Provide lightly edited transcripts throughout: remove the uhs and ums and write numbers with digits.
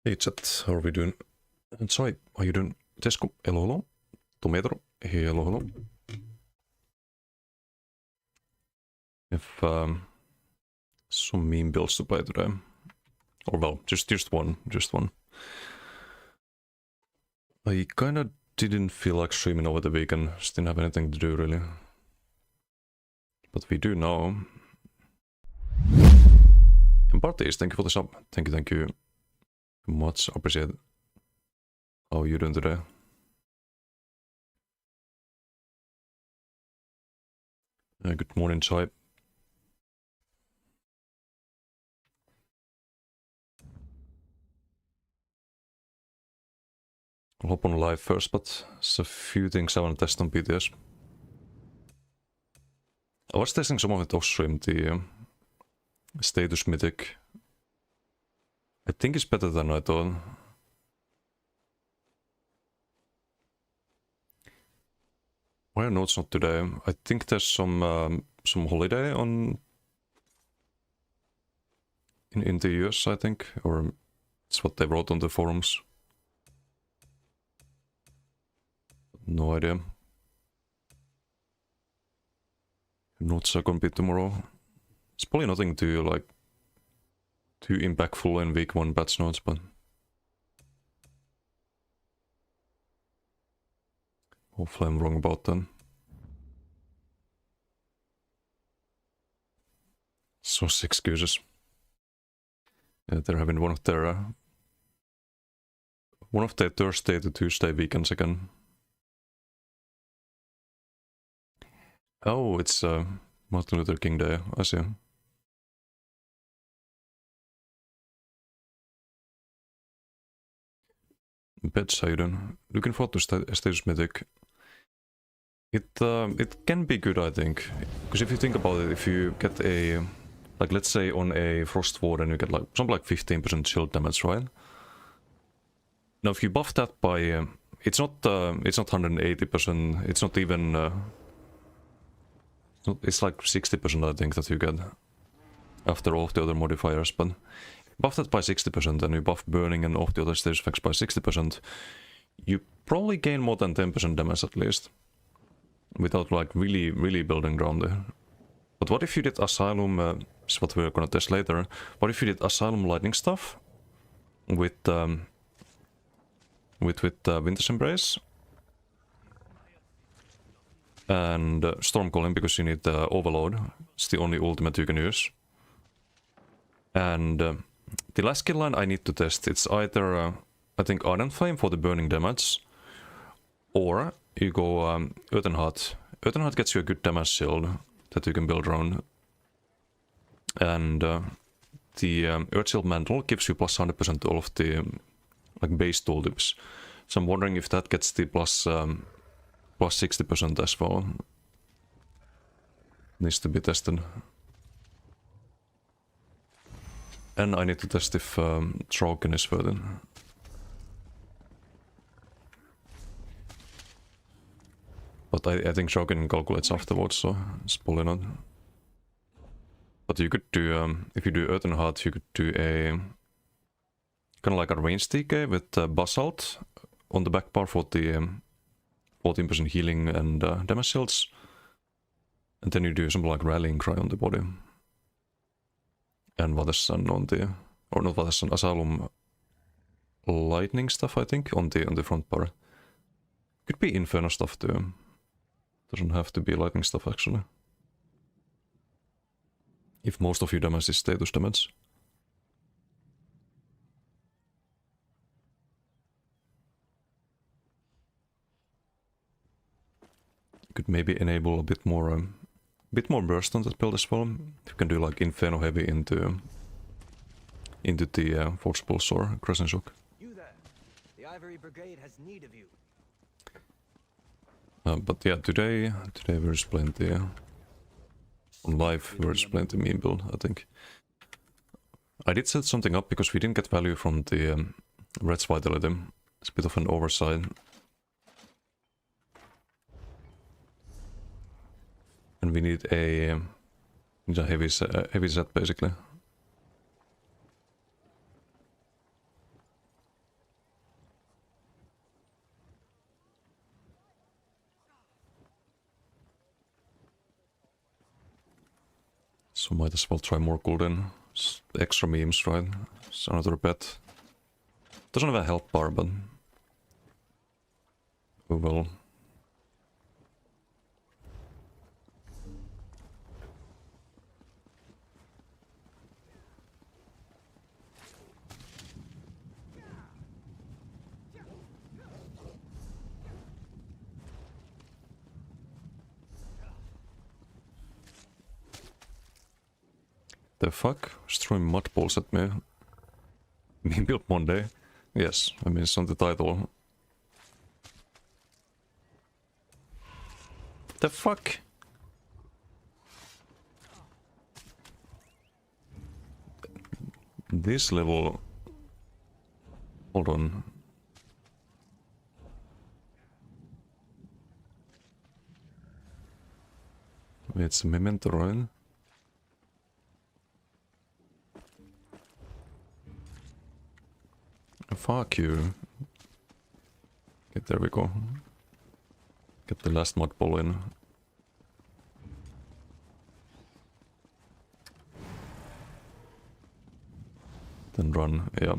Hey chat, how are we doing? Sorry, are you doing? Tesco, hello, hello. Tomato, hello, hello. If some meme builds to play today, or well, just one. I kind of didn't feel like streaming over the weekend. Just didn't have anything to do really. But we do now. And parties, thank you for the sub. Thank you. Much appreciated. How are you doing today? Good morning, Chai. I'll hop on live first, but there's a few things I want to test on PTS. I was testing some of it off stream, the status mythic. I think it's better than I thought. Why no, it's not today. I think there's some holiday on in the US, I think, or it's what they wrote on the forums. No idea. Notes are gonna be tomorrow. It's probably nothing too impactful in week 1 patch notes, but hopefully I'm wrong about them. So excuses. Yeah, they're having one of their Thursday to Tuesday weekends again. Oh, it's Martin Luther King Day, I see. Beds, how you doing? Looking forward to Status Mythic. It can be good, I think. Because if you think about it, if you get a... Like, let's say on a Frost Warden you get like something like 15% shield damage, right? Now if you buff that by... it's not 180%, it's not even... it's like 60% I think that you get. After all of the other modifiers, but... Buff that by 60% and you buff burning and all the other status effects by 60%, you probably gain more than 10% damage at least. Without like really building ground there. But what if you did Asylum, is what we're gonna test later, what if you did Asylum lightning stuff with Winter's Embrace and Storm Golem, because you need Overload, it's the only ultimate you can use. And the last skill line I need to test, it's either I think Ardent Flame for the burning damage, or you go Earthen Heart. Earthen Heart gets you a good damage shield that you can build around. And the Earth Shield Mantle gives you plus 100% to all of the like base tooltips. So I'm wondering if that gets the plus 60% as well. Needs to be tested. And I need to test if Troken is further. But I think Shogun calculates afterwards, so it's probably not. But you could do, if you do Earthen Heart, you could do a kind of like a range TK with Basalt on the back bar for the 14% healing and damage shields. And then you do something like Rallying Cry on the body. And Vatesan on the, or not Vatesan, Asylum lightning stuff I think on the front bar. Could be Inferno stuff too. Doesn't have to be lightning stuff actually. If most of your damage is status damage. You could maybe enable a bit more burst on that build as well. You can do like Inferno Heavy into the Force Pulse or Crescent Shock. You there. The Ivory Brigade has need of you. But yeah, today we're just playing the on live. We're just playing the meme build, I think. I did set something up because we didn't get value from the Red's Vitality. It's a bit of an oversight. And we need a heavy set basically. So might as well try more golden. Extra memes, right? It's another bet. Doesn't have a health bar, but we will. The fuck? Just throwing mud balls at me. Me build Monday? Yes, I mean it's on the title. The fuck? This level... Hold on. It's a memento, right? Fuck you. Okay, there we go. Get the last mod ball in. Then run, yeah.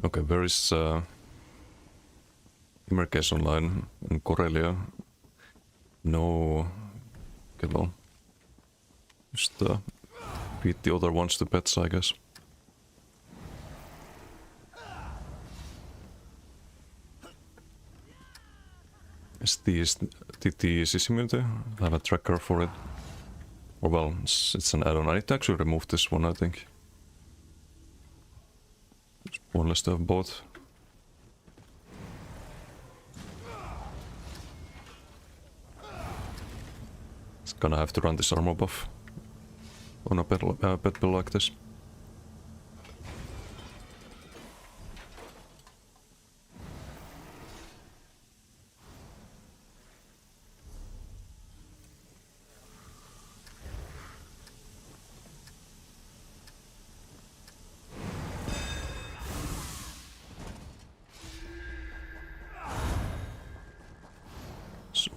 Okay, where is Emercase Online in Corelia? No. Okay, well. Just beat the other ones to pets, I guess. Is the immunity? I have a tracker for it. Or well, it's an add-on. I need to actually remove this one, I think. It's pointless to have both. It's gonna have to run this armor buff on a pet build like this.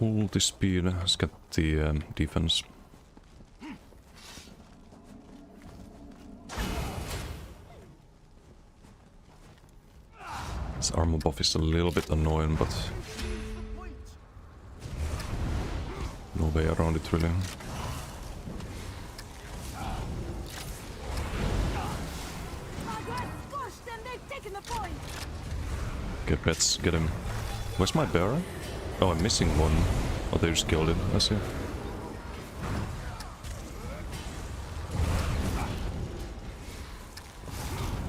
Ulti speed, let's get the defense. This armor buff is a little bit annoying, but no way around it really. Okay, pets, get him. Where's my bear? Oh, I'm missing one. Oh, they just killed it. I see.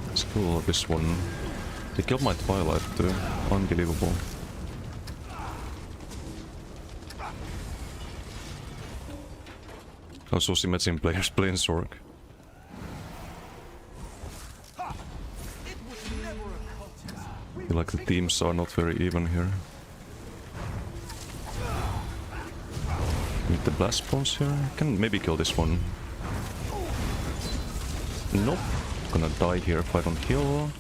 Let's kill this one. They killed my Twilight too. Unbelievable. I was also imagine players playing Zork. I feel like the teams are not very even here. With the blast bombs here, I can maybe kill this one. Nope, gonna die here if I don't heal.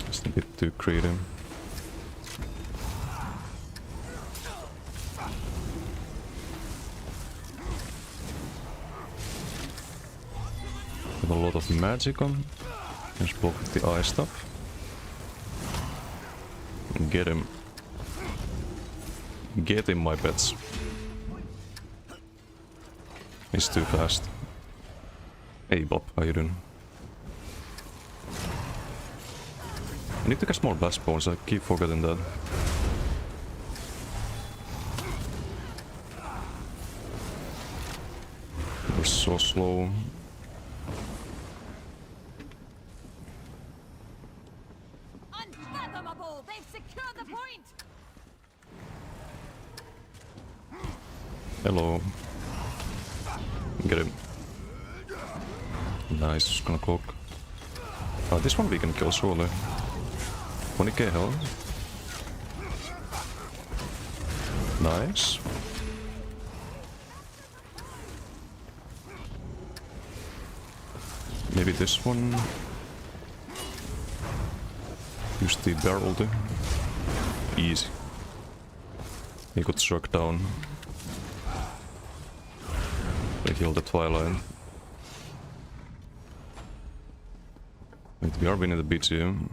Just a bit too creative. Have a lot of magic on. Just block with the eye stuff. Get him. Get him, my pets. He's too fast. Hey Bob, how you doing? I need to catch more blast balls, I keep forgetting that. We're so slow. Unfathomable! They've secured the point! Hello. Get him. Nice, just gonna cloak. Oh, this one we can kill surely. 20k health. Nice. Maybe this one. Use the bear ulti. Easy. He got struck down. We heal the Twilight. Wait, we are winning the BTM.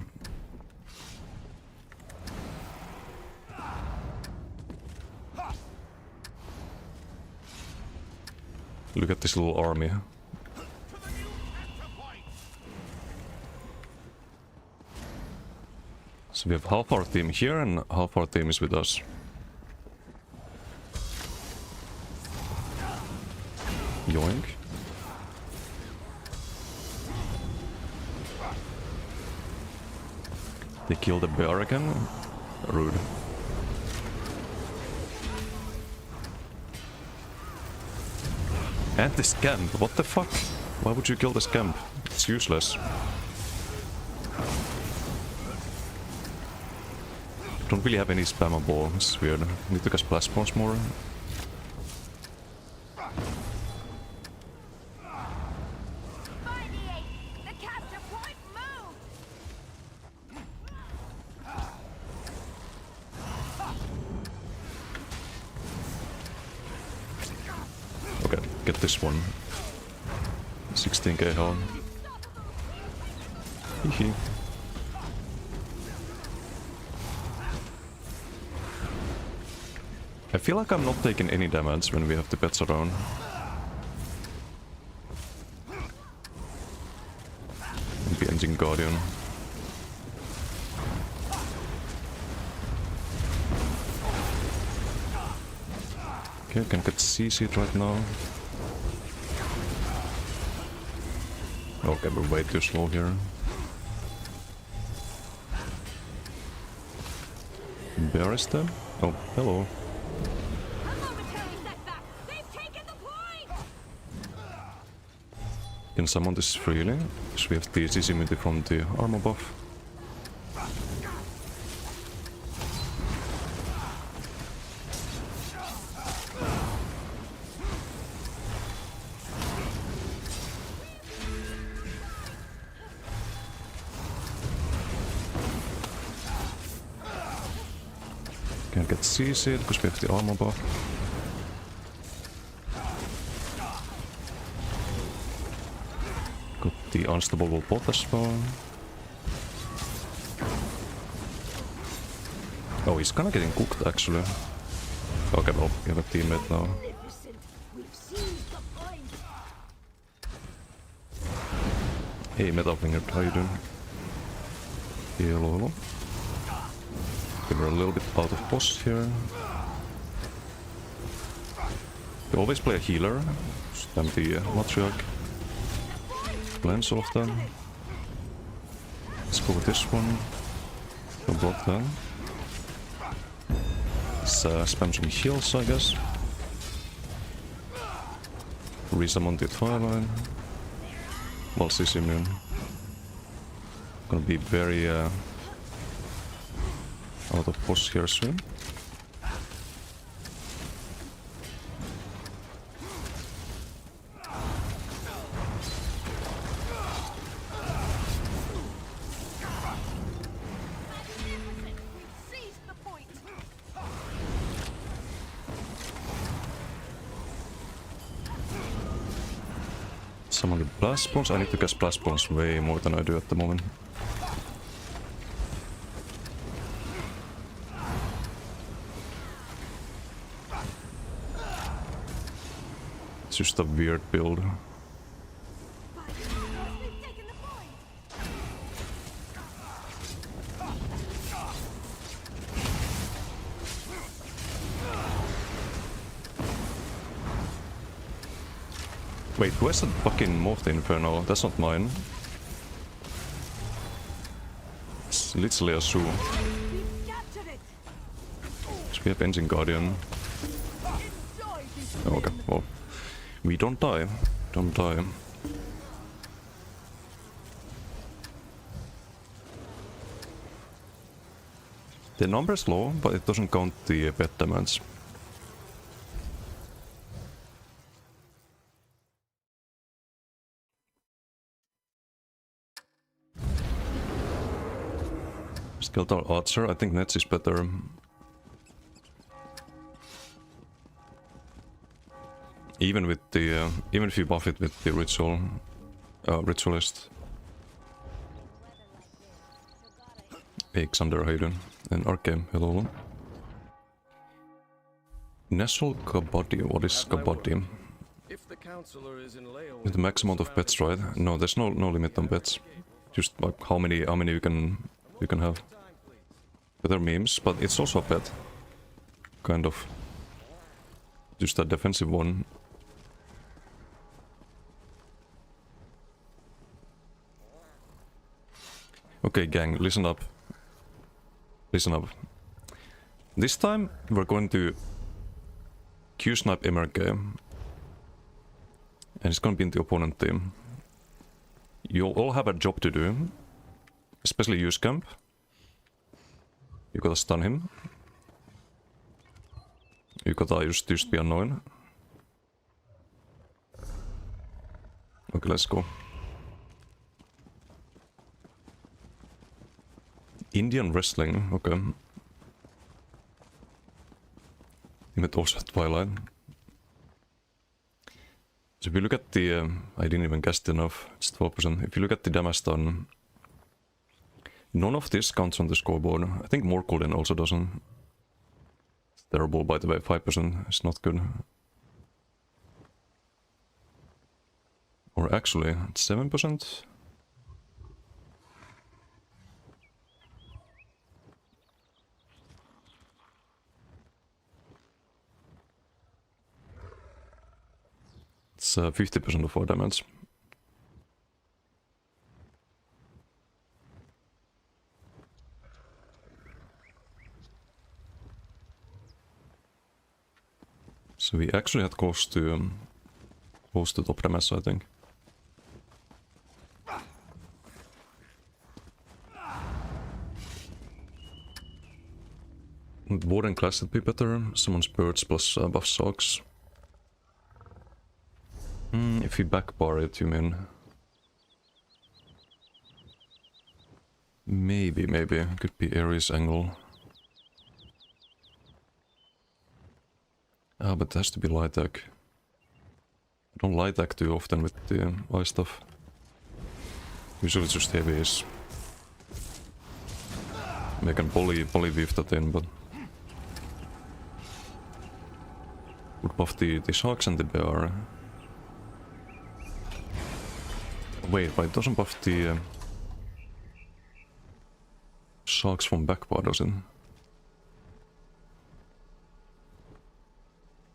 Look at this little army. So we have half our team here and half our team is with us. Yoink. They killed the bear again? Rude. And the scamp, what the fuck? Why would you kill the scamp? It's useless. Don't really have any spammable, it's weird. Need to cast blast bombs more. Okay, get this one. 16k health. Hehe. I feel like I'm not taking any damage when we have the pets around. Maybe Engine Guardian. Okay, I can get CC'd right now. Okay, we're way too slow here. Bear is dead? Oh, hello. Can summon this freely? So we have PTS immunity from the armor buff. Can get CC'd because we have the armor buff. Got the unstoppable bot as well. Oh, he's kinda getting cooked actually. Okay, well, we have a teammate now. Hey, Metal Finger, how you doing? Hello, hello. We're a little bit out of post here. We always play a healer. Spam the Matriarch. Lens of them. Let's go with this one. Go block them. Let's spam some heals, I guess. Resummon the Twilight. Well, she's immune. Gonna be very out of post here soon. Some of the blast bombs. I need to cast blast bombs way more than I do at the moment. It's just a weird build. Wait, who has that fucking Morph the Inferno? That's not mine. It's literally a Su. So we have Engine Guardian. Okay, well. We don't die. Don't die. The number is low, but it doesn't count the pet damage. Skeletal Archer, I think Nets is better. Even with the even if you buff it with the ritualist. Hey Xander, how you doing? And Arcane, hello. National Kabaddi, what is Kabaddi? With the max amount of pets, right? No, there's no limit on pets. Just like how many you can have. Better memes, but it's also a pet. Kind of. Just a defensive one. Okay, gang, listen up. Listen up. This time we're going to Q-snipe MRK. And it's gonna be in the opponent team. You all have a job to do. Especially you, Scamp. You gotta stun him. You gotta just be annoying. Okay, let's go. Indian wrestling, okay. It also at Twilight. So if you look at the... I didn't even cast enough, it's 12%. If you look at the damage done, none of this counts on the scoreboard. I think Morkulin also doesn't. It's terrible, by the way, 5%. It's not good. Or actually, it's 7%. It's 50% of our damage. So we actually had close to top damage, I think. Warden class would be better. Summons birds plus buff socks. If you backbar it, you mean? Maybe. Could be Ares angle. Ah, but it has to be light attack. I don't light attack too often with the ice stuff. Usually it's just heavies. I can polyweave that in, but... would buff the sharks and the bear. Wait, but it doesn't buff the sharks from backbar, does it?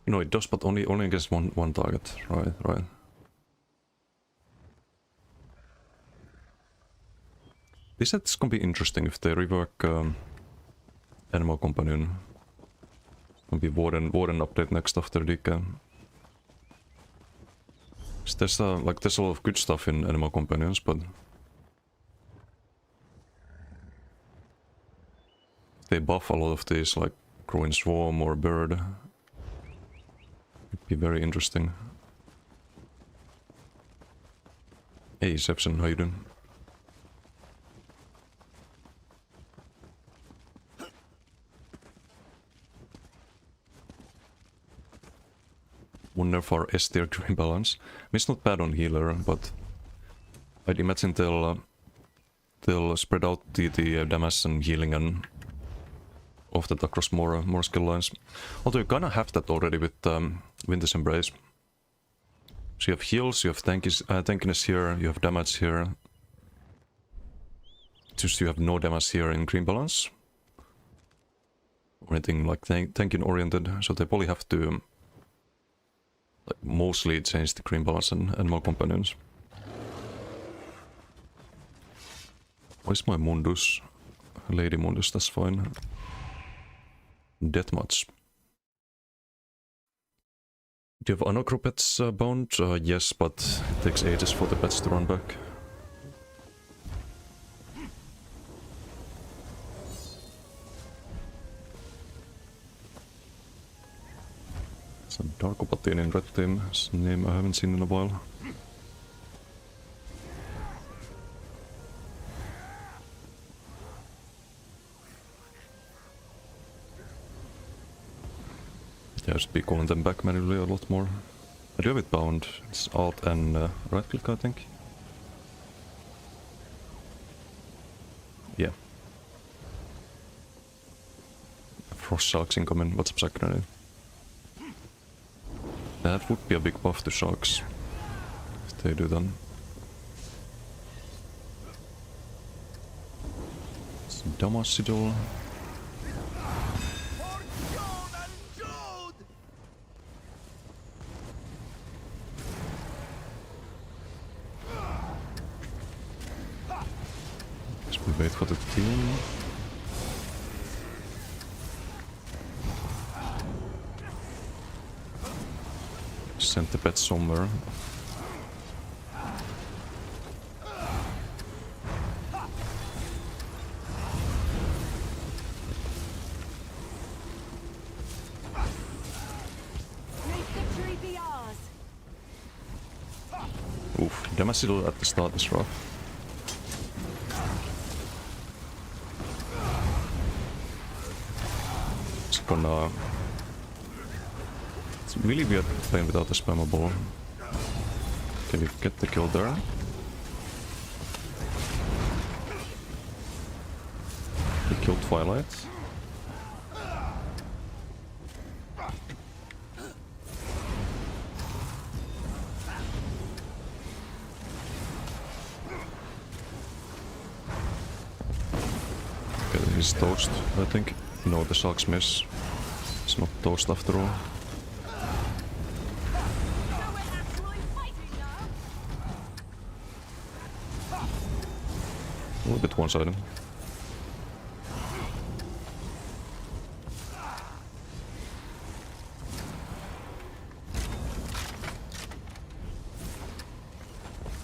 No, it does, but only against one target. Right. This set's gonna be interesting if they rework Animal Companion. Gonna be Warden update next after DK. There's a lot of good stuff in Animal Companions, but they buff a lot of these, like Growing Swarm or Bird. It'd be very interesting. Hey, Sepson, how you doing? Wonder for S tier green balance. I mean, it's not bad on healer, but I'd imagine they'll spread out the damage and healing and of that across more skill lines. Although you kinda have that already with Winter's Embrace. So you have heals, you have tankiness here, you have damage here. Just you have no damage here in green balance. Or anything like tanking oriented, so they probably have to like mostly change the green balance and more companions. Where's my Mundus? Lady Mundus, that's fine. Death much. Do you have Anokro pets bound? Yes, but it takes ages for the pets to run back. Some Darkopatin in red team. His name I haven't seen in a while. Yeah, I should be calling them back manually a lot more. I do have it bound. It's Alt and right click, I think. Yeah. Frost Sharks incoming. What's up, Sakranid? That would be a big buff to Sharks. If they do then. It's Damacidol. We wait for the team. Send the pet somewhere. May victory be ours. Oof, Damacidal at the start is rough. Gonna... It's really weird playing without a spammable. Can we get the kill there? We killed Twilight. Okay, he's toast, I think. No, the Sharks miss. It's not toast after all. So we're actually fighting now. A little bit one-sided.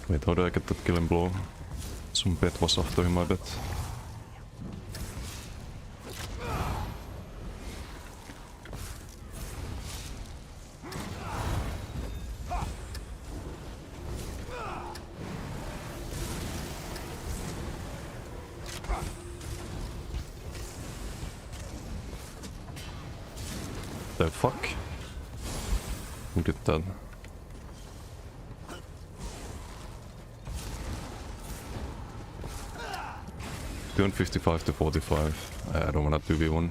Wait, how do I get that killing blow? Some pet was after him, I bet. The fuck? Who did that? Doing 55 to 45. I don't wanna 2v1.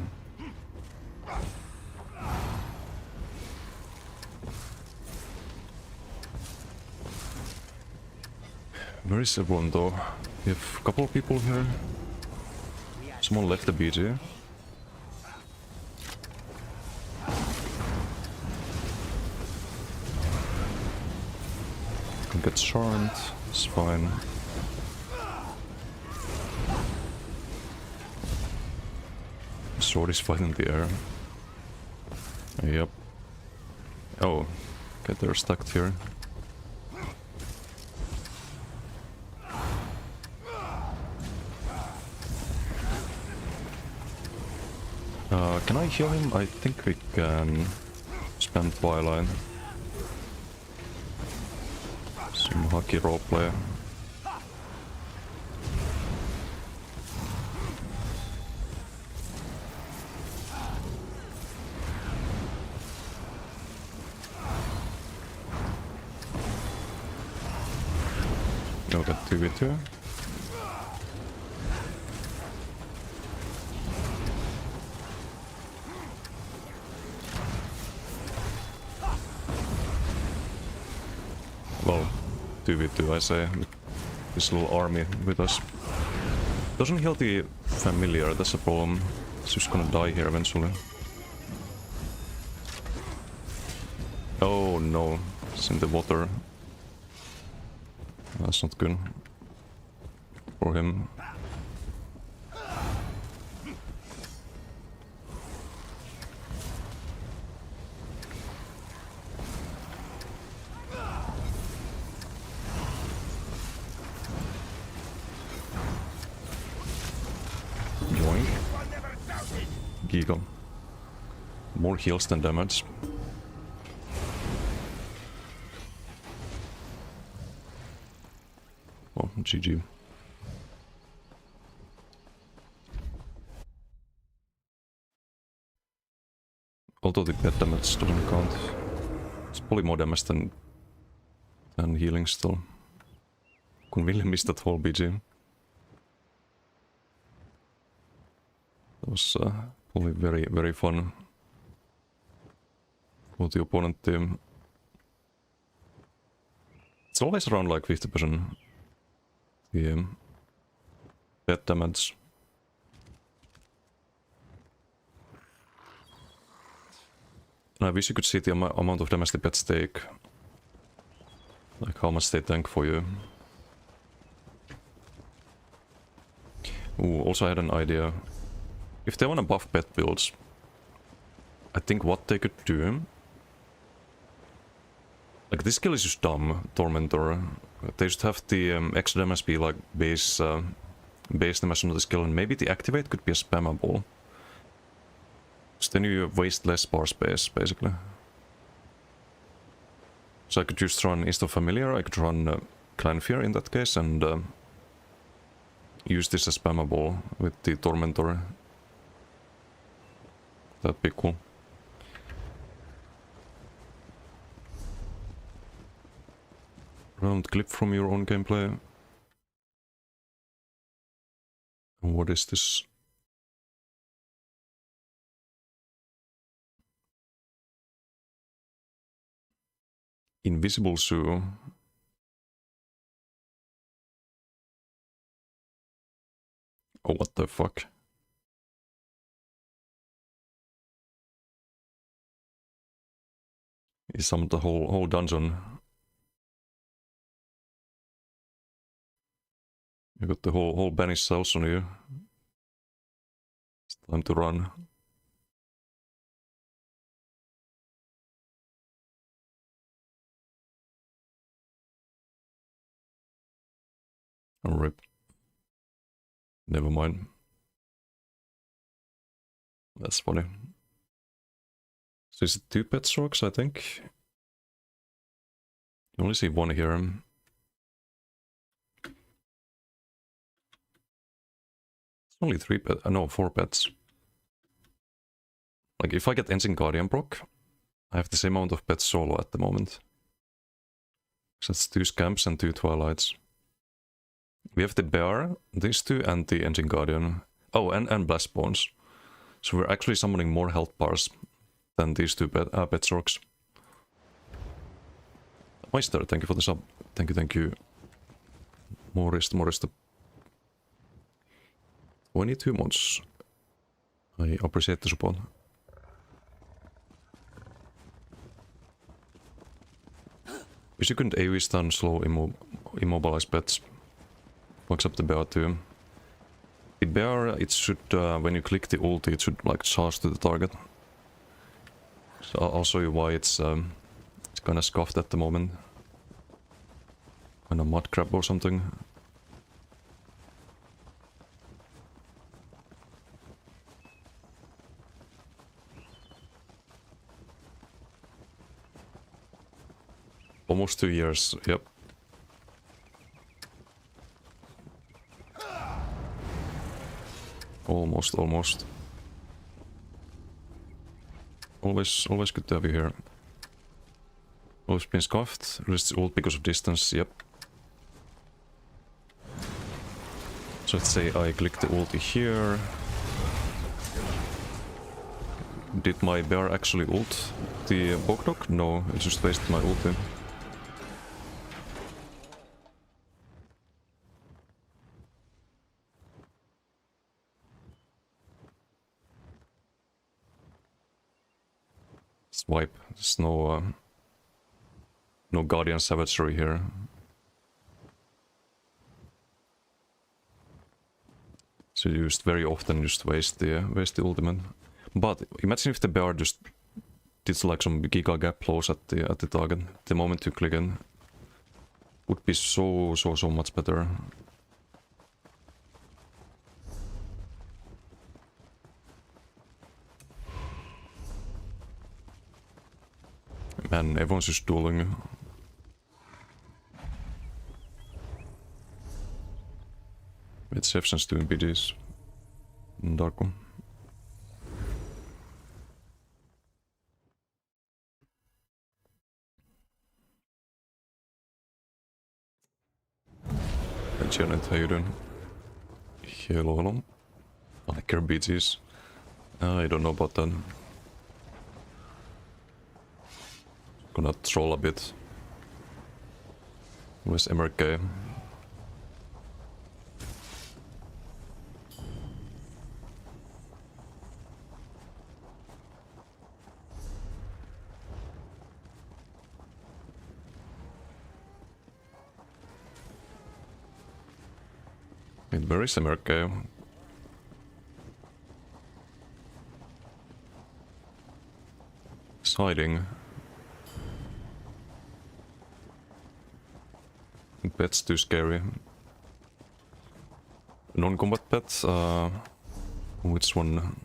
Where is everyone though? We have a couple of people here. Someone left the BG. Can get charmed, it's fine. Sword is fighting in the air. Yep. Oh, okay, they're stacked here. Can I heal him? I think we can spam Twilight. Some hockey roleplay. No, that 2v2. Well, 2v2 I say, with this little army with us. Doesn't heal the familiar, that's a problem. It's just gonna die here eventually. Oh no, it's in the water. That's not good for him. Yoink. Giga. More heals than damage. GG. Although the pet damage doesn't count. It's probably more damage than healing still. Kun Ville missed that whole BG. That was probably very, very fun for the opponent team. It's always around like 50% the pet damage. And I wish you could see the amount of damage the pets take. Like how much they tank for you. Ooh, also I had an idea. If they wanna buff pet builds, I think what they could do... Like this skill is just dumb, Tormentor. They should have the extra damage be like base damage on the skill, and maybe the activate could be a spammable. So then you waste less bar space, basically. So I could just run Insta Familiar, I could run Clan Fear in that case, and use this as spammable with the Tormentor. That'd be cool. Round clip from your own gameplay. And what is this? Invisible Zoo. Oh, what the fuck? He summoned the whole dungeon. You got the whole banished cells on you. It's time to run. Oh, rip. Never mind. That's funny. So is it 2 pet strokes, I think? You only see one here. It's only 3 pets. No, 4 pets. Like if I get Engine Guardian proc, I have the same amount of pets solo at the moment. So that's 2 Scamps and 2 Twilights. We have the Bear, these 2, and the Engine Guardian. Oh, and Blast Bones. So we're actually summoning more health bars than these 2 pet strokes. Meister, thank you for the sub. Thank you. Morist. 22 months. I appreciate the support. Wish you couldn't AoE stun slow immobilize pets. Fucks up the bear too. The bear, it should, when you click the ulti, it should like charge to the target. So I'll show you why it's kinda scuffed at the moment. Kinda mud crab or something. Almost 2 years, yep. Almost. Always good to have you here. Always been scuffed. Resists ult because of distance, yep. So let's say I click the ulti here. Did my bear actually ult the Bogdog? No, it just wasted my ulti. Swipe. There's no Guardian Savagery here. So you just very often just waste the ultimate. But imagine if the bear just did like some giga gap close at the target. The moment you click in, would be so much better. Man, everyone's just dueling. safe sense doing BGs in Dark One. And Janet, how you doing? Hello, hello. I like your BGs. I don't know about that. Gonna troll a bit. Where's MRK? Wait, where is MRK? It's hiding. Pet's too scary. Non-combat pet? Which one?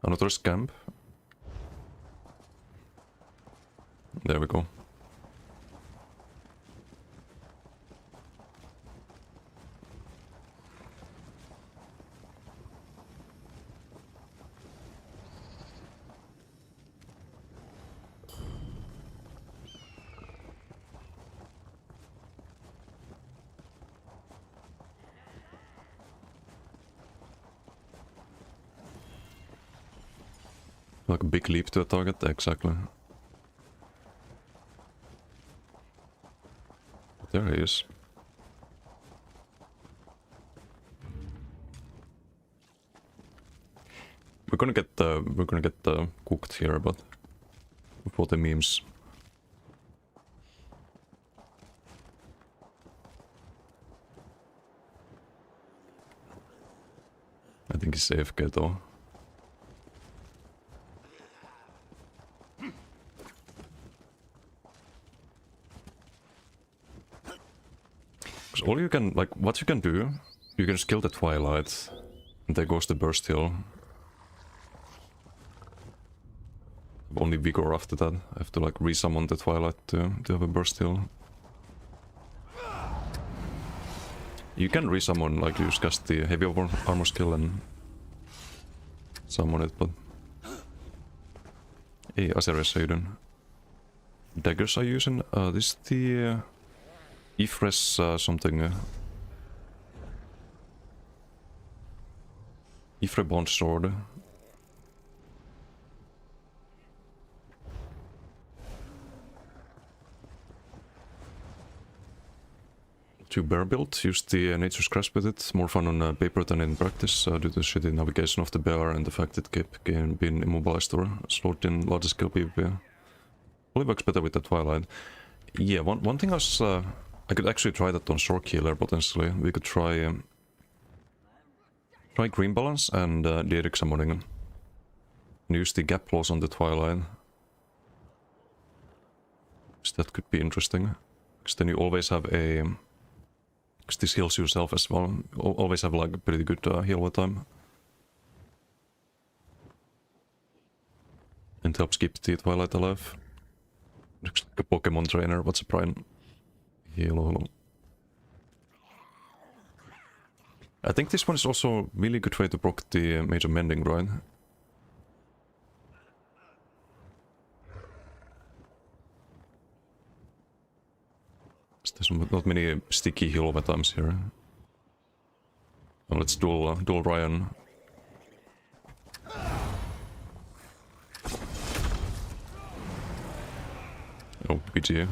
Another scamp? There we go. Like a big leap to a target, exactly. There he is. We're gonna get cooked here, but for the memes. I think he's AFK though. All you can, like, what you can do, you can just kill the Twilight, and there goes the Burst Hill. Only Vigor after that. I have to, like, resummon the Twilight to have a Burst Hill. You can resummon, like, you just cast the Heavy Armor skill and summon it, but... Hey, Azeres, how you doing? Daggers are using, this is the... Ifres something. Ifre Bond Sword. To bear build, use the Nature's Grasp with it. More fun on paper than in practice due to the shitty navigation of the bear and the fact it kept being immobilized or slowed in larger scale PvP. Probably works better with the Twilight. Yeah, one thing was... I could actually try that on Shore Killer potentially. We could try Green Balance and Daedric Summoning. And use the gap clause on the Twilight. So that could be interesting. Because then you always have a... Because this heals yourself as well. Always have like a pretty good heal all the time. And helps keep the Twilight alive. Looks like a Pokemon trainer, what's a prime? Hello. I think this one is also a really good way to proc the Major Mending, right? There's not many sticky heal over times here. Well, let's duel Ryan. Oh, PG.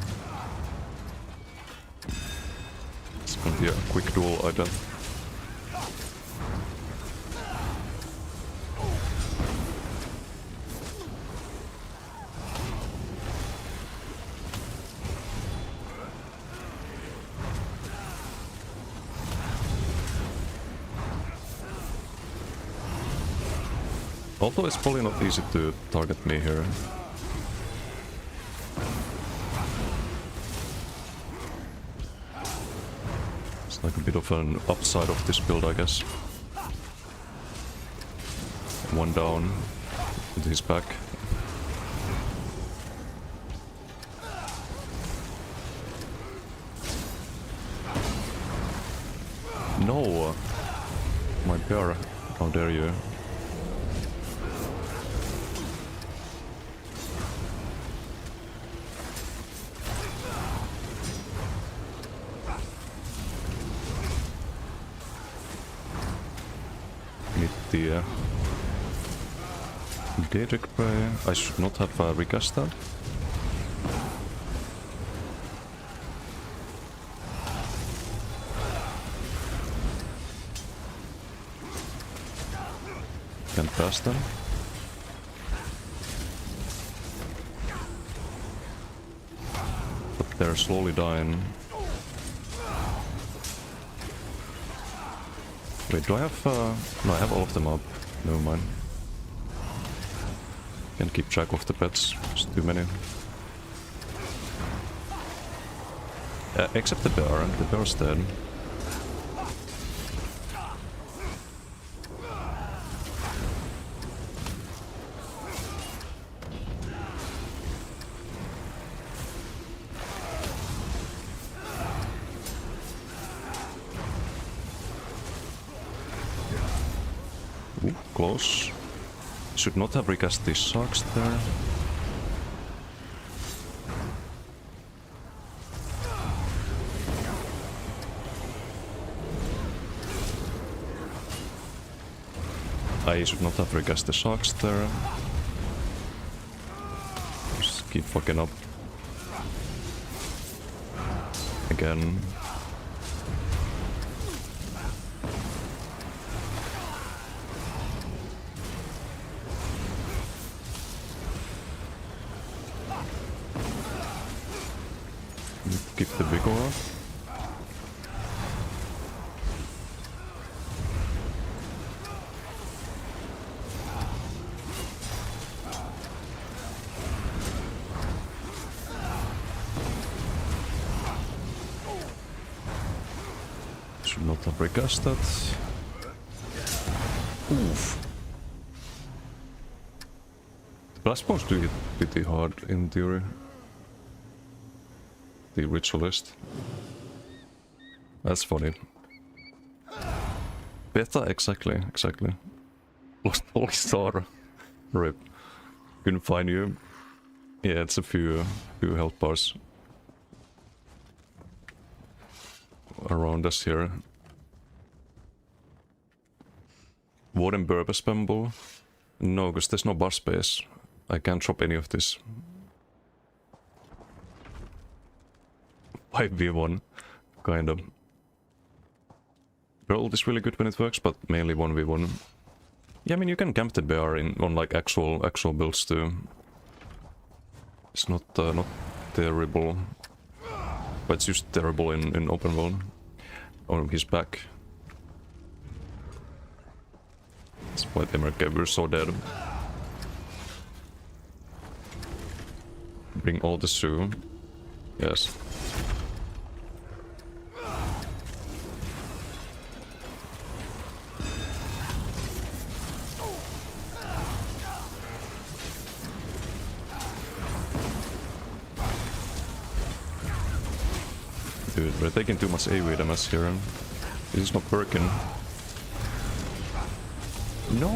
It's gonna be a quick duel, I bet. Although it's probably not easy to target me here. It's like a bit of an upside of this build, I guess. One down, and he's back. No! My bear, how dare you? Need the Daedric Prey. I should not have recast that. Can't pass them. But they're slowly dying. Wait, do I have... No, I have all of them up. Never mind. Can't keep track of the pets. There's too many. Except the bear. The bear's dead. Ooh, close. Should not have recast these sharks there. I should not have recast the sharks there. Just keep fucking up. Again. Keep the big one up. Should not have recast that. Oof. The blast bombs do hit pretty hard in theory. The ritualist. That's funny. Beta, exactly. Lost all star. Rip. Couldn't find you. Yeah, it's a few health bars around us here. Warden Burba spammable? No, because there's no bar space. I can't drop any of this. 5v1, kind of. Roll is really good when it works, but mainly 1v1. Yeah, I mean you can camp the bear on like actual builds too. It's not terrible, but it's just terrible in open world. Oh, he's back. It's quite America. We're so dead. Bring all the through. Yes. Dude, we're taking too much AoE damage here. This is not working. No!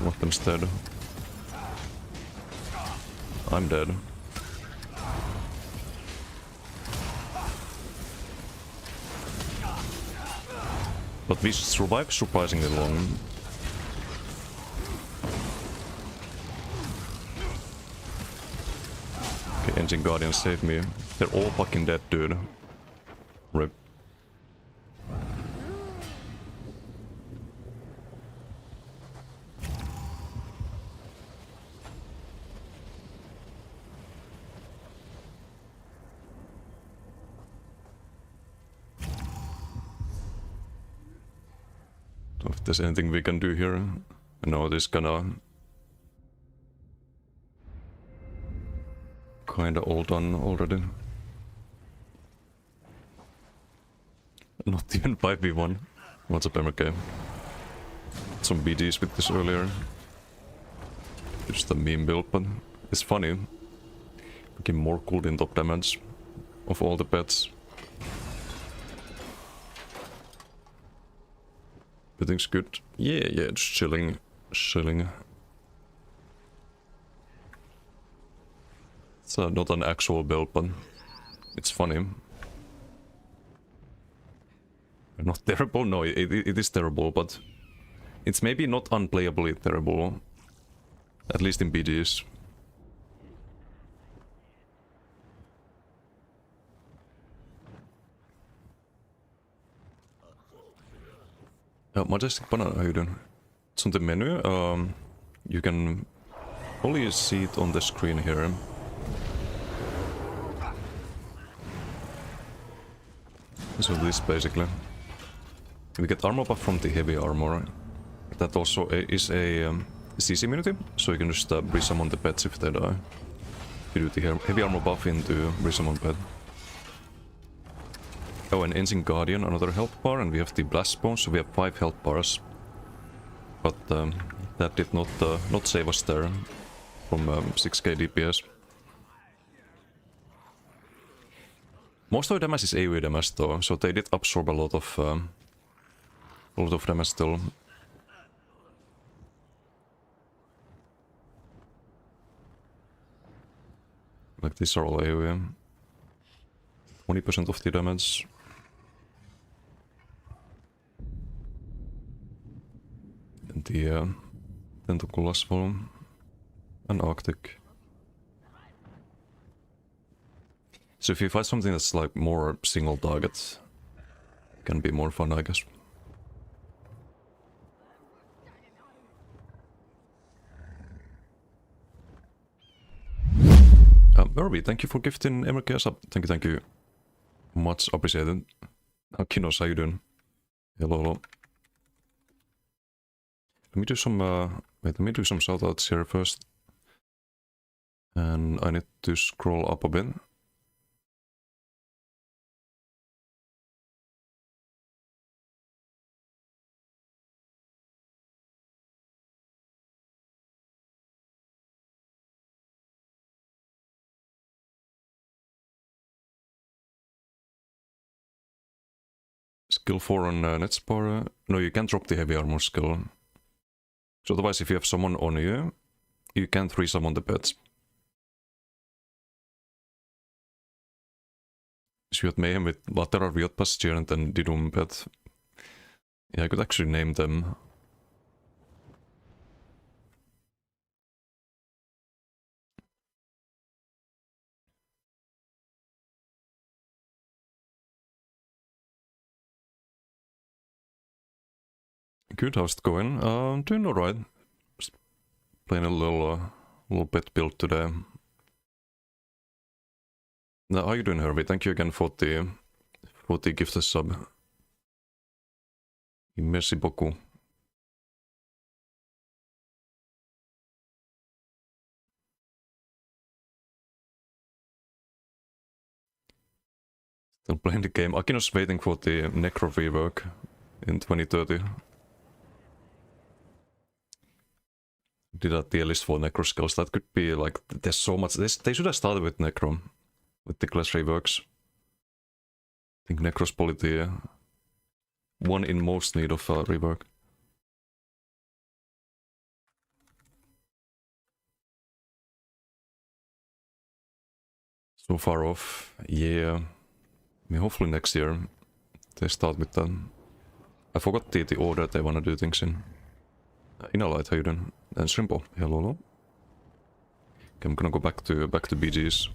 What them's dead. I'm dead. But we survived surprisingly long. Okay, Engine Guardian saved me. They're all fucking dead, dude. Rip. If there's anything we can do here. No, this kinda all done already. Not even 5v1. What's up, MRK? Some BDs with this earlier. Just a meme build, but it's funny. Became more cool in top damage of all the pets. Everything's good. Yeah, just chilling. It's not an actual build, but it's funny. Not terrible, no, it is terrible, but it's maybe not unplayably terrible. At least in BGs. Majestic Banana, how you doing? It's on the menu. You can only see it on the screen here. So this basically. We get armor buff from the heavy armor. That also is a CC immunity, so you can just resummon the pets if they die. You do the heavy armor buff into resummon pet. Oh, and Ancient Guardian, another health bar, and we have the Blast Bones, so we have 5 health bars. But that did not save us there from 6k DPS. Most of the damage is AoE damage though, so they did absorb a lot of damage still. Like these are all AoE. 20% of the damage. And the Tentacle as well. And Arctic. So if you find something that's like more single target, it can be more fun, I guess. Verby, thank you for gifting MRK sub. Thank you. Much appreciated. Kinos, how you doing? Hello. Let me do some let me do some shoutouts here first. And I need to scroll up a bit. Skill 4 on Netspar. No, you can't drop the heavy armor skill. So otherwise, if you have someone on you, you can't resummon the pets. So you had Mayhem with Vatera, Riot Pasture, and then Didum pet. Yeah, I could actually name them. Good, how's it going? Doing alright. Just playing a little pet build today. Now, how are you doing, Hervey? Thank you again for the gifted sub. Merci beaucoup. Still playing the game. Akino's waiting for the Necro rework in 2030. Did a tier list for Necro skills. That could be like, there's so much. They should have started with Necro, with the class reworks. I think Necro's probably the one in most need of rework. So far off, yeah. I mean, hopefully next year they start with that. I forgot the order they wanna do things in. Inalight, how you doing? And Shrimpo, hello. Okay, I'm gonna go back to BGs.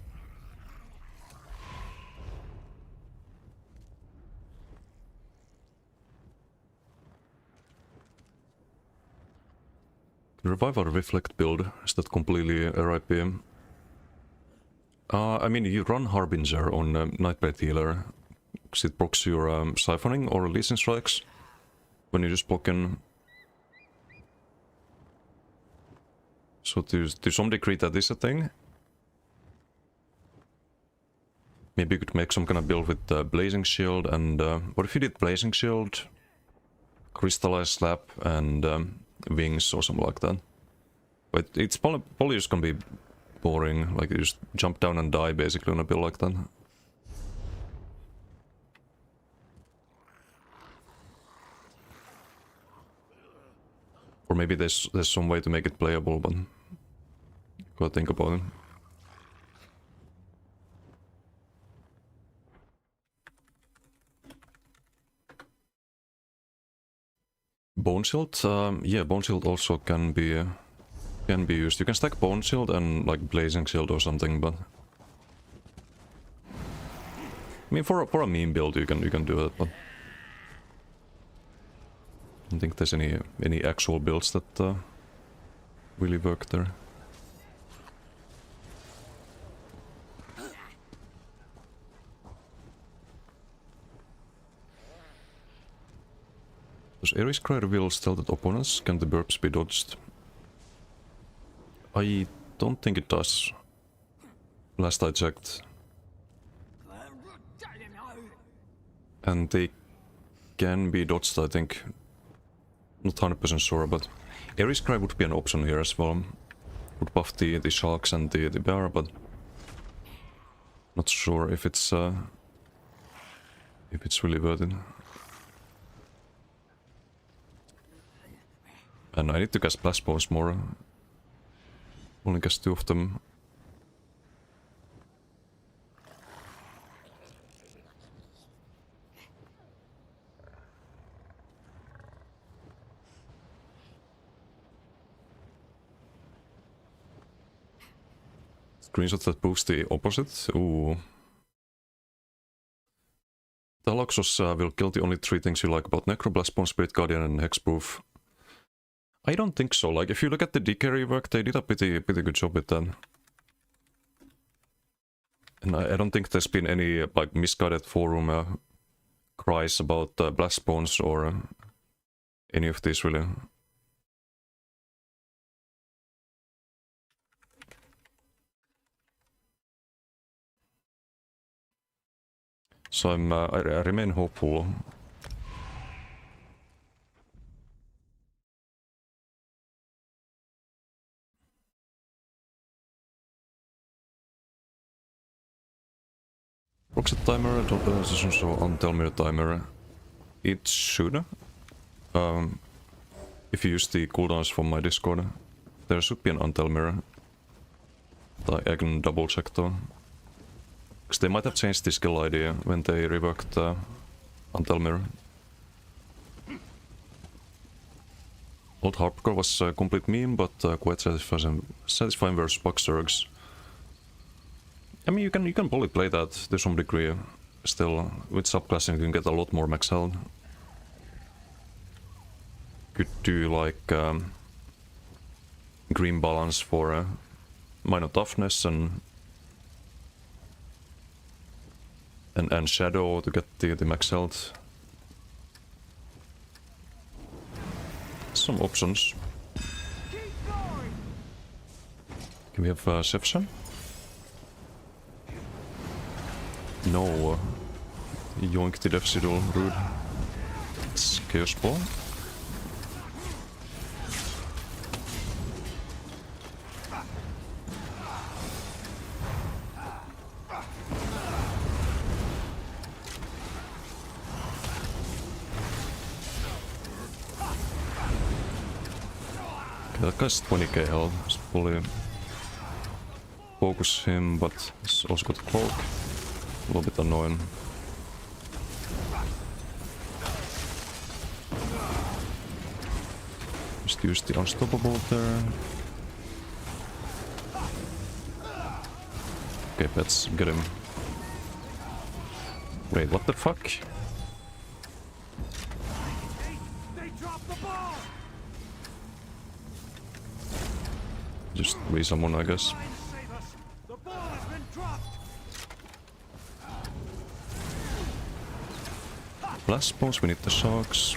Revive or Reflect build, is that completely RIP? I mean, you run Harbinger on Nightblade Healer, because it procs your Siphoning or Leasing Strikes when you just block in. So to some degree that is a thing. Maybe you could make some kind of build with Blazing Shield and... what if you did Blazing Shield, Crystallized Slap and Wings or something like that? But it's probably just gonna be boring, like you just jump down and die basically on a build like that. Or maybe there's some way to make it playable, but gotta think about it. Bone Shield? Yeah, Bone Shield also can be used. You can stack Bone Shield and like Blazing Shield or something, but I mean, for a meme build, you can do it, but I don't think there's any actual builds that really work there. Does Ares Cry reveal stealthed opponents? Can the burps be dodged? I don't think it does. Last I checked. And they can be dodged, I think. Not 100% sure, but Ares Cry would be an option here as well. Would buff the sharks and the bear, but not sure if it's really worth it. And I need to cast Blast Bones more. Only cast 2 of them. Screenshots that boost the opposite. Ooh. Talaxos will kill the only 3 things you like about Necro, Blast Bones, Spirit Guardian, and Hexproof. I don't think so. Like, if you look at the decay rework, they did a pretty good job with that. And I don't think there's been any, like, misguided forum cries about Blast Bones or any of these, really. So I remain hopeful. Roxette timer, doesn't show on Telmir timer. It should. If you use the cooldowns from my Discord, there should be an untel mirror. I can double check though. Because they might have changed the skill ID when they reworked untel mirror. Old Harpcore was a complete meme, but quite satisfying versus Bucksurgs. I mean, you can probably play that to some degree. Still, with subclassing you can get a lot more max health. Could do like green balance for minor toughness and shadow to get the max health. Some options. Can we have Shevshan? No. Yoink the Death Sigil, rude. It's Chaos Ball. That guy's 20k health, just probably focus him, but he's also got a cloak. A little bit annoying. Just use the unstoppable there. Okay, let's get him. Wait, what the fuck? Just re-summon, I guess. Blast Bones, we need the sharks.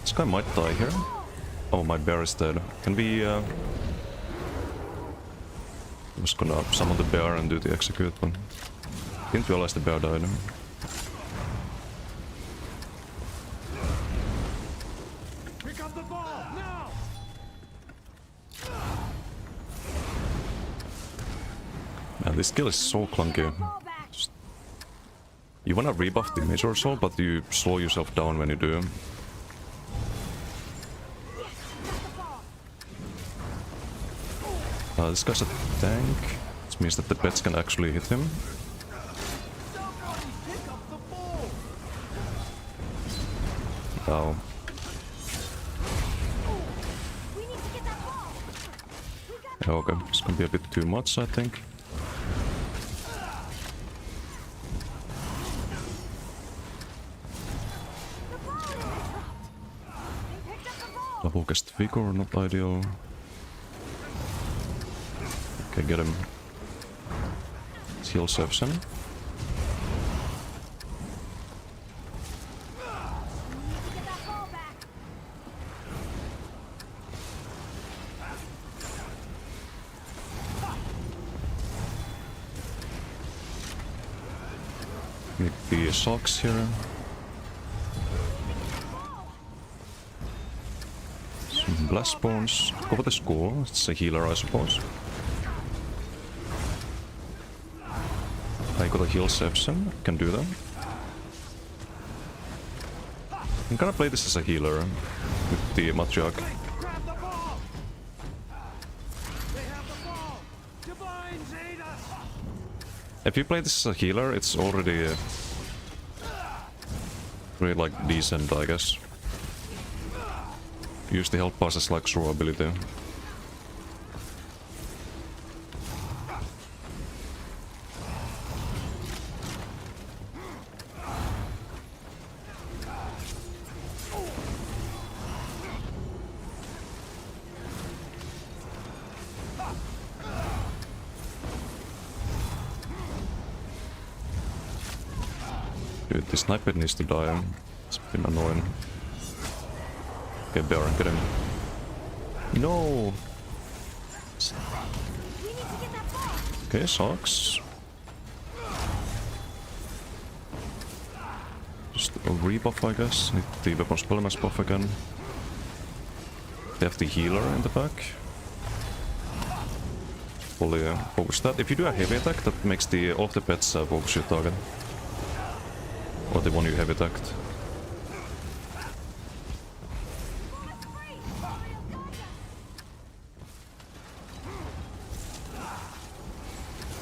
This guy might die here. Oh, my bear is dead. Can we... I'm just gonna summon the bear and do the execute one. Didn't realize the bear died. Pick up the ball now. Man, this skill is so clunky. You wanna rebuff the Major Soul, but you slow yourself down when you do. This guy's a tank, which means that the pets can actually hit him. Somebody pick up the ball! Now, We need to get that ball. We got the okay, it's gonna be a bit too much, I think. ball has been dropped. They picked up the ball. Double cast vigor, not ideal. Okay, get him. Heal Sevsen. We need to get that ball back. Need the socks here. Some blast bones. Go for the skull. It's a healer, I suppose. I got a heal Sevsen. Can do that. I'm gonna play this as a healer with the matriarch. Grab the ball! They have the ball! Divines aid us! If you play this as a healer, it's already really like decent, I guess. Use the help pass as like throw ability. Dude, the sniper needs to die. It's been annoying. Okay, Baron, get him. No! We need to get that ball. Okay, sucks. Just a rebuff, I guess. Need the weapon spellmass buff again. They have the healer in the back. Fully focus that. If you do a heavy attack, that makes the all of the pets focus your target. Or the one you heavy attacked.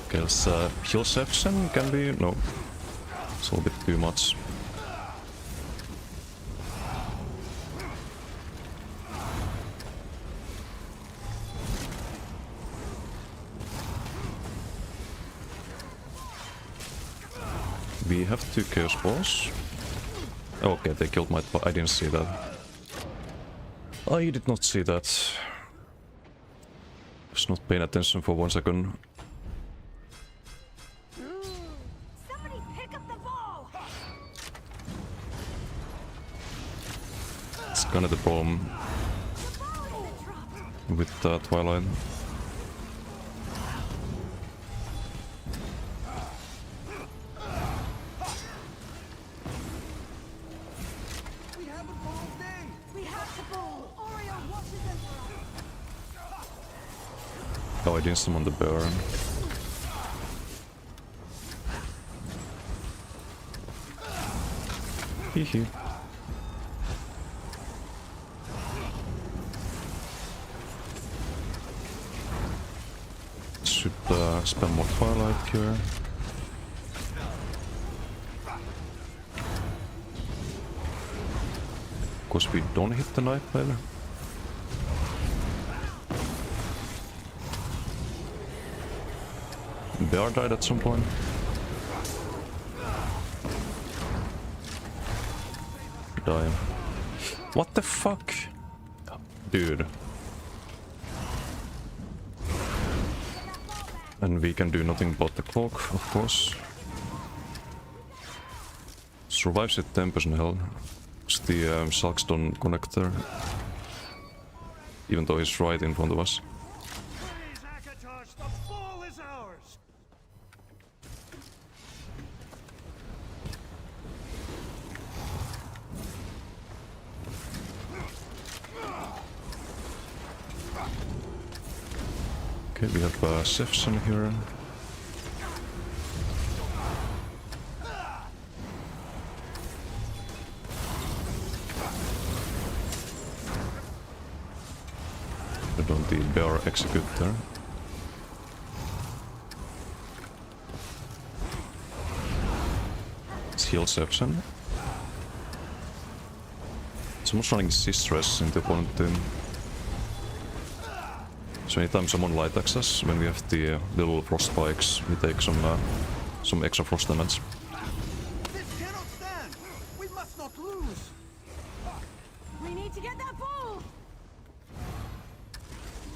Okay, let's heal Sevsen. Can be... no. It's a little bit too much. We have 2 Chaos Balls. Okay, they killed my... I didn't see that. I did not see that. Was not paying attention for 1 second. Somebody pick up the ball. It's kind of the problem The ball has been dropped. with Twilight. We have a ball day! We have the ball. Oreo watches over us. Oh, I didn't summon the Baron. Hehe. Should spam more Twilight here. Because we don't hit the Night Blade. Bear died at some point. Die. What the fuck? Dude. And we can do nothing but the cloak, of course. Survives at 10% health. It's the Salkstone connector. Even though he's right in front of us. Praise Akatosh, the ball is ours! Okay, we have Sevsen here. I don't need Bear Executor. heal section. Someone's running C-stress in the opponent team. So anytime someone light access, when we have the little frost spikes, we take some extra frost damage. This cannot stand! We must not lose! We need to get that ball!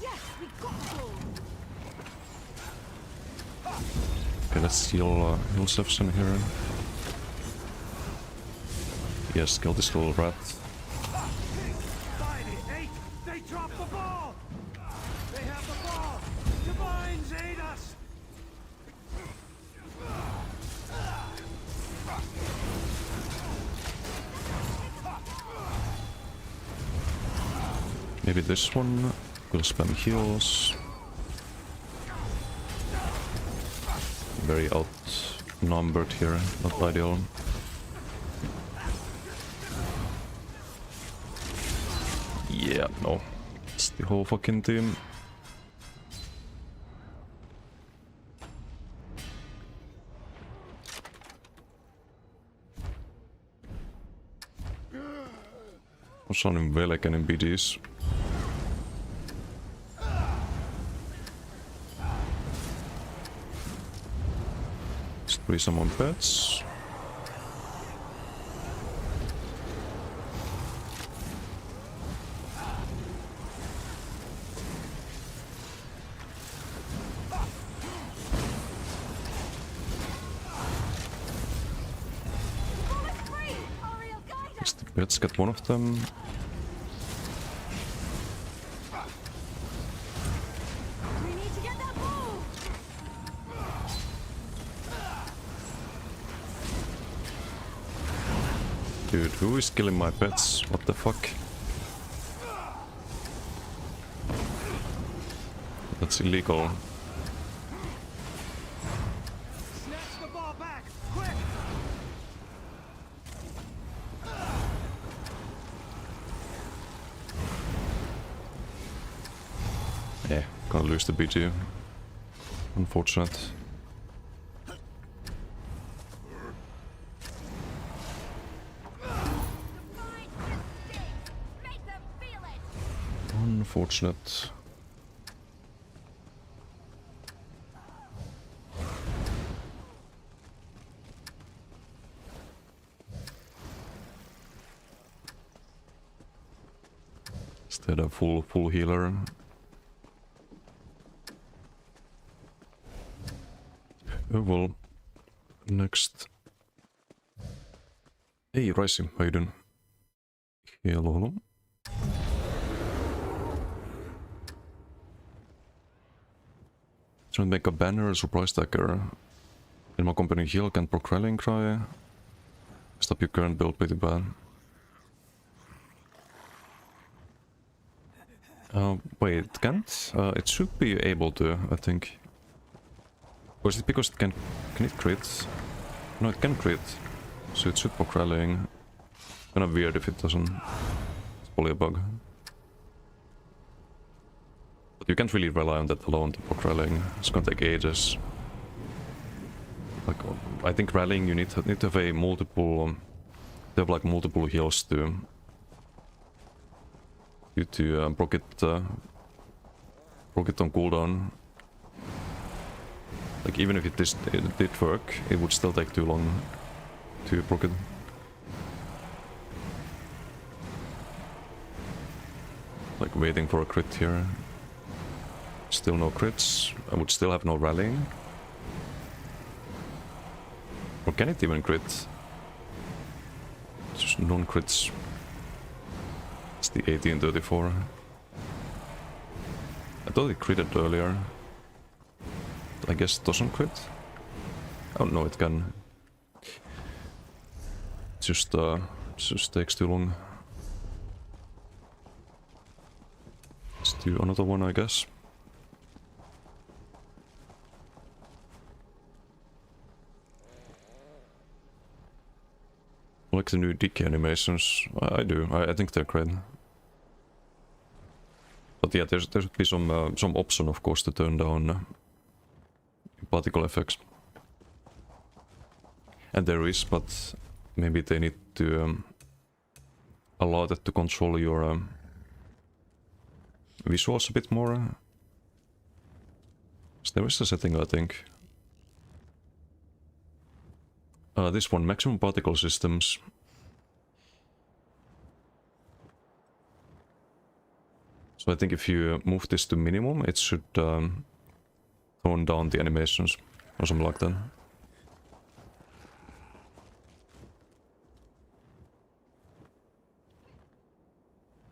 Yes, we got the ball! Okay, let's heal section here. Yes, kill this little rat. By the 8! They dropped the ball! They have the ball! Divines aid us! Maybe this one will spam heals. Very outnumbered here, not ideal. Yeah, no. It's the whole fucking team. Osaan velkäinen bidis. Let's free some on pets. Ball is free! Ariel, guide us! Let's get one of them. We need to get that ball! Dude, who is killing my pets? What the fuck? That's illegal. Snatch the ball back! Quick! Yeah, gonna lose the BG. Unfortunate. Make them feel it! Unfortunate. Instead of full healer. Oh well. Next. Hey Ricey, how you doing? Hello. Trying to make a banner or surprise stacker. In my company heal can proc rallying cry. Stop your current build pretty bad. Wait, it can't? It should be able to, I think. Or is it because it can it crit? No, it can crit. So it should proc rallying. Kinda weird if it doesn't. It's probably a bug. But you can't really rely on that alone to proc rallying. It's gonna take ages. Like, I think rallying you need to have a multiple... to have like multiple heals to proc it on cooldown. Like even if it did work, it would still take too long to proc it. Like waiting for a crit here. Still no crits. I would still have no rallying. Or can it even crit? Just non-crits. It's the 1834. I thought it critted earlier. I guess it doesn't crit. Oh no, it can. Just takes too long. Let's do another one, I guess. I like the new decay animations. I do. I think they're great. But yeah, there should be some option, of course, to turn down particle effects. And there is, but maybe they need to allow that to control your visuals a bit more. So there is a setting, I think. This one, maximum particle systems. So I think if you move this to minimum, it should tone down the animations or something like that.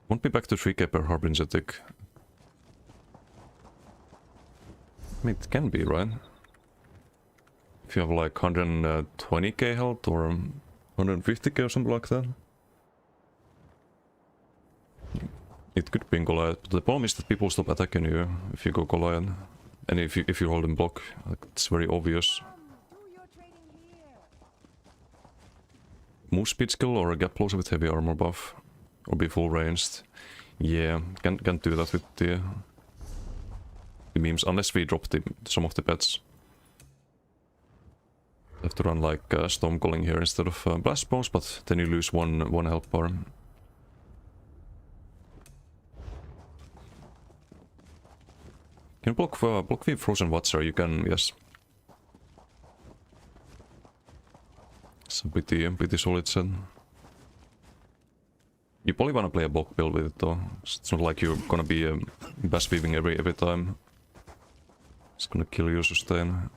Won't be back to 3k per Harbinger tick. I mean, it can be, right? If you have like 120k health or 150k or something like that. It could be in Goliath, but the problem is that people stop attacking you if you go Goliath. And if you hold in block, like, it's very obvious. Do your training here. Move speed skill or a gap closer with heavy armor buff. Or be full ranged. Yeah, can't do that with the memes, unless we drop some of the pets. Have to run like Storm Calling here instead of Blast Bones, but then you lose one health bar. Can you block the Frozen Watcher? You can, yes. It's a pretty solid set. You probably wanna play a block build with it though. It's not like you're gonna be bass weaving every time. It's gonna kill your sustain.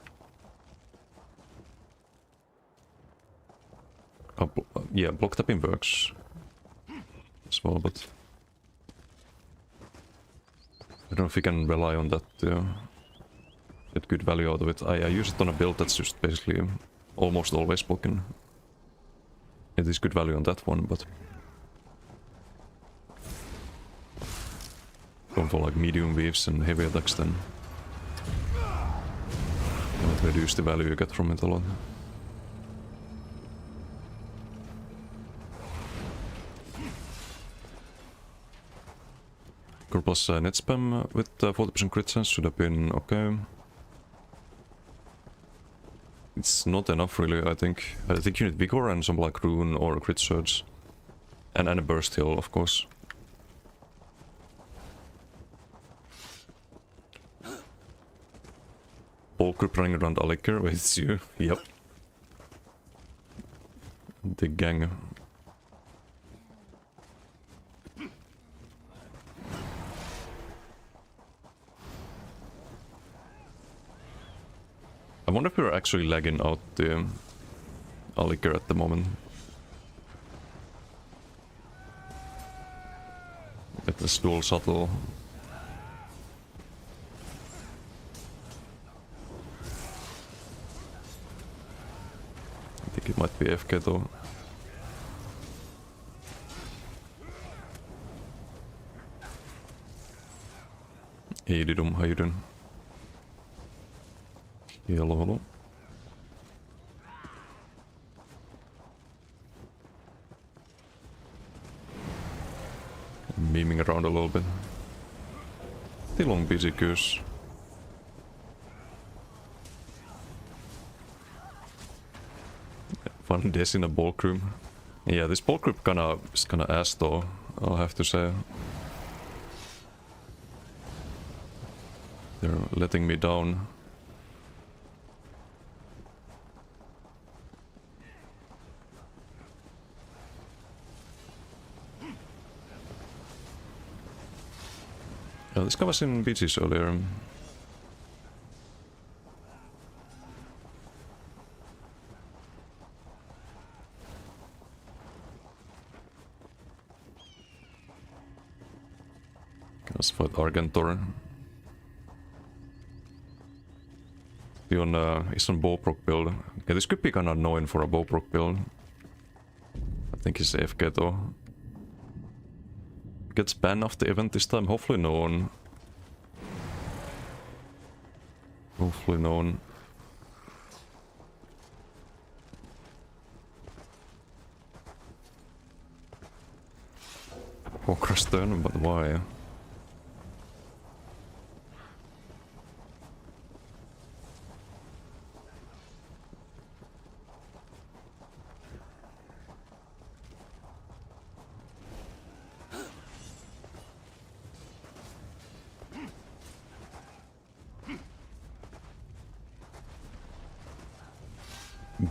Yeah, block tapping works as well, but I don't know if you can rely on that to get good value out of it. I use it on a build that's just basically almost always blocking. It is good value on that one, but going for like medium weaves and heavy attacks, then you might reduce the value you get from it a lot. Plus net spam with 40% crit chance should have been okay. It's not enough really, I think. I think you need Vigor and some like Rune or Crit Surge. And a Burst Heal, of course. Ball group running around Aliker, wait, it's you? Yep. The gang. I wonder if we're actually lagging out the Aliker at the moment. Get this dual subtle. I think it might be FK though. Hey Didum, how you doing? Hello, hello. Memeing around a little bit. Still on busy goose. Fun days in a bulk room. Yeah, this bulk group is kinda ass though, I'll have to say. They're letting me down. Yeah, this guy was in beaches earlier. Let's fight Argentor. He's on Bowproc build. Okay, this could be kinda annoying for a Bowproc build. I think he's AFK though. Gets banned off the event this time, hopefully no one. Hopefully no one. Walker's turn, but why?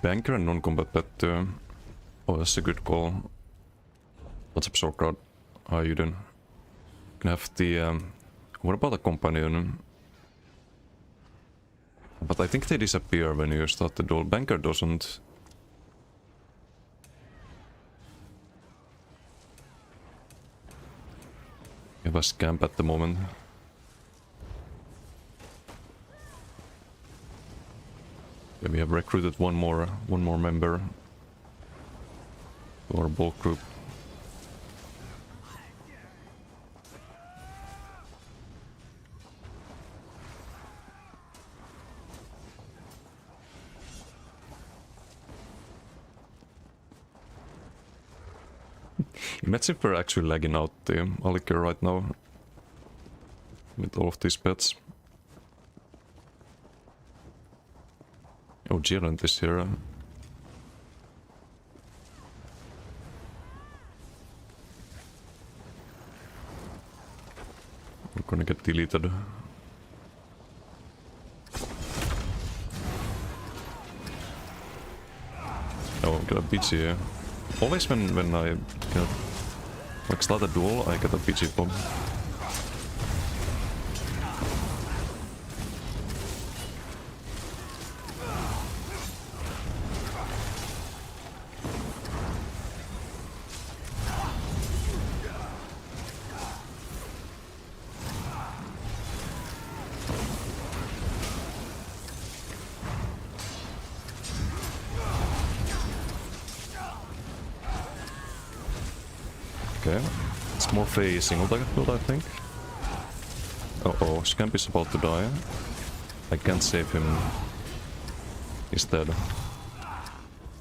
Banker and non-combat pet too. Oh, that's a good call. What's up, Sorkrad? How are you doing? Can have the... what about a companion? But I think they disappear when you start the duel. Banker doesn't. We have a scamp at the moment. Yeah, we have recruited one more member to our bulk group. Imagine if we're actually lagging out the Alikir right now with all of these pets. Oh, Gerant is here. We're gonna get deleted. Oh, I got a BG here. Always when I get, like, start a duel, I get a BG bomb. Okay, it's more Faye single target build, I think. Uh-oh, Scamp is about to die. I can't save him. He's dead.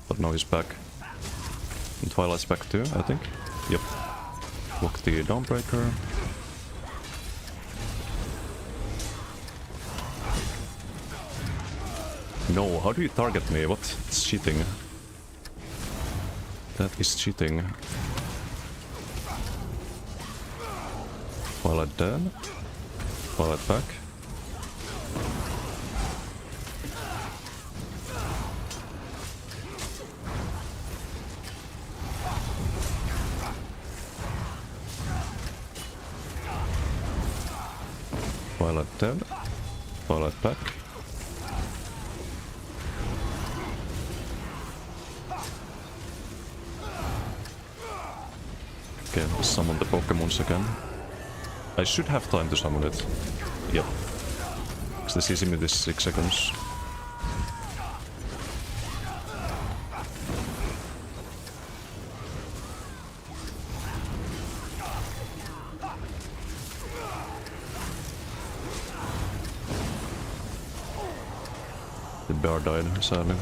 But now he's back. And Twilight's back too, I think. Yep. Block the Dawnbreaker. No, how do you target me? What? It's cheating. That is cheating. Twilight dead. Twilight back. Twilight dead. Twilight back. Okay, let's summon the Pokemons again. I should have time to summon it. Yep. Because the CC mid is 6 seconds. The bear died, sadly.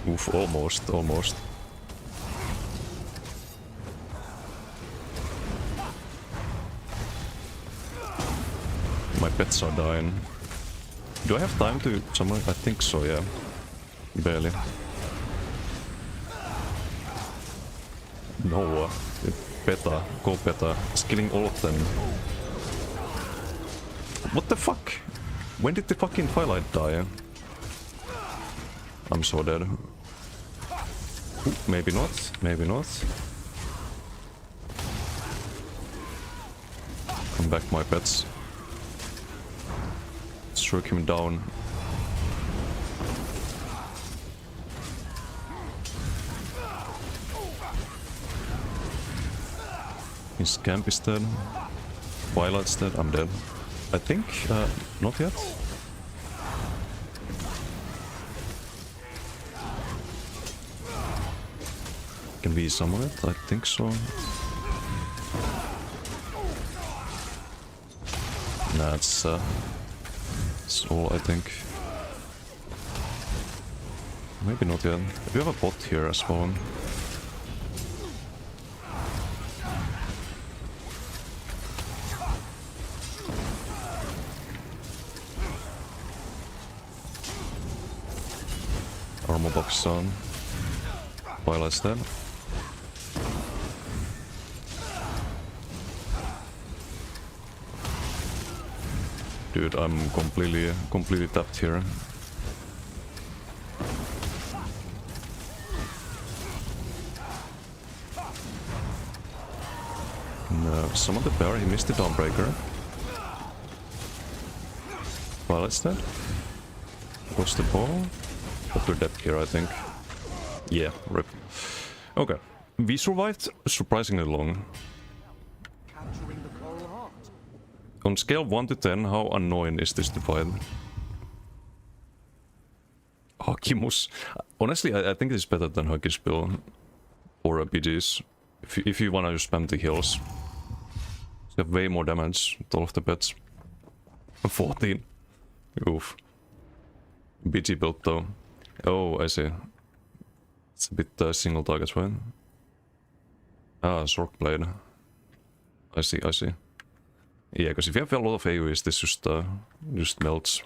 Oof, almost. My pets are dying. Do I have time to summon? I think so, yeah. Barely. No, Peta, go Peta. It's killing all of them. What the fuck? When did the fucking Twilight die? I'm so dead. Ooh, maybe not, maybe not. Come back, my pets. Stroke him down. His camp is dead. Twilight's dead. I'm dead. I think, not yet. Can we summon it? I think so. Nah, it's all, I think. Maybe not yet. We have a bot here as well. Armor box on. Twilight's dead. Dude, I'm completely tapped here. No, summon the bear, he missed the Dawnbreaker. Violet's dead. Lost the ball. But we're dead here, I think. Yeah, rip. Okay. We survived surprisingly long. Capturing the coral heart. On scale 1 to 10, how annoying is this to fight? Hakimus. Honestly, I think it's better than Haki's build. Or BGs. If you wanna just spam the heals. You have way more damage with all of the pets. 14. Oof. BG build though. Oh, I see. It's a bit single target, right? Ah, Sork Blade. I see. Yeah, because if you have a lot of AoEs, this just melts.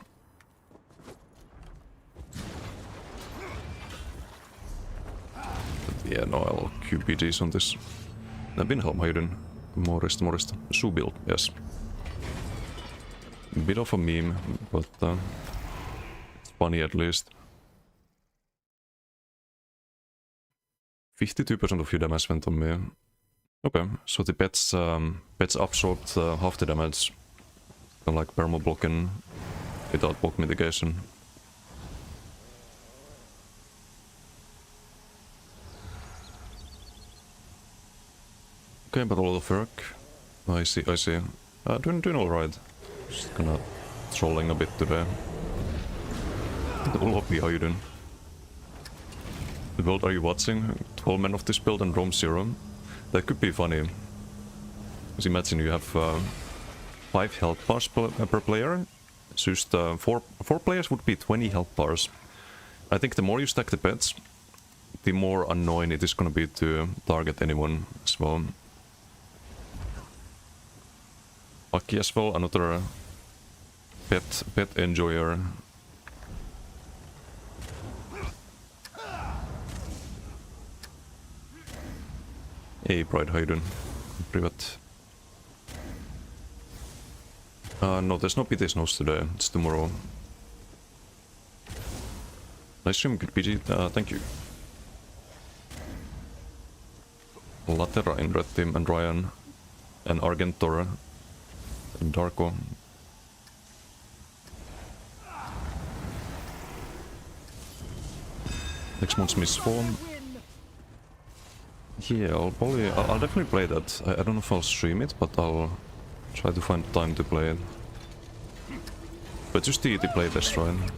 But yeah, no, I'll QPGs on this. Binhelm, how you doing? Morista. Shoe build, yes. Bit of a meme, but it's funny at least. 52% of your damage went on me. Okay, so the pets absorbed half the damage. Kind of like perma blocking without block mitigation. Okay, but a lot of work. I see. Doing alright. Just kinda trolling a bit today. Ulopi, how you doing? The build are you watching? 12 men of this build and Rome 0. That could be funny. Because imagine you have 5 health bars per player. It's just 4 players would be 20 health bars. I think the more you stack the pets, the more annoying it is gonna be to target anyone as well. Aki as well, another pet enjoyer. Hey Pride, how you doing? Privat. No, there's no PTS notes today, it's tomorrow. Nice stream, good PG, thank you. Latera in red team and Ryan and Argentor and Darko. Next month's Mistform. Yeah, I'll definitely play that. I don't know if I'll stream it, but I'll try to find time to play it. But just the playtest, right?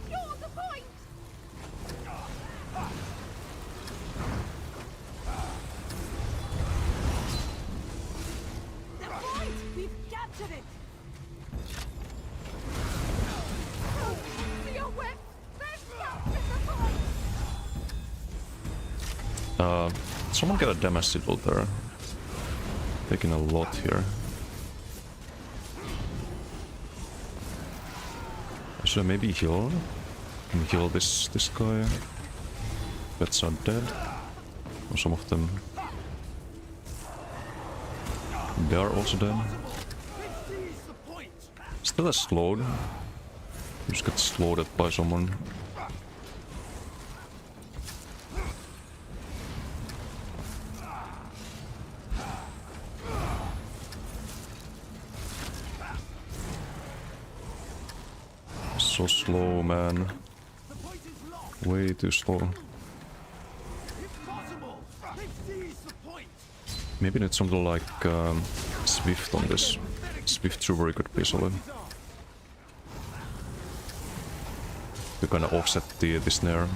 Someone get a damage signal there. Taking a lot here. Should I maybe heal? Can heal this guy? Pets are dead. Or some of them. They are also dead. Still a slowed. Just get slowed by someone. So slow, man. Way too slow. Maybe need something like Swift on this. Swift Trooper could be solid. To kind of offset the snare.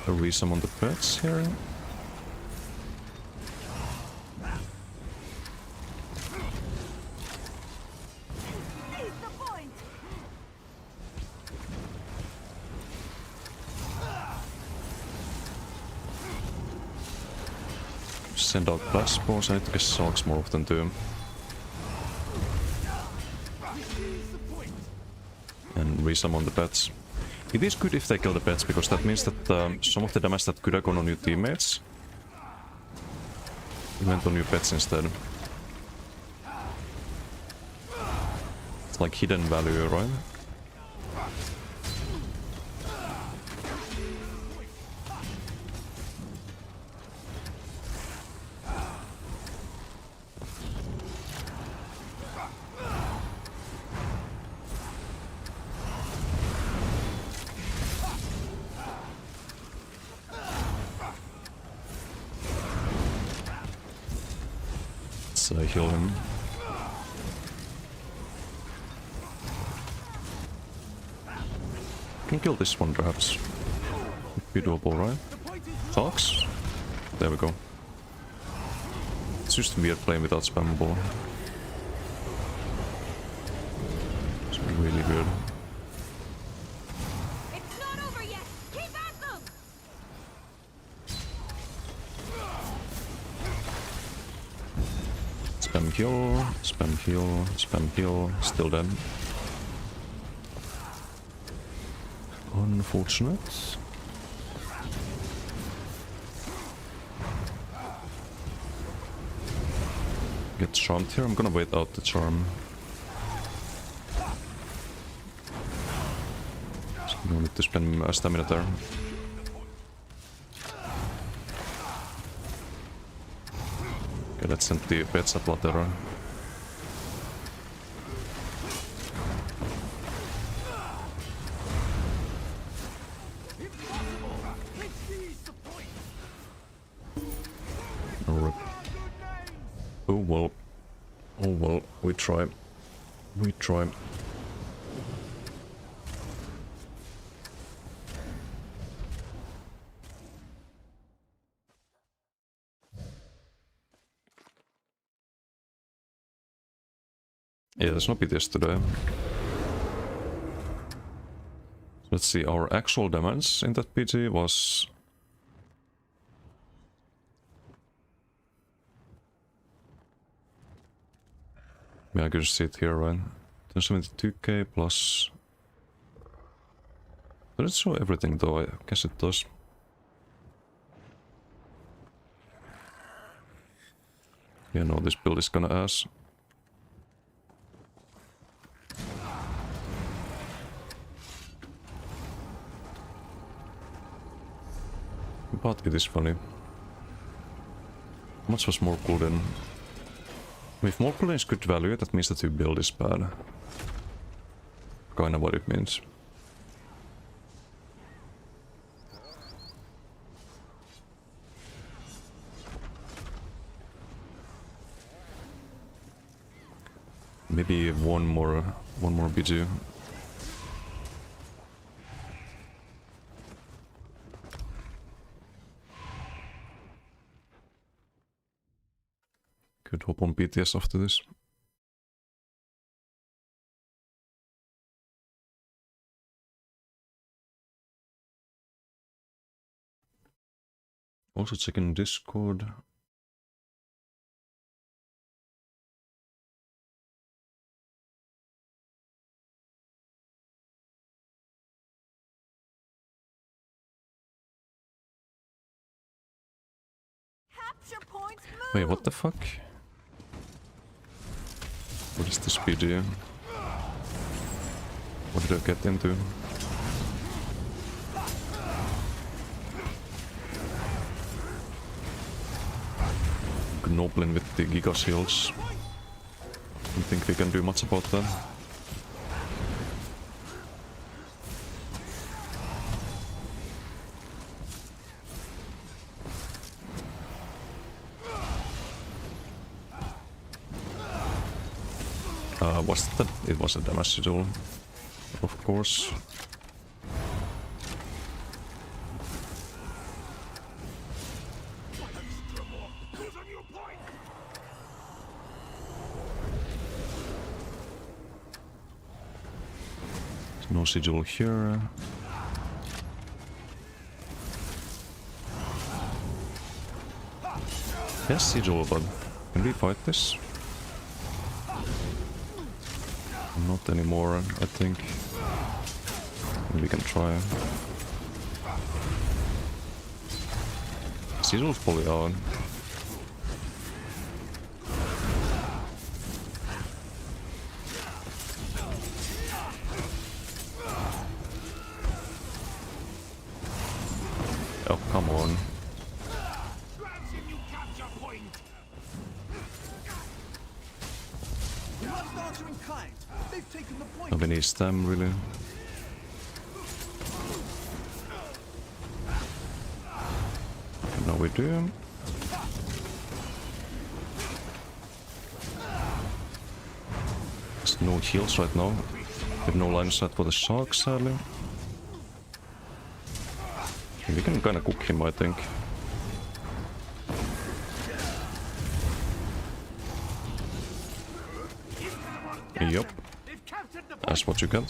A resummon on the pets here. Send out blast balls. I need to get salks more often too. And resummon the pets. It is good if they kill the pets, because that means that some of the damage that could have gone on your teammates went on your pets instead. It's like hidden value, right? So I heal him. Can kill this one perhaps. Be doable, right? Talks? There we go. It's just weird playing without spammable. It's really good. It's not over yet. Keep at them. Spam heal, spam heal, spam heal. Still dead. Unfortunate. Get charmed here. I'm gonna wait out the charm. So no need to spend stamina there. Okay, let's send the pets at Latera. Oh well. Oh well, we try. We try. Yeah, there's no PTS today. Let's see, our actual damage in that PG was... Yeah, I could just see it here, right? 1072k plus... Does it show everything though? I guess it does. Yeah, no, this build is gonna ass. But it is funny. How much was more cooldown? If more cooldown is good value, that means that your build is bad. Kinda what it means. Maybe one more BG. Could hop on PTS after this. Also checking Discord. Capture points move. Wait, what the fuck? What is this PG? What did I get into? Gnoblin with the Giga Shields. Don't think we can do much about that. Was that? It was a damage schedule, of course. No sigil here. Yes, sigil, but can we fight this? Not anymore, I think. We can try. Sizzle's probably out. Oh, come on. Nobody needs them, really. Now we do. There's no heals right now. We have no line of sight for the shark, sadly. We can kinda cook him, I think. Yup. That's what you get.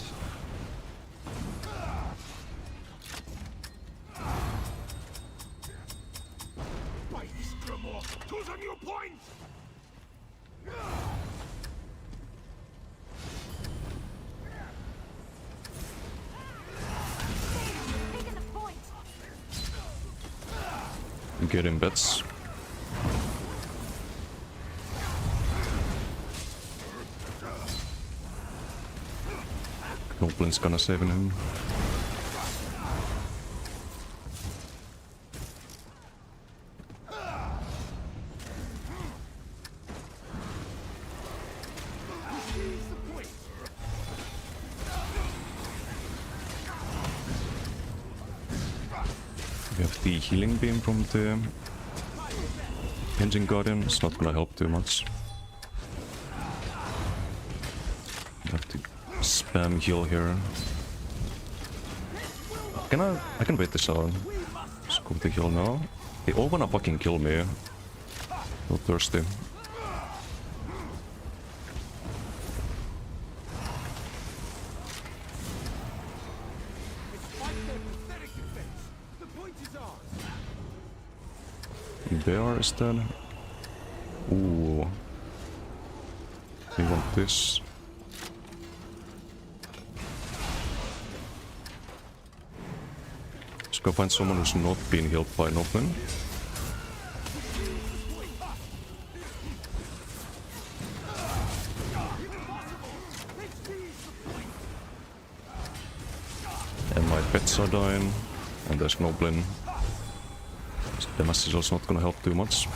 Taking the point. Get in bets. Goblin's gonna save him. We have the healing beam from the engine guardian. It's not gonna help too much. We have to spam heal here. I can wait this out. Just go with the heal now. They all wanna fucking kill me. So thirsty. Bear is dead. Ooh. We want this. Let's go find someone who's not being healed by Noblin. And my pets are dying. And there's Noblin. The message is also not gonna help too much.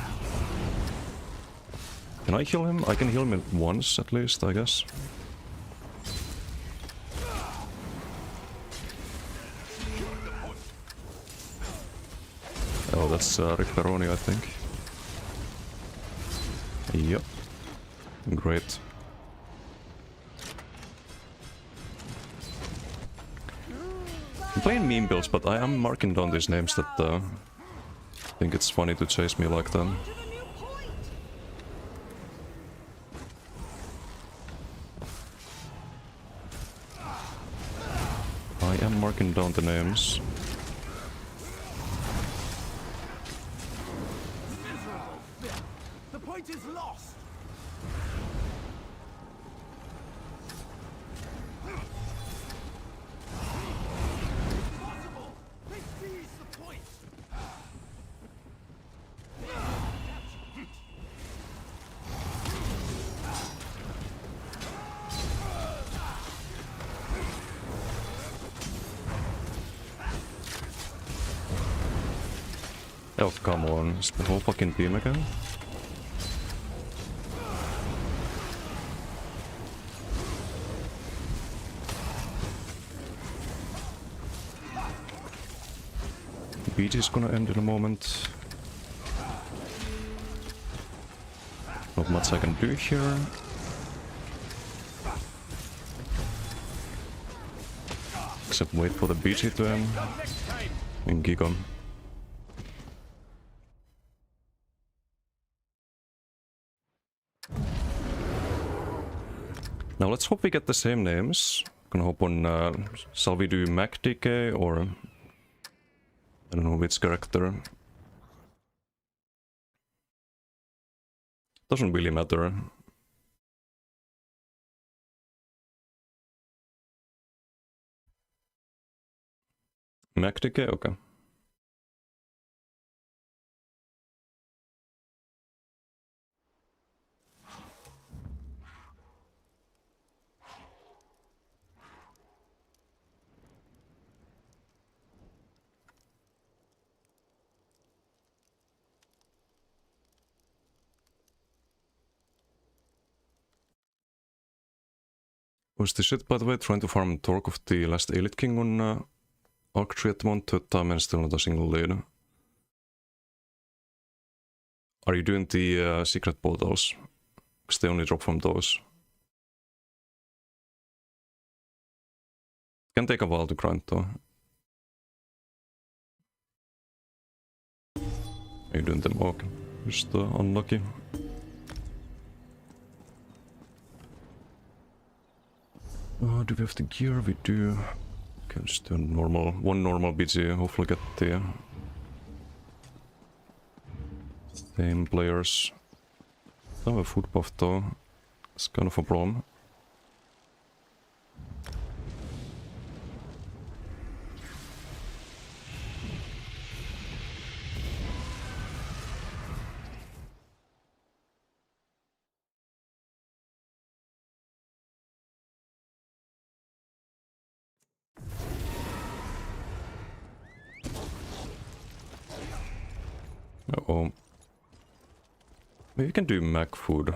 Can I heal him? I can heal him once at least, I guess. Oh, that's Rick Peroni, I think. Yep. Great. I'm playing meme builds, but I am marking down these names that think it's funny to chase me like that. To the new point. I am marking down the names. The point is lost. Impossible. They seized the point. Oh, come on. It's the whole fucking team again? Beach is gonna end in a moment. Not much I can do here. Except wait for the BG to end. And Giga. Now let's hope we get the same names. Gonna hope on, shall we do Mac DK or I don't know which character. Doesn't really matter. Mac decay? Okay. Was the shit, by the way, trying to farm Torque of the last Elite King on Arc 3 at the moment, third time and still not a single lead. Are you doing the secret portals? Because they only drop from those. Can take a while to grind though. Are you doing them? Okay. Just unlucky. Do we have the gear? We do. Okay, just do one normal BG, hopefully get the same players. Don't have a food buff though. It's kind of a problem. Uh-oh. Maybe we can do Mac food.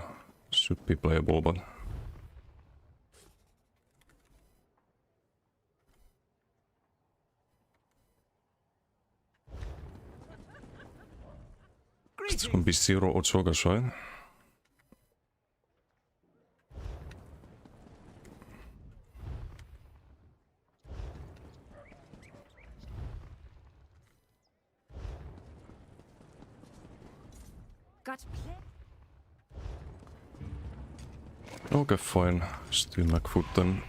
Should be playable, but... It's gonna be 0 Ochogas, right? Got play. Okay, fine. Just do Mac food then.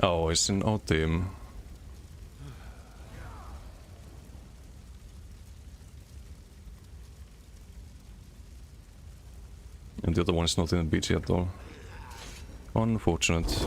Oh, it's in our team. And the other one is not in the BG at all. Unfortunate.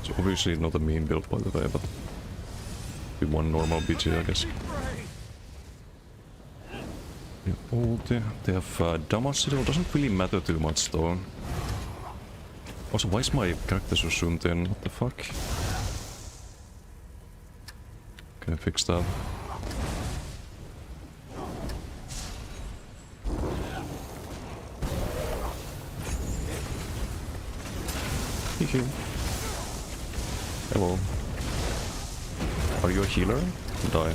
It's obviously not a mean build by the way, but be one normal BG I guess. Ulti. They have damage still, doesn't really matter too much though. Also, why is my character so zoomed in? What the fuck? Can I fix that? Hehe. Hello. Are you a healer? Die.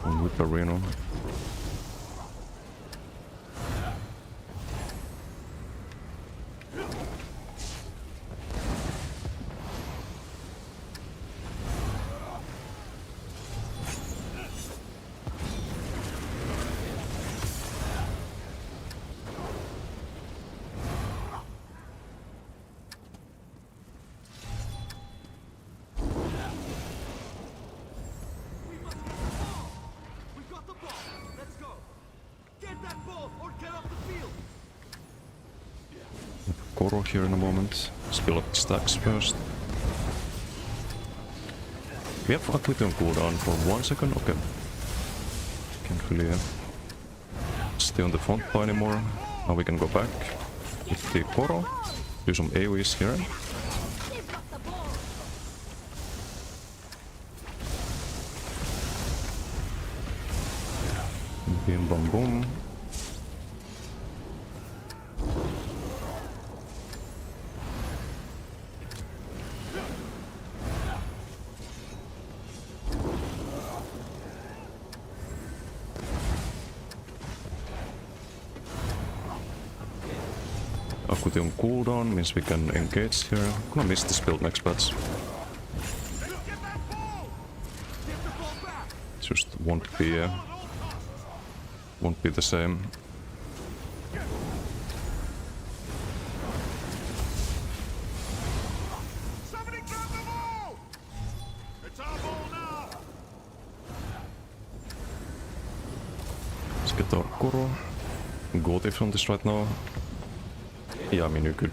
One with Arena. Koro here in a moment. Spill up the stacks first. We have Aquity on cooldown for 1 second? Okay. Can't really stay on the front bar anymore. Now we can go back with the Koro. Do some AoEs here. They've got the ball. Bim bam boom. Akuti on cooldown means we can engage here. I'm gonna miss this build next patch. Just won't be the same. Somebody grab the ball! It's our ball now! Let's get our Koro. Goaty from this right now. Yeah, I mean you could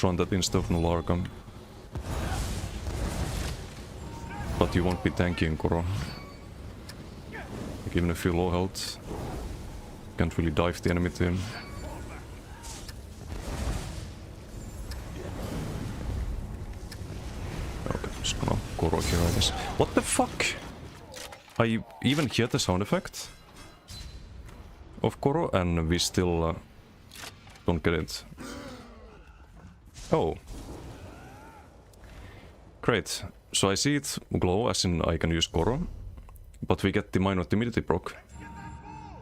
run that instead of Nularka. But you won't be tanking Koro. Like, even if you're low health, can't really dive the enemy team. Okay, just gonna Koro here, I guess. What the fuck? I even hear the sound effect of Koro and we still don't get it. Oh. Great. So I see it glow as in I can use Koro, but we get the minor timidity proc.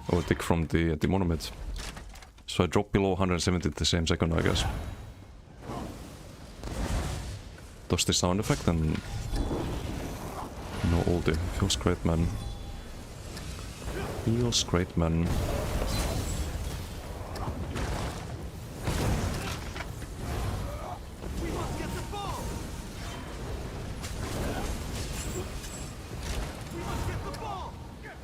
Or tick from the monument. So I drop below 170 the same second, I guess. Does the sound effect and no ulti. Feels great, man. Feels great, man. We must get the ball! We must get the ball! Get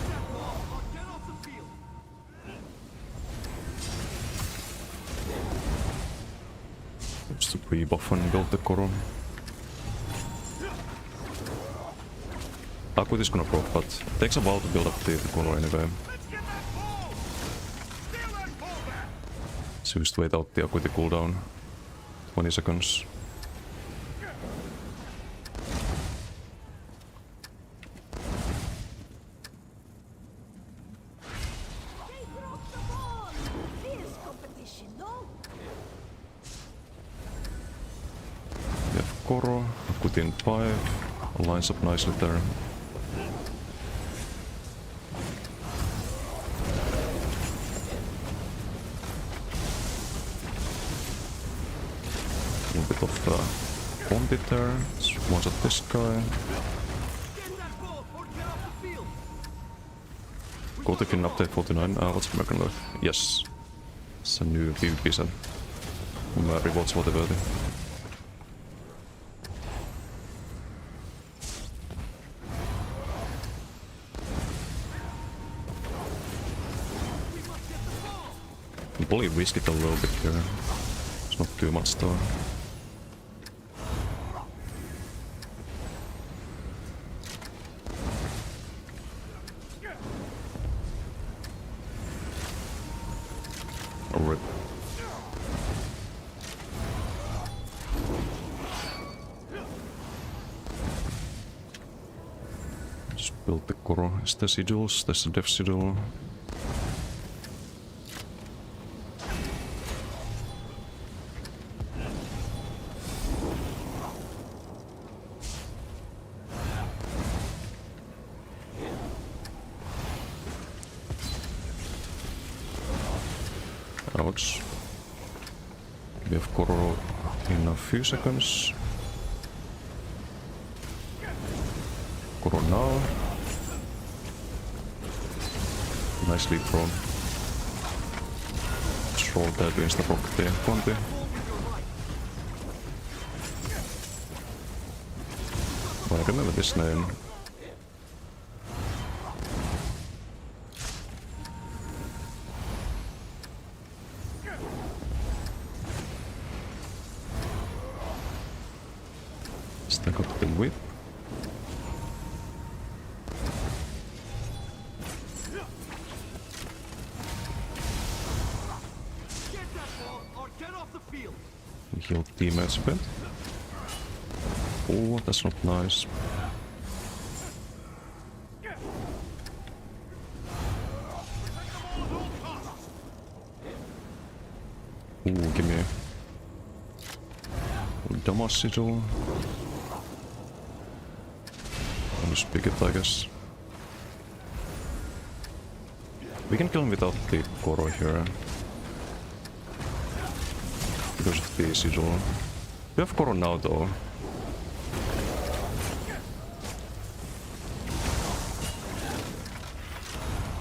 that ball or get off the field! Just to pre-buff and build the Koro. Akut is gonna proc, but it takes a while to build up the Koro anyway. Let's get that ball! Steal that ball back! So just wait out the Akuti cooldown. 20 seconds. They broke the ball. Fierce competition, no? We have Koro, Akuti in 5. Lines up nicely there. A little bit of bombit there. One shot this guy. Get that ball or get off the field! Go to Finn update 49. What's American Life? Yes. It's a new PvP set. Rewards for the worthy. I believe risk it a little bit here. It's not too much though. Rip. Just build the Koro. Is there sigils? There's a death sigil. Ouch. We have Koro in a few seconds. Koro now. Nicely thrown. Just roll that insta proc the Conti. I remember this name. I got the whip. Get that ball or get off the field. Heal teammates a bit. Oh, that's not nice. Ooh, give me a damage sigil. I'll just pick it, I guess. We can kill him without the Koro here. Because of the sigil. We have Koro now though.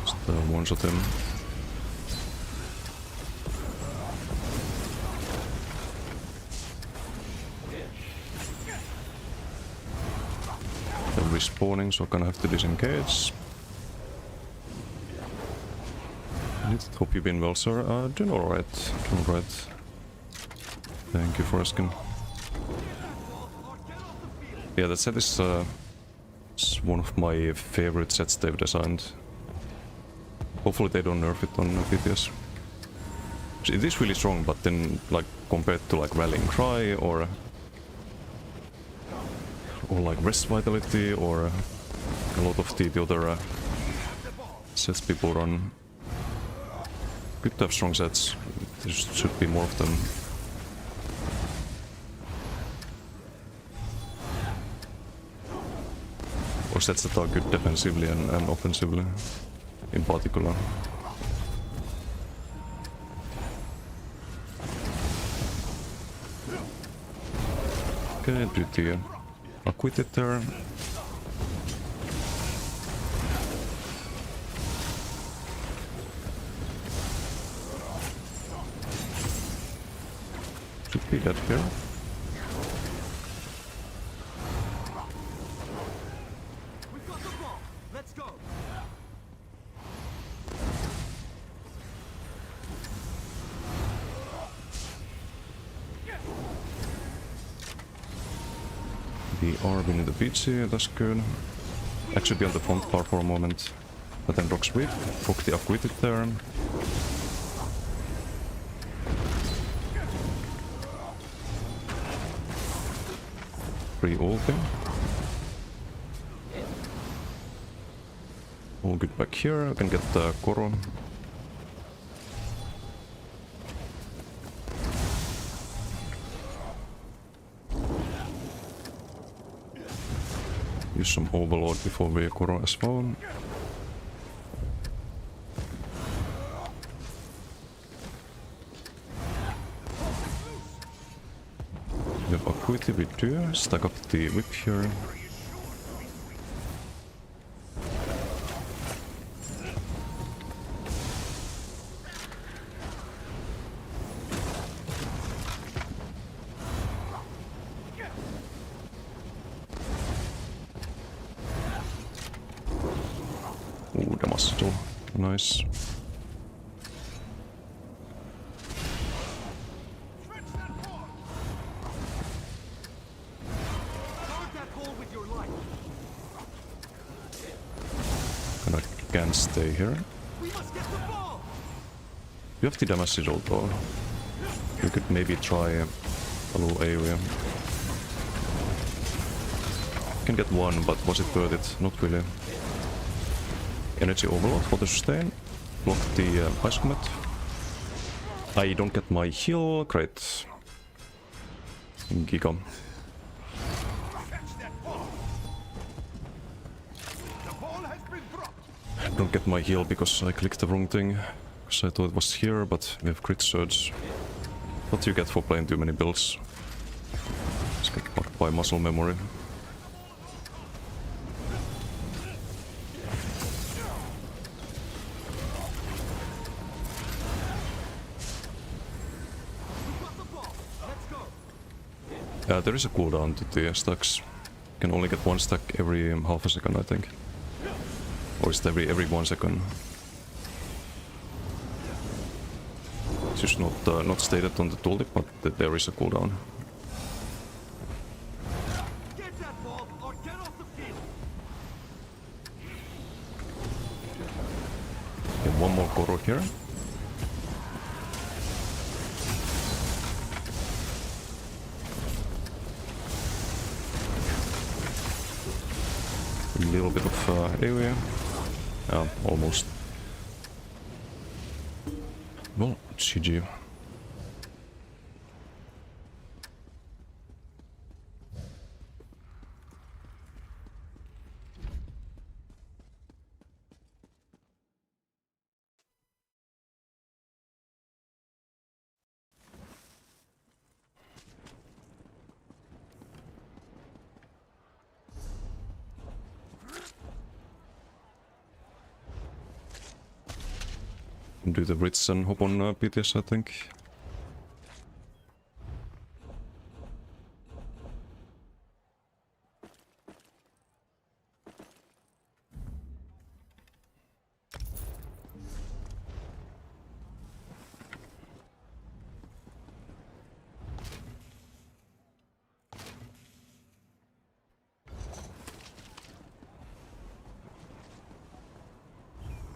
Just one-shot him. They're respawning, so I'm gonna have to disengage. I hope you've been well, sir. Doing alright. Doing alright. Thank you for asking. Yeah, that set is one of my favorite sets they've designed. Hopefully they don't nerf it on PTS. It is really strong, but then, like, compared to like Rallying Cry or like Rest Vitality or a lot of the other sets people run. Good to have strong sets. There should be more of them. Or sets that are good defensively and offensively, in particular. Okay, pretty acquitted there. Should be dead here. We've got the ball. Let's go. We are winning the PTS, that's good. Actually be on the front bar for a moment. But then Rock's whip, Rock the acquitted there. Free ulting. All good back here, I can get the Koro. Use some Overlord before we Koro as well. We have Acuity, we do. Stack up the whip here. Ooh, the muscle. Nice. Guard that hole with your life. And I can stay here. We must get the ball. You have the damage sigil though. You could maybe try a little area. Can get one, but was it worth it? Not really. Energy Overload for the sustain. Block the Ice Comet. I don't get my heal. Great. Giga. Don't get my heal because I clicked the wrong thing. Because I thought it was here, but we have crit surge. What you get for playing too many builds. Just get fucked by muscle memory. There is a cooldown to the stacks. You can only get one stack every half a second, I think. Or is it every 1 second? It's just not stated on the tooltip, but there is a cooldown. Get Koro here. A little bit of area. Almost. Well, GG. Do the Ritz and hop on PTS, I think.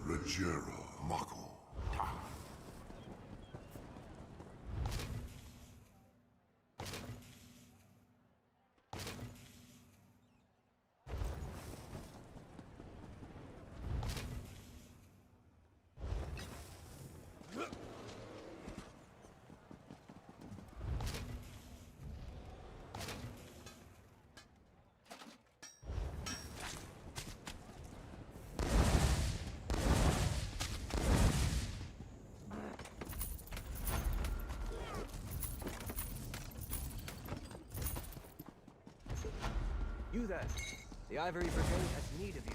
Legera Mako. You then. The Ivory Brigade has need of you.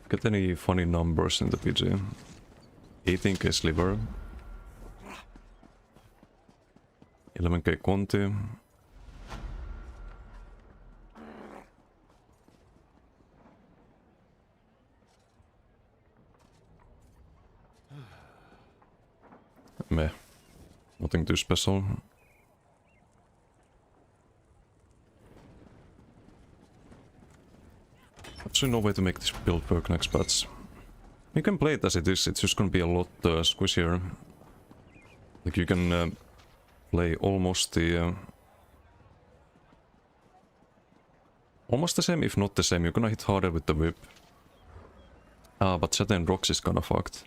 Get any funny numbers in the PG? 18k Sliver. 11k Conti. Meh. Nothing too special. Actually no way to make this build work next patch. You can play it as it is, it's just gonna be a lot squishier. Like you can play almost the... almost the same, if not the same. You're gonna hit harder with the whip. But Saturn Rocks is kinda fucked.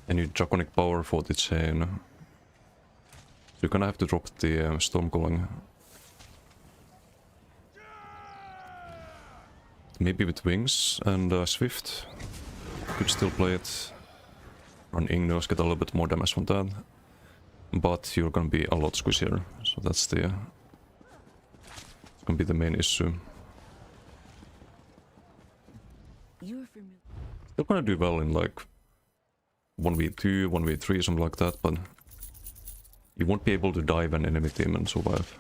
And you Draconic Power for the chain. So you're gonna have to drop the Stormcalling. Maybe with Wings and Swift. Could still play it. Run Igneous, get a little bit more damage from that. But you're gonna be a lot squishier. So that's the... it's gonna be the main issue. You're familiar. Still gonna do well in like 1v2, 1v3, something like that, but you won't be able to dive an enemy team and survive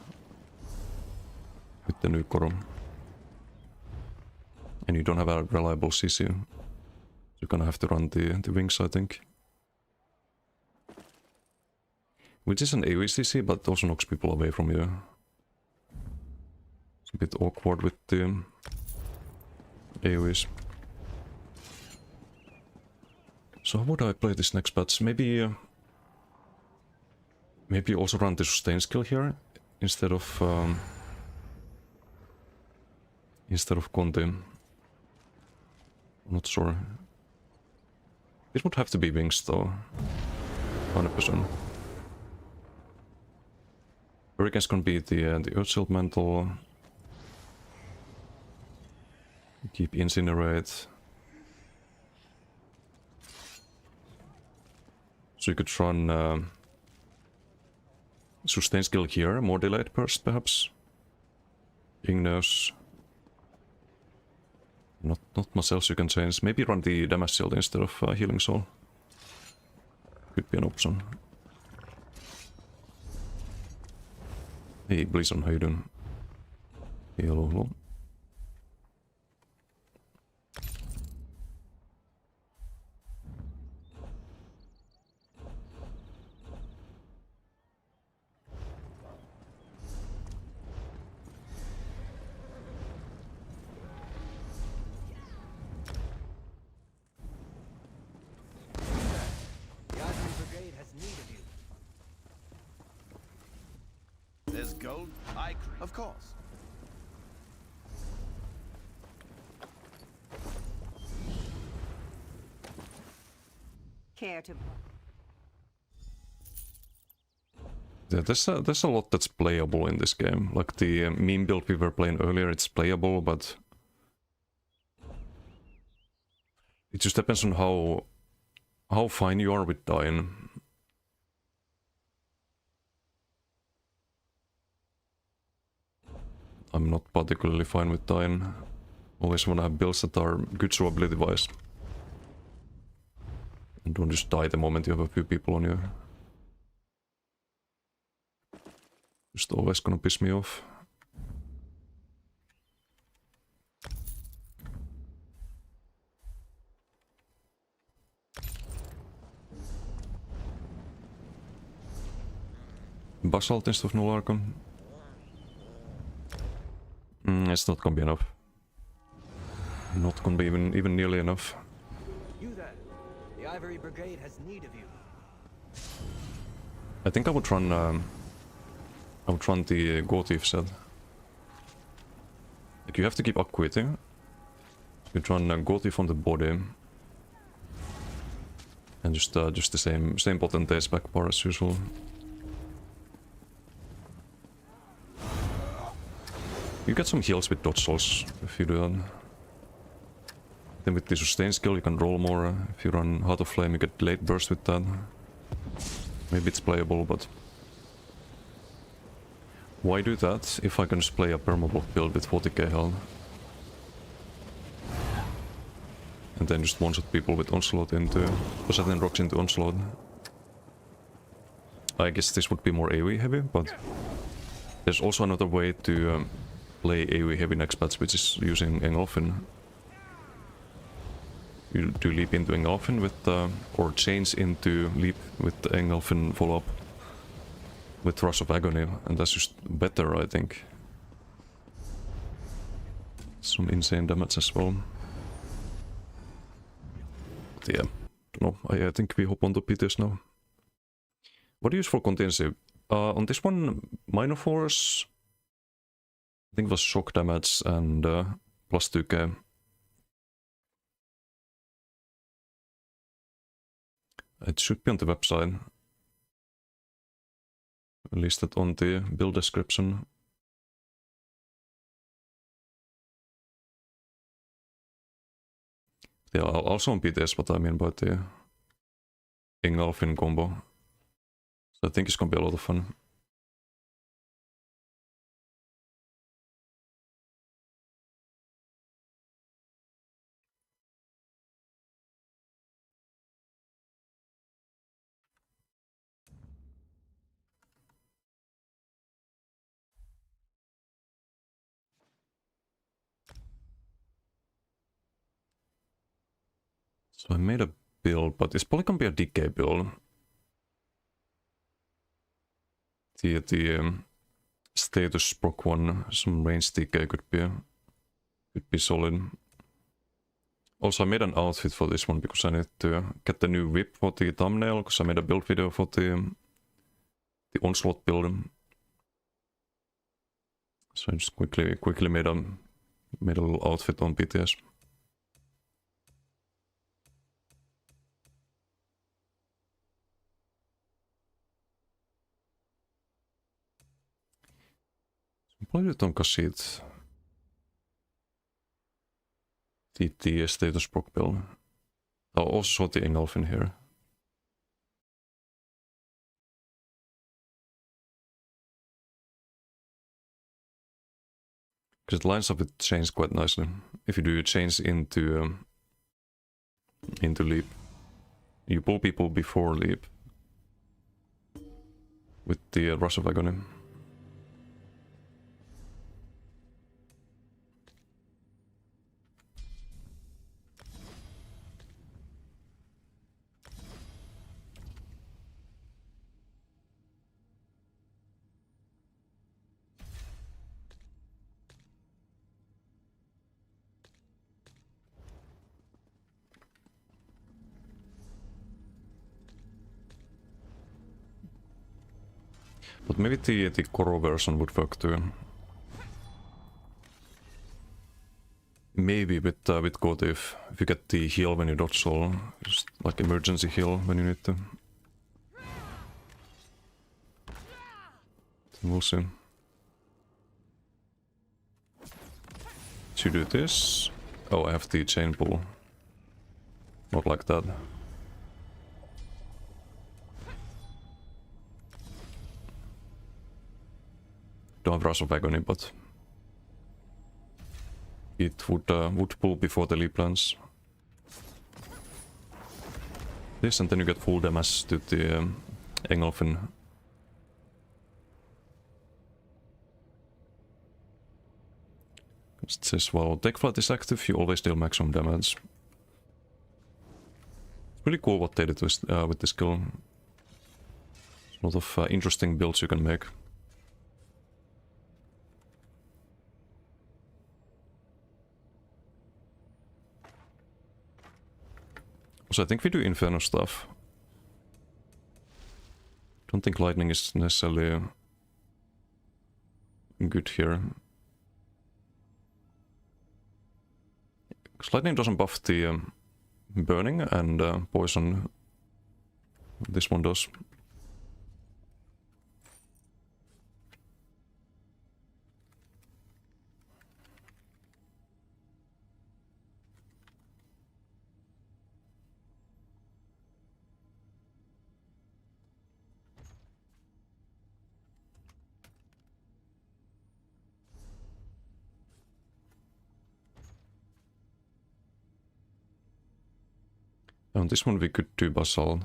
with the new Koro. And you don't have a reliable CC. You're gonna have to run the Wings, I think. Which is an AoE CC, but also knocks people away from you. It's a bit awkward with the AoEs. So how would I play this next patch? Maybe maybe also run the sustain skill here instead of Conti. I'm not sure. This would have to be Wings though. 100%. Hurricane's gonna be the Earthshield Mantle. Keep Incinerate. So you could run sustain skill here, more delayed burst perhaps. Igneous. Not much else you can change. Maybe run the damage shield instead of healing soul. Could be an option. Hey Blizon, how you doing? Hello. The Ivory Brigade has need of you. There's gold? I agree. Of course. Care to... Yeah, there's a lot that's playable in this game. Like the meme build we were playing earlier, it's playable, but it just depends on how fine you are with dying. I'm not particularly fine with dying. Always want to have builds that are good survivability wise. And don't just die the moment you have a few people on you. Just always gonna piss me off. Basalt instead of Null Archon. It's not gonna be enough. Not gonna be even nearly enough. You there. The Ivory Brigade has need of you. I think I would run the Go Thief set. Like you have to keep upquitting. You run Go Thief on the body. And just the same Potentate's back bar as usual. You get some heals with dodge souls if you do that. Then with the sustain skill you can roll more. If you run Heart of Flame you get late burst with that. Maybe it's playable, but... Why do that if I can just play a permablock build with 40k health? And then just one-shot people with Onslaught into... Poseidon rocks into Onslaught. I guess this would be more AoE heavy, but... There's also another way to play AoE heavy next patch, which is using Engelfin. You do leap into Engelfin with... or change into leap with the Engelfin follow-up. With Rush of Agony, and that's just better, I think. Some insane damage as well. But yeah, don't know. I think we hop on to PTS now. What do you use for contingency? On this one, Minor Force, I think it was shock damage and plus 2k. It should be on the website. Listed on the build description. Yeah, also on PTS what I mean by the Engelfin combo. So I think it's gonna be a lot of fun. So I made a build, but it's probably gonna be a decay build. The status proc one, some range decay could be solid. Also I made an outfit for this one because I need to get the new whip for the thumbnail, because I made a build video for the Onslaught build. So I just quickly made a little outfit on PTS. Play it on Kassit. The status proc build. I also saw the Engelfin here. Because it lines up with chains quite nicely. If you do chains into leap, you pull people before leap with the Rush of Agony. But maybe the Koro version would work too. Maybe with Goat if you get the heal when you dodge all, just like emergency heal when you need to. We'll see. To do this... Oh, I have the chain pull. Not like that. Don't have Rush of Agony, but... It would pull before the leap lands. This, and then you get full damage to the Engelfin. It says, while Tech Flight is active, you always deal maximum damage. It's really cool what they did with this skill. A lot of interesting builds you can make. So I think we do Inferno stuff. Don't think lightning is necessarily good here. Because lightning doesn't buff the burning and poison. This one does. On this one we could do Basalt.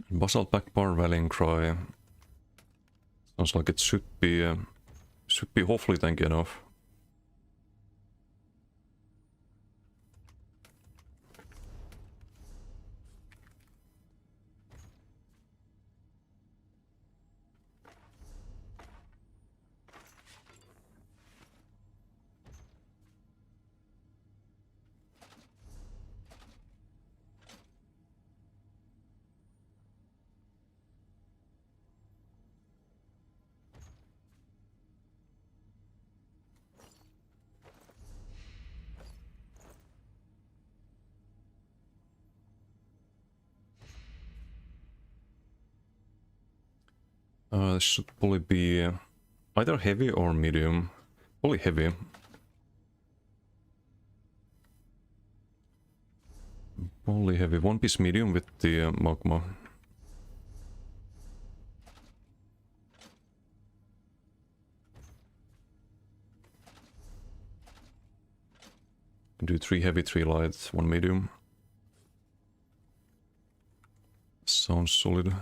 Basalt backbar, Rallying Cry. Sounds like it should be hopefully tanky enough. This should probably be either heavy or medium. Probably heavy. Probably heavy. One piece medium with the magma. Do 3 heavy, 3 light, 1 medium. Sounds solid.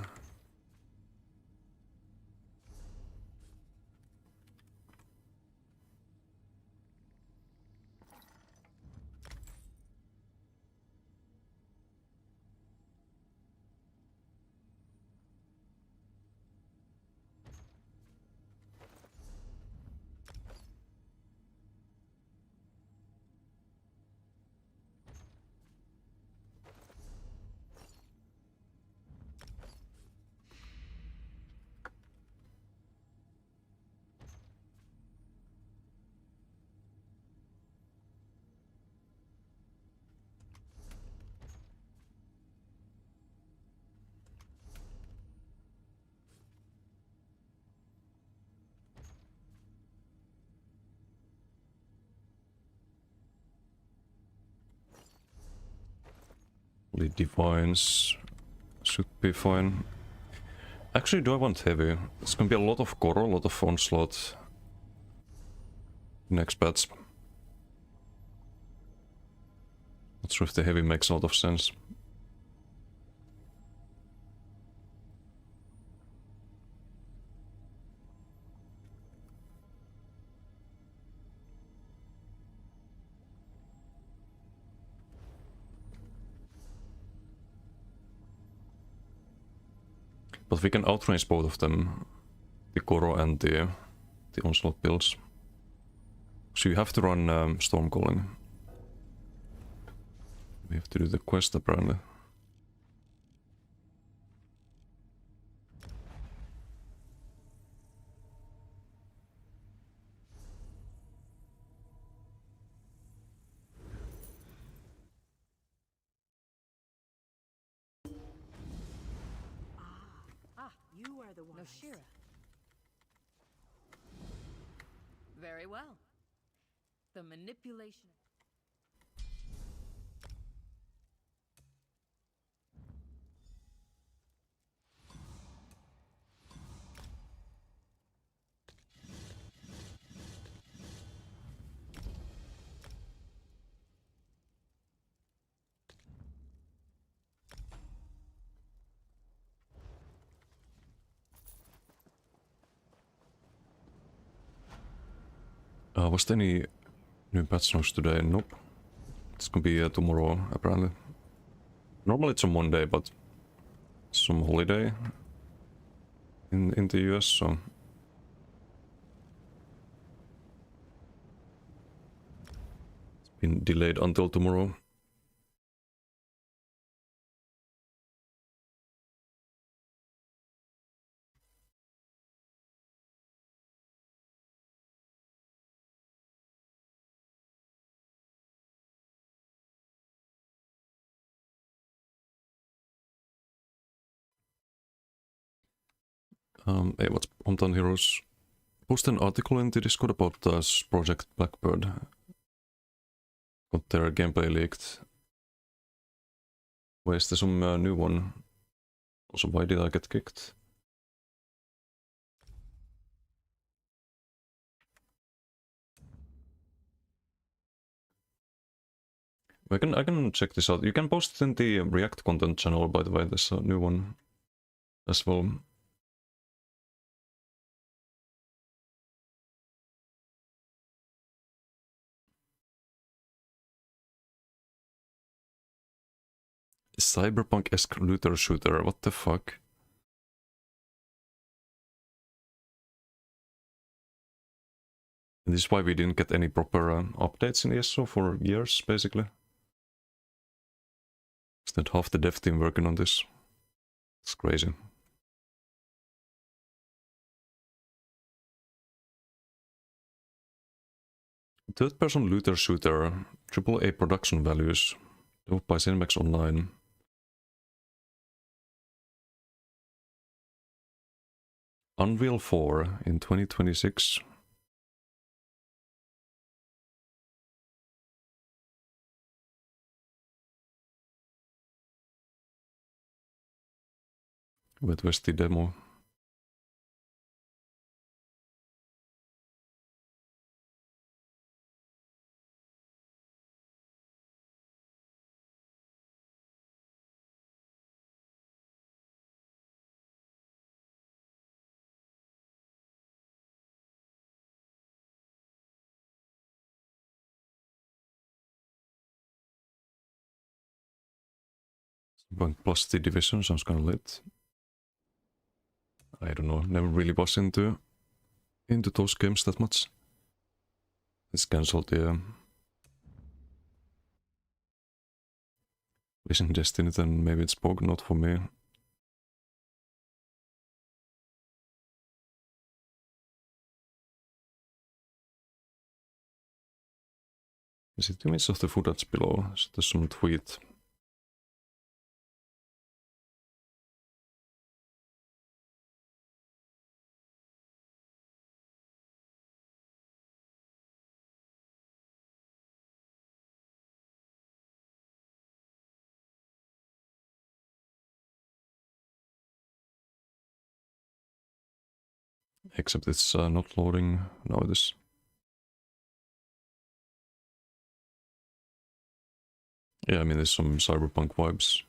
Divines should be fine. Actually, do I want heavy? It's gonna be a lot of Koro, a lot of onslaught. Next patch. Not sure if the heavy makes a lot of sense. But we can outrange both of them, the Koro and the onslaught builds. So you have to run storm calling. We have to do the quest apparently. You are the one. Noshira. Very well. The manipulation. Was there any new patch notes today? Nope. It's gonna be tomorrow apparently. Normally it's on Monday, but it's some holiday in the US, so it's been delayed until tomorrow. Hey, what's Hometown Heroes? Post an article in the Discord about Project Blackbird. Got their gameplay leaked. Why is there some new one? Also, why did I get kicked? I can check this out. You can post it in the React content channel, by the way. There's a new one as well. Cyberpunk-esque looter shooter. What the fuck? And this is why we didn't get any proper updates in ESO for years, basically. Instead, half the dev team working on this. It's crazy. Third-person looter shooter. AAA production values. Developed by Cinemax Online. Unreal 4 in 2026. Where's the demo? Plus the Division sounds kind of lit. I don't know, never really was into those games that much. It's cancelled, yeah. Isn't Destiny, then maybe it's Pog, not for me. Is it image of the footage below? Is there some tweet? Except it's not loading now. It is. Yeah, I mean, there's some cyberpunk vibes.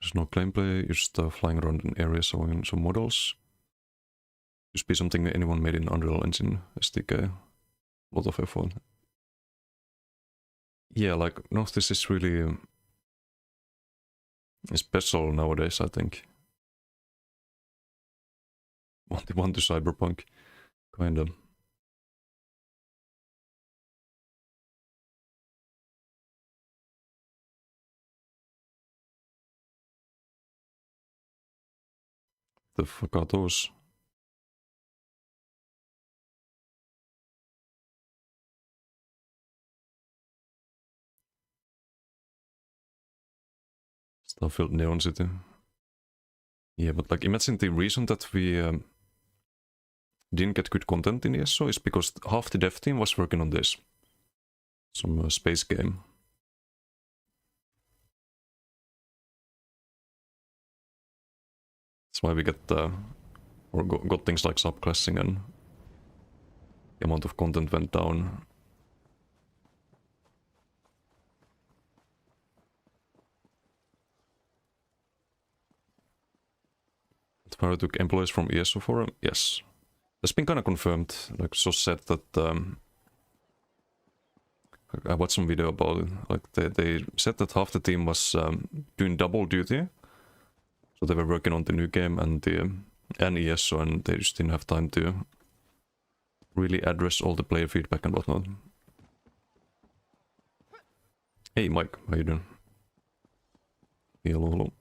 There's no gameplay, just flying around an area showing some models. Just be something anyone made in Unreal Engine SDK. A lot of effort. Yeah, like, no, this is really special nowadays, I think. 1 to Cyberpunk, kind of. The fuck are those? Starfield Neon City. Yeah, but like, imagine the reason that we didn't get good content in ESO is because half the dev team was working on this. Some space game. That's why we get or got things like subclassing and the amount of content went down. Where I took employees from ESO forum? Yes. That's been kind of confirmed. Like, so said that I watched some video about it. Like, they said that half the team was doing double duty. So they were working on the new game and ESO, and they just didn't have time to really address all the player feedback and whatnot. Hey Mike, how you doing? Hello, hello.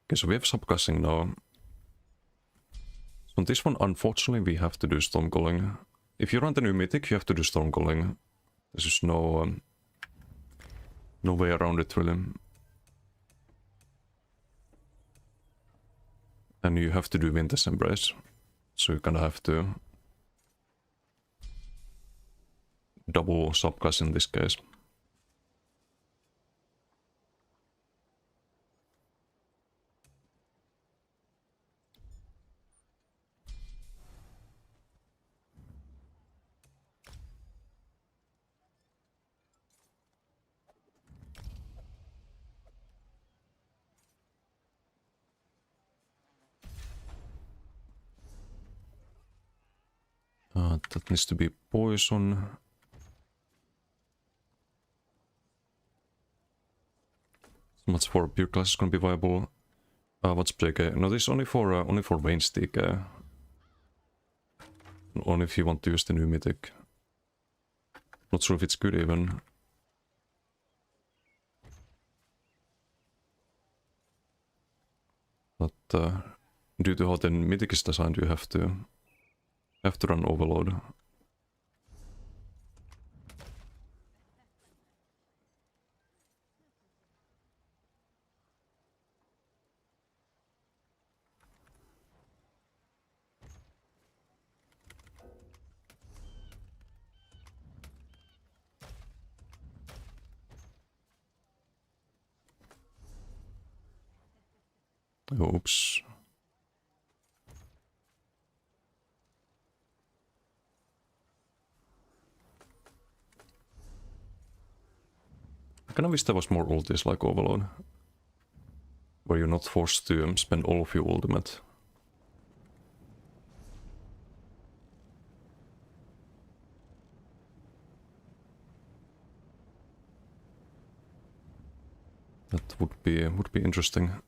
Okay, so we have subclassing now. So on this one, unfortunately, we have to do stormcalling. If you run the new mythic, you have to do stormcalling. There's just no way around it, really. And you have to do Winter's Embrace. So you kind of have to double subclass in this case. That needs to be poison. So much for pure class is gonna be viable. What's JK? No, this is only for range DK. Only if you want to use the new mythic. Not sure if it's good even. But due to how the mythic is designed, you have to run overload. Oops. I kind of wish there was more ultis like Overload. Where you're not forced to spend all of your ultimate. That would be interesting.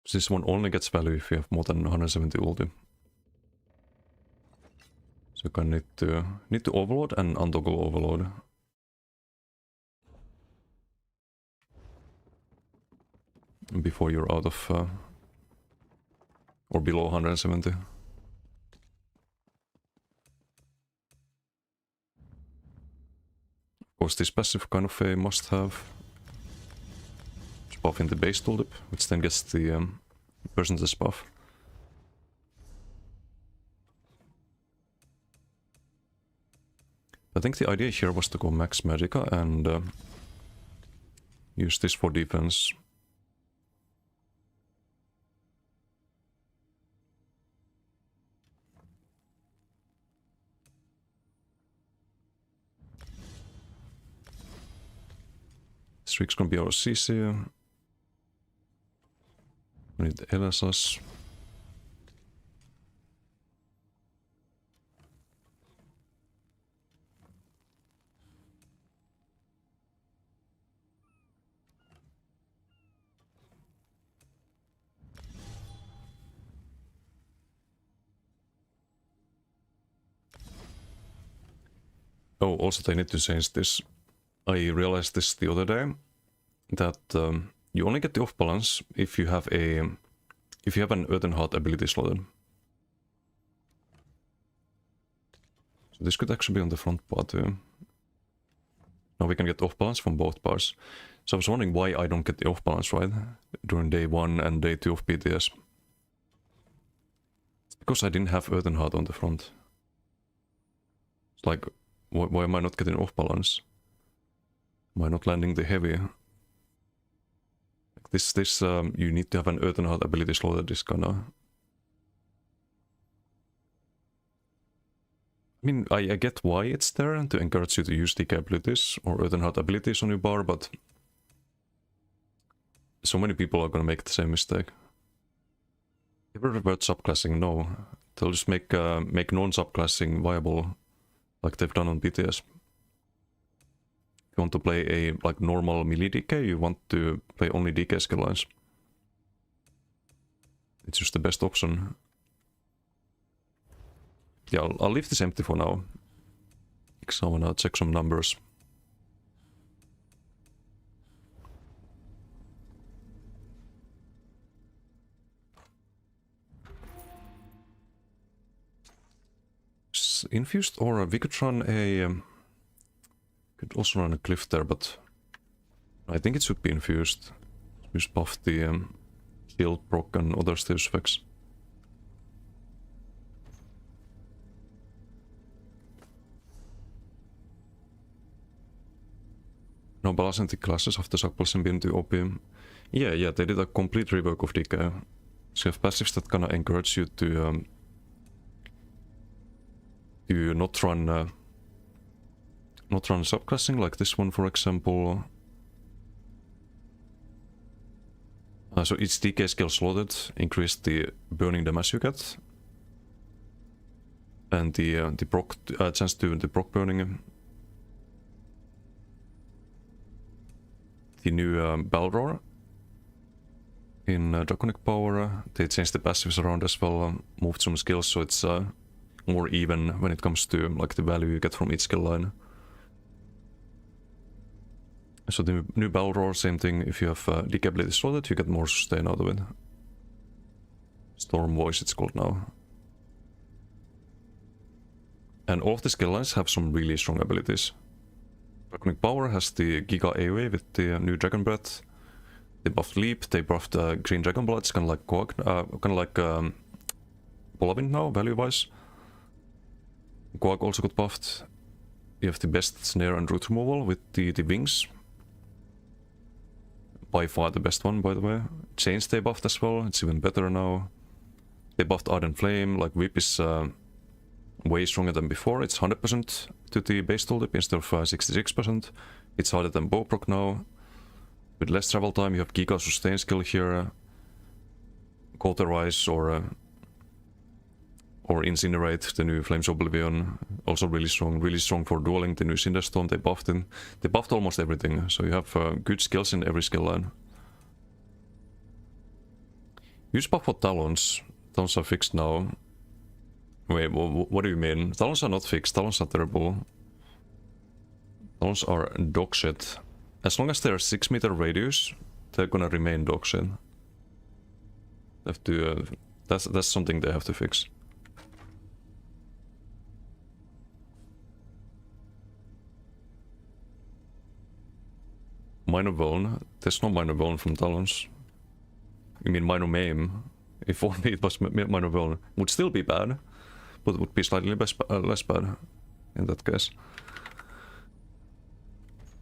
This one only gets value if you have more than 170 ulti. So you kind of need to overload and untoggle overload. Before you're out of or below 170. Of course, this passive kind of a must-have. Buff in the base tooltip, which then gets the percentage buff. I think the idea here was to go max Magica and Use this for defense. Strix gonna be our CC. We need the LSS. Oh, also they need to change this. I realized this the other day, that you only get the off balance if you have an Earthen Heart ability slotted. So this could actually be on the front part too. Now we can get off balance from both parts. So I was wondering why I don't get the off balance right during day 1 and day 2 of PTS. It's because I didn't have Earthen Heart on the front. It's like, why am I not getting off balance? Am I not landing the heavy? Like this you need to have an Earthen Heart ability slotted. This kinda. I mean, I get why it's there to encourage you to use DK abilities or Earthen Heart abilities on your bar, but so many people are gonna make the same mistake. Ever revert subclassing? No. They'll just make non-subclassing viable, like they've done on PTS. If you want to play a like normal melee DK, you want to play only DK skill lines. It's just the best option. Yeah, I'll leave this empty for now. Because I wanna check some numbers. Infused aura, we could run a... could also run a glyph there, but I think it should be infused. Just buff the shield proc and other status effects. No balancing classes after subclassing been to OP. Yeah, they did a complete rework of DK. So you have passives that kinda encourage you to not run subclassing, like this one for example. So each DK skill slotted increase the burning damage you get, and the proc chance to the proc burning. The new Battle Roar in Draconic Power, they changed the passives around as well, moved some skills so it's more even when it comes to like the value you get from each skill line. So the new Battle Roar, same thing, if you have DK ability slotted, you get more sustain out of it. Storm Voice it's called now. And all of the skill lines have some really strong abilities. Draconic Power has the Giga AoE with the new Dragon Breath. They buffed Leap, they buffed Green Dragon Blood, it's kinda like Coag, kinda like Polawind now, value-wise. Coag also got buffed. You have the best snare and root removal with the wings. By far the best one, by the way. Chains they buffed as well, it's even better now. They buffed Ardent Flame, like Whip is way stronger than before. It's 100% to the base tooltip instead of 66%. It's harder than Bowproc now. With less travel time, you have Giga Sustain skill here. Cauterize or Incinerate, the new Flames Oblivion. Also really strong for dueling. The new Cinderstorm, they buffed in. They buffed almost everything, so you have good skills in every skill line. Use buff for Talons. Talons are fixed now. Wait, what do you mean? Talons are not fixed, Talons are terrible. Talons are dog shit. As long as they're 6 meter radius, they're gonna remain dog shit. They have to, that's something they have to fix. Minor Vuln? There's no Minor Vuln from Talons. You mean Minor Maim? If only it was Minor Vuln. Would still be bad, but it would be slightly less bad in that case.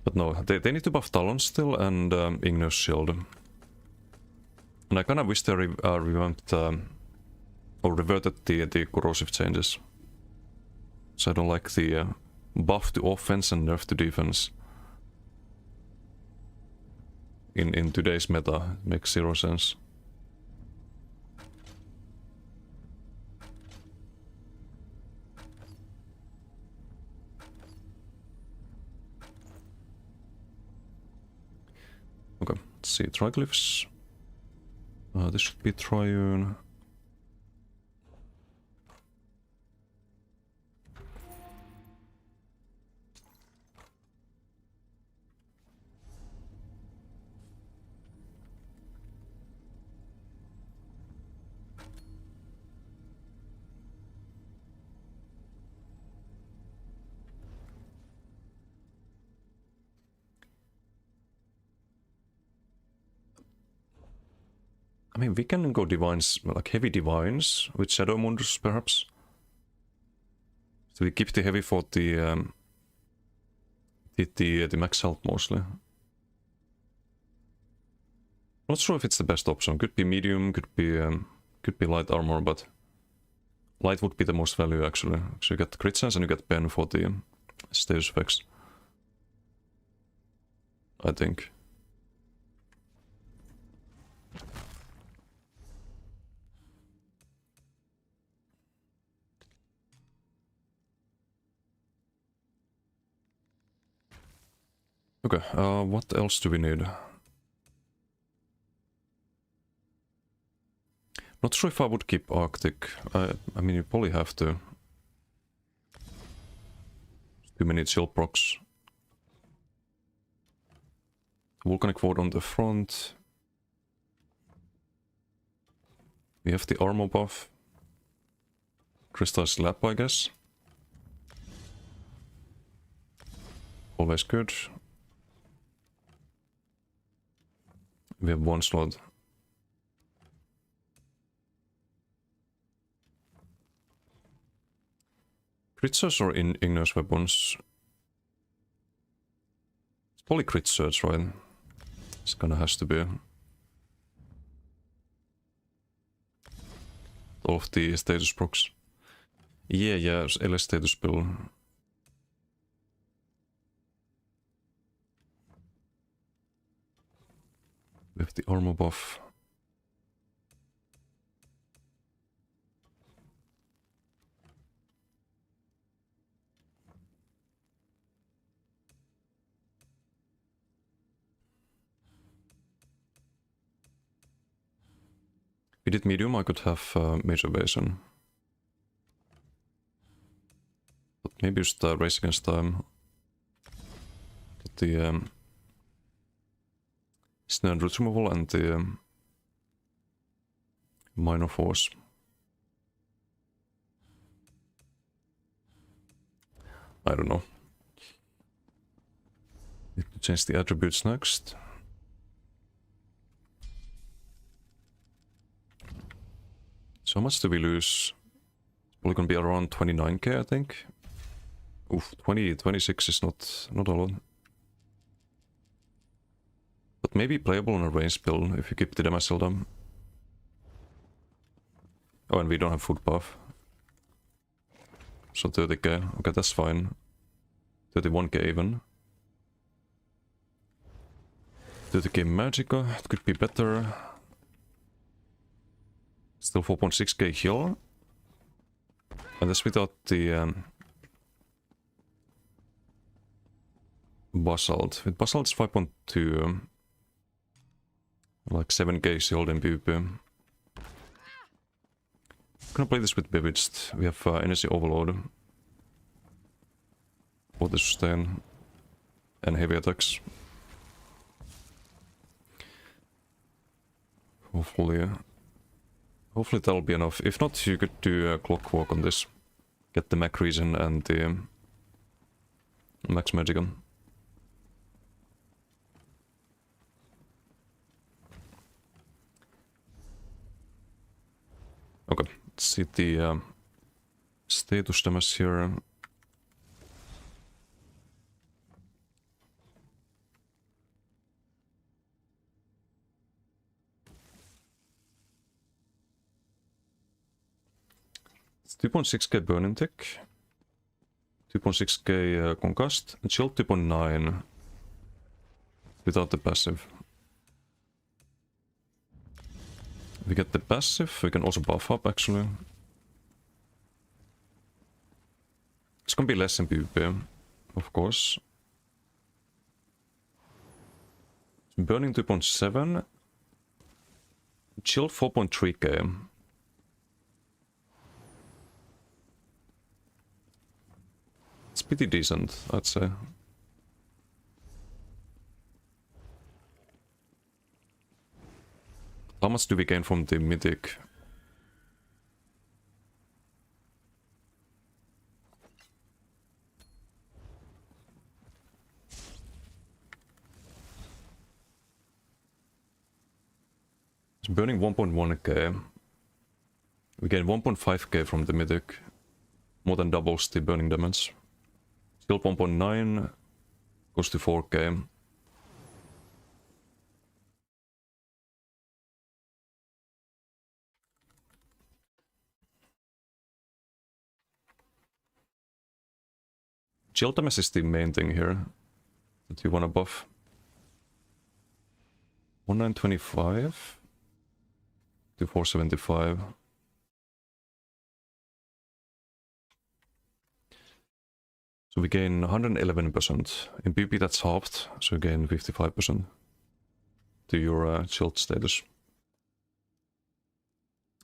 But no, they need to buff Talon still and Igneous Shield. And I kinda wish they revamped or reverted the corrosive changes. So I don't like the buff to offense and nerf to defense. In today's meta, it makes zero sense. Okay, let's see, triglyphs. This should be triune. I mean, we can go divines, like heavy divines, with Shadow Mundus, perhaps. So we keep the heavy for the max health mostly. Not sure if it's the best option. Could be medium, could be light armor, but light would be the most value actually. So you get crit chance and you get pen for the status effects. I think. Okay, what else do we need? Not sure if I would keep Arctic. I mean, you probably have to. Too many chill procs. Volcanic Ward on the front. We have the armor buff. Crystal Slap, I guess. Always good. We have one slot. Crit surge or igneous weapons? It's probably crit surge, right? It's kinda has to be. All of the status procs. Yeah, LS status bill. We have the armor buff. We did medium, I could have major evasion. But maybe just race against time. Get the snare root removal and the minor force. I don't know. Need to change the attributes next. So how much do we lose? It's probably gonna be around 29k, I think. Oof, 26 is not a lot. But maybe playable on a range build if you keep the damage still down. Oh, and we don't have food buff. So 30k, okay, that's fine. 31k even. 30k Magicka, it could be better. Still 4.6k heal. And that's without the Basalt. With Basalt it's 5.2. Like 7k shield in PvP. I'm gonna play this with Bewitched. We have Energy Overload. For the sustain. And heavy attacks. Hopefully that'll be enough. If not, you could do a Clockwork on this. Get the Mac Reason and the Max Magicka. Okay, let's see the status damage here. 2.6k burning tick, 2.6k concussed, and chill 2.9 without the passive. If we get the passive, we can also buff up actually. It's gonna be less in PvP, of course. Burning 2.7, chill 4.3k. It's pretty decent, I'd say. How much do we gain from the mythic? It's burning 1.1k. We gain 1.5k from the mythic. More than doubles the burning damage. Still 1.9 goes to 4k. Chill damage is the main thing here that you wanna buff. 1925 to 475. So we gain 111%. In PP that's halved, so you gain 55% to your chilled status.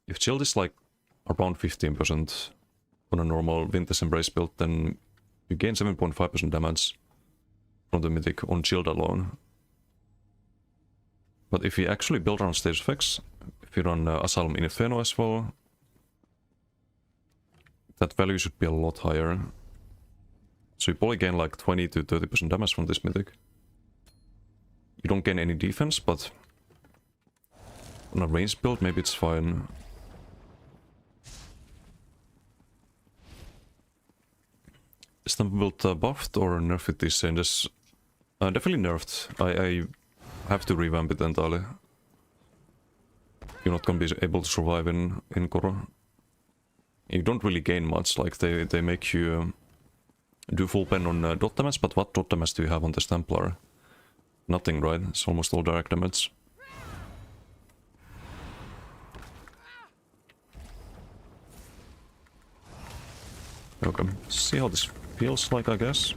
If chilled is like around 15% on a normal Winter's Embrace build, then you gain 7.5% damage from the mythic on chilled alone. But if you actually build around stage effects, if you run Asylum Inferno as well, that value should be a lot higher. So you probably gain like 20 to 30% damage from this mythic. You don't gain any defense, but on a ranged build maybe it's fine. Is the build buffed or nerfed these changes? Definitely nerfed. I have to revamp it entirely. You're not gonna be able to survive in Koro. You don't really gain much, like they make you do full pen on dot damage, but what dot damage do you have on this Templar? Nothing, right? It's almost all direct damage. Okay, see how this feels like, I guess.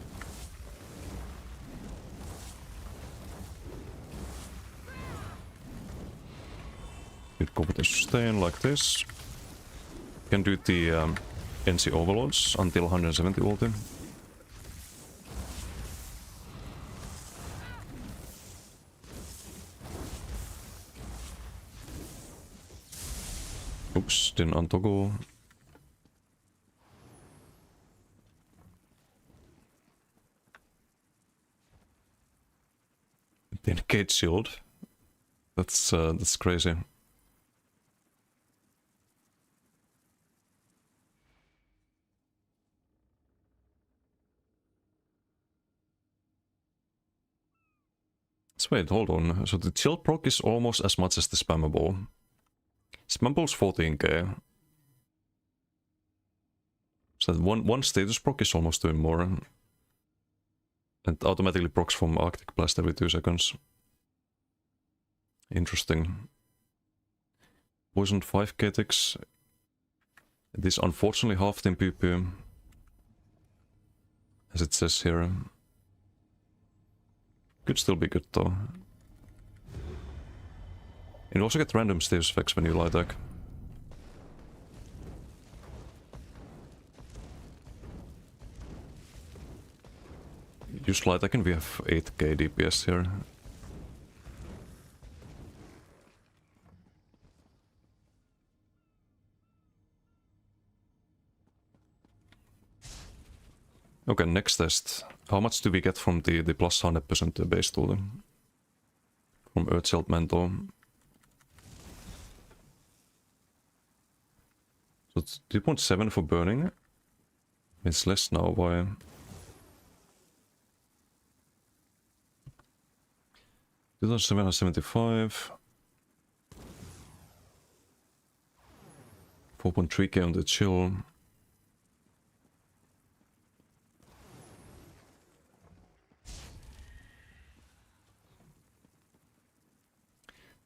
You go with the sustain like this. You can do the NC overloads until 170 ulti. Oops, didn't untoggle. Dedicate shield. That's crazy. So wait, hold on. So the chill proc is almost as much as the spammable. Spammable's 14k. So that one status proc is almost doing more. And automatically procs from Arctic Blast every 2 seconds. Interesting. Poison 5k ticks. It is unfortunately halved in PP. As it says here. Could still be good though. And you also get random status effects when you light attack. Use light attack and we have 8k DPS here. Okay, next test. How much do we get from the plus 100% base tool? From Earthsheld Mentor. So it's 2.7 for burning. It's less now, why? $2,775. 4.3k on the chill.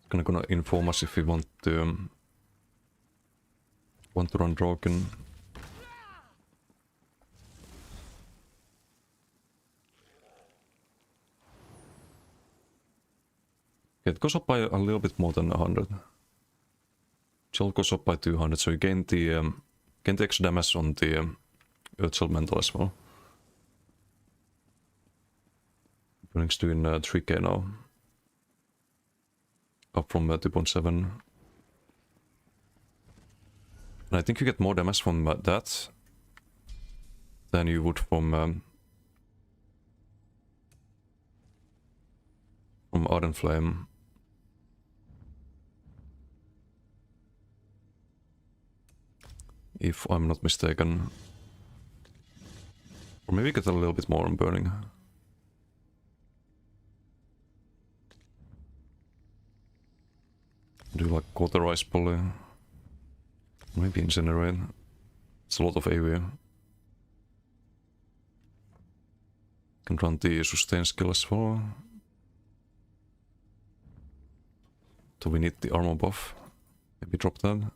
Gonna inform us if we want to run Broken. It goes up by a little bit more than 100. Chill goes up by 200, so you gain the extra damage on the Earth Elemental as well. Burning's doing 3k now. Up from 2.7. And I think you get more damage from that than you would from Ardent Flame. If I'm not mistaken. Or maybe get a little bit more on Burning. Do like Cauterize probably. Maybe Incinerate. It's a lot of AoE. Can run the Sustain skill as well. So we need the armor buff. Maybe drop that.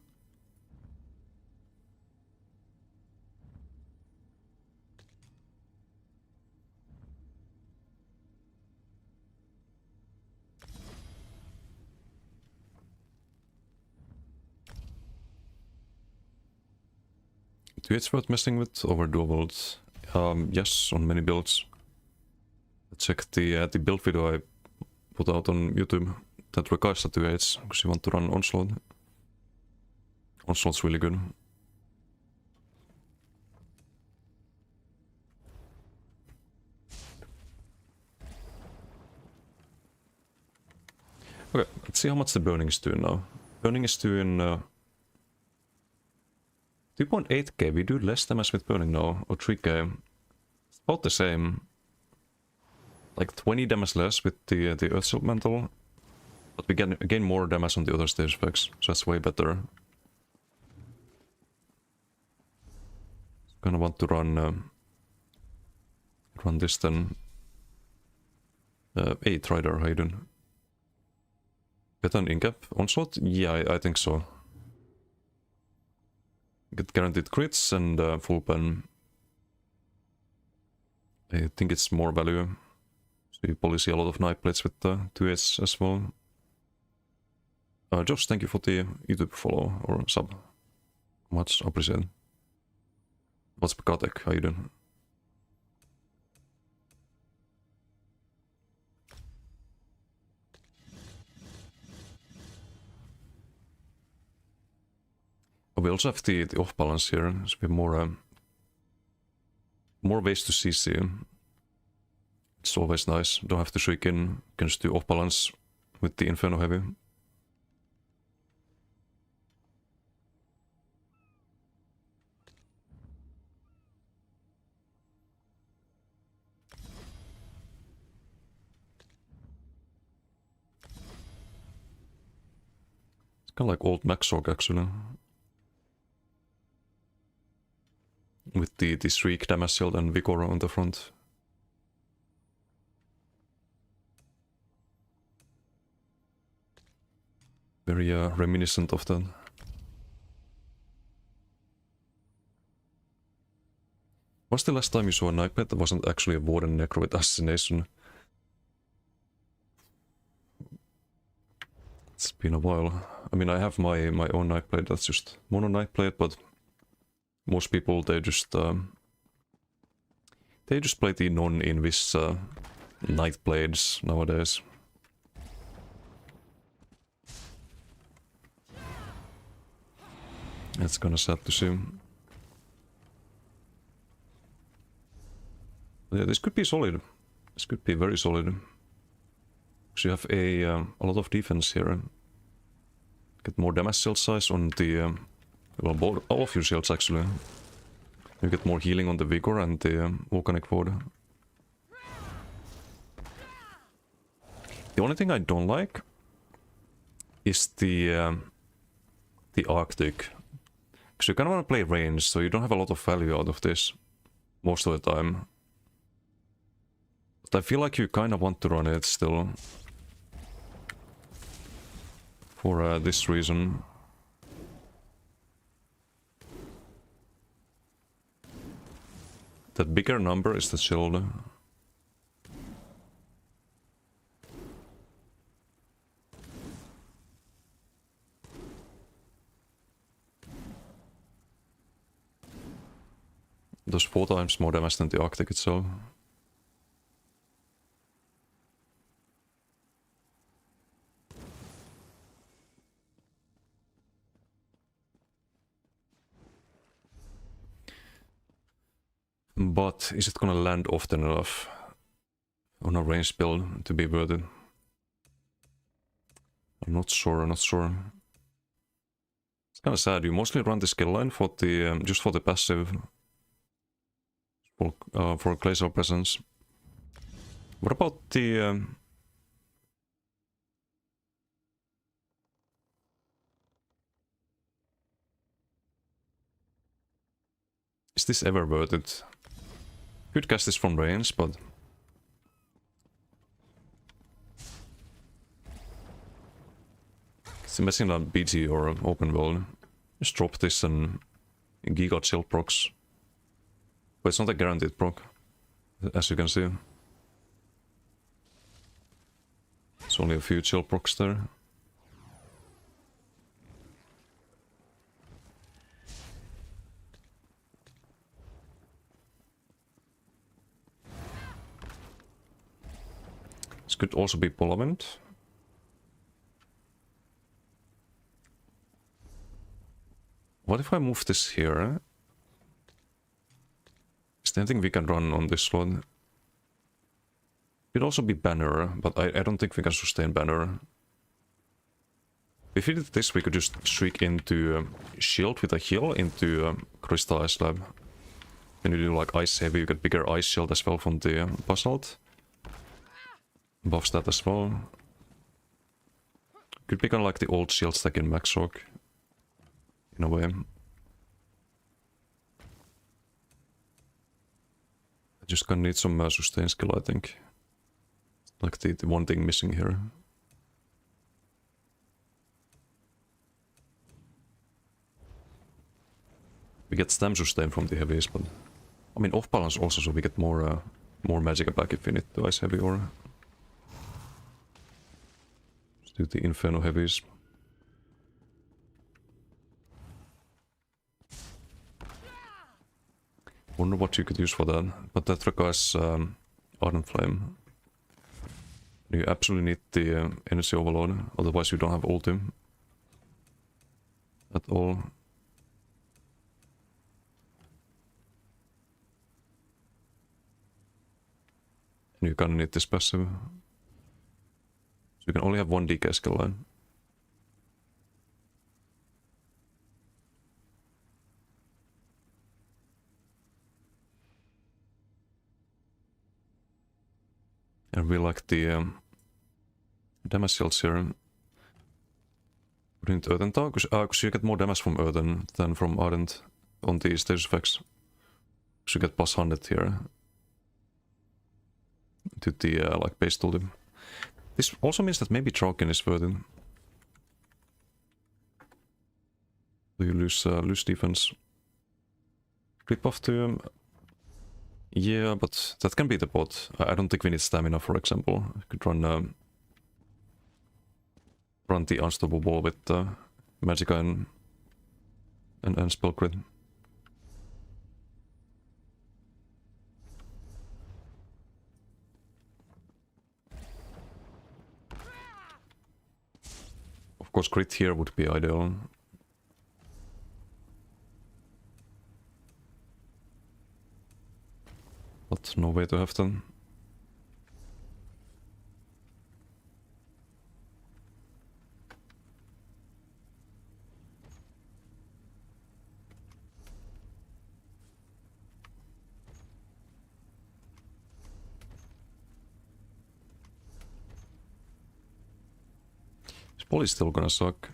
It's worth messing with over dual builds. Yes, on many builds. Check the build video I put out on YouTube that regards the 2-8s, because you want to run Onslaught. Onslaught's really good. Okay, let's see how much the Burning is doing now. Burning is doing 2.8k, we do less damage with Burning now, or 3k. It's about the same. Like 20 damage less with the Earth Elemental, but we gain more damage on the other stage effects, so that's way better. Gonna want to run this then. 8 Rider, how you doing? Get an in-cap onslaught? Yeah, I think so. Get guaranteed crits and full pen. I think it's more value. So you probably see a lot of knife plates with the 2-8s as well. Josh, thank you for the YouTube follow or sub. Much appreciated. What's Pekatek? How you doing? We also have the off balance here, so we have more ways to CC. It's always nice. Don't have to shriek in. You can just do off balance with the Inferno Heavy. It's kind of like old Maxorg actually. With the Shriek, Damage Shield and Vigor on the front. Very reminiscent of that. Was the last time you saw a Nightblade that wasn't actually a Warden Necro with Assassination? It's been a while. I mean, I have my own Nightblade that's just mono Nightblade, but most people they just play the non-invis Nightblades nowadays. It's kinda sad to see. Yeah, this could be solid. This could be very solid. So you have a lot of defense here. Get more damage shield size on the well, all of your shields actually. You get more healing on the Vigor and the Volcanic Ward. The only thing I don't like is the Arctic. Because you kind of want to play range, so you don't have a lot of value out of this most of the time. But I feel like you kind of want to run it still. for this reason. That bigger number is the shield. Does 4 times more damage than the Arctic itself. But is it gonna land often enough on a range build to be worth it? I'm not sure, It's kinda sad, you mostly run the skill line for the, just for the passive, for glacial presence. What about the... Is this ever worth it? Could cast this from range, but... It's imagine on BG or open world. Just drop this and Giga chill procs. But it's not a guaranteed proc, as you can see. It's only a few chill procs there. This could also be Polavent. What if I move this here? Is there anything we can run on this slot? Could also be Banner, but I don't think we can sustain Banner. If we did this, we could just streak into Shield with a heal into Crystal Ice Slab. Then you do like Ice Heavy, you get bigger Ice Shield as well from the Basalt. Buffs that as well. Could be kind of like the old shield stack in Max Rock. In a way. I just gonna need some sustain skill, I think. Like the one thing missing here. We get stam sustain from the heavies, but... I mean, off balance also, so we get more magic back if we need to Ice Heavy or... Let's do the Inferno heavies. Wonder what you could use for that, but that requires Ardent Flame. You absolutely need the Energy Overload, otherwise you don't have ulti at all. And you kinda need this passive. So you can only have one DK skill line. And we like the damage shields here. Put into Earthen Tower, because you get more damage from Earthen than from Ardent on the status effects. So you get plus 100 here. To the like base tool. This also means that maybe Traukin is worth it. Do you lose defense? Crit buff to... Yeah, but that can be the bot. I don't think we need stamina, for example. I could run the Unstoppable with Magicka and Spell Crit. Of course, crit here would be ideal. But no way to have them. This ball is still gonna suck.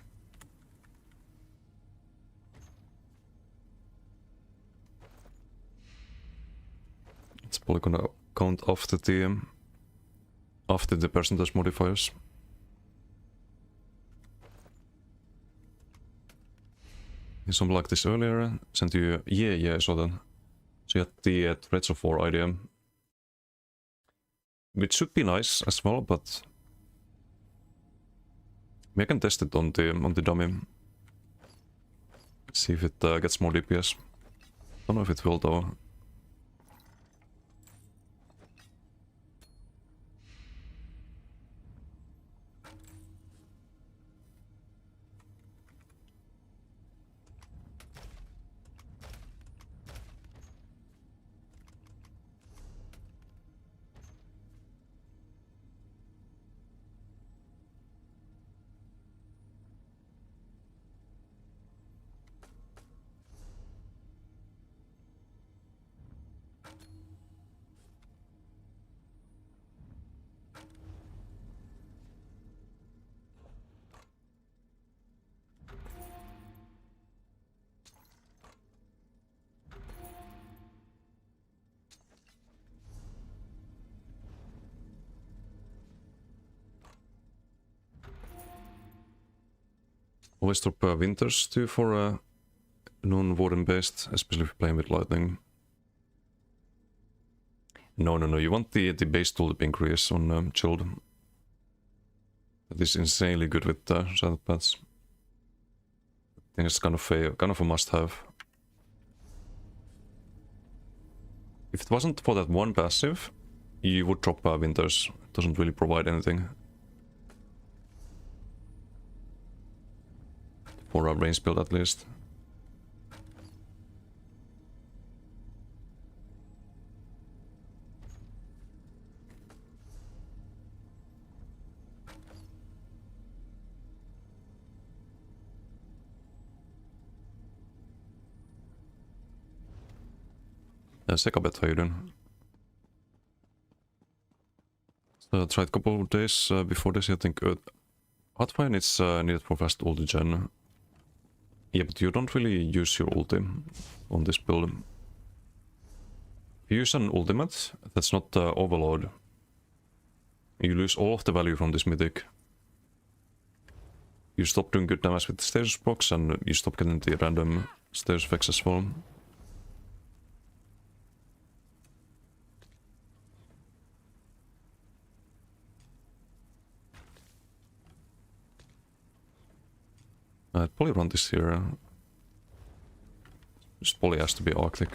It's probably gonna count after the percentage modifiers. something like this earlier. Sent you, yeah, I saw that. So you had the Threads of War idea. Which should be nice as well, but we can test it on the dummy. See if it gets more DPS. Don't know if it will though. Always drop Winters too for non-warden based, especially if you're playing with lightning. No, you want the base tulip increase on chilled. That is insanely good with shadow pads. I think it's kind of a must-have. If it wasn't for that one passive, you would drop Winters. It doesn't really provide anything. For a range build at least. Sekabet, how you doing? So I tried a couple of days before this, I think. Hotfire is needed for fast ulti gen. Yeah, but you don't really use your ulti on this build. If you use an ultimate that's not overload, you lose all of the value from this mythic. You stop doing good damage with the status box and you stop getting the random status effects as well. I'd probably run this here. This probably has to be Arctic.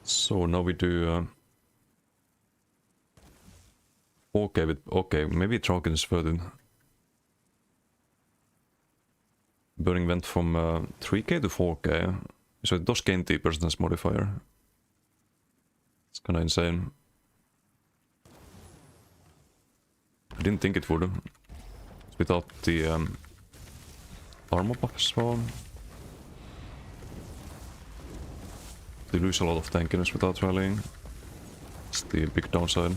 So now we do 4K with, okay, maybe Traukin is further. Burning went from 3K to 4K, so it does gain the persistence modifier. It's kinda insane. I didn't think it would. Without the armor buff as well. They lose a lot of tankiness without rallying. It's the big downside.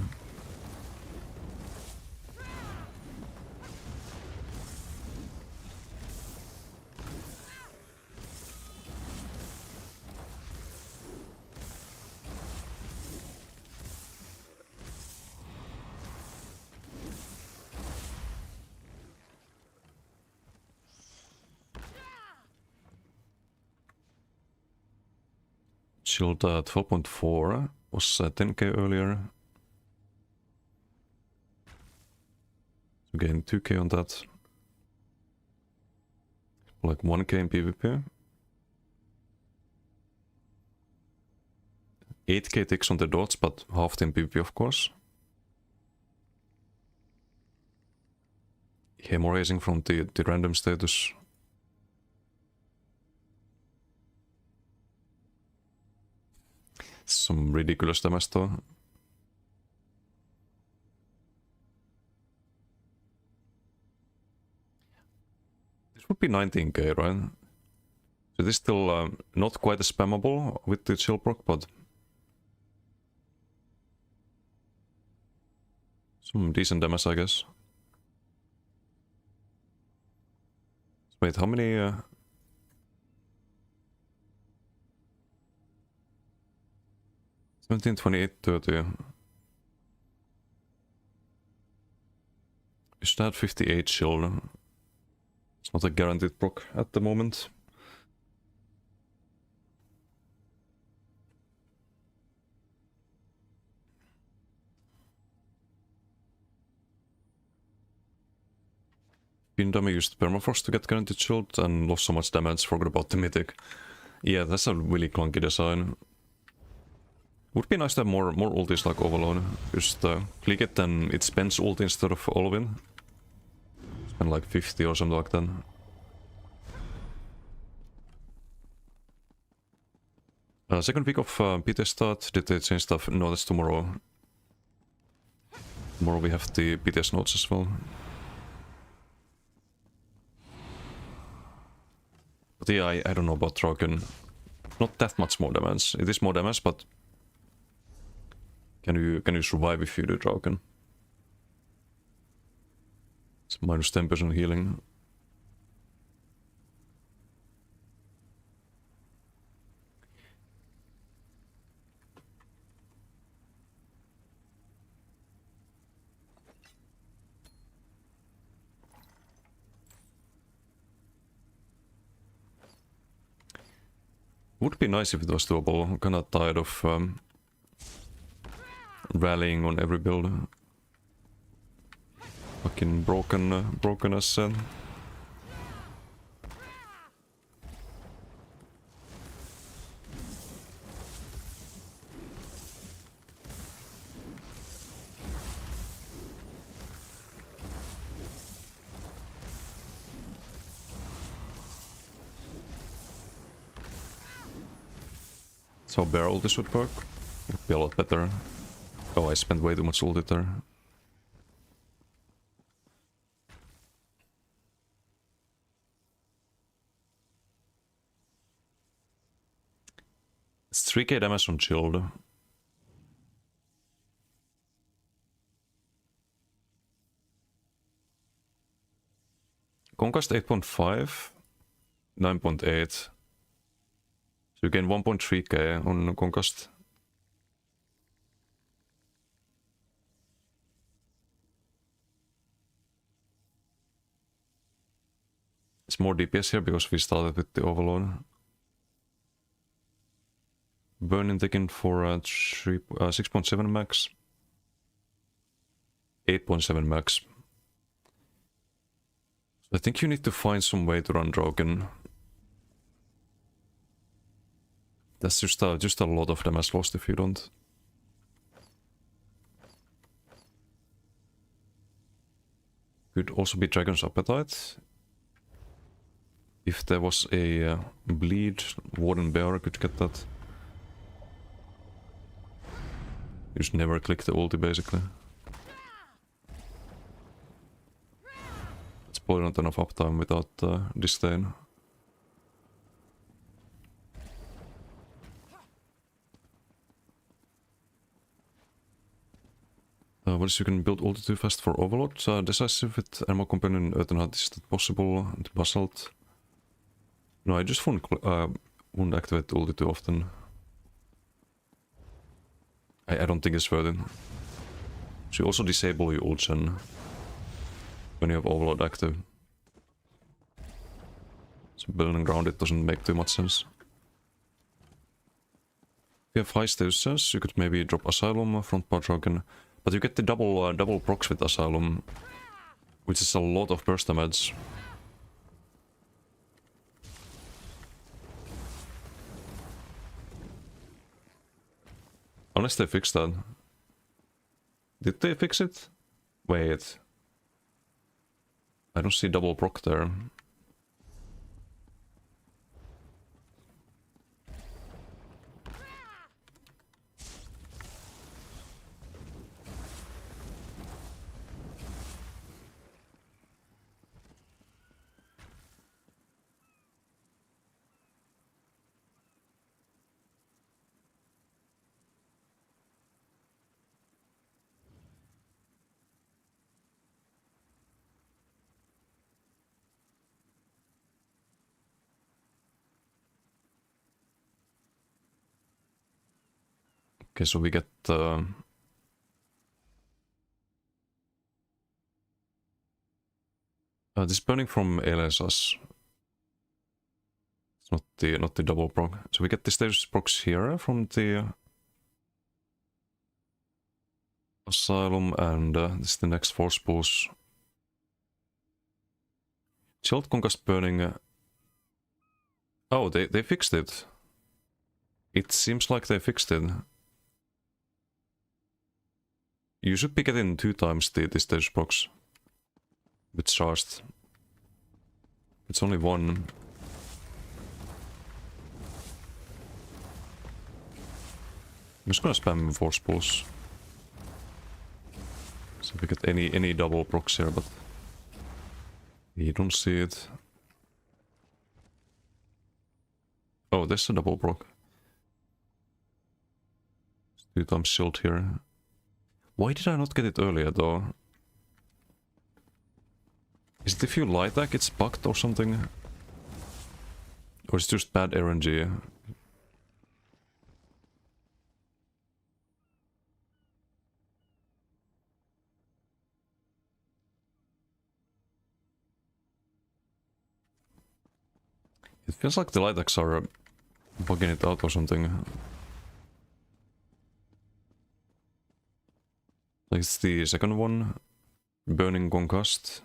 Shield 12.4 was 10k earlier. So gain 2k on that. Like 1k in PvP. 8k ticks on the dots, but half in PvP of course. Hemorrhaging from the random status. Some ridiculous damage though. This would be 19k, right? So this is still not quite as spammable with the chill proc, but some decent damage, I guess. Wait, how many? 17, 28, 30. Is that 58 shield? It's not a guaranteed proc at the moment. Pindami used Permafrost to get guaranteed shield and lost so much damage, forgot about the mythic. Yeah, that's a really clunky design. Would be nice to have more ultis like Overload. Just click it and it spends ult instead of Olvin. Spend like 50 or something like that. Second week of PTS start, did they change stuff? No, that's tomorrow. Tomorrow we have the PTS notes as well. But yeah, I don't know about Draken. Not that much more damage. It is more damage, but can you survive if you do Draken? It's minus 10% healing. Would be nice if it was doable. I'm kinda tired of rallying on every build. Fucking broken as So barrel this would work. Would be a lot better. Oh, I spent way too much ult there. It's 3k damage on shield. Conquest 8.5, 9.8. So you gain 1.3k on Conquest. It's more DPS here because we started with the Overload. Burning taken for 6.7 max. 8.7 max. I think you need to find some way to run Draken. That's just a lot of damage lost if you don't. Could also be Dragon's Appetite. If there was a bleed, Warden Bear could get that. You just never click the ulti basically. It's probably not enough uptime without disdain. What is you can build ulti too fast for Overlord? Decisive with Ammo Companion Earthenheart, is that possible? And Basalt. No, I just won't activate ulti too often. I don't think it's worth it. So you also disable your ult gen when you have Overload active. So building around it doesn't make too much sense. If you have high status, you could maybe drop Asylum, front bar Dragon, but you get the double procs with Asylum, which is a lot of burst damage. Unless they fixed that. Did they fix it? Wait. I don't see double proc there. Okay, so we get this burning from Elesas. It's not the double proc. So we get the status procs here from the Asylum, and this is the next force pulse. Chilled concussed burning. Oh, they fixed it. It seems like they fixed it. You should be getting 2 times the status procs with charged. It's only 1. I'm just gonna spam force pulse. See if we get any double procs here, but we don't see it. Oh, there's a double proc. 2 times shield here. Why did I not get it earlier though? Is it if you light attack it's bugged or something? Or it's just bad RNG? It feels like the light attacks are bugging it out or something. Like it's the second one. Burning concussed.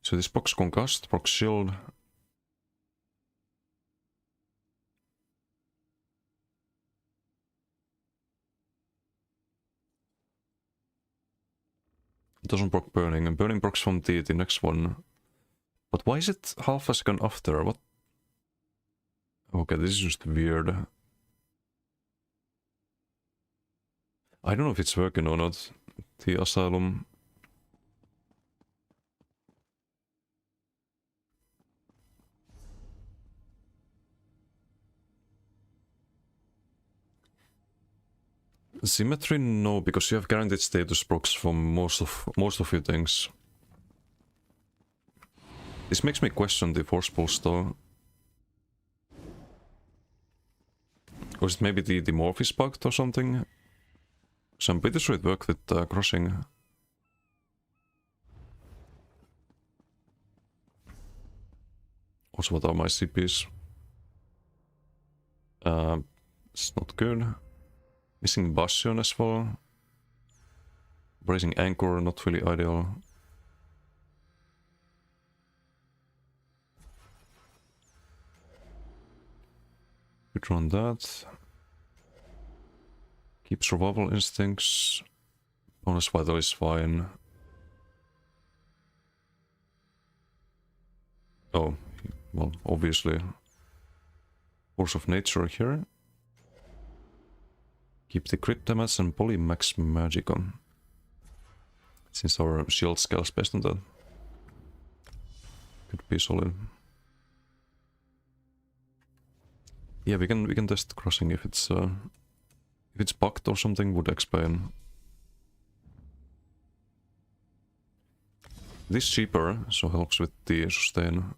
So this box concussed, box shield. It doesn't proc burning, and burning procs from the next one. But why is it half a second after? What? Okay, this is just weird. I don't know if it's working or not. The Asylum. Symmetry, no, because you have guaranteed status procs from most of your things. This makes me question the force pulse though. Or is it maybe the morph is bugged or something? So I'm pretty sure it worked with crushing. Also, what are my CPs? It's not good. Missing Bastion as well. Bracing Anchor, not really ideal. Could run that. Keep survival instincts. Bonus vital is fine. Oh, well, obviously. Force of nature here. Keep the crit damage and polymax magic on. Since our shield scales based on that. Could be solid. Yeah, we can test crossing if it's bugged or something, would explain. This cheaper, so helps with the sustain.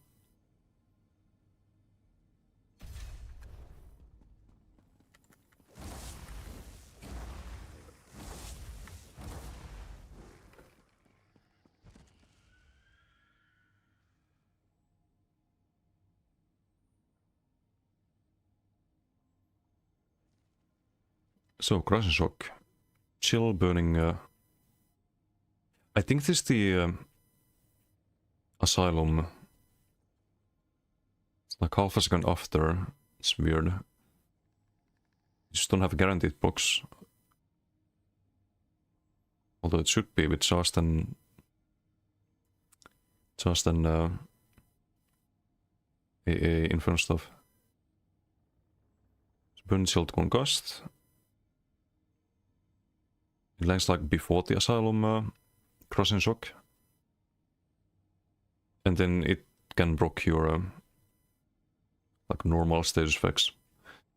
So, crushing shock. Chill, burning. I think this is the Asylum. It's like half a second after. It's weird. You just don't have a guaranteed box. Although it should be with just an AA Inferno stuff. Burn shield concussed. It lands like before the Asylum crossing shock. And then it can block your like normal status effects.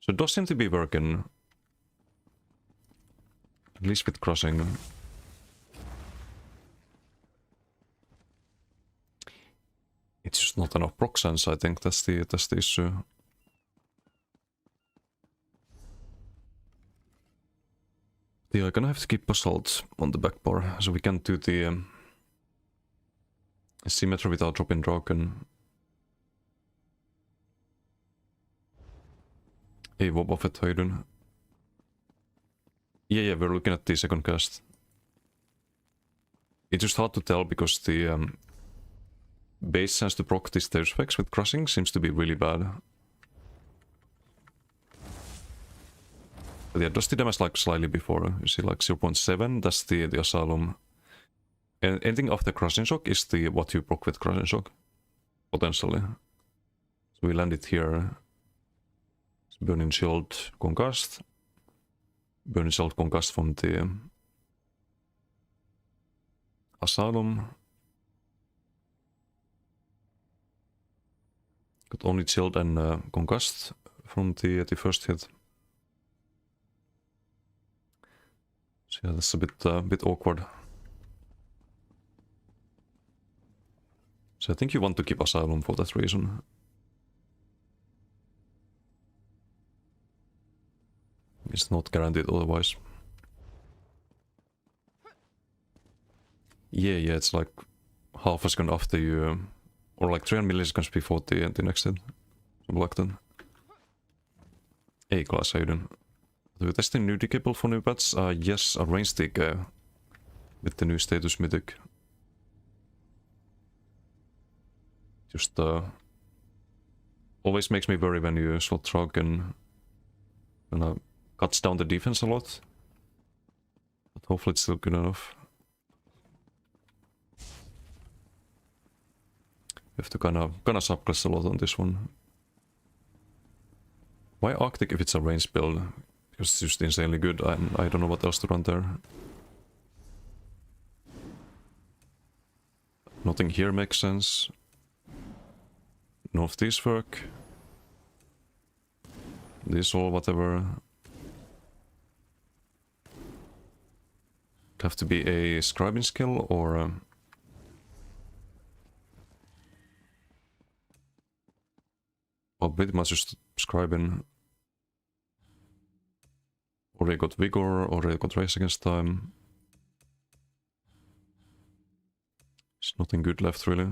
So it does seem to be working. At least with crossing. It's just not enough proc sense, I think that's the issue. Yeah, I'm gonna have to keep assault on the back bar, so we can't do the symmetry without dropping Draken. Hey, what Buffett, how you doing? Yeah, we're looking at the second cast. It's just hard to tell because the base sense to proc these stage specs with crushing seems to be really bad. But yeah, does the damage like slightly before? You see like 0.7, that's the Asylum. And anything after Crushing Shock is the what you proc with Crushing Shock. Potentially. So we land it here. Burning Shield Concussed. Burning Shield Concussed from the Asylum. Got only Shield and Concussed from the first hit. So yeah, that's a bit awkward. So I think you want to keep Asylum for that reason. It's not guaranteed otherwise. Yeah, it's like half a second after you, or like 300 milliseconds before the next hit. Something like that. Hey class, how you doing? Are you testing new decable for new pets? Yes, a range stick with the new status mythic. Just always makes me worry when you slot Trog and cuts down the defense a lot. But hopefully it's still good enough. You have to kinda subclass a lot on this one. Why Arctic if it's a range build? Because it's just insanely good, and I don't know what else to run there. Nothing here makes sense. None of these work. These all whatever. It'd have to be a scribing skill or well, pretty much just scribing. Already got Vigor, already got Race Against Time. There's nothing good left really.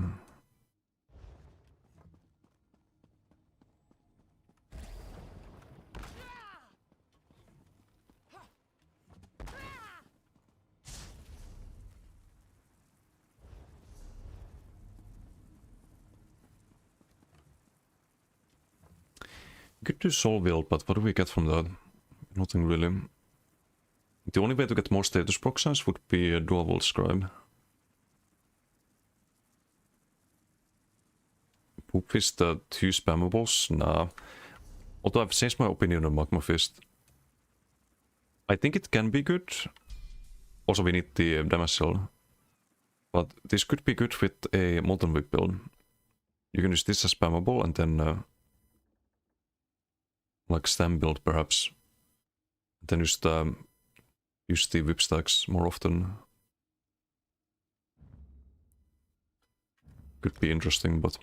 Good to Soul Wield, but what do we get from that? Nothing really. The only way to get more status proxies would be a Dual Volt Scribe. Poop Fist, 2 spammables? Nah. Although I've changed my opinion on Magma Fist. I think it can be good. Also we need the damage cell. But this could be good with a Molten Whip build. You can use this as spammable and then like stem build perhaps. Then just use the whip stacks more often. Could be interesting, but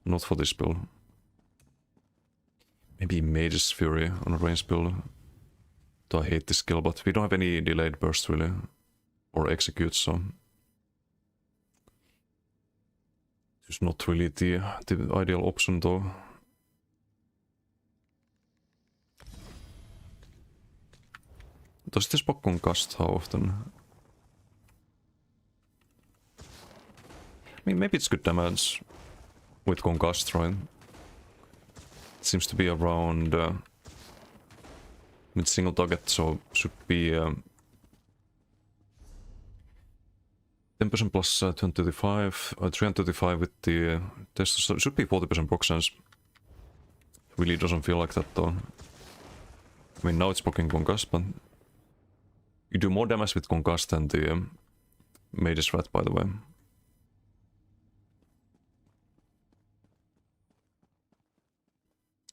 not for this build. Maybe Mage's Fury on a range build. Though I hate this skill, but we don't have any delayed burst really. Or execute, so it's not really the ideal option though. Does this buck concussed how often? I mean, maybe it's good damage with concussed, right? It seems to be around with single target, so should be 10% plus 235, 335 with the test, so it should be 40% proc sense. Really doesn't feel like that though. I mean, now it's blocking concussed, but you do more damage with concussed than the Mage's Rat, by the way.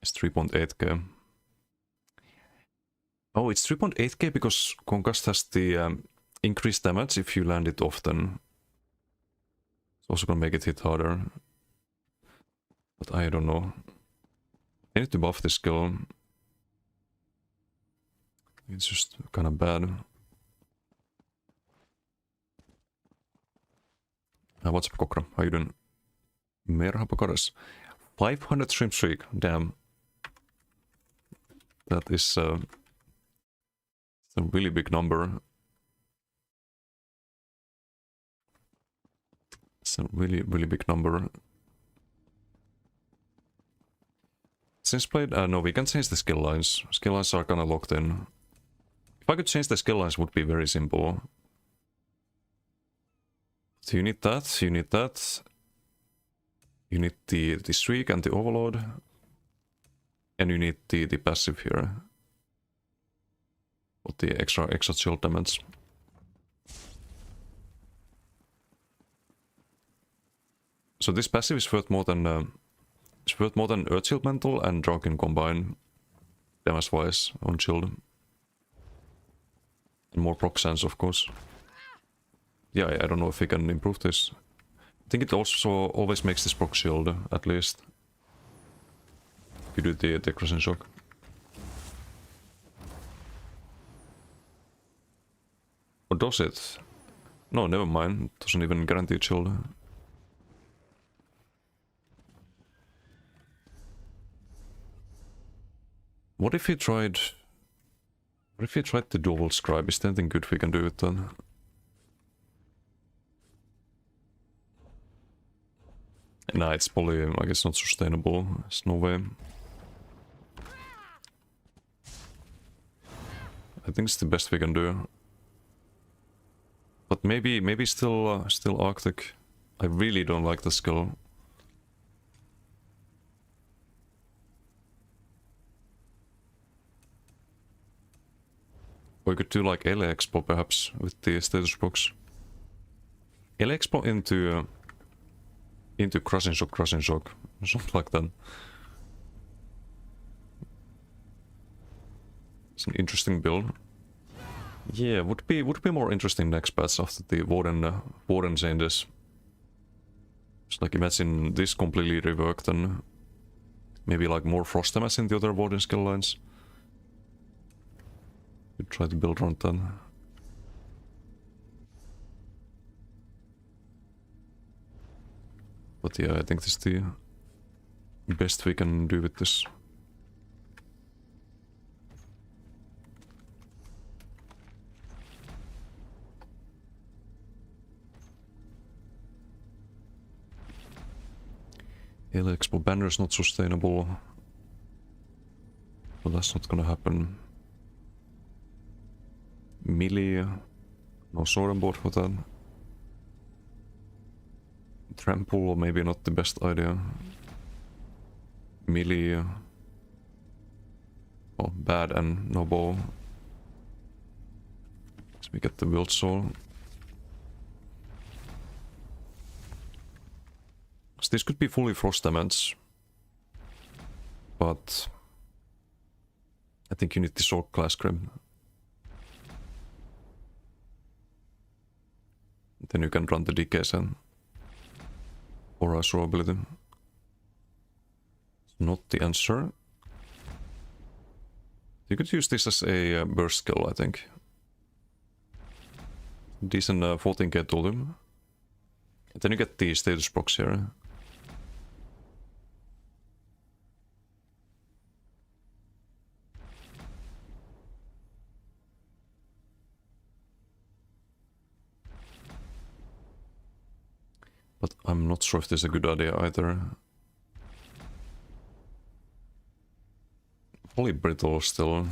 It's 3.8k. Oh, it's 3.8k because concussed has the increased damage if you land it often. Also gonna make it hit harder. But I don't know. I need to buff this skill. It's just kind of bad. What's up, Kokra? How you doing? Merhaba Kares. 500 stream streak. Damn. That is a really big number. It's a really, really big number. Since played... no, we can change the skill lines. Skill lines are kind of locked in. If I could change the skill lines, it would be very simple. So you need that, you need that. You need the streak and the overload. And you need the passive here. With the extra shield damage. So this passive is worth more than Earth Shield Mantle and Drunken combine damage wise on shield. And more proc sense, of course. Yeah, I don't know if we can improve this. I think it also always makes this proc shield, at least. If you do the crushing shock. Or does it? No, never mind. It doesn't even guarantee shield. What if he tried... What if he tried the dual scribe? Is there anything good we can do with that? Nah, it's probably, like, it's not sustainable. There's no way. I think it's the best we can do. But maybe still Arctic. I really don't like the skill. We could do like LA Expo perhaps with the status box. LA Expo into crushing shock, something like that. It's an interesting build. Yeah, would be more interesting next patch after the Warden changes. Just like imagine this completely reworked and maybe like more frost damage in the other Warden skill lines. We try to build around that. But yeah, I think this is the best we can do with this. LA Expo banner is not sustainable. But that's not gonna happen. Melee, no sword on board for that. Trample, maybe not the best idea. Melee, oh, bad and no bow. So we get the wild soul. So this could be fully frost damage, but I think you need the sword class grip. Then you can run the decays and aura throw ability. It's not the answer. You could use this as a burst skill, I think. Decent 14k totem. And then you get the status procs here. But I'm not sure if this is a good idea either. Probably brittle still.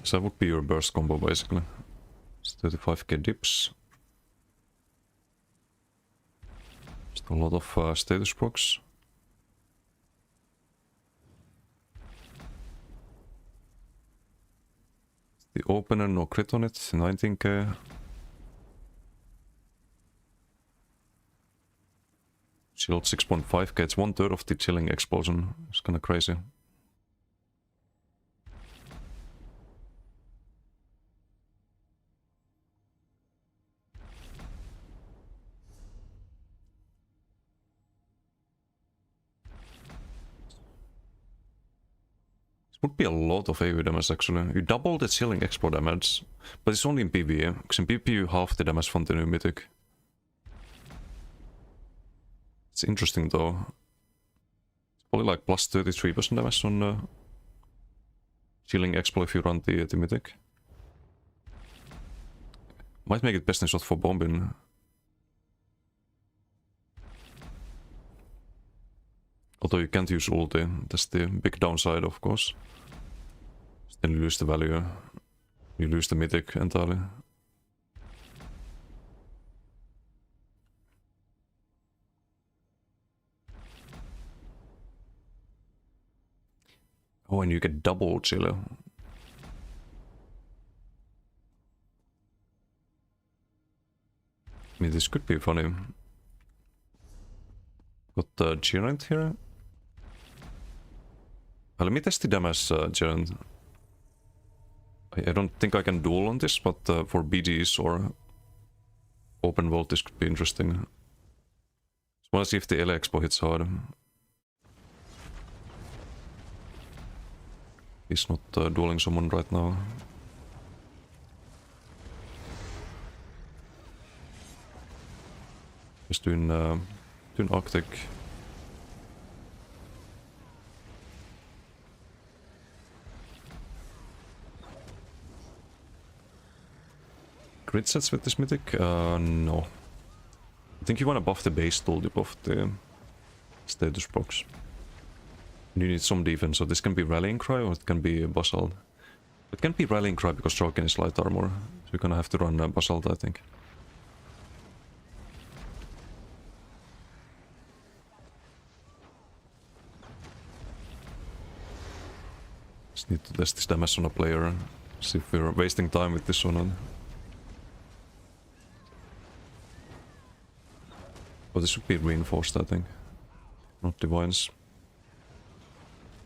So that would be your burst combo basically. It's 35k dips. Just a lot of status procs. The opener, no crit on it, 19k. Shield 6.5k, it's 1/3 of the chilling explosion. It's kinda crazy. Would be a lot of AoE damage actually. You double the chilling explode damage, but it's only in PvE, because in PvP you half the damage from the new mythic. It's interesting though. It's probably like plus 33% damage on chilling explode if you run the mythic. Might make it best in shot for bombing. Although you can't use ulti, that's the big downside of course. Then you lose the value. You lose the mythic entirely. Oh, and you get double chiller. I mean, this could be funny. Got the Giant here. Let me test the damage, Giant. I don't think I can duel on this, but for BGs or open world this could be interesting. Just wanna see if the LA Expo hits hard. He's not dueling someone right now. He's doing Arctic. Grid sets with this mythic? No. I think you wanna buff the base tool, you buff the status box. You need some defense, so this can be Rallying Cry or it can be Basalt. It can be Rallying Cry because Stroken is light armor, so you're gonna have to run Basalt, I think. Just need to test this damage on a player, see if we're wasting time with this or not. Oh, this should be reinforced, I think. Not divines.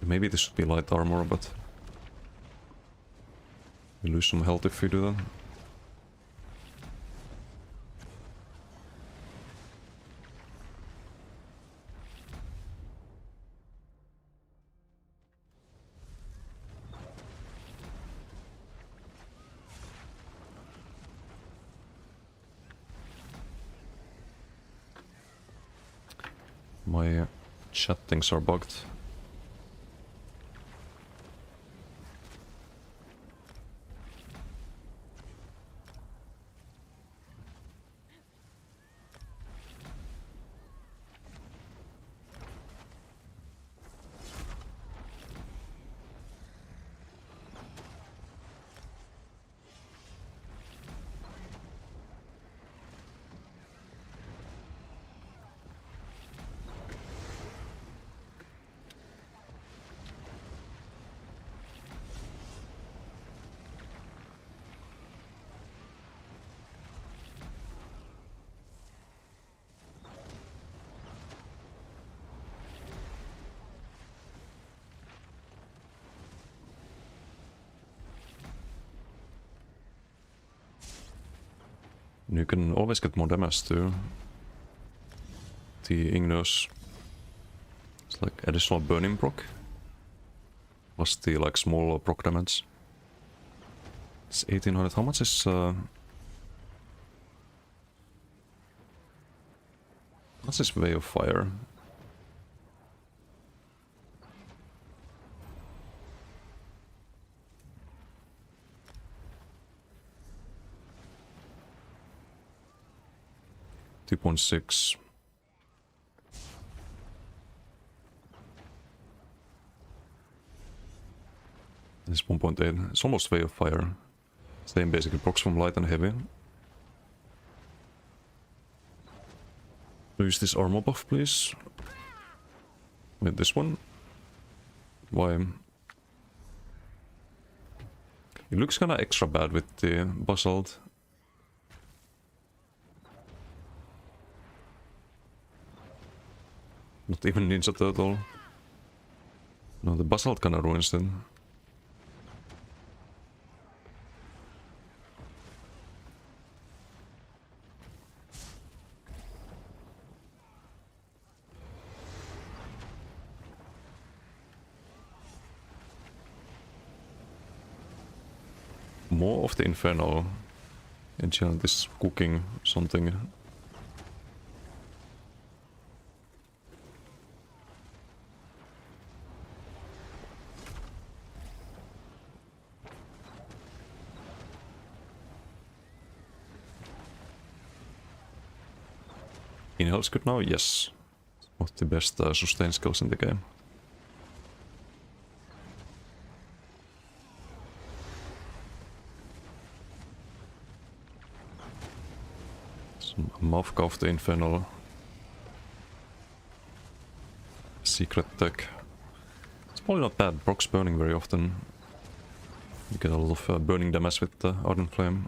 Maybe this should be light armor, but we lose some health if we do that. My chat things are bugged. You can always get more damage too. The Igneous. It's like additional burning proc. Plus the like small proc damage. It's 1800. How much is what's this Way of Fire? .6. This 1.8. It's almost Way of Fire. Same basically procs from light and heavy. Use this armor buff, please. Wait, this one? Why? It looks kinda extra bad with the basalt. Not even Ninja Turtle. No, the basalt kinda ruins it. More of the infernal enchant is cooking something. Inhale's good now? Yes. Not the best sustain skills in the game. Mavka of the Infernal secret tech. It's probably not bad. Brock's burning very often. You get a lot of burning damage with the Ardent Flame.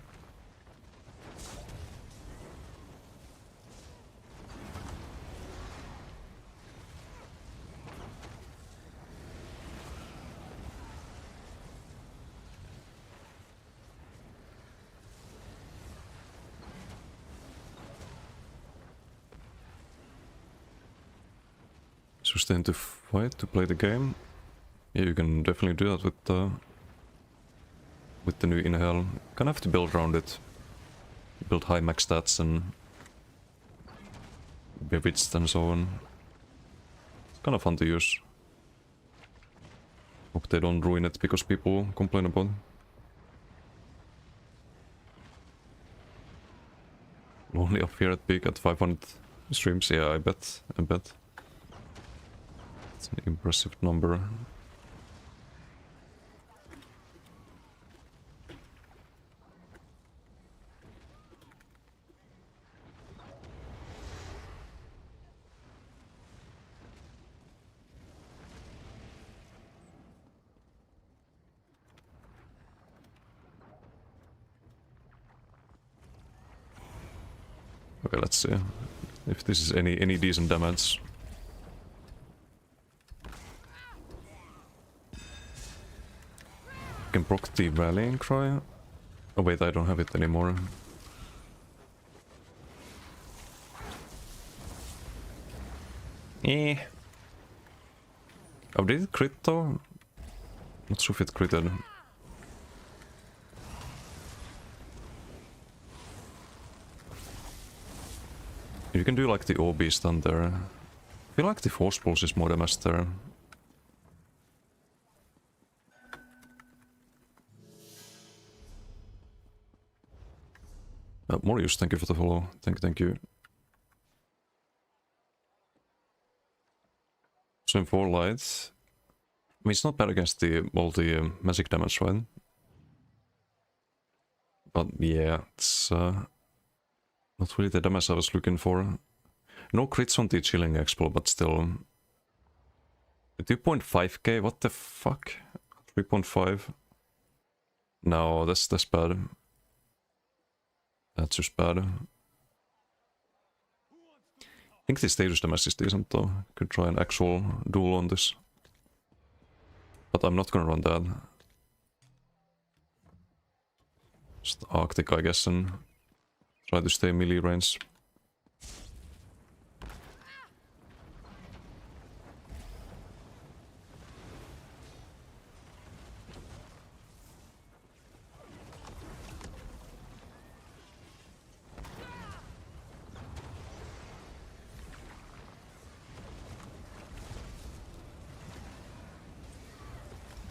Sustain to fight, to play the game. Yeah, you can definitely do that with the new Inhale. Kind of have to build around it. Build high max stats and bewitched and so on. It's kind of fun to use. Hope they don't ruin it because people complain about it. Only up here at peak at 500 streams, yeah, I bet. It's an impressive number. Okay, let's see if this is any decent damage. Can proc the rallying cry. Oh wait, I don't have it anymore. Eh. Oh, did it crit though? Not sure if it critted. You can do like the OB stun there. I feel like the force pulse is more damage there. Morius, thank you for the follow. Thank you. So in 4 lights. I mean, it's not bad against all the magic damage, right? But yeah, it's not really the damage I was looking for. No crits on the chilling expo, but still. 2.5k, what the fuck? 3.5? No, that's bad. That's just bad. I think the status damage is decent though. Could try an actual duel on this. But I'm not gonna run that. Just Arctic, I guess, and try to stay melee range.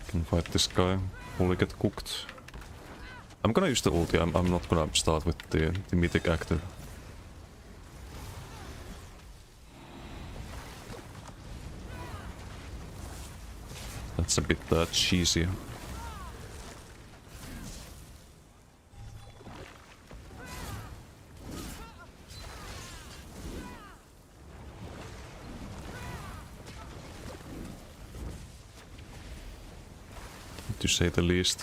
Can fight this guy, only get cooked. I'm gonna use the ulti, I'm not gonna start with the mythic active. That's a bit cheesy. To say the least.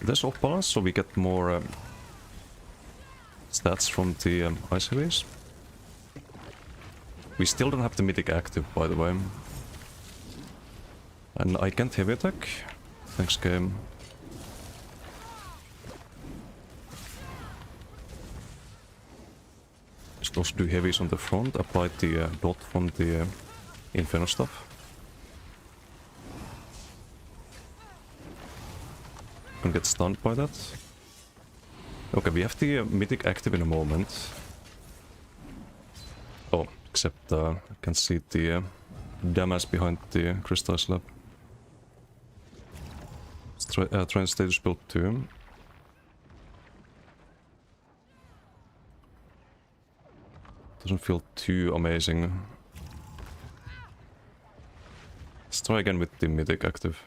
There's off balance, so we get more stats from the ice heavies. We still don't have the mythic active, by the way. And I can't heavy attack. Thanks, game. Just also do heavies on the front, apply the dot from the Inferno stuff. Can get stunned by that. Okay, we have the mythic active in a moment. Oh, except I can see the damage behind the crystal slab. Train status build 2. Doesn't feel too amazing. Let's try again with the mythic active.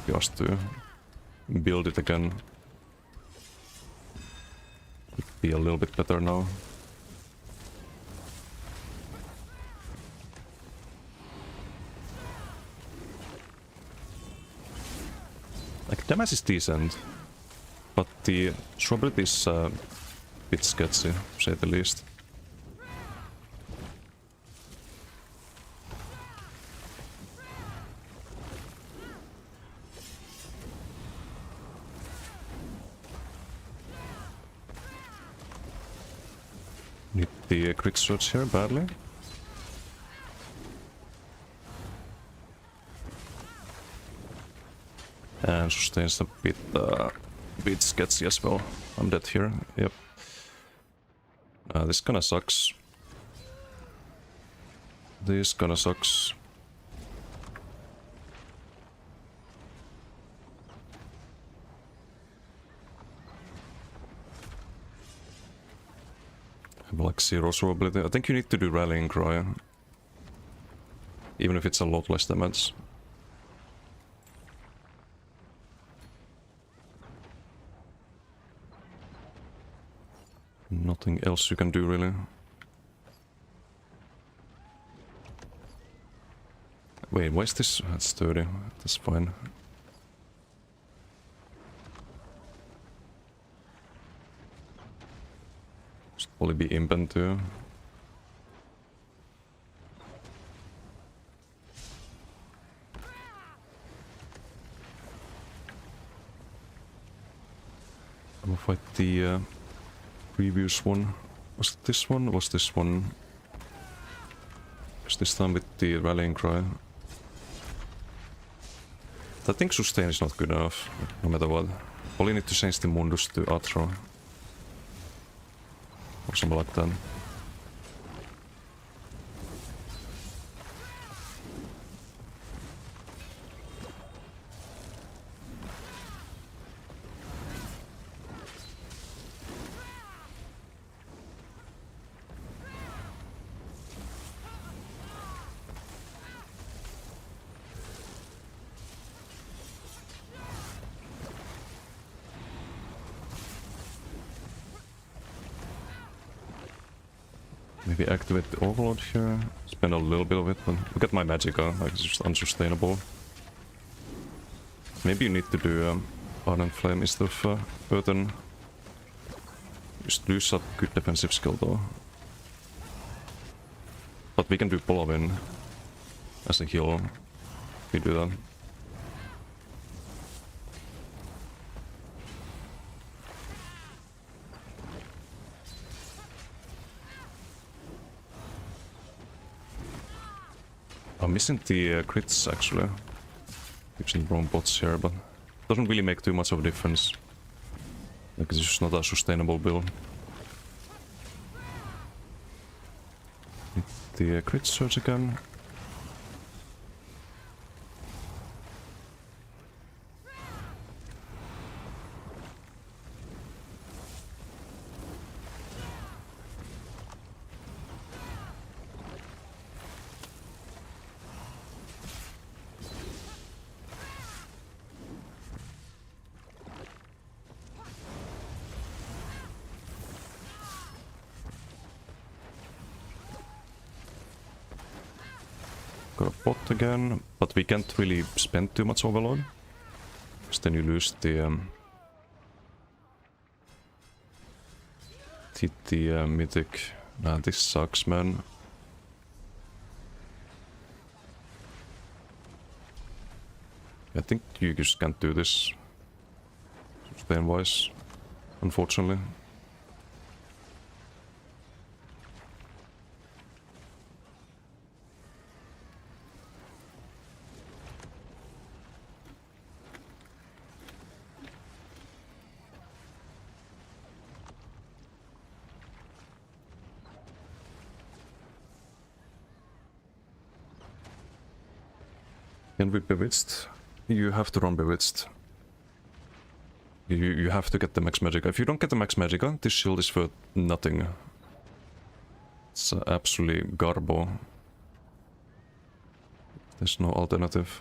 Just to build it again. Would be a little bit better now. Like, damage is decent, but the strawberry is a bit sketchy, to say the least. Need the crit surge here badly. And sustains a bit sketchy as well. I'm dead here. Yep. This kinda sucks. This kinda sucks. I have like 0 survivability. I think you need to do rallying cry. Even if it's a lot less damage. Nothing else you can do, really. Wait, why is this? That's 30. That's fine. Should probably be impen too. I'm gonna fight the previous one. Was it this one? Was this one? Is this time with the rallying cry? I think sustain is not good enough, no matter what. Probably need to change the Mundus to Atro. Or something like that. Maybe activate the overload here. Spend a little bit of it, but look at my magicka, like it's just unsustainable. Maybe you need to do Ardent Flame instead of Earthen. Just lose a good defensive skill though. But we can do Polovin as a heal if we do that. I'm missing the crits actually. Using wrong bots here, but doesn't really make too much of a difference. Like it's just not a sustainable build. Need the crit surge again. Got a bot again, but we can't really spend too much overload. because then you lose the mythic. Nah, this sucks, man. I think you just can't do this sustain-wise, unfortunately. Can we Bewitched? You have to run Bewitched. You have to get the Max Magica. If you don't get the Max Magica, this shield is for nothing. It's absolutely garbo. There's no alternative.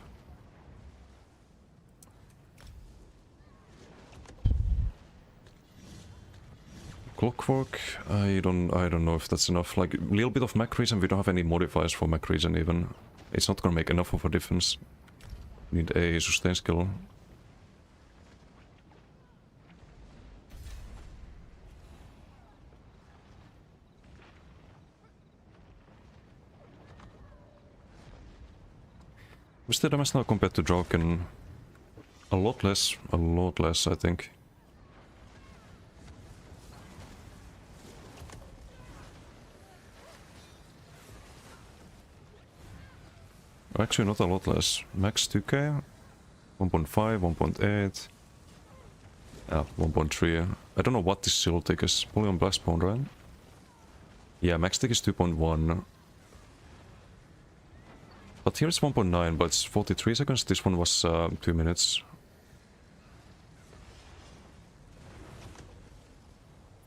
Clockwork, I don't know if that's enough. Like a little bit of Mac Reason, we don't have any modifiers for Mac Reason even. It's not gonna make enough of a difference. We need a sustain skill. What's the damage now compared to Draken? A lot less, I think. Actually, not a lot less. Max 2k, 1.5, 1.8, 1.3. I don't know what this shield tick is. Probably on Blastbone, right? Yeah, max tick is 2.1. But here it's 1.9, but it's 43 seconds. This one was 2 minutes.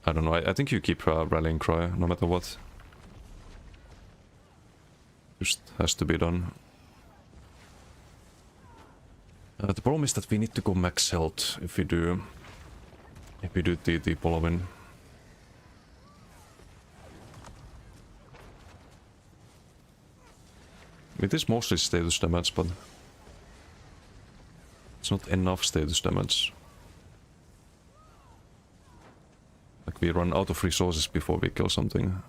I don't know. I think you keep Rallying Cry, no matter what. Just has to be done. The problem is that we need to go max health if we do the Polovin. It is mostly status damage, but it's not enough status damage. Like we run out of resources before we kill something.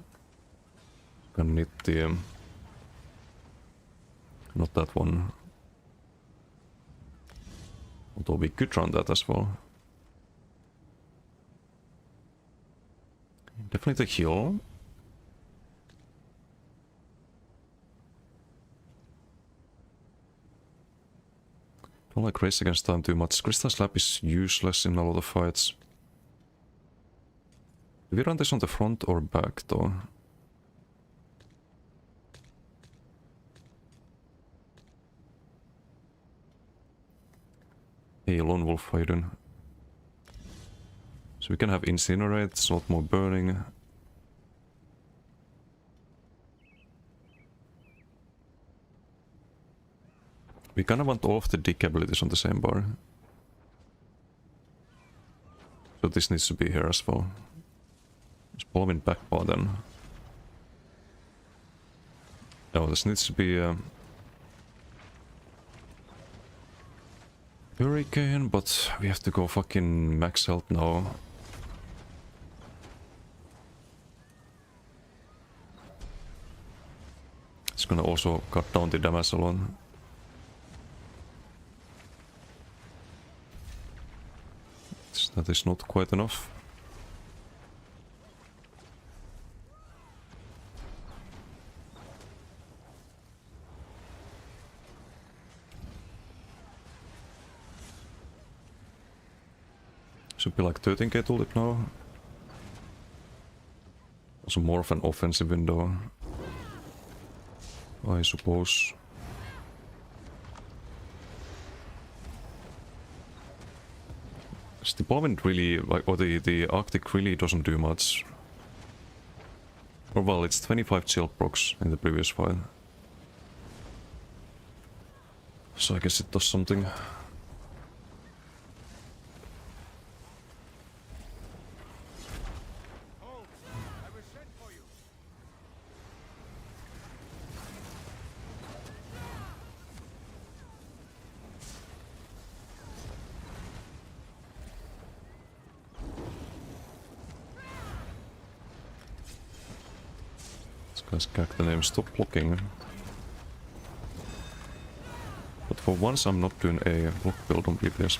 Gonna need the not that one. Although we could run that as well. Definitely the heal. Don't like race against time too much. Crystal Slap is useless in a lot of fights. Do we run this on the front or back though? Hey, Lone Wolf, how you doing? So we can have Incinerate, it's a lot more burning. We kinda want all of the Dick abilities on the same bar. So this needs to be here as well. Let's pull him in back bar then. No, this needs to be Hurricane, but we have to go fucking max health now. It's gonna also cut down the damage a lot. That is not quite enough. Should be like 13k tulip now. Also more of an offensive window, I suppose. The Bombing really, like, or the Arctic really doesn't do much. Or well, it's 25 shield procs in the previous fight. So I guess it does something. Guys, crack the name, stop blocking. But for once I'm not doing a block build on PTS.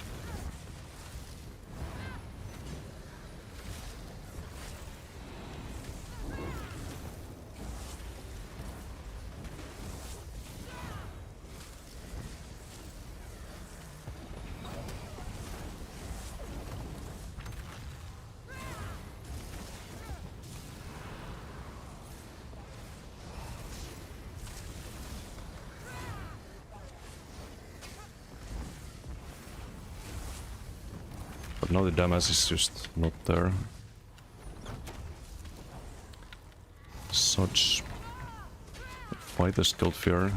But now the damage is just not there. Such fighter skilled fear.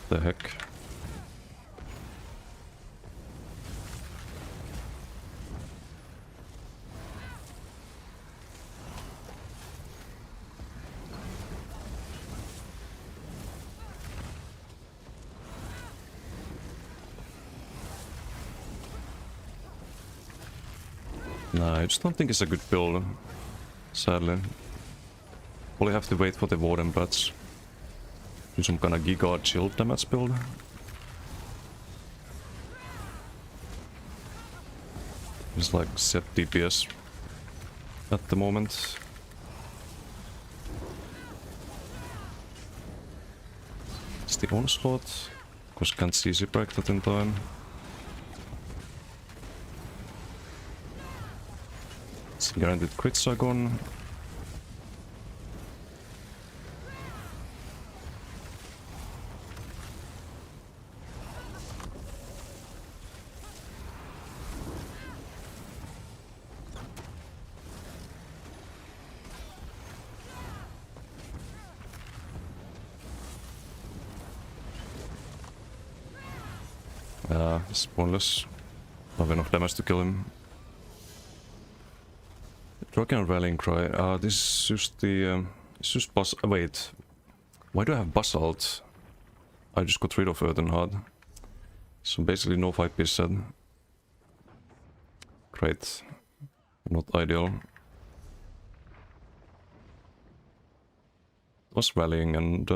The heck? Nah, I just don't think it's a good build, sadly. Probably have to wait for the Warden bats. Do some kind of Giga shield damage build. It's like set DPS at the moment. It's the onslaught, because can't CC break that in time. Guaranteed crits are gone. It's pointless. Not enough damage to kill him. Dragon Rallying Cry. This is just the... it's just wait. Why do I have Basalt? I just got rid of Earthenhard. So basically no 5-piece set. Great. Not ideal. Was Rallying and...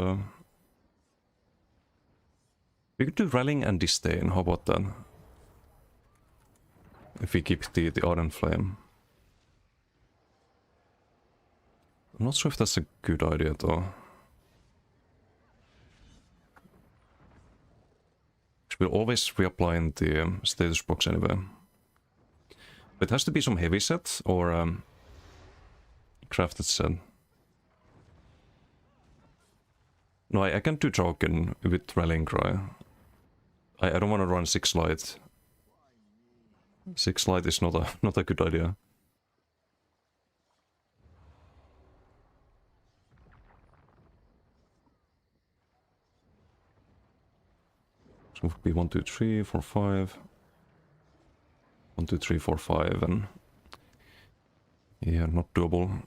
we could do Rallying and Disdain, how about that? If we keep the Ardent Flame. I'm not sure if that's a good idea though. We'll always reapply in the status box anyway. But it has to be some heavy set or crafted set. No, I can do Draken with Rallying Cry. I don't want to run 6 light. 6 light is not a good idea. So it would be 1, 2, 3, 4, 5. 1, 2, 3, 4, 5, and yeah, not doable.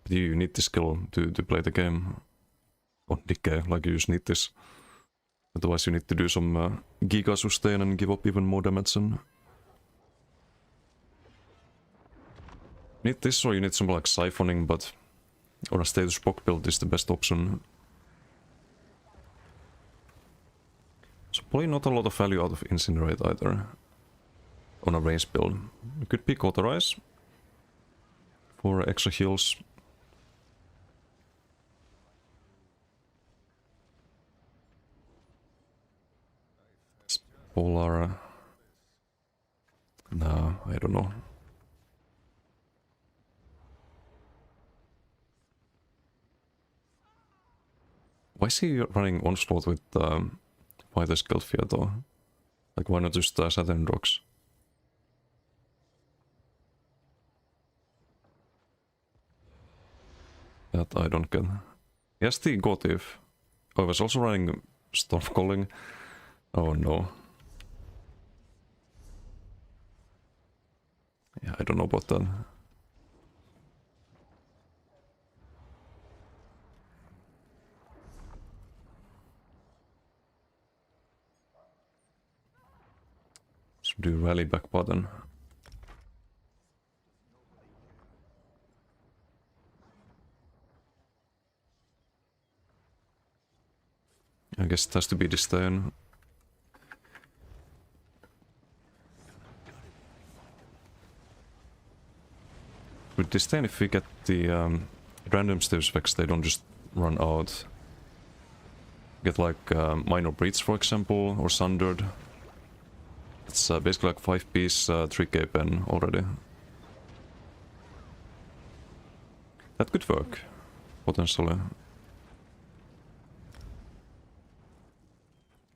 But you need the skill to play the game. On Decay, like you just need this. Otherwise you need to do some Giga sustain and give up even more damage and... Need this or you need some like siphoning, but... or a status box build is the best option. So probably not a lot of value out of Incinerate either. On a range build. You could pick Authorize. For extra heals. Polar... no, I don't know. Why is he running Onslaught with Fighter Skill Fear though? Like why not just Saturn Rocks? That I don't get. Yes, the Gotif. I was also running Stormcalling. Oh no. Yeah, I don't know about that. do rally back button. I guess it has to be disdain. With disdain, if we get the random stive specs, they don't just run out. Get like minor breeds, for example, or sundered. It's basically like 5-piece 3k pen already. That could work, potentially.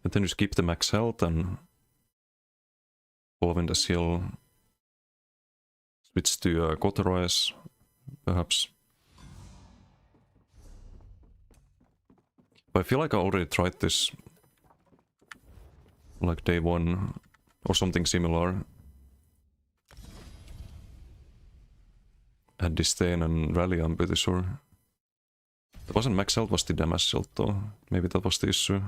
And then just keep the max health and following the skill. Switch to Cauterize, perhaps. But I feel like I already tried this like day 1 or something similar. Had disdain and rally, I'm pretty sure. It wasn't max health, was the damage shield though. Maybe that was the issue.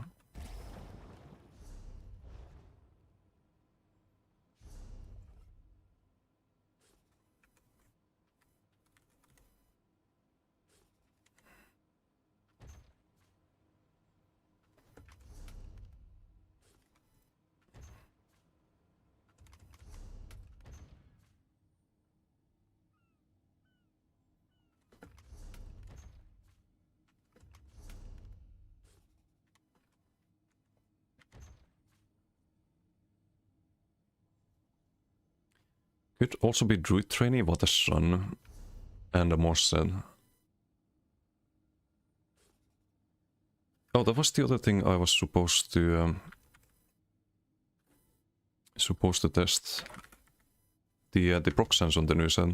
Could also be Druid Trainee, what a son, and a Morsed. Oh, that was the other thing I was supposed to test. The proc sense on the new set.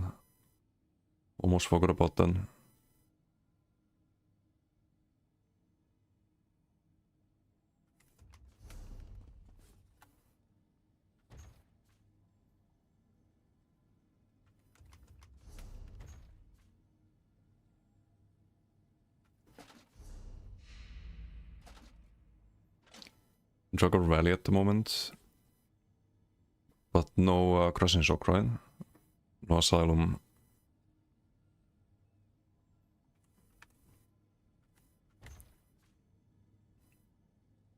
Almost forgot about that. Jugger Valley at the moment. But no Crushing Shock, right? No Asylum.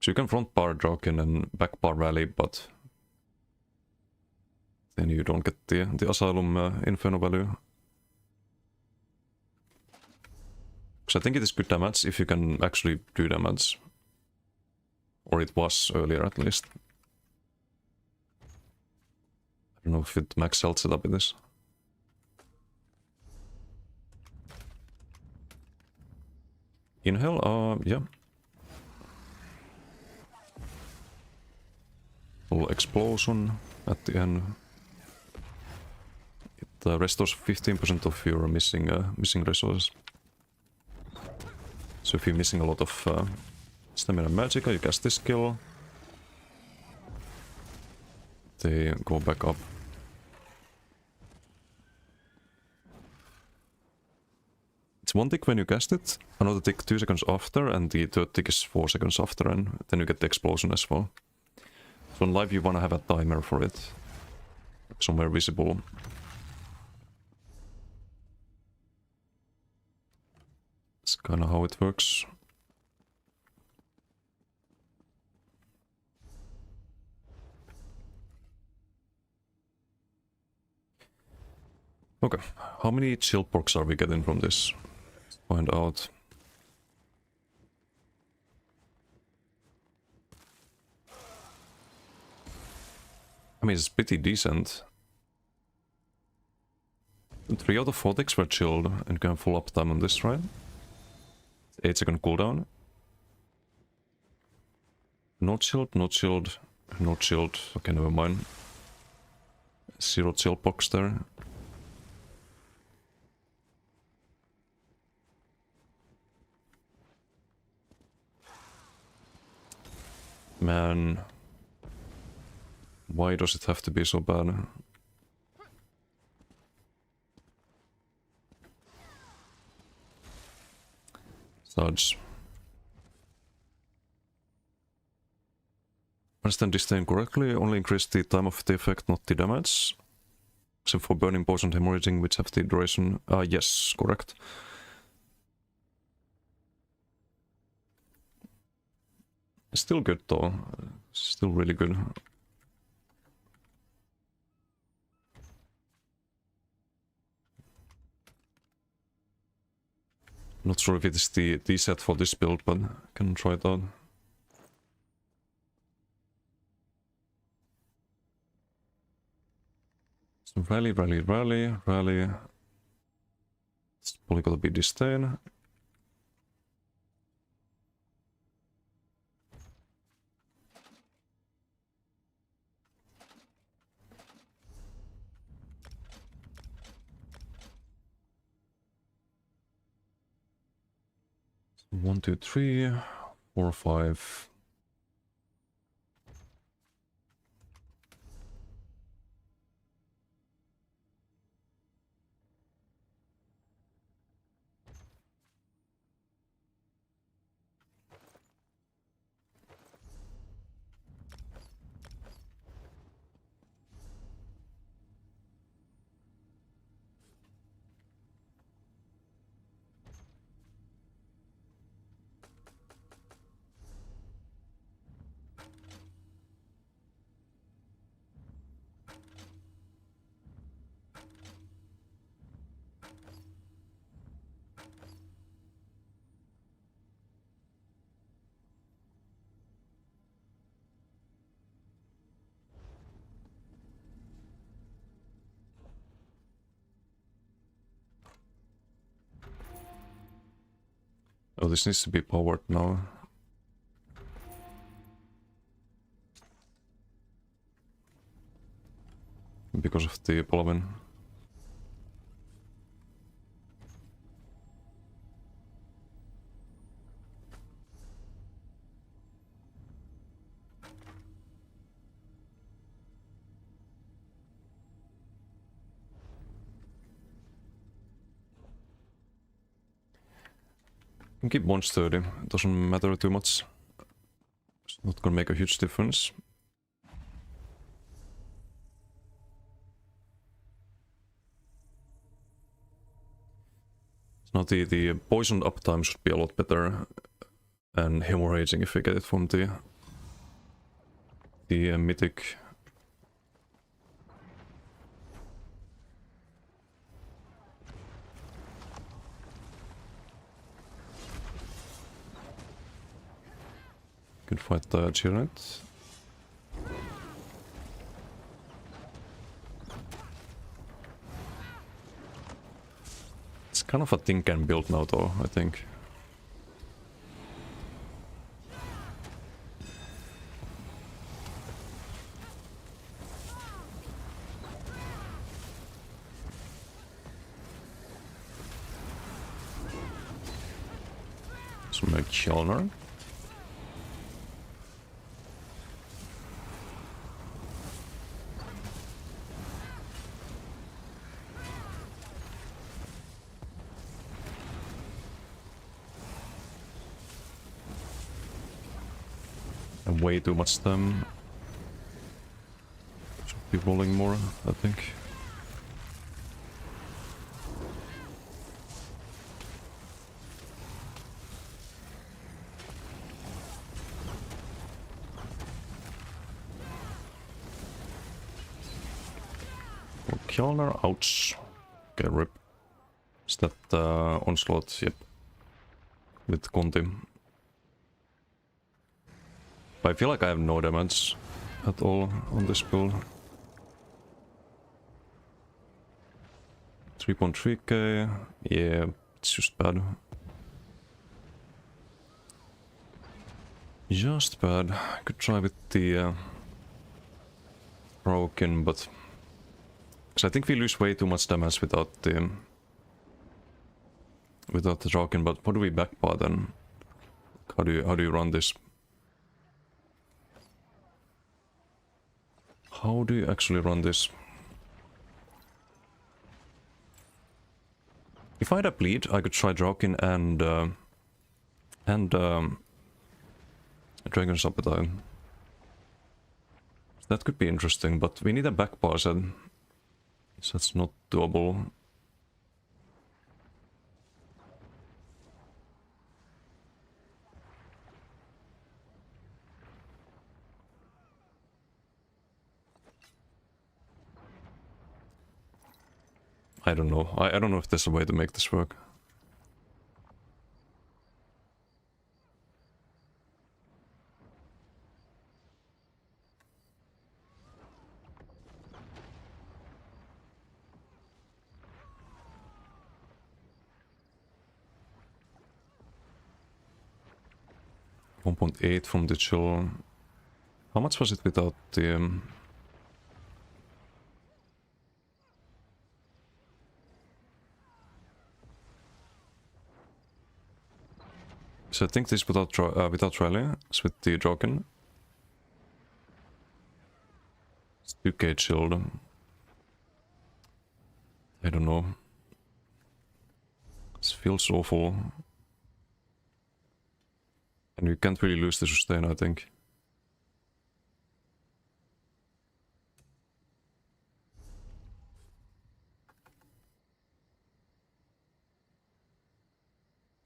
So you can front bar Draken and back bar Rally, but then you don't get the Asylum Inferno value. Because I think it is good damage if you can actually do damage. Or it was earlier at least. I don't know if it max health setup it is. Inhale, yeah. Full explosion at the end. It restores 15% of your missing resources. So if you're missing a lot of stamina magic, you cast this skill. They go back up. It's one tick when you cast it, another tick 2 seconds after, and the third tick is 4 seconds after, and then you get the explosion as well. So in live you wanna have a timer for it. Somewhere visible. That's kinda how it works. Okay, how many chill porks are we getting from this? Let's find out. I mean, it's pretty decent. 3 out of 4 decks were chilled and can full uptime on this, right? 8-second cooldown. No chilled, no chilled, no chilled. Okay, never mind. 0 chill box there. Man, why does it have to be so bad? Suds. Understand this thing correctly, only increase the time of the effect, not the damage. Except for burning, poison, hemorrhaging, which have the duration. Yes, correct. Still good though. Still really good. Not sure if it is the set for this build, but can try it out. So rally, rally, rally, rally. It's probably gonna be disdain. One, two, three, 4, 5. Oh, this needs to be powered now. Because of the Polvin. Can keep 130, it doesn't matter too much. It's not gonna make a huge difference. Now the poison uptime should be a lot better, and hemorrhaging if we get it from the mythic. Good fight, Chirnet. It's kind of a tin can build now though, I think. So make Kjolnir. Way too much them. Should be rolling more, I think. Kjolnir, ouch. Okay, rip. Is that onslaught? Yep. With Conti. I feel like I have no damage at all on this build. 3.3k, yeah, it's just bad. Just bad. I could try with the broken, but because I think we lose way too much damage without the Draken. But what do we backpaw then? How do you run this? How do you actually run this? If I had a bleed, I could try Draken and Dragon's Appetite. That could be interesting, but we need a back pass and that's not doable. I don't know. I don't know if there's a way to make this work. .8 from the chill. How much was it without the... So I think this without rally is with the Draken. It's 2k chilled. I don't know. This feels awful. And you can't really lose the sustain, I think.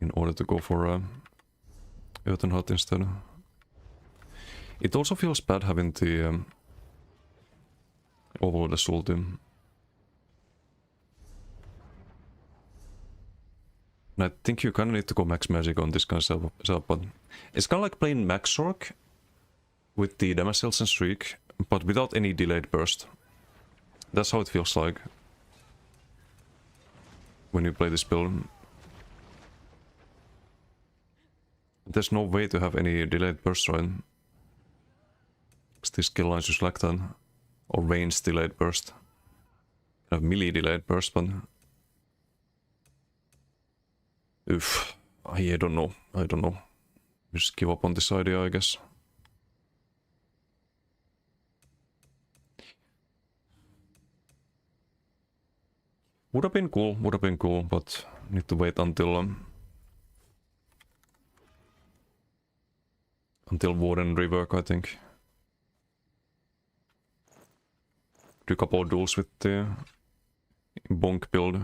In order to go for Earthen Hut instead. It also feels bad having the Overlord Assault in. And I think you kind of need to go max magic on this kind of setup, but it's kind of like playing max Sork with the damage cells and streak, but without any delayed burst. That's how it feels like when you play this build. There's no way to have any delayed burst, right? Because these skill lines just lack that. Or range delayed burst. Have melee delayed burst, but... Oof. I don't know. I don't know. Just give up on this idea, I guess. Would have been cool, but need to wait until Warden rework, I think. Do a couple of duels with the bonk build.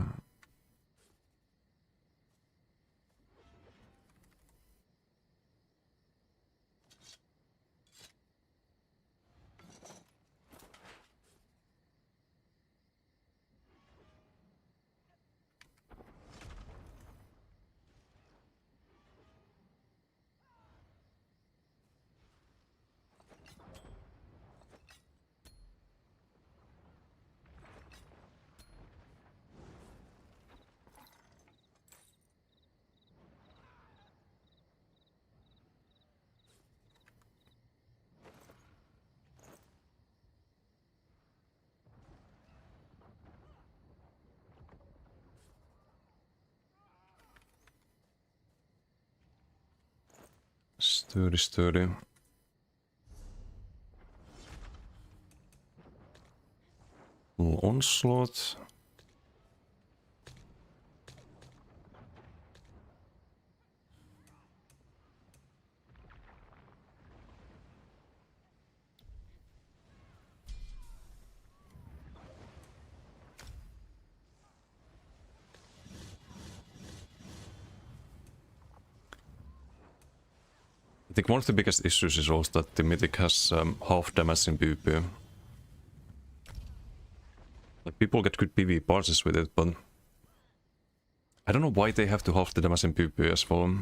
Sturdy. Little onslaught. I think one of the biggest issues is also that the Mythic has half damage in PvP. Like, people get good PvE passes with it, but I don't know why they have to half the damage in PvP as well.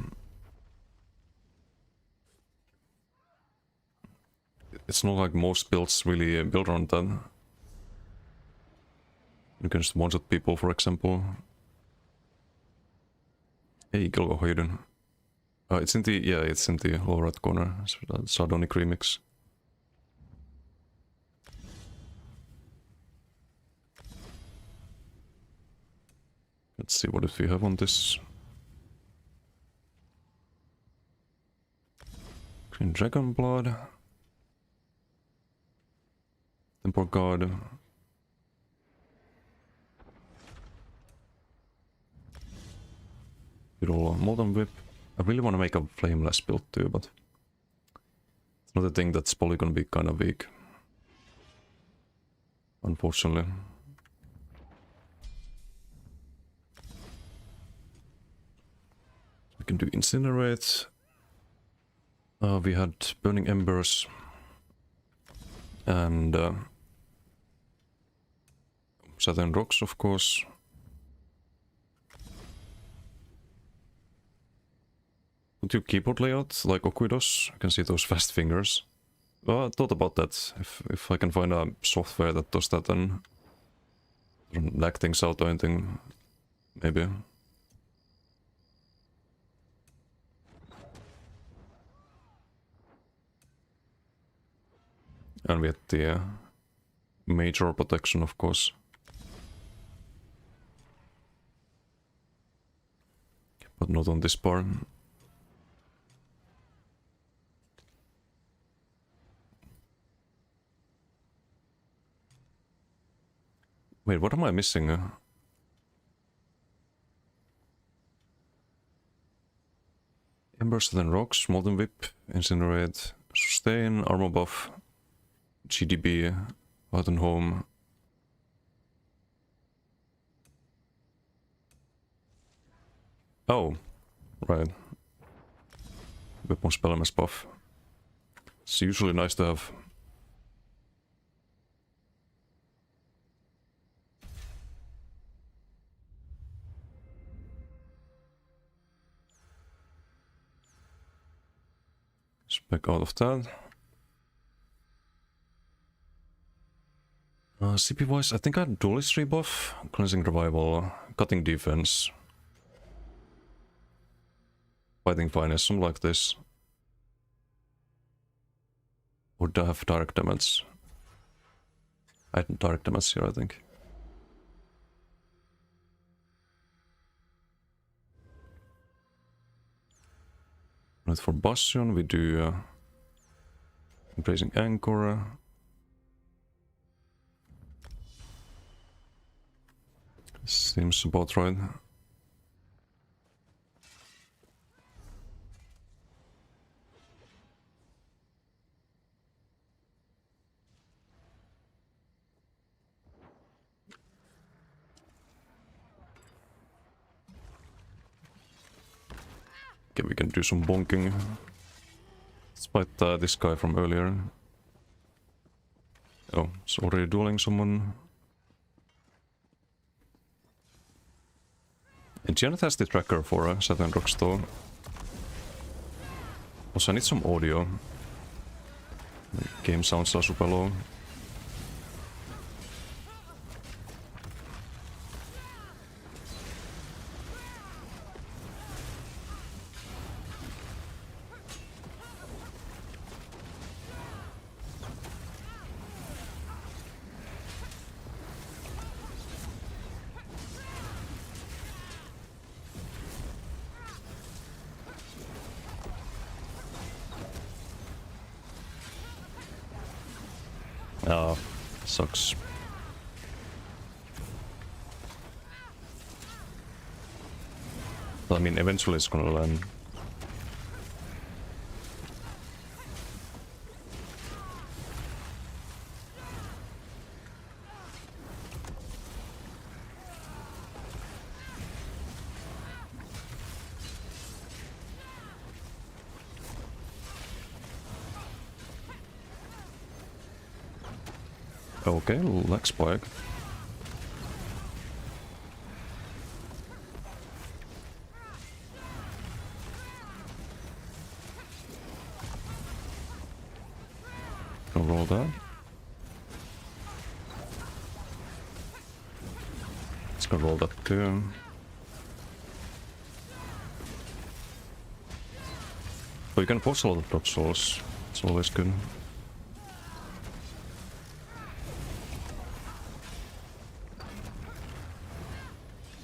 It's not like most builds really build around that. You can just one-shot people, for example. Hey, Gilgohoiden. It's in the lower right corner. Sardonic remix. Let's see what if we have on this. Green Dragon Blood. Temple Guard. Good old Molten Whip. I really want to make a Flameless build too, but it's not a thing that's probably gonna be kind of weak. unfortunately. We can do Incinerate. We had Burning Embers. And Southern Rocks, of course. Would you keyboard layout like Okuidos? You can see those fast fingers. Well, I thought about that. If I can find a software that does that and don't lag things out or anything, maybe. And we had the major protection, of course. But not on this bar. Wait, what am I missing? Embers, then Rocks, Molten Whip, Incinerate, Sustain, Armor Buff, GDB, Out and Home. Oh, right. Weapon Spellmass buff. It's usually nice to have. Spec out of that. CP wise, I think I had Duelist rebuff, Cleansing Revival, Cutting Defense, Fighting Finesse, something like this. Or do I have direct damage? I had direct damage here, I think. Right, for Bastion we do Embracing Anchor. Seems about right. Okay, we can do some bonking. Let's fight this guy from earlier. Oh, it's already dueling someone. And Janet has the tracker for Saturn Rocks though. Also, I need some audio. Game sounds are super low. Ah, sucks. I mean, eventually it's gonna land. Okay, leg spike. Gonna roll that. Let's go roll that too. But you can force a lot of drop souls. It's always good.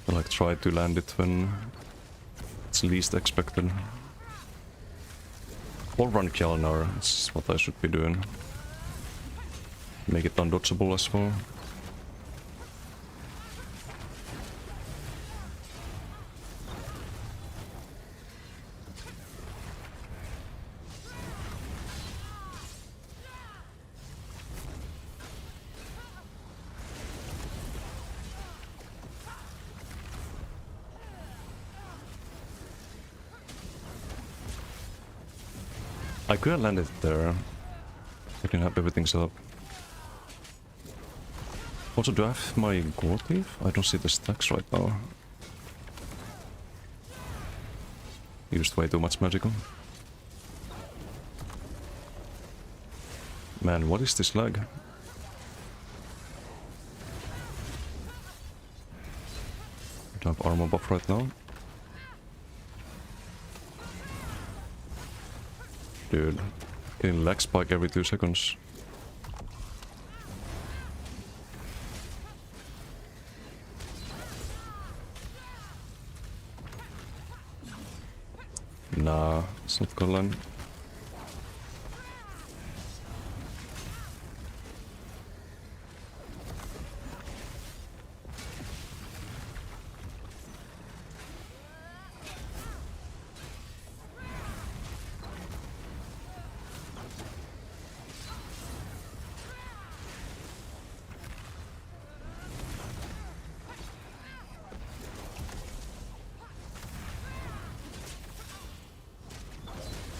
Like try to land it when it's least expected. Or run Kjellnar, that's what I should be doing. Make it undodgeable as well. I could have landed there. I can have everything set up. Also, do I have my gold thief? I don't see the stacks right now. Used way too much magical. Man, what is this lag? I don't have armor buff right now. Dude, getting lag spike every 2 seconds. Nah, it's not gonna land.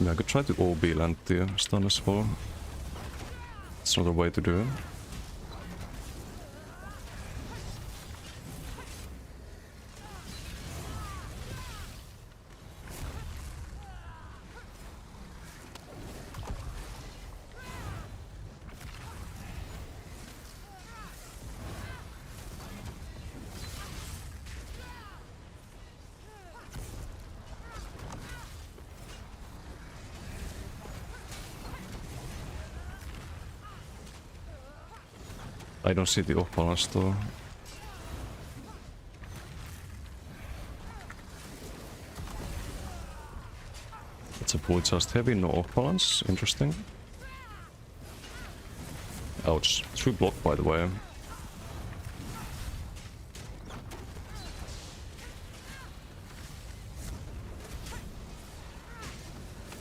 I could try to OB land the stun as well. It's another way to do it. I don't see the off balance though. It's a fully charged heavy, no off balance. Interesting. Ouch. 3 block by the way.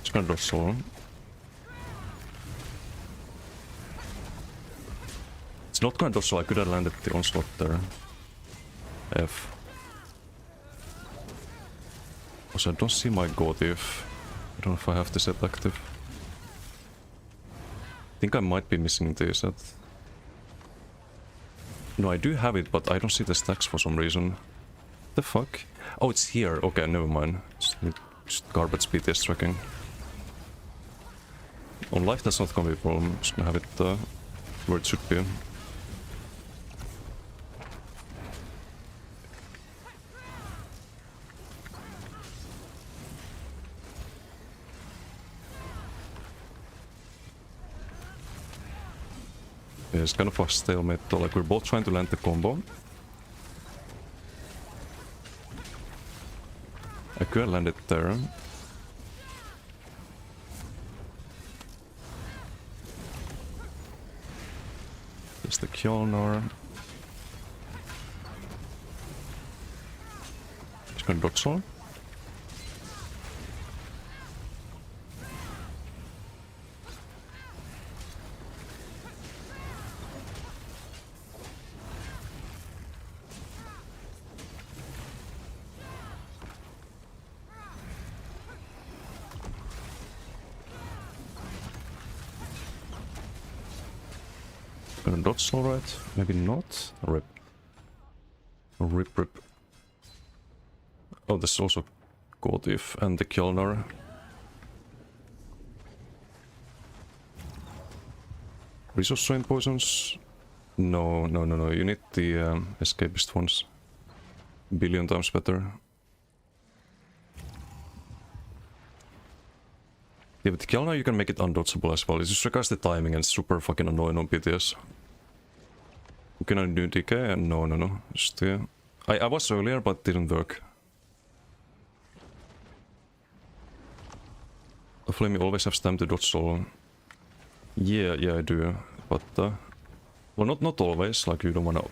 Just gonna dodge solo. It's not gonna dodge, so I could have landed the onslaught there. F. Also, I don't see my god if. I don't know if I have this set active. I think I might be missing the set. No, I do have it, but I don't see the stacks for some reason. The fuck? Oh, it's here. Okay, never mind. Just garbage PTS tracking. On life, that's not gonna be a problem. I'm just gonna have it where it should be. Yeah, it's kind of a stalemate though, like we're both trying to land the combo. I could have landed there. There's the Kjolnir. Just gonna dodge on. Gonna dodge alright, maybe not. Rip. Rip. Oh, there's also Gotif and the Kjolnir. Resource strain poisons? No. You need the escapist ones. Billion times better. Yeah, but Kjolnir you can make it undodgeable as well. It just requires the timing and it's super fucking annoying on PTS. Can I do DK? No. Just, I was earlier, but it didn't work. Hopefully, we always have time to dodge solo. Yeah, I do. But, well, not always. Like, you don't wanna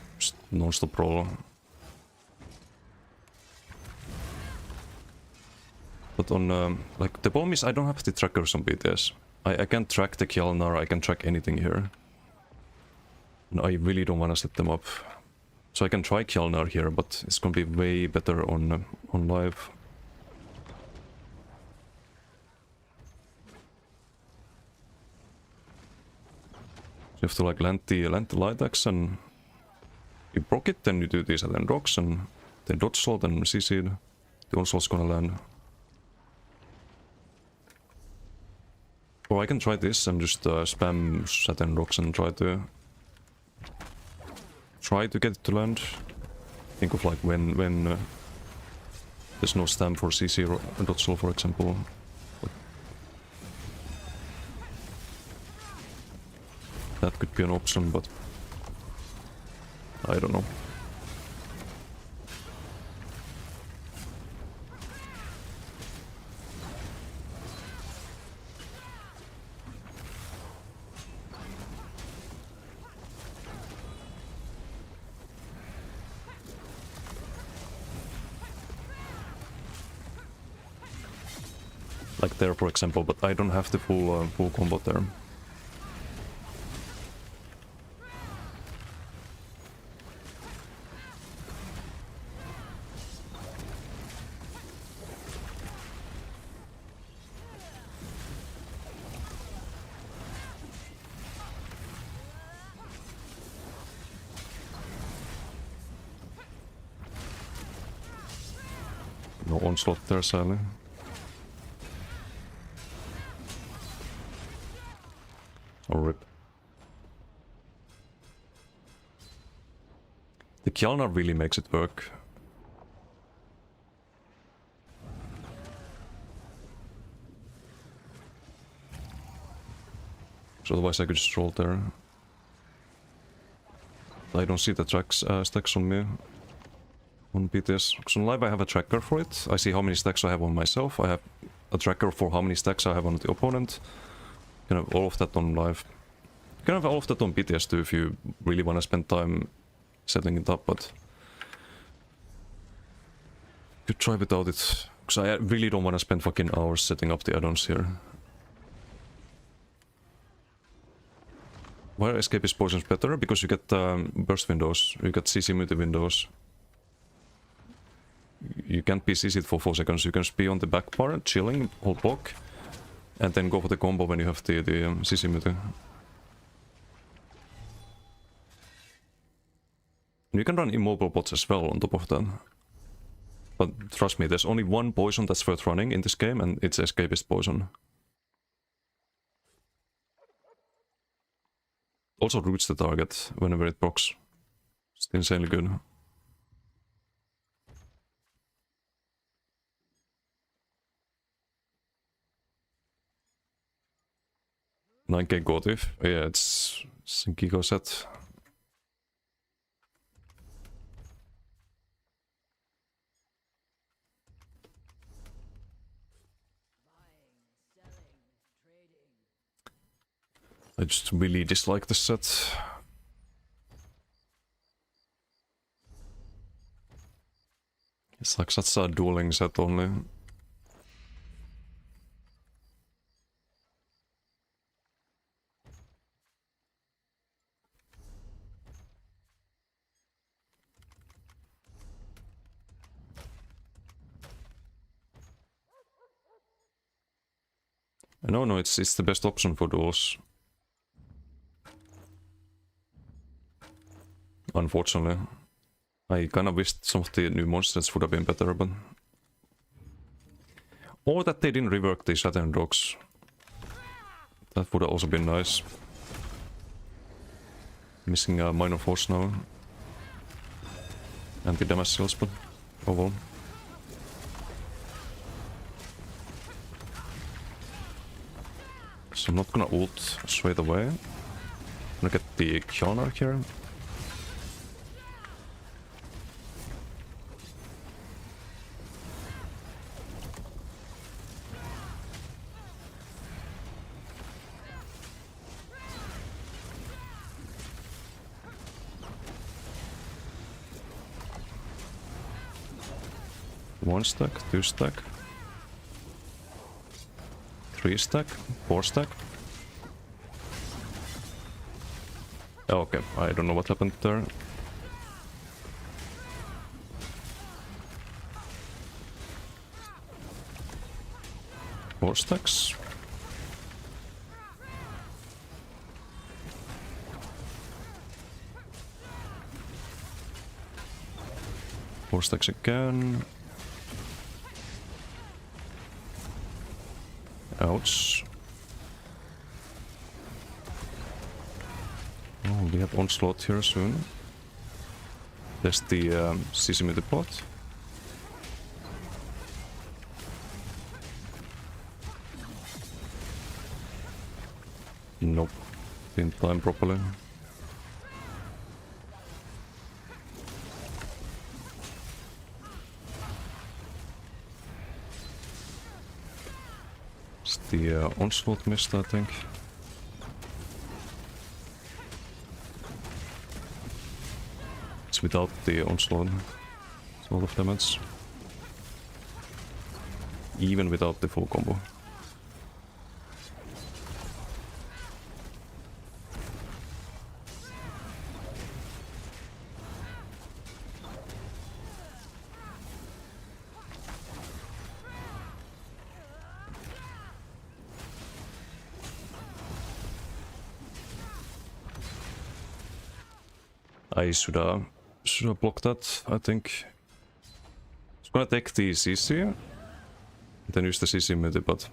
non-stop roll. But on, like, the problem is I don't have the trackers on BTS. I can't track the Kjolnir, I can track anything here. And I really don't want to set them up. So I can try Kjolnir here, but it's gonna be way better on live. you have to like land the light axe and you proc it, then you do these and then rocks and then dodge slow, then CC'd. The onslaught's gonna land. Or I can try this and just spam Saturn rocks and try to get it to land. Think of like when there's no stamp for CC dodge slow, for example. That could be an option, but I don't know. Like there, for example, but I don't have the full combo there. No onslaught there, sadly. Or rip. The Kjalnar really makes it work. So otherwise I could just roll there. I don't see the stacks on me. On PTS. Because on live I have a tracker for it. I see how many stacks I have on myself. I have a tracker for how many stacks I have on the opponent. You can have all of that on live. You can have all of that on PTS too if you really want to spend time setting it up, but you try without it. Because I really don't want to spend fucking hours setting up the add-ons here. Why are escapist poisons better? Because you get burst windows, you get CC multi windows. You can't be CC'd for 4 seconds, you can just be on the back part, chilling, hold block, and then go for the combo when you have the CC multi. You can run immobile bots as well on top of that. But trust me, there's only one poison that's worth running in this game, and it's escapist poison. Also roots the target whenever it procs. It's insanely good. 9k Gotif. Yeah, it's a Giga set. I just really dislike this set. It's like such a dueling set only. No, it's the best option for duels. Unfortunately. I kinda wished some of the new monsters would have been better, but... Or that they didn't rework the Saturn dogs. That would have also been nice. Missing a minor force now. Anti-damage skills, but... Oh well. So I'm not gonna ult straight away. I'm gonna get the Kjalnar here. One stack, 2 stack, 3 stack, 4 stack. Okay, I don't know what happened there. Four stacks. 4 stacks again. Ouch. Oh, we have onslaught here soon. There's the sesame pot. Nope. Didn't time properly. It's the onslaught missed, I think. It's without the onslaught. It's a lot of damage. Even without the full combo. I should have blocked that, I think. It's gonna take the CC, then use the CC midi, but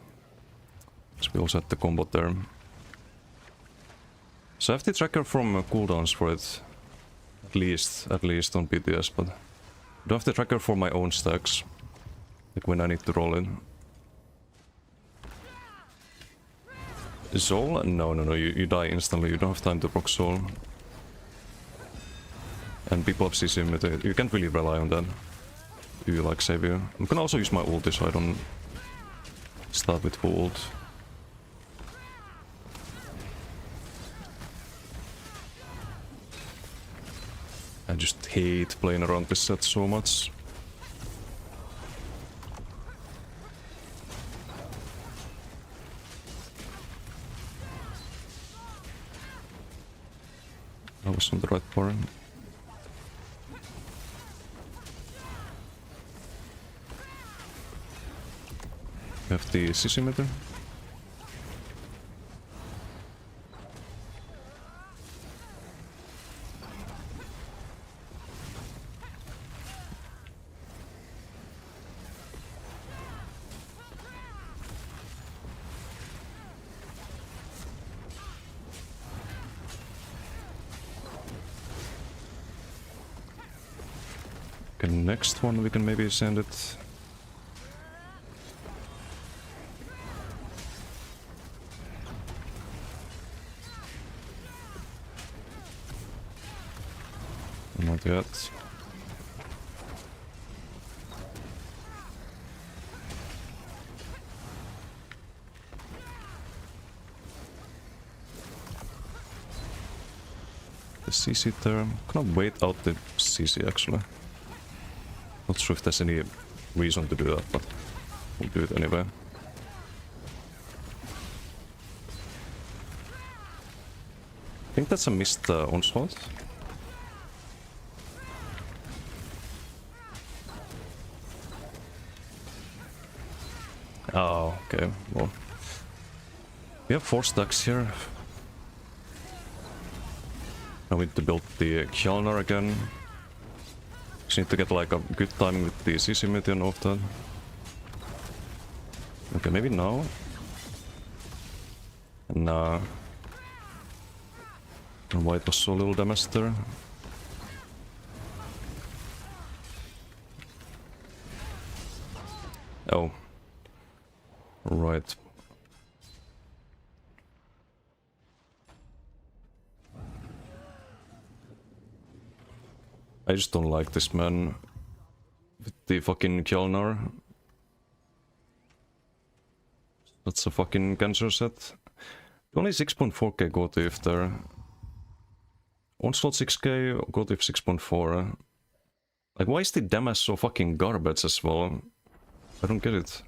we also had the combo there. So I have the tracker from cooldowns for it, at least on PTS, but I don't have the tracker for my own stacks, like when I need to roll in. Soul? No, you die instantly, you don't have time to proc Soul. And people have CC mid, you can't really rely on that. You like save you. I'm gonna also use my ulti so I don't start with full ult. I just hate playing around this set so much. I was on the right part. We have the CC meter. Okay, next one we can maybe send it. Not yet. The CC there. I'm gonna wait out the CC actually. Not sure if there's any reason to do that, but we'll do it anyway. I think that's a missed onslaught. Oh, okay, well. We have 4 stacks here. Now we need to build the Kjalnar again. Just need to get like a good timing with the CC mid and off that. Okay, maybe now. Nah. And white was so little damage there. Oh. Right. I just don't like this man with the fucking Kjalnar. That's a fucking cancer set. Only 6.4k got if there. Onslaught 6k, got if 6.4. Like, why is the damage so fucking garbage as well? I don't get it.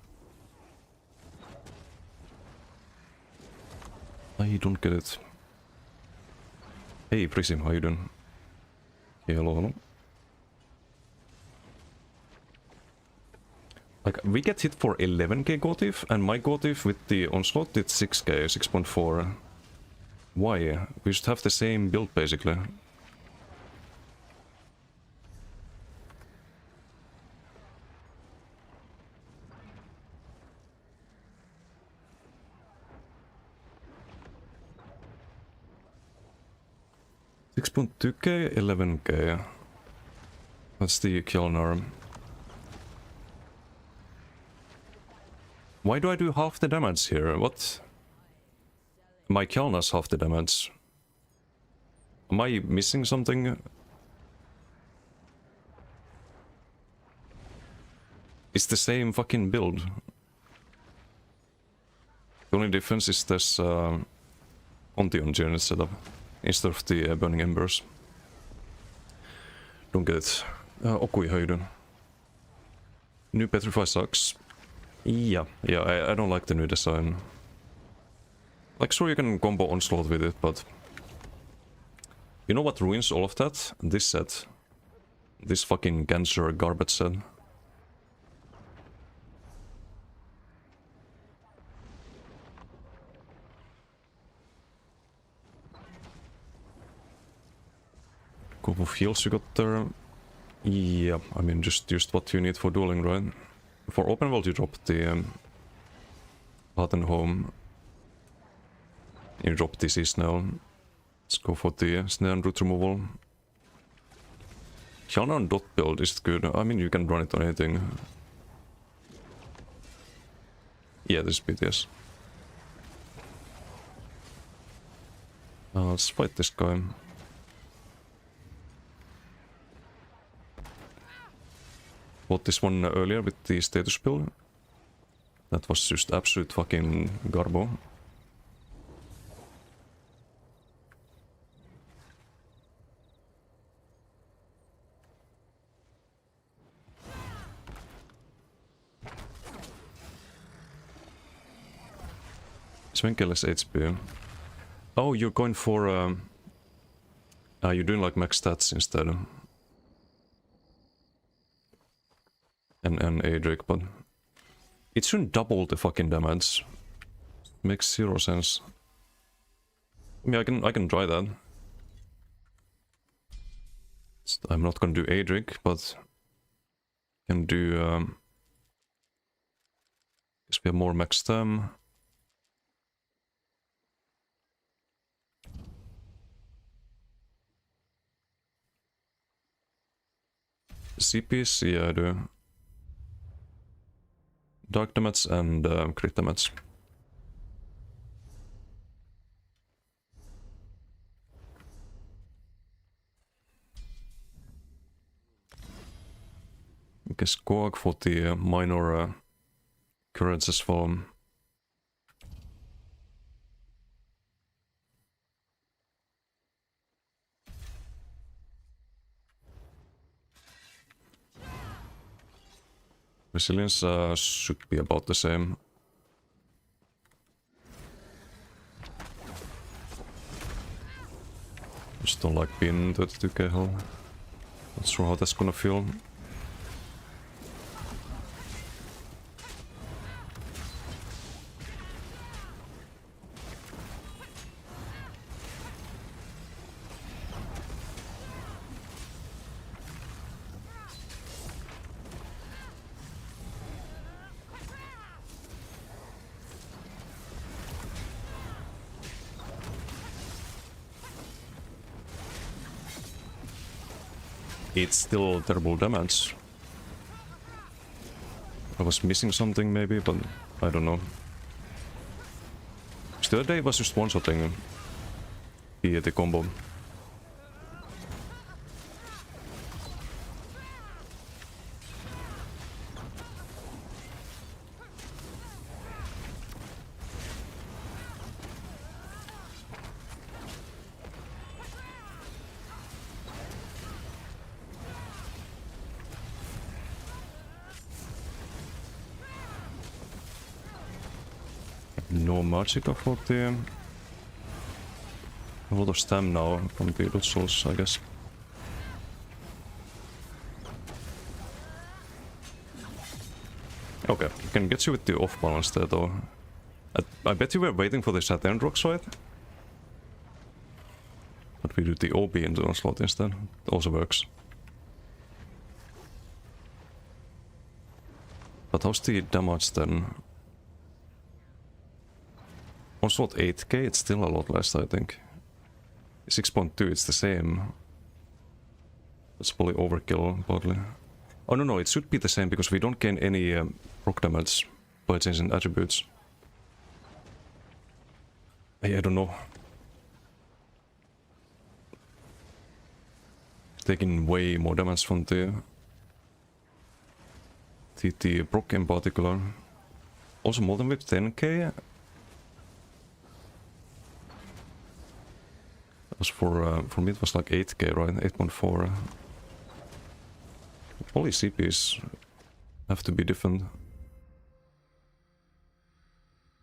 I don't get it. Hey Prism, how you doing? Hey, hello. Like, we get hit for 11k Gotif, and my Gotif with the onslaught did 6k, 6.4. Why? We should have the same build basically. 6.2k, 11k. That's the Kjolnar. Why do I do half the damage here? What? My Kjolnar's half the damage. Am I missing something? It's the same fucking build. The only difference is this Ontion journey setup instead of the Burning Embers. Don't get it. Okui höjden. New Petrify sucks. Yeah, I don't like the new design. Like, sure, you can combo Onslaught with it, but... You know what ruins all of that? This set. This fucking Ganser garbage set. Couple of heals you got there. Yeah, I mean, just what you need for dueling, right? For open world you drop the button home. You drop the Snell. Let's go for the snare and root removal. Kjolnar on dot build is good. I mean, you can run it on anything. Yeah, this is PTS. Let's fight this guy. Bought this one earlier with the status build. That was just absolute fucking garbo. Svenkel's HP. Oh, you're going for... you're doing like max stats instead. And Adric, but... It shouldn't double the fucking damage. Makes zero sense. I mean, I can try that. I'm not gonna do Adric, but... Can do... Guess we have more max stam. CPs, yeah, I do. Dark damage and crit damage. I guess Goag for the minor occurrences for... Resilience should be about the same. Just don't like being 32k hell. Not sure how that's gonna feel. It's still terrible damage. I was missing something maybe, but I don't know. The other day was just one-shotting the combo. No magic for the... A lot of stam now from the Dot Souls, I guess. Okay, can get you with the off balance there though. I bet you were waiting for the Saturn Rocks, right? But we do the OB into the slot instead. It also works. But how's the damage then? On slot 8k, it's still a lot less, I think. 6.2, it's the same. That's probably overkill, partly. Oh no, it should be the same because we don't gain any proc damage by changing attributes. I don't know. Taking way more damage from the proc in particular. Also Molten Whip 10k. That was for me it was like 8k, right? 8.4. Only CPs have to be different.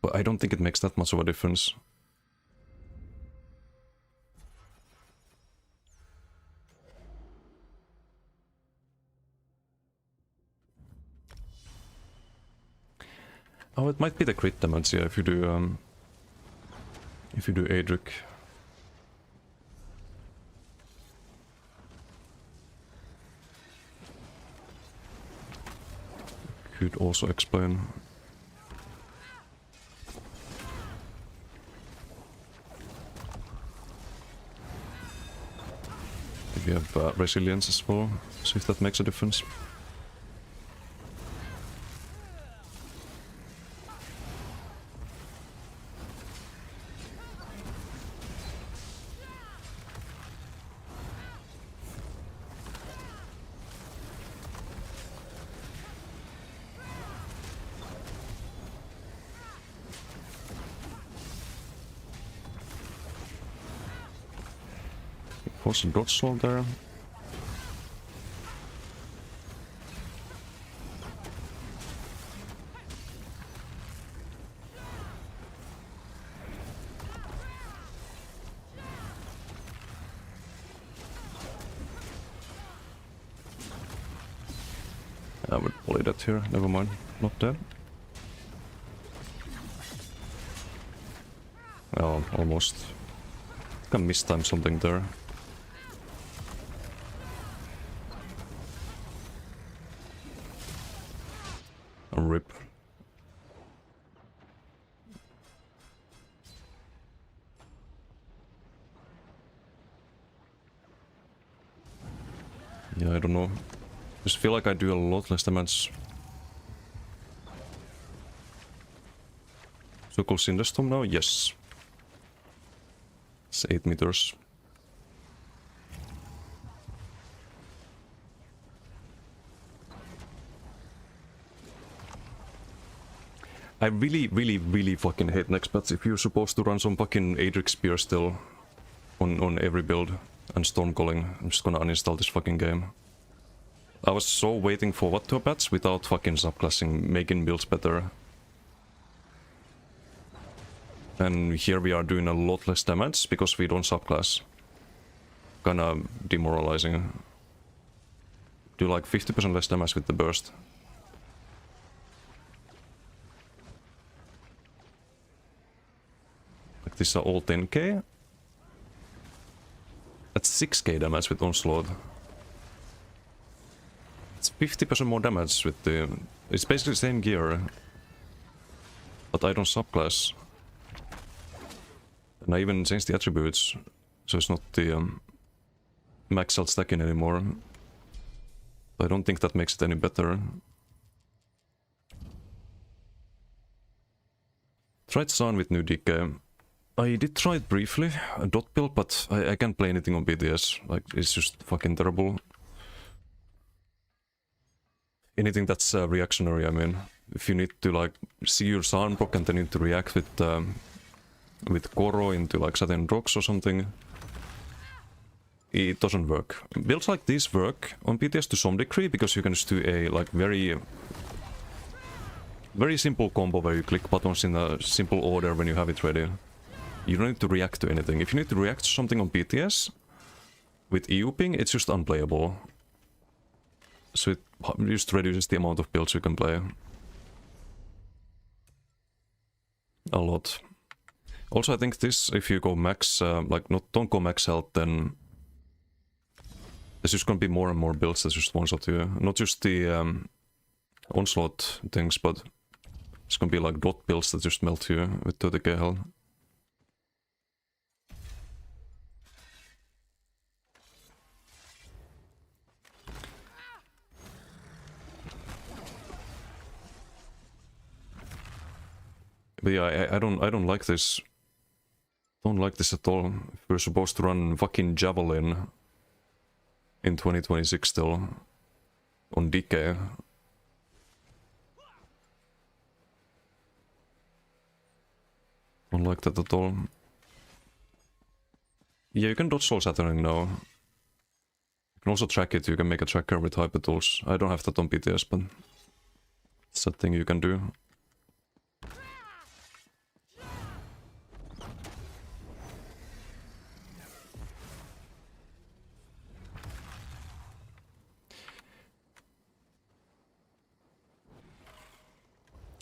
But I don't think it makes that much of a difference. Oh, it might be the crit damage, yeah, if you do Adric. Could also explain. We have resilience as well, so if that makes a difference. Force a dodge slow there. I would play that here, never mind, not dead. Oh, almost. Can mistime something there. A rip. Yeah, I don't know. Just feel like I do a lot less damage. Circle Cinderstorm now? Yes. It's 8 meters. I really fucking hate next patch if you're supposed to run some fucking Adric Spear still on every build and Storm Calling. I'm just gonna uninstall this fucking game. I was so waiting for what to patch without fucking subclassing, making builds better. And here we are doing a lot less damage because we don't subclass. Kinda demoralizing. Do like 50% less damage with the burst. Like these are all 10k. That's 6k damage with Onslaught. It's 50% more damage with the... It's basically the same gear. But I don't subclass. And I even changed the attributes. So it's not the max out stacking anymore. I don't think that makes it any better. Tried Sun with new DK. I did try it briefly, a dot build, but I can't play anything on PTS. Like, it's just fucking terrible. Anything that's reactionary, I mean. If you need to, like, see your Sun proc and then you need to react with Koro into, like, Saturn Rocks or something, it doesn't work. Builds like these work on PTS to some degree, because you can just do a, like, very simple combo where you click buttons in a simple order when you have it ready. You don't need to react to anything. If you need to react to something on PTS, with EU ping, it's just unplayable. So it just reduces the amount of builds you can play. A lot. Also, I think this, if you go max, like, don't go max health, then there's just gonna be more and more builds that just one-shot you. Not just the onslaught things, but it's gonna be like dot builds that just melt you with 30k health. But yeah, I don't like this. Don't like this at all. If we're supposed to run fucking Javelin in 2026 still on Decay. Don't like that at all. Yeah, you can dodge soul Saturnine now. You can also track it, you can make a tracker with hyper tools. I don't have that on PTS, but it's a thing you can do.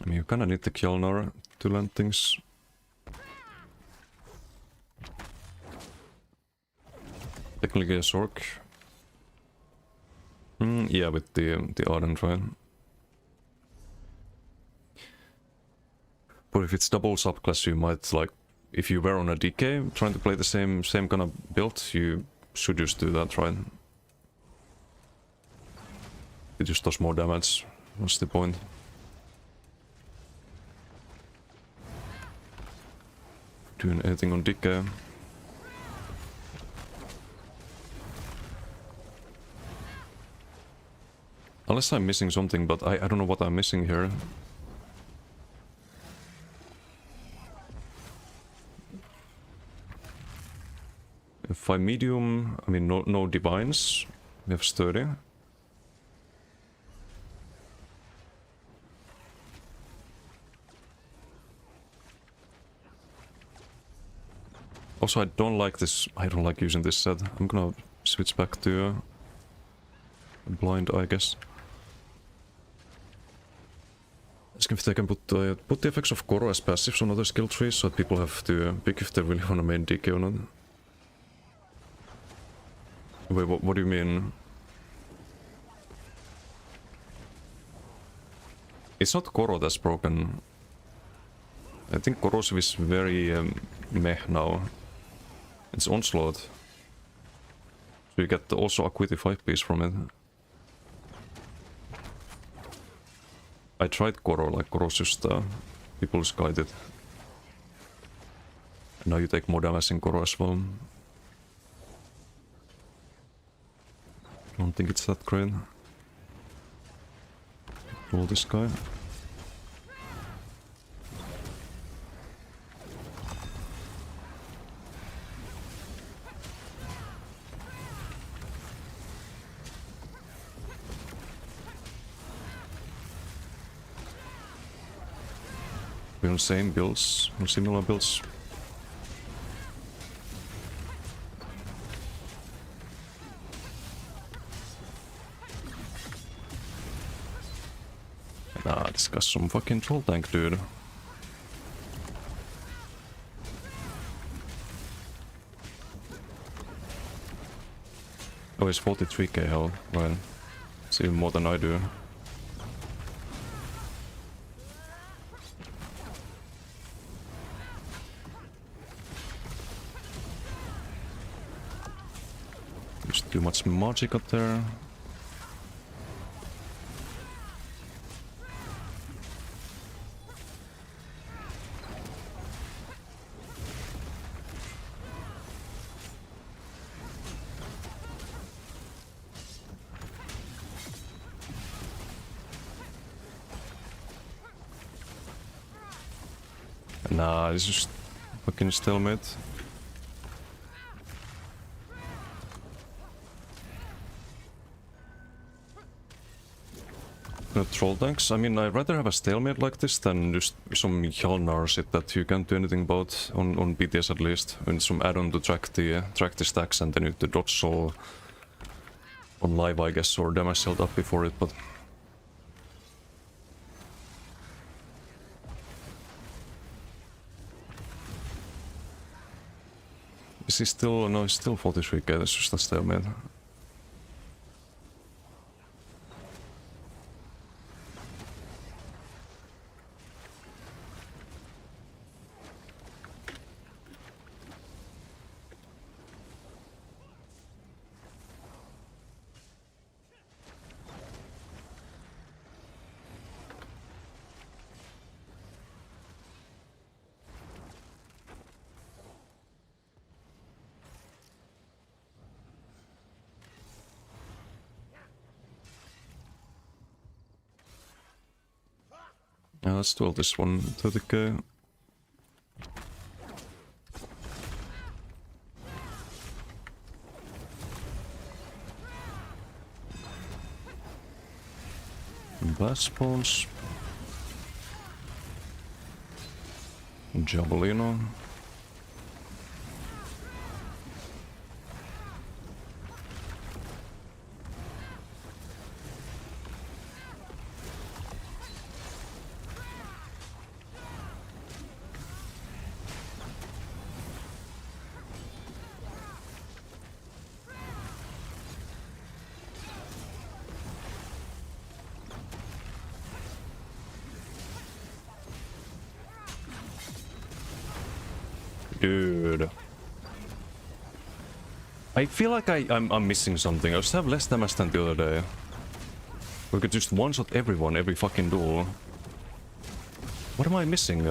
I mean, you kinda need the Kjolnar to land things. Technically a Sork. Yeah, with the Ardent, right? But if it's double subclass, you might, like, if you were on a DK trying to play the same kind of build, you should just do that, right? It just does more damage. What's the point? Doing anything on DK. Unless I'm missing something, but I don't know what I'm missing here. If I medium, I mean no divines. We have sturdy. Also, I don't like this. I don't like using this set. I'm gonna switch back to blind, I guess. Asking if they can put the effects of Koro as passives on other skill trees, so that people have to pick if they really want to main DK or not. Wait, what do you mean? It's not Koro that's broken. I think Corrosive is very meh now. It's Onslaught. So you get also Acuity 5-piece from it. I tried Koro, like Koro's just people's guided. And now you take more damage in Koro as well. Don't think it's that great. Roll this guy. We're on same builds, on similar builds. Nah, this guy's some fucking troll tank, dude. Oh, he's 43k health. Well, it's even more than I do. There's too much magic up there. Nah, it's just fucking stalemate. No troll tanks. I mean, I'd rather have a stalemate like this than just some Hjalnar shit that you can't do anything about on BTS at least. And some add-on to track the stacks, and then you have to dodge soul on live, I guess, or damage shield up before it, but is he still? No, he's still 43k, that's just a stalemate. Let's duel this one, 30k. Blast spawns. Javelino. Dude. I feel like I'm missing something. I just have less damage than the other day. We could just one-shot everyone every fucking duel. What am I missing?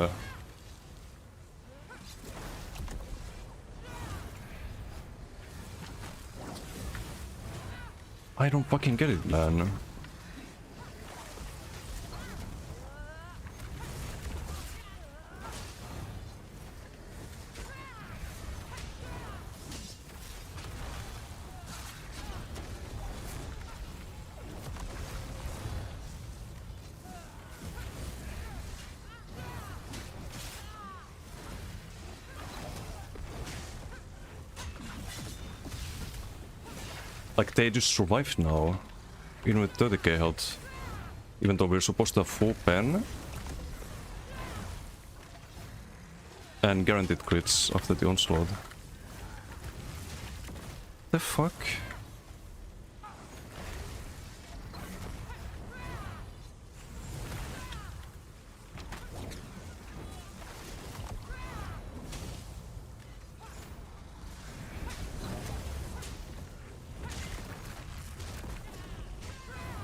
I don't fucking get it, man. Like, they just survived now. Even with 30k health. Even though we're supposed to have full pen. And guaranteed crits after the onslaught. The fuck?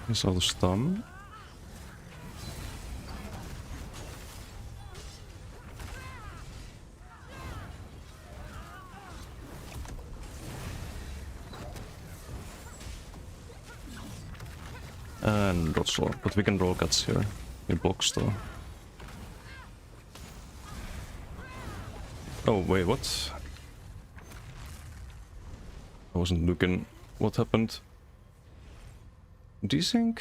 Is all the stun? And dodge slow, but we can roll cuts here. He blocks though. Oh wait, what? I wasn't looking. What happened? Desync?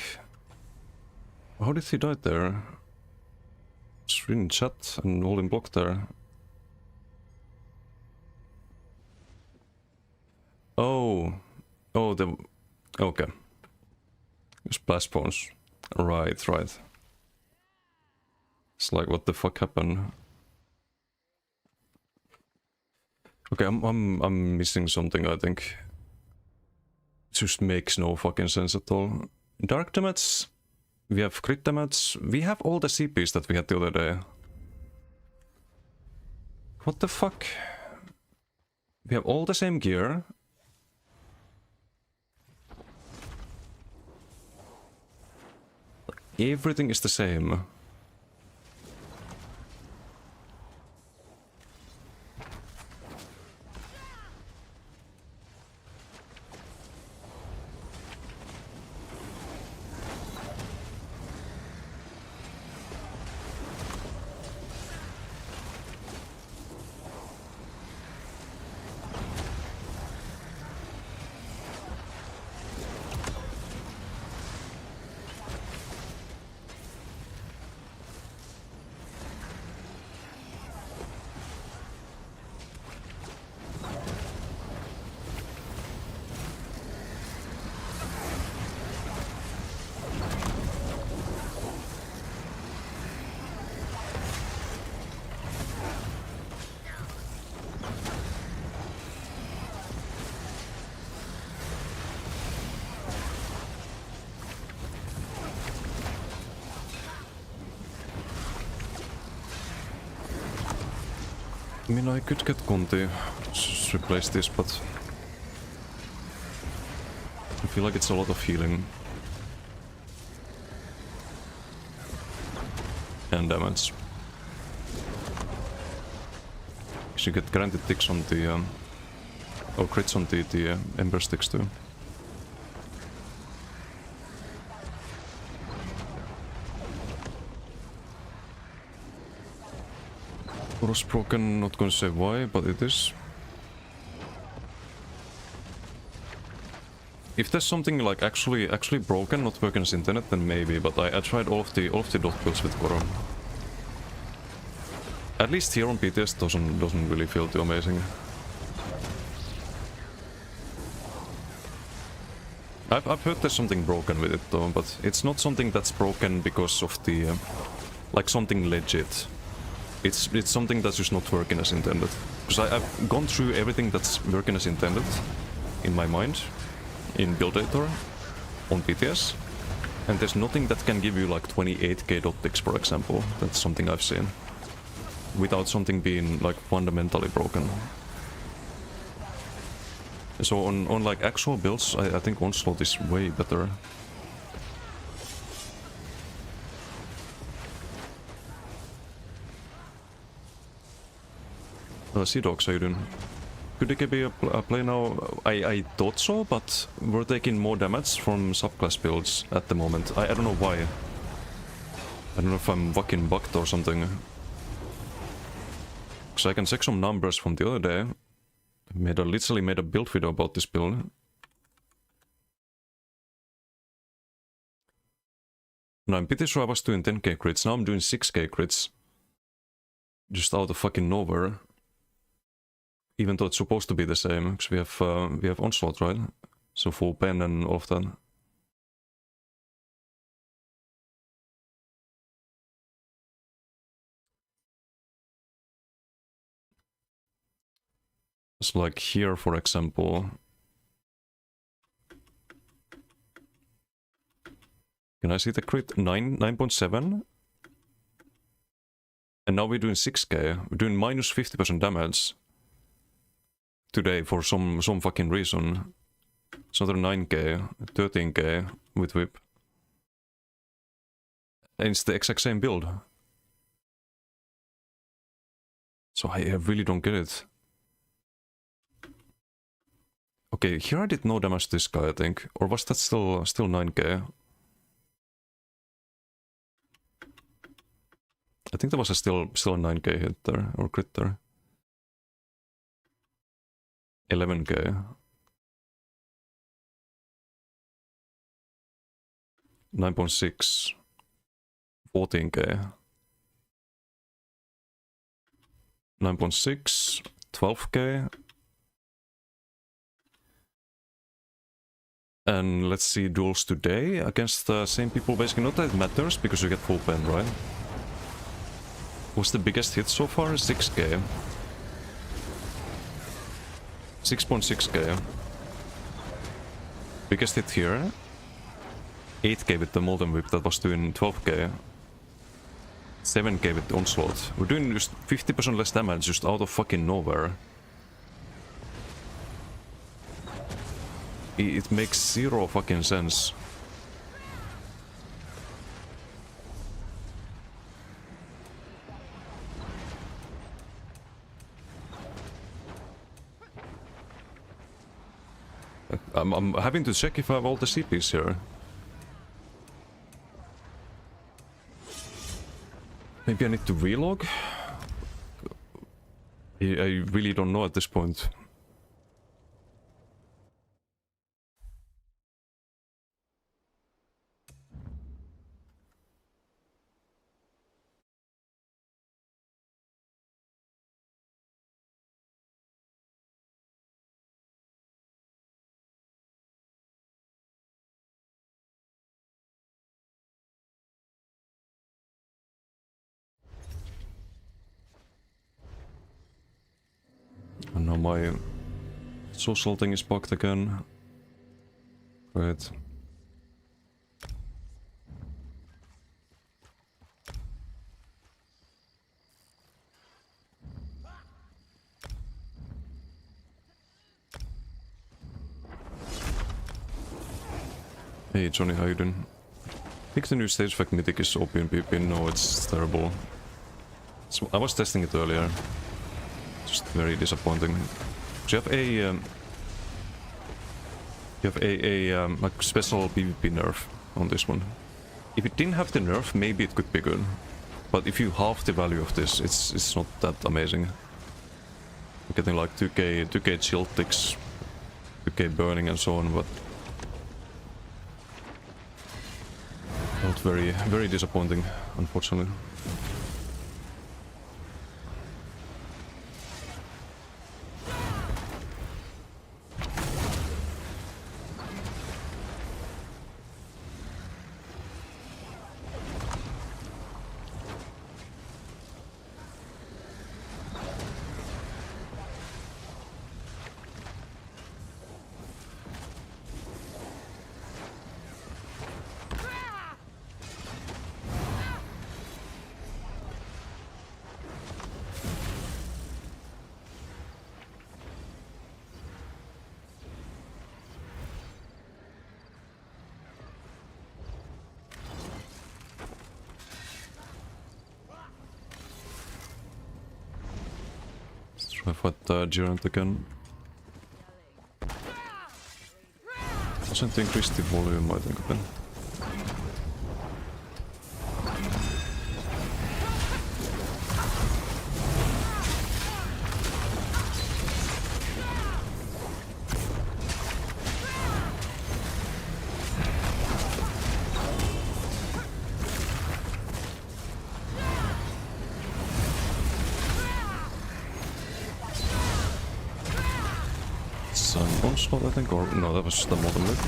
How did he die there? Just reading chat and holding block there. Oh. Oh, the... Okay. Splash spawns. Right, right. It's like, what the fuck happened? Okay, I'm missing something, I think. Just makes no fucking sense at all. Dark damage, we have crit damage, we have all the CPs that we had the other day. What the fuck? We have all the same gear. Everything is the same. I mean, I could get Conti, just replace this, but I feel like it's a lot of healing. And damage. You get granted ticks on the, or crits on the Ember Sticks too. Was broken, not gonna say why, but it is. If there's something like actually broken, not working as internet, then maybe, but I tried all of the dot builds with Goro. At least here on PTS doesn't really feel too amazing. I've heard there's something broken with it though, but it's not something that's broken because of the like something legit. It's something that's just not working as intended. Because I've gone through everything that's working as intended in my mind, in Build Editor, on PTS, and there's nothing that can give you like 28k dot ticks, for example. That's something I've seen. Without something being like fundamentally broken. So on like actual builds, I think Onslaught is way better. Sea Dogs, how you doing? Could it be a play now? I thought so, but we're taking more damage from subclass builds at the moment. I don't know why. I don't know if I'm fucking bugged or something. Because I can check some numbers from the other day. Literally made a build video about this build. No, I'm pretty sure I was doing 10k crits, now I'm doing 6k crits. Just out of fucking nowhere. Even though it's supposed to be the same, because we have Onslaught, right? So full pen and all of that. It's like here, for example. Can I see the crit? 9.7? And now we're doing 6k. We're doing minus 50% damage. Today for some fucking reason. It's another 9k, 13k with whip. And it's the exact same build. So I really don't get it. Okay, here I did no damage to this guy, I think. Or was that still 9k? I think there was still a 9k hit there, or crit there. 11k. 9.6. 14k. 9.6. 12k. And let's see duels today against the same people. Basically, not that it matters because you get full pen, right? What's the biggest hit so far? 6k. 6.6k. Biggest hit here. 8k with the Molten Whip that was doing 12k. 7k with the Onslaught. We're doing just 50% less damage just out of fucking nowhere. It makes zero fucking sense. I'm having to check if I have all the CPs here. Maybe I need to relog? I really don't know at this point. And now my social thing is bugged again. Great. Hey Johnny, how you doing? I think the new stage effect mythic is OP in PP. No, it's terrible. I was testing it earlier. Just very disappointing. So you have a like special PvP nerf on this one. If it didn't have the nerf, maybe it could be good. But if you halve the value of this, it's not that amazing. You're getting like 2k chill ticks, 2k burning and so on, but not very disappointing, unfortunately. I fight Giant again. Doesn't increase the volume, I think, a bit. Onslaught, I think, or no, that was the bottom lip.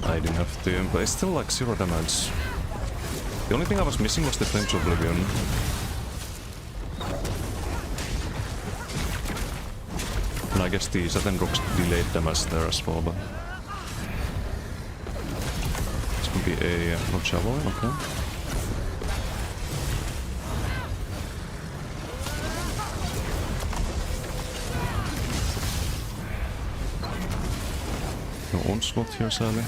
I didn't have to, but it's still like 0 damage. The only thing I was missing was the Flames of Oblivion. And I guess the Saturn rocks delayed damage there as well, but this could be a no javelin, okay. Onslaught here, sadly.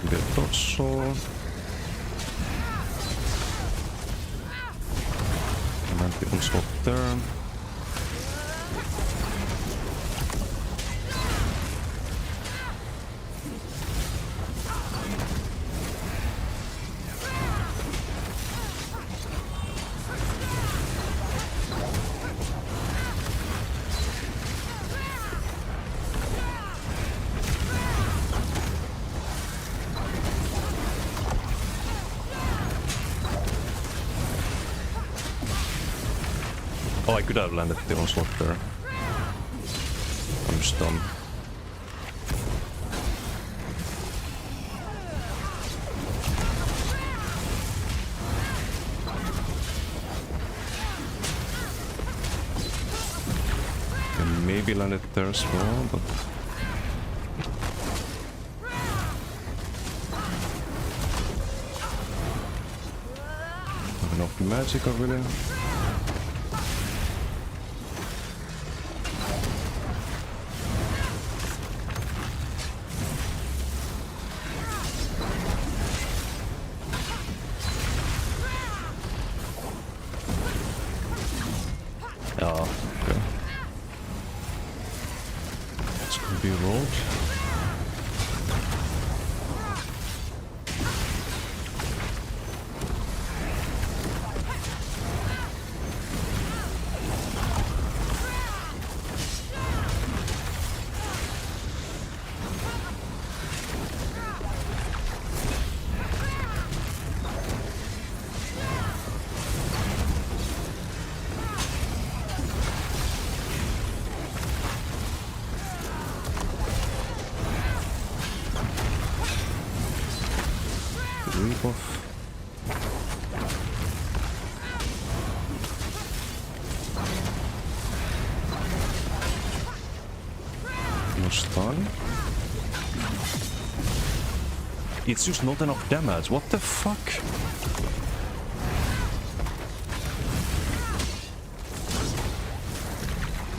Get also. The onslaught there. Oh, I could have landed the onslaught there. I'm just dumb. And maybe land it there as well, but not enough magic, really. Oh, okay. It's gonna be rolled. Rebuff. No stun. It's just not enough damage. What the fuck?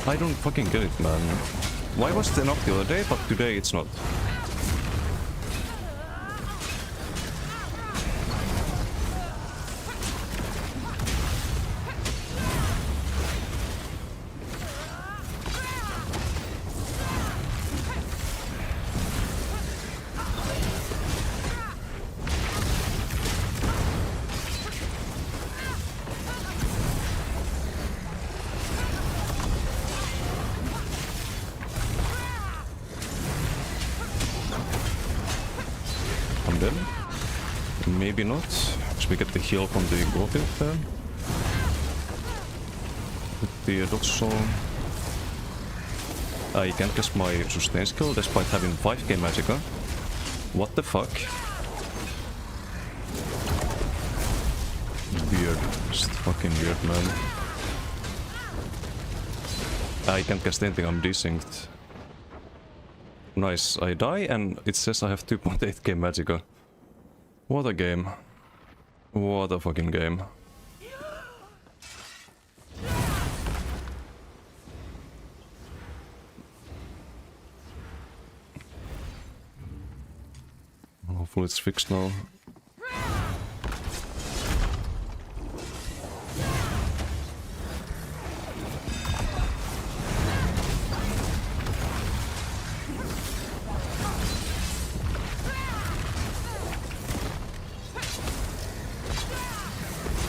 I don't fucking get it, man. Why was it enough the other day, but today it's not? I'm dead? Maybe not. Because we get the heal from the Gothel there. With the dodge soul. I can't cast my sustain skill despite having 5k magicka. What the fuck? Weird. Just fucking weird, man. I can't cast anything, I'm desynced. Nice, I die and it says I have 2.8k magicka. What a game. What a fucking game. Hopefully it's fixed now.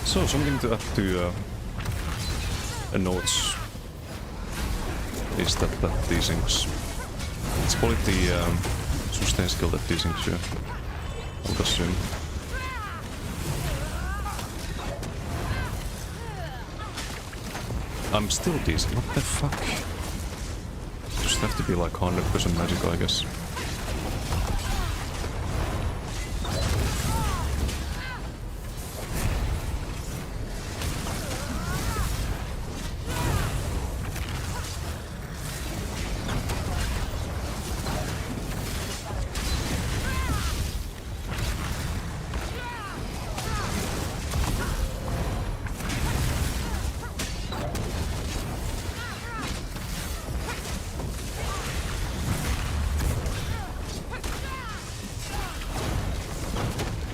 So, something to add to notes is that desyncs. It's probably the sustain skill that desyncs you, I would assume. I'm still decent, what the fuck? Just have to be like 100% magic, I guess.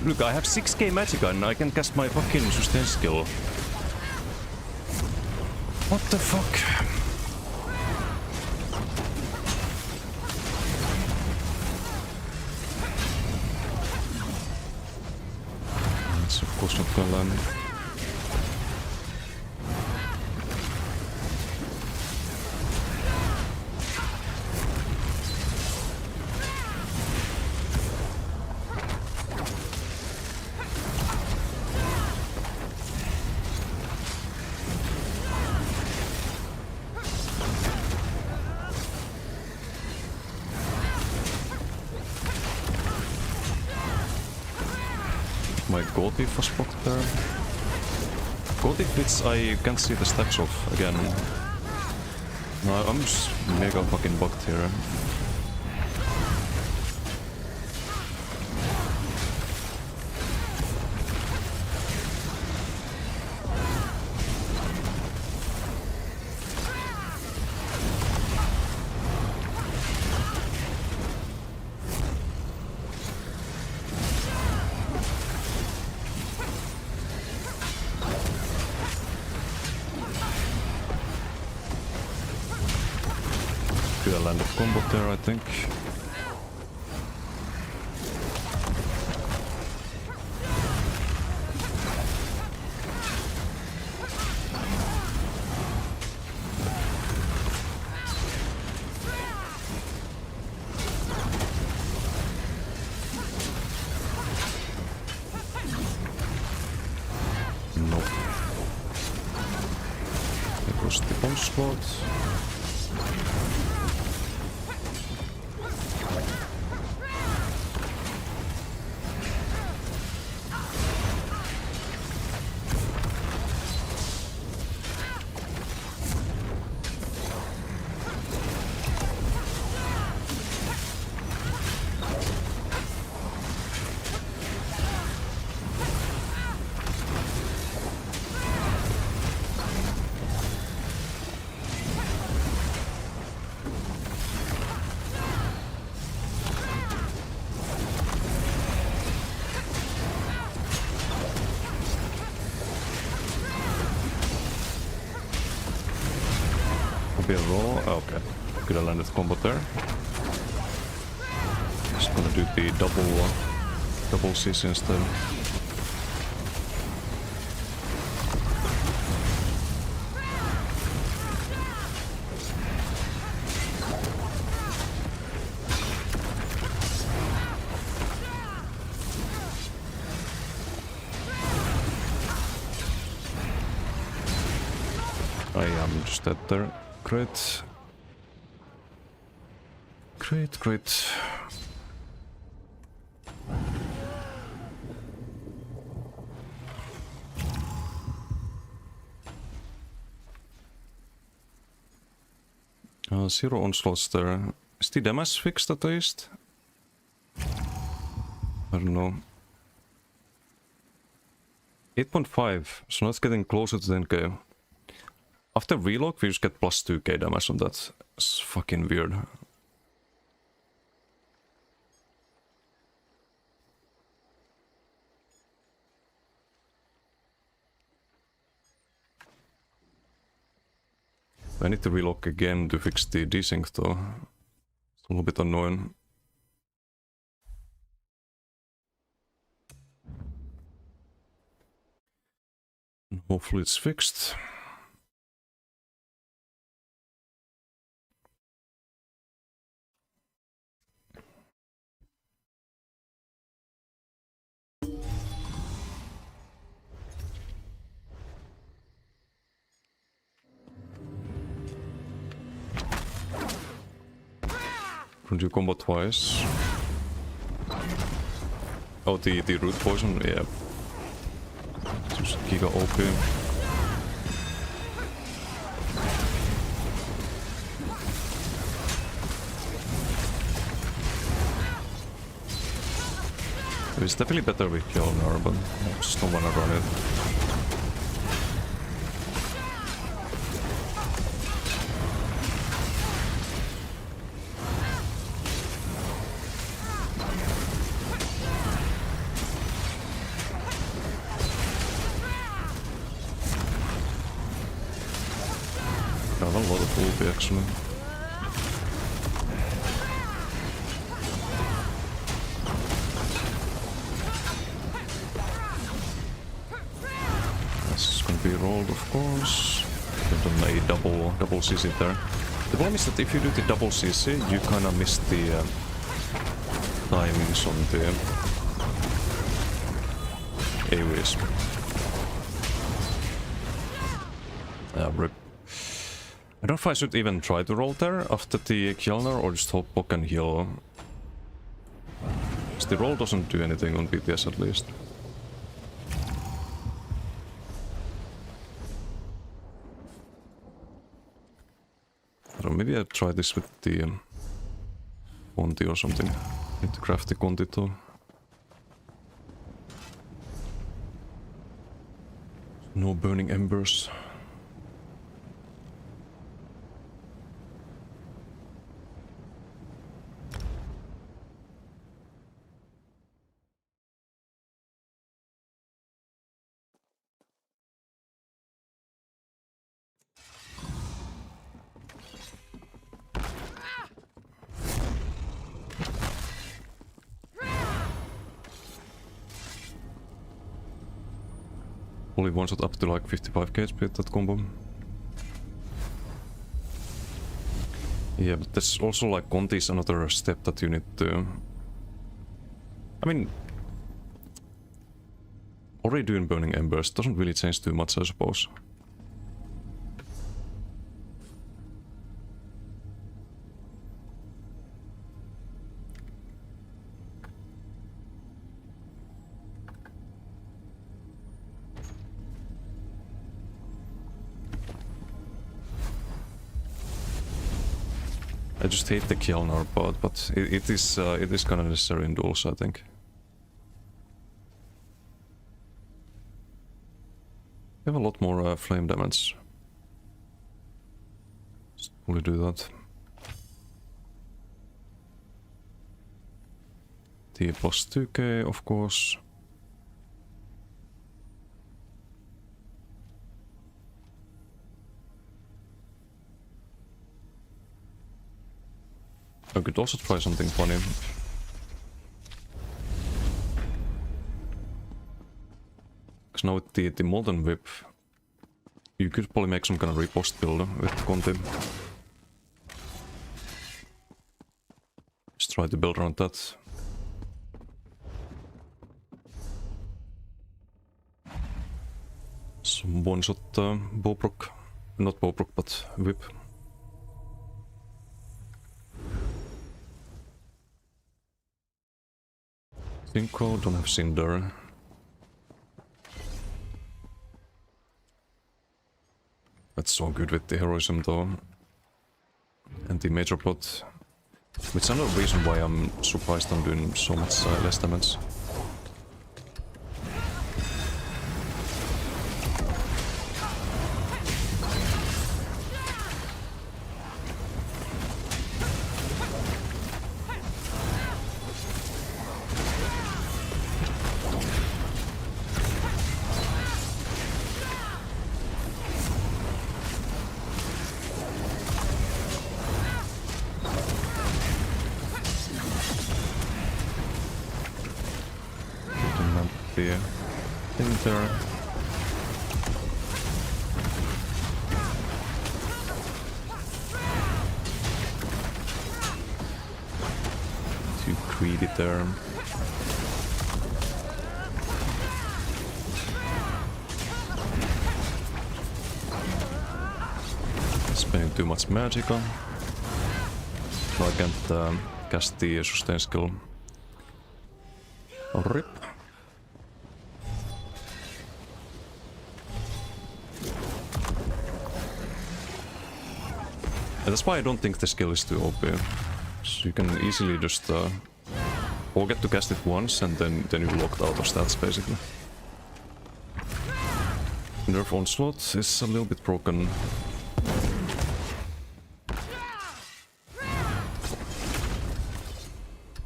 Look, I have 6k magicka and I can cast my fucking sustain skill. What the fuck? That's of course not gonna land. My Gothif was spotted there. Gothif hits, I can't see the stacks of again. No, I'm just mega fucking bugged here. Could have landed combo there, I think. Nope. It was the onslaught. be a roll. Okay, could have landed combo there. Just gonna do the double CC instead. I am just dead there. Great. Great. Zero onslaughts there. Is the damage fixed at least? I don't know. 8.5, so now it's getting closer to 10k. After reload, we just get plus 2k damage on that. It's fucking weird. I need to relock again to fix the desync though. It's a little bit annoying. And hopefully it's fixed. Can do combo twice. Oh, the root poison, yeah. Just giga OP. It's definitely better with Kjolnir, but I just don't wanna run it. I have a lot of ulti actually. This is gonna be rolled, of course. I've done a double CC there. The problem is that if you do the double CC, you kinda miss the timings on the AoEs. RIP. I don't know if I should even try to roll there after the Kjolnir or just hope Bok can heal. Because the roll doesn't do anything on PTS at least. I don't know, maybe I'll try this with the Conti or something. Need to craft the Conti too. No burning embers. Only one shot up to like 55k speed that combo. Yeah, but there's also like Conti is another step that you need to... I mean... Already doing Burning Embers doesn't really change too much, I suppose. I just hate the Kjolnir part, but it is kind of necessary in duels, I think. We have a lot more flame damage. Just fully do that. The plus 2k, of course. I could also try something funny. Because now with the Molten Whip, you could probably make some kind of riposte build with Conti. Just try to build around that. Some one-shot Bowbrook. Not Bowbrook, but Whip. Synchro, don't have Cinder. That's so good with the heroism though. And the major plot. Which is another reason why I'm surprised I'm doing so much less damage. Thing there. Too greedy there. Spending too much magical. So I can't cast the sustain skill. Rip. And that's why I don't think the skill is too OP. So you can easily just forget to cast it once and then you're locked out of stats basically. Nerf Onslaught is a little bit broken.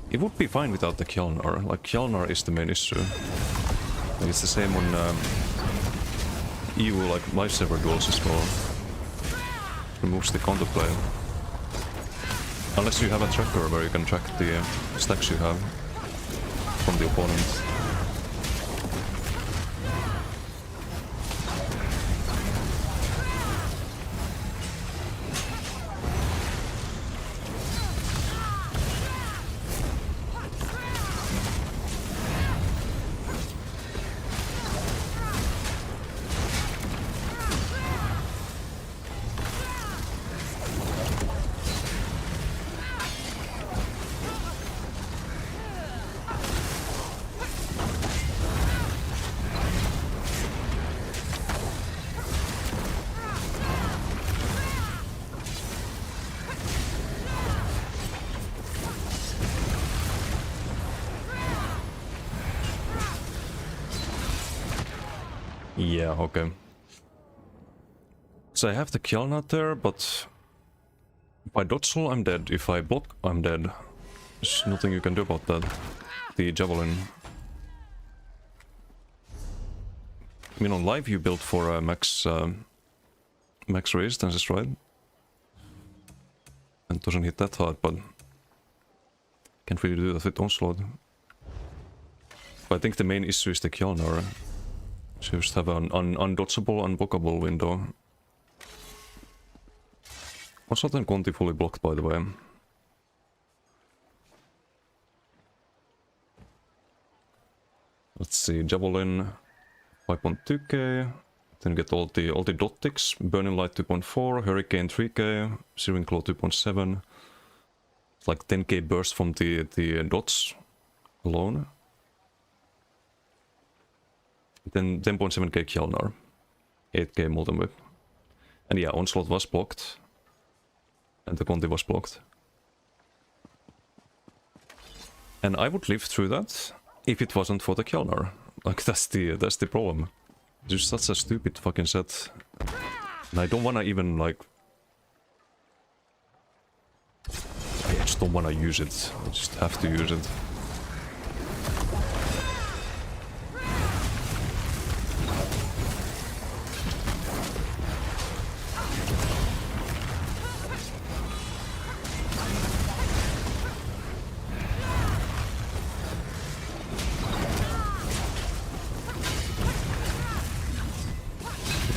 It would be fine without the Kjolnar. Like, Kjolnar is the main issue. And it's the same on EU, like Lifesaver duels as well. Removes the counterplay. Unless you have a tracker where you can track the stacks you have from the opponent. Yeah, okay. So I have the Kjolnar there, but if I dodge roll, I'm dead. If I block, I'm dead. There's nothing you can do about that. The Javelin. I mean, on live you built for max resistances, right? And it doesn't hit that hard, but can't really do that with Onslaught. But I think the main issue is the Kjolnar. So you just have an undodgeable, unblockable window. Onslaught and Conti fully blocked, by the way. Let's see, Javelin 5.2k. Then you get all the dot ticks. Burning Light 2.4, Hurricane 3k, Searing Claw 2.7. It's like 10k burst from the dots alone. Then 10.7k Kjolnar, 8k Molten Whip. And yeah, Onslaught was blocked. And the Conti was blocked. And I would live through that if it wasn't for the Kjolnar. Like, that's the problem. It's just such a stupid fucking set. And I don't wanna even, like... I just don't wanna use it. I just have to use it.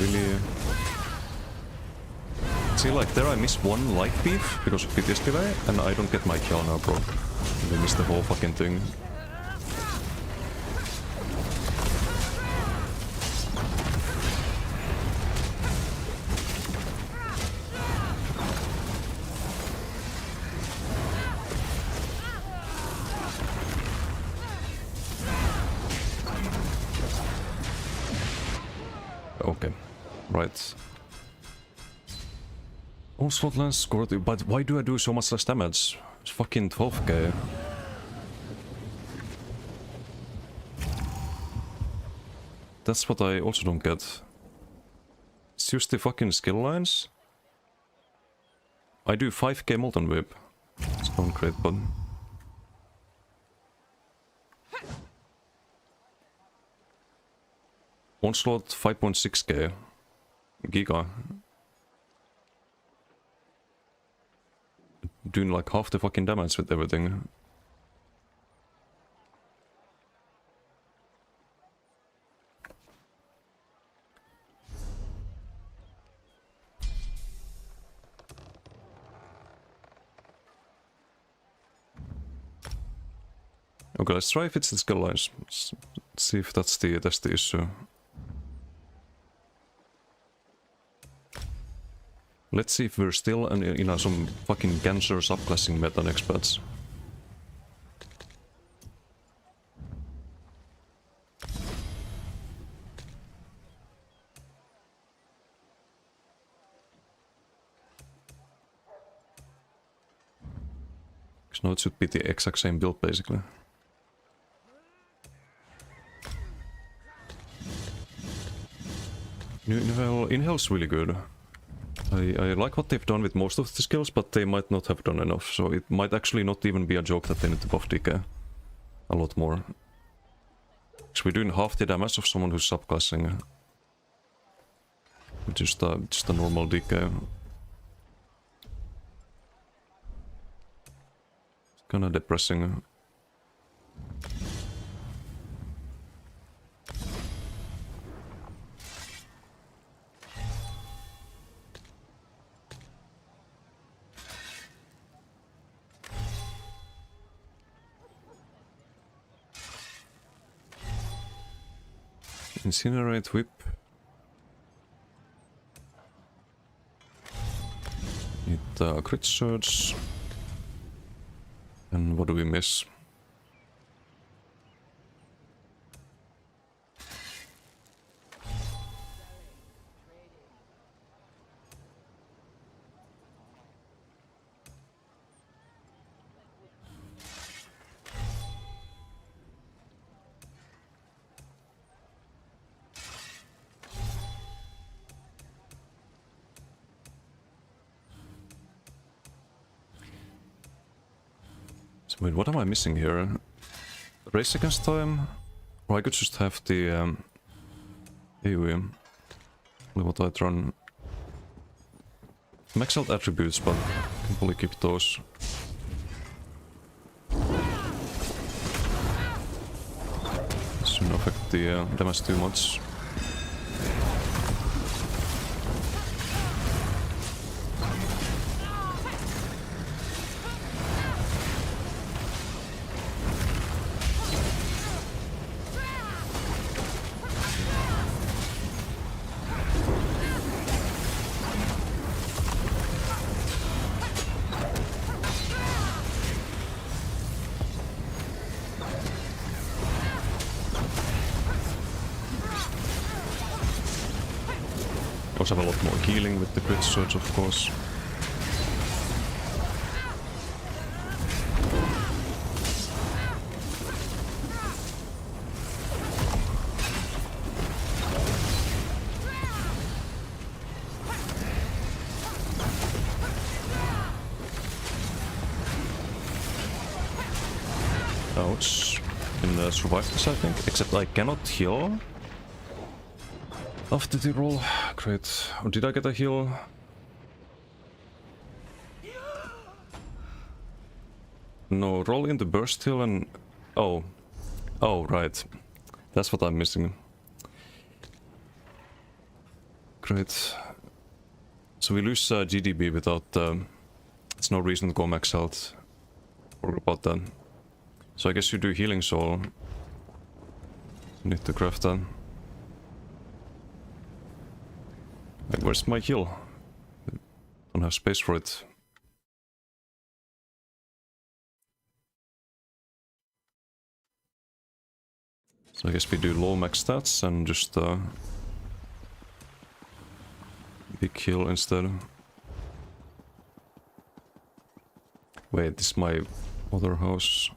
Really... See, like, there I miss one light beef because of PTS delay, and I don't get my kill now, bro. They miss the whole fucking thing. Okay, right. Onslaught lens scored, but why do I do so much less damage? It's fucking 12k. That's what I also don't get. It's just the fucking skill lines. I do 5k Molten Whip. It's not great, but... Onslaught 5.6k. Giga. Doing like half the fucking damage with everything. Okay, let's try if it's the skill lines. Let's see if that's the issue. Let's see if we're still in some fucking cancer subclassing meta next patch. Because now it should be the exact same build basically. Inhale's really good. I like what they've done with most of the skills, but they might not have done enough, so it might actually not even be a joke that they need to buff DK a lot more. Because we're doing half the damage of someone who's subclassing. Just a normal DK. It's kinda depressing. Incinerate, whip. Need crit surge. And what do we miss? So wait, what am I missing here? Race against time? Or I could just have the AoE. What I'd run. Max out attributes, but I can probably keep those. Shouldn't affect the damage too much. Also have a lot more healing with the crit surge, of course. Ouch. Can survive this, I think. Except I cannot heal after the roll. Great. Or did I get a heal? No, roll in the burst heal and... Oh. Oh, right. That's what I'm missing. Great. So we lose GDB without... It's no reason to go max health. Forgot about that. So I guess you do healing soul. Need to craft that. Like, where's my heal? Don't have space for it. So I guess we do low max stats and just big heal instead. Wait, this is my other house.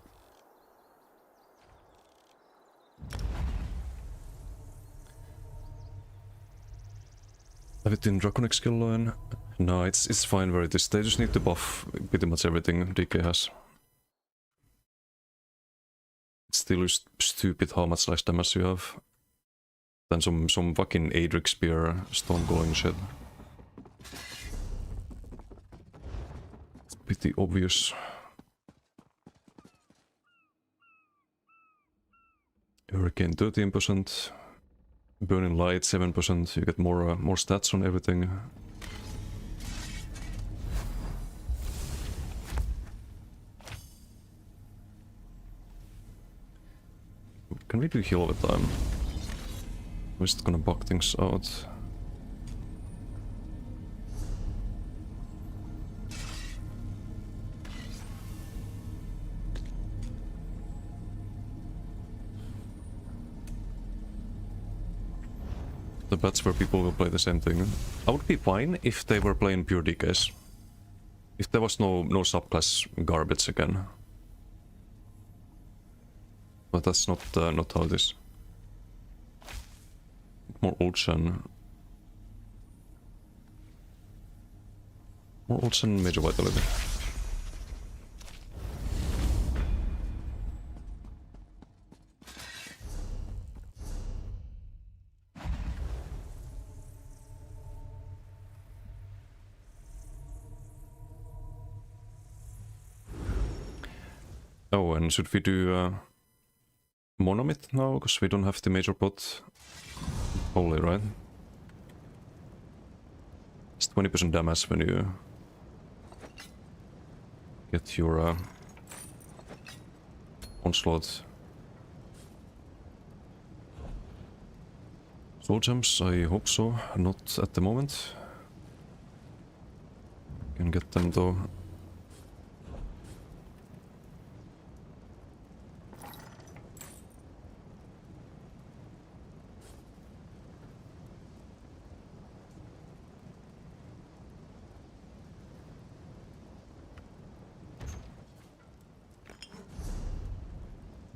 Have it in Draconic skill line? No, it's fine where it is. They just need to buff pretty much everything DK has. It's still stupid how much less damage you have than some fucking Adric spear stone golem shit. It's pretty obvious. Hurricane 13%. Burning light 7%. You get more stats on everything. Can we do heal all the time? We're just gonna bug things out. That's where people will play the same thing. I would be fine if they were playing pure DKs. If there was no subclass garbage again. But that's not how it is. More ocean. More ocean, major vitality. Oh, and should we do Monomyth now? Because we don't have the major pot. Only, right? It's 20% damage when you get your onslaught. Soul gems, I hope so. Not at the moment. Can get them though.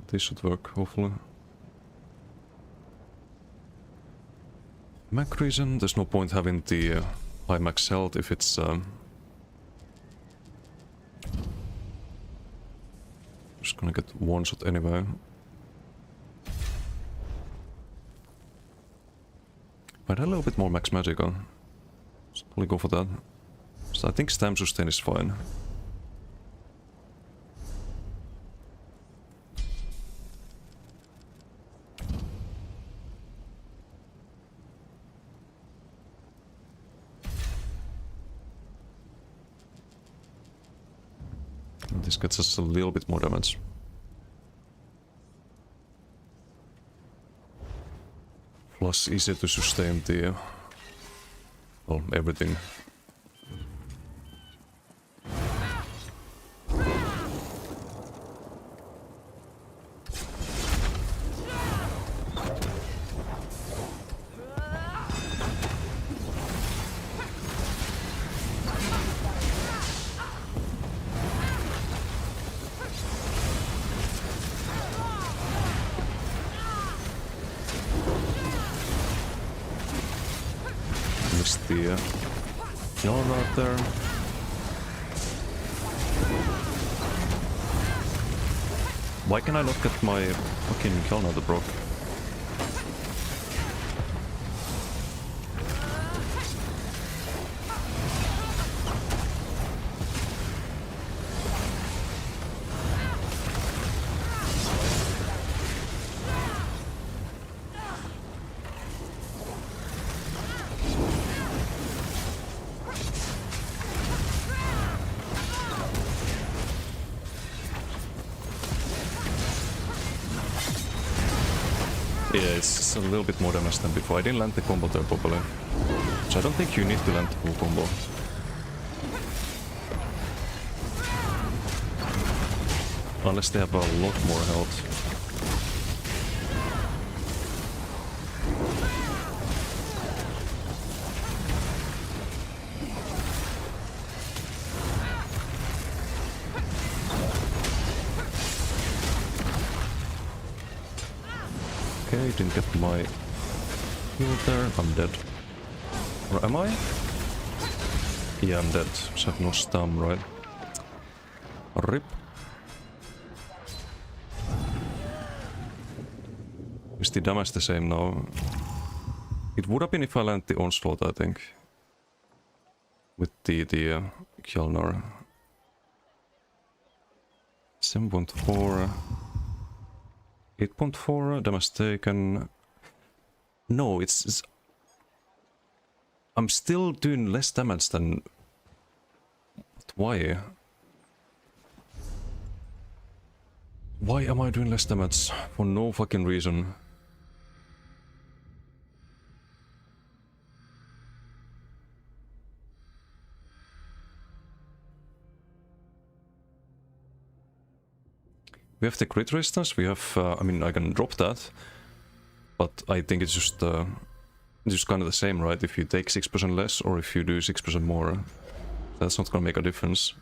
This should work, hopefully. Mac reason, there's no point having the high max health if it's just gonna get one shot anyway. Might have a little bit more max magic on. So probably go for that. So I think stam sustain is fine. This gets us a little bit more damage. Plus easier to sustain the well, everything. The Yarn out there. Why can I not get my fucking Yarn out of broke? it's a little bit more damage than before. I didn't land the combo there properly. So I don't think you need to land the full combo. Unless they have a lot more health. Okay, didn't get my heal there. I'm dead. Or am I? Yeah, I'm dead. So I have no stam, right? RIP. Is the damage the same now? It would have been if I landed the onslaught, I think. With the Kjolnar. 7.4. 8.4 damage taken. No, it's... I'm still doing less damage than... But why? Why am I doing less damage? For no fucking reason. We have the crit resistance, we have, I mean, I can drop that, but I think it's just kind of the same, right? If you take 6% less, or if you do 6% more, that's not gonna make a difference.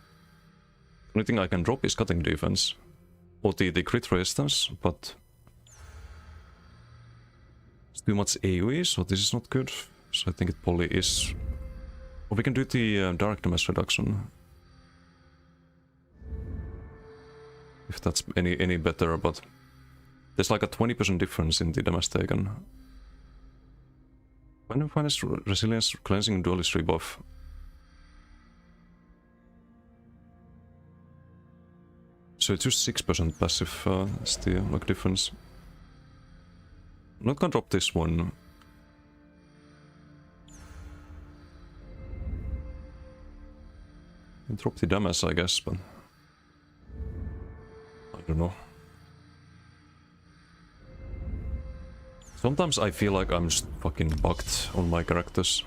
The only thing I can drop is cutting defense, or the crit resistance, but it's too much AoE, so this is not good, so I think it probably is. Or we can do the dark damage reduction. If that's any better, but there's like a 20% difference in the damage taken. When finest resilience cleansing duelist rebuff. So it's just 6% passive is the like difference. I'm not gonna drop this one. I'll drop the damage, I guess, but I don't know. Sometimes I feel like I'm just fucking bugged on my characters.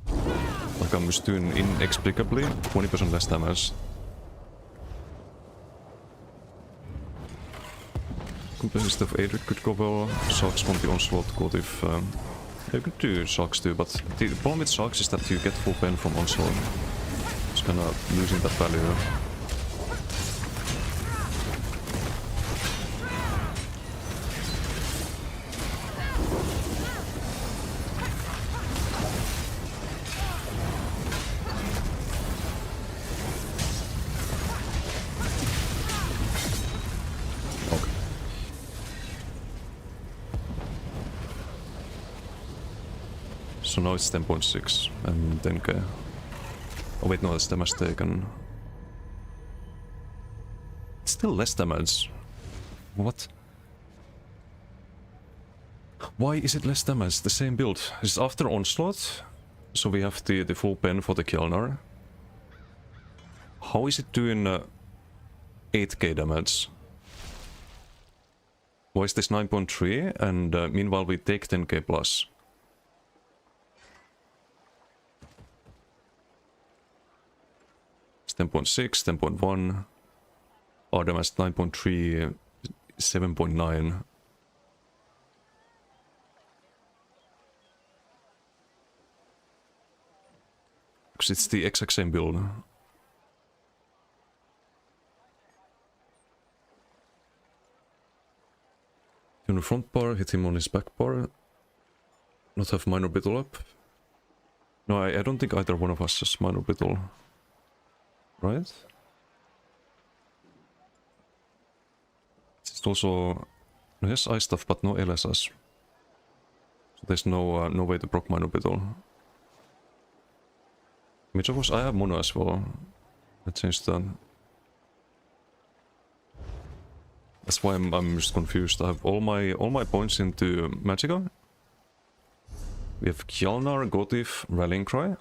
Like I'm just doing inexplicably 20% less damage. Competitive of Adric could go well. Sharks from the onslaught good if... you could do Sharks too, but the problem with Sharks is that you get full pen from onslaught. It's kinda losing that value. So now it's 10.6 and 10k. Oh wait, no, that's damage taken. It's still less damage. What? Why is it less damage? The same build. It's after onslaught, so we have the full pen for the Kjolnar. How is it doing 8k damage? Why is this 9.3 and meanwhile we take 10k plus? It's 10.6, 10.1, our damage 9.3, 7.9. Because it's the exact same build. On the front bar, hit him on his back bar. Not have minor brittle up. No, I don't think either one of us has minor brittle. Right? It's also... Yes, ice stuff, but no LSS. So there's no no way to proc minor brittle. Which of course I have mono as well. I changed that. That's why I'm just confused. I have all my points into Magicka. We have Kjolnar, Gotif, Rallying Cry.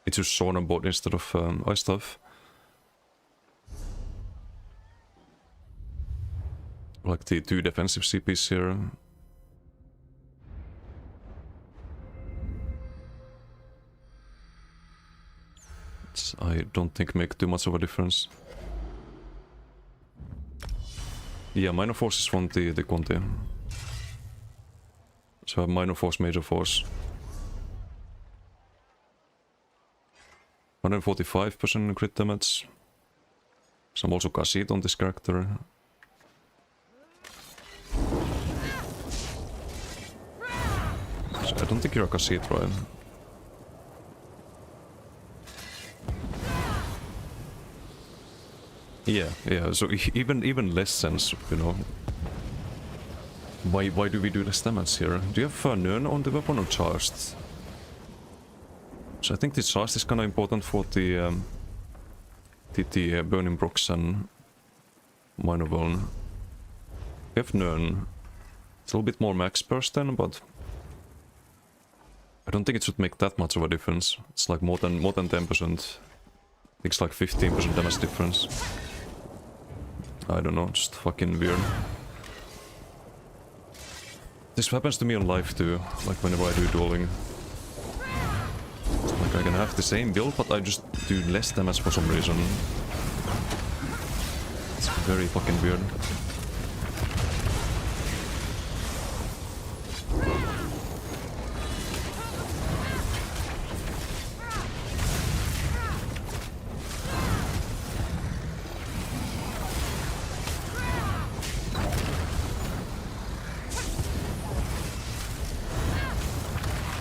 It's just Sauna board instead of ice stuff. Like the 2 defensive CPs here. I don't think make too much of a difference. Yeah, minor forces from the Conti. So I have minor force, major force. 145% crit damage. So I'm also Kassit on this character. So I don't think you're a Kassit, right? Yeah, so even less sense, you know. Why do we do this damage here? Do you have Nön on the weapon or charged? So I think the charge is kinda important for the Burning Brox and Minor Vuln. We have Nön. It's a little bit more max burst then, but I don't think it should make that much of a difference. It's like more than 10%. I think it's like 15% damage difference. I don't know, just fucking weird. This happens to me on live too, like whenever I do dueling. Like I can have the same build, but I just do less damage for some reason. It's very fucking weird.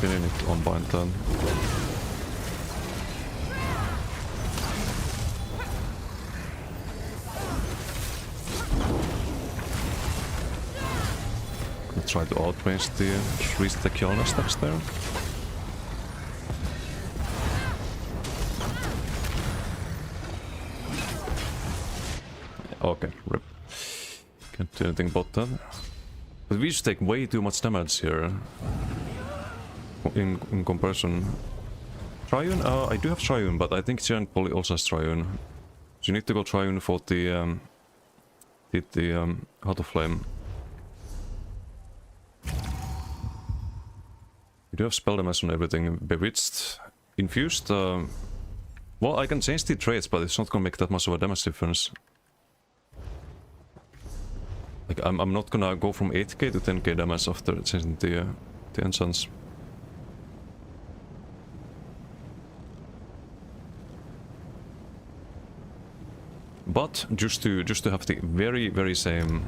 Really need to unbind that. Gonna try to outrange the freeze the Kiana stacks there. Okay, rip. Can't do anything about that. But we just take way too much damage here. In comparison. Triune? I do have Triune, but I think Giant probably also has Triune. So you need to go Triune for the Heart of Flame. You do have spell damage on everything. Bewitched. Infused. Well, I can change the traits, but it's not gonna make that much of a damage difference. Like, I'm not gonna go from 8k to 10k damage after changing the enchants. But just to have the very same.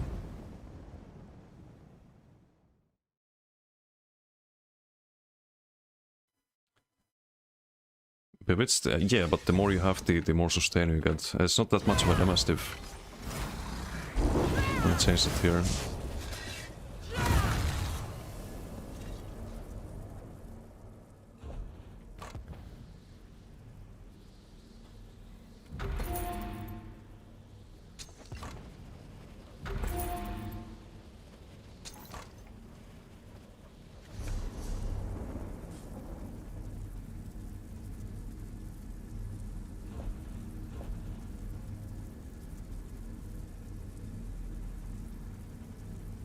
Bewitched, yeah, but the more you have, the more sustain you get. It's not that much of a damage diff. Let me change it here.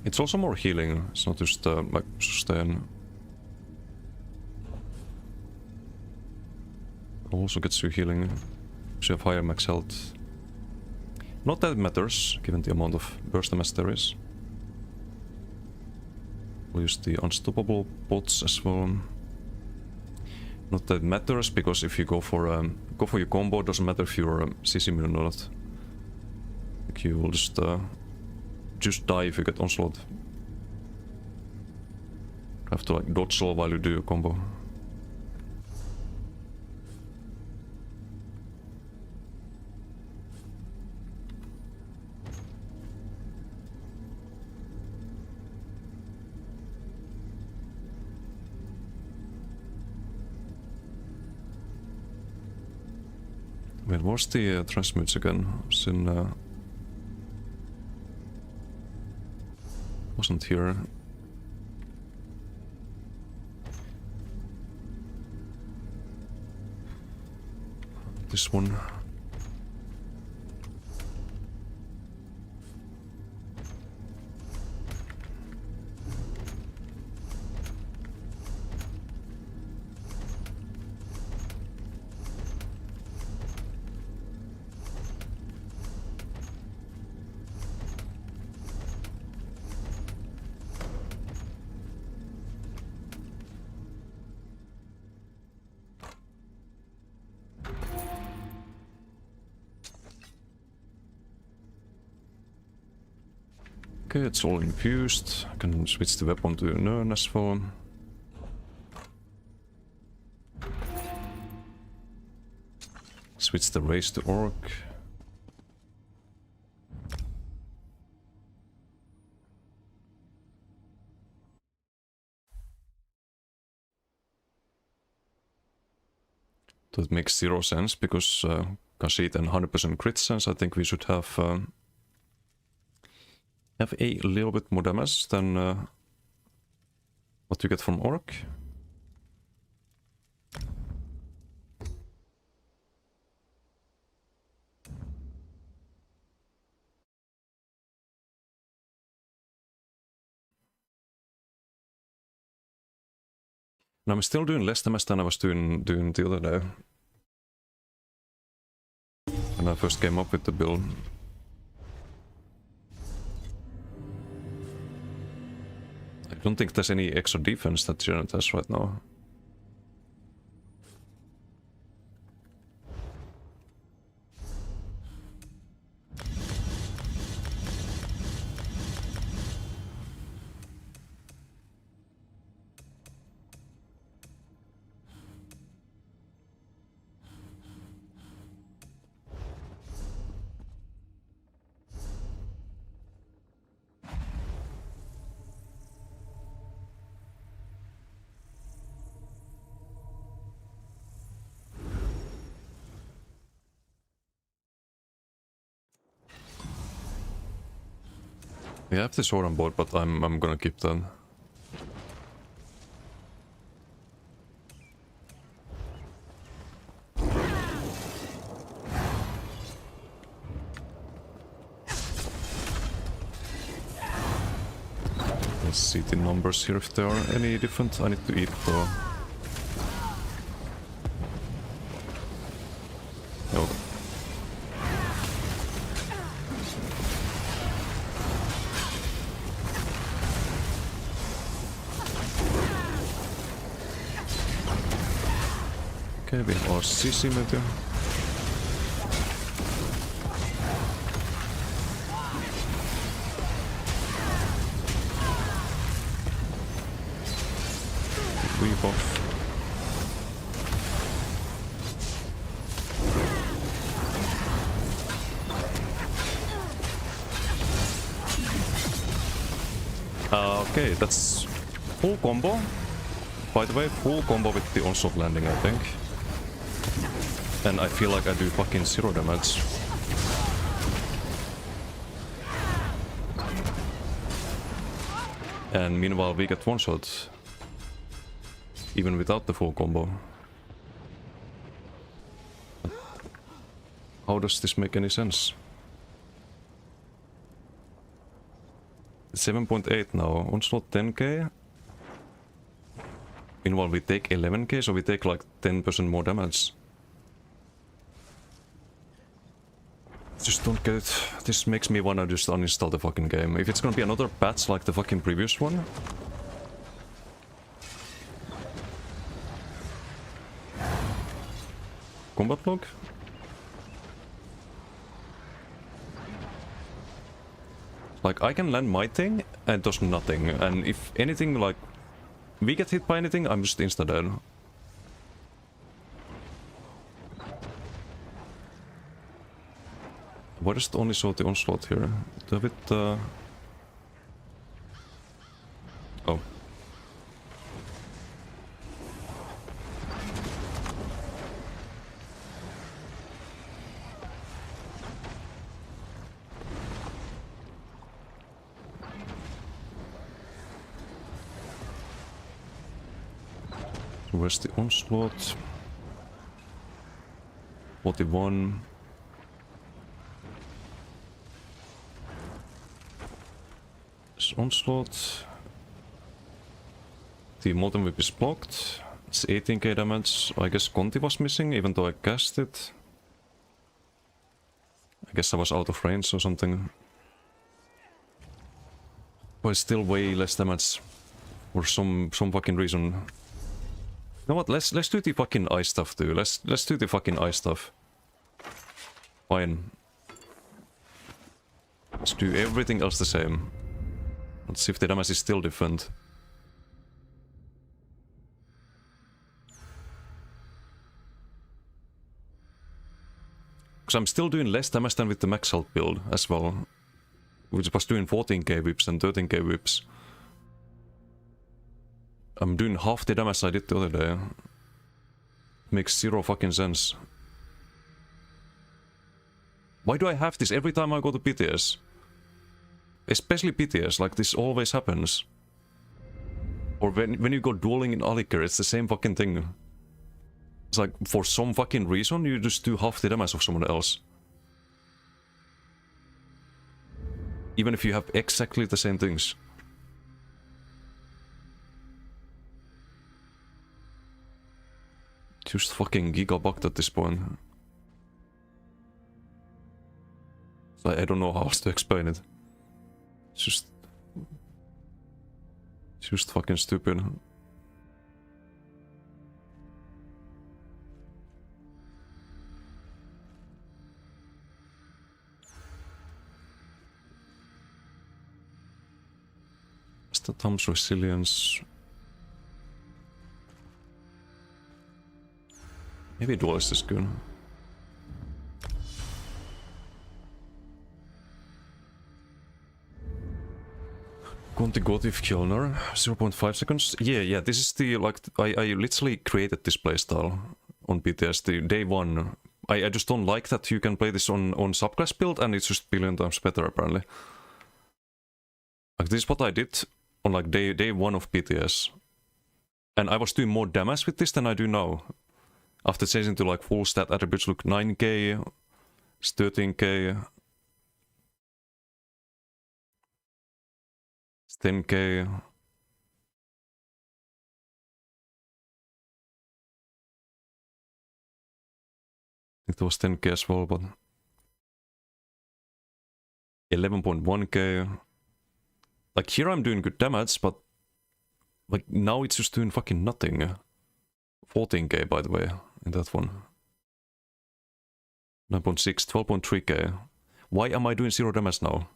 It's also more healing, it's not just like sustain. Also gets you healing, because you have higher max health. Not that it matters, given the amount of burst damage there is. We'll use the unstoppable bots as well. Not that it matters, because if you go for your combo, it doesn't matter if you're CC immune or not. Like you will just die if you get onslaught. Have to like dodge all while you do your combo. Wait, where's the transmutes again? It's in wasn't here. This one. Okay, it's all infused. I can switch the weapon to Nern as well. Switch the race to Orc. That makes zero sense because Kashid and 100% crit sense. I think we should have a little bit more damage than what you get from Orc. And I'm still doing less damage than I was doing the other day. When I first came up with the build. I don't think there's any extra defense that Giant has right now. We have the sword on board, but I'm gonna keep that. Let's see the numbers here if there are any different. I need to eat though. No. Okay, we have our CC maybe. Weave off. Okay, that's full combo. By the way, full combo with the onslaught landing, I think. And I feel like I do fucking zero damage. And meanwhile we get one shot. Even without the full combo. How does this make any sense? 7.8 now, onslaught 10k. Meanwhile we take 11k, so we take like 10% more damage. Just don't get it. This makes me wanna just uninstall the fucking game. If it's gonna be another patch like the fucking previous one. Combat log? Like, I can land my thing and it does nothing. And if anything, like, we get hit by anything, I'm just insta-dead. Why does it only show the onslaught here? A bit, Oh. Where's the onslaught? 41. This onslaught. The molten whip is blocked. It's 18k damage. I guess Conti was missing, even though I cast it. I guess I was out of range or something. But it's still way less damage. For some fucking reason. You know what? Let's do the fucking ice stuff too. Let's do the fucking ice stuff. Fine. Let's do everything else the same. Let's see if the damage is still different. Because I'm still doing less damage than with the max health build as well. Which was doing 14k whips and 13k whips. I'm doing half the damage I did the other day. Makes zero fucking sense. Why do I have this every time I go to PTS? Especially PTS, like this always happens. Or when you go dueling in Aliker, it's the same fucking thing. It's like, for some fucking reason, you just do half the damage of someone else. Even if you have exactly the same things. Just fucking gigabugged at this point. So I don't know how else to explain it. It's just fucking stupid. Tom's resilience. Maybe duelist is good. Contigotive Kjolnir, 0.5 seconds. Yeah, this is the, like, I literally created this playstyle on PTS, the day one. I just don't like that you can play this on subclass build and it's just a billion times better apparently. Like, this is what I did on like day one of PTS. And I was doing more damage with this than I do now. After changing to like full stat attributes, look 9k, 13k, 10k. It was 10k as well, but 11.1k. Like here I'm doing good damage, but like now it's just doing fucking nothing. 14k by the way, in that one. 9.6, 12.3k. Why am I doing 0 damage now?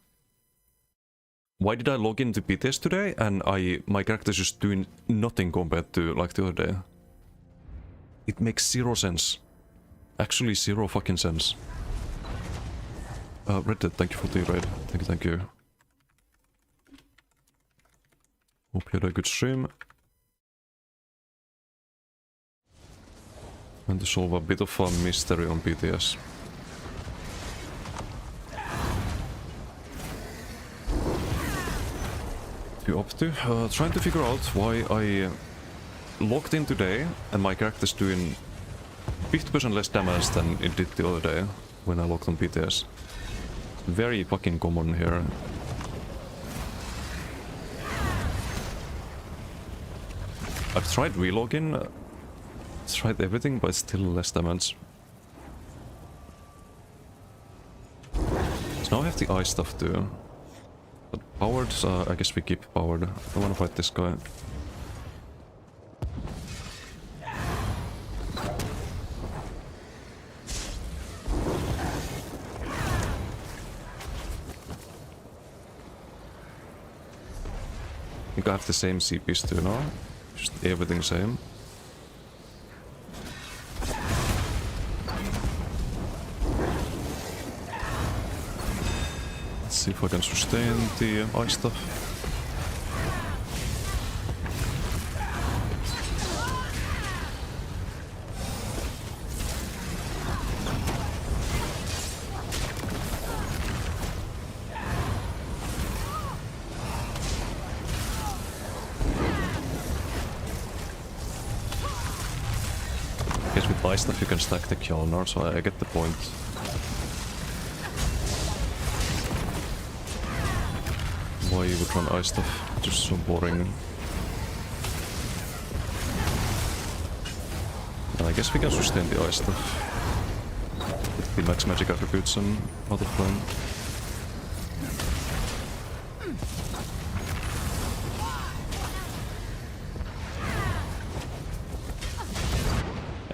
Why did I log into PTS today and my character's just doing nothing compared to like the other day? It makes 0 sense. Actually 0 fucking sense. Red Dead, thank you for the raid. Thank you. Hope you had a good stream. And to solve a bit of a mystery on PTS. You up to? Trying to figure out why I logged in today and my character's doing 50% less damage than it did the other day when I logged on PTS. Very fucking common here. I've tried relogin, tried everything, but still less damage. So now I have the ice stuff too. But powered, I guess we keep powered. I wanna fight this guy. I think I have the same CPs too now. Just everything same. Let's see if I can sustain the ice stuff. Ice stuff you can stack the Kjolnir, so I get the point. Why you would run ice stuff? Just so boring. I guess we can sustain the ice stuff. With the max magic attributes and out of flame.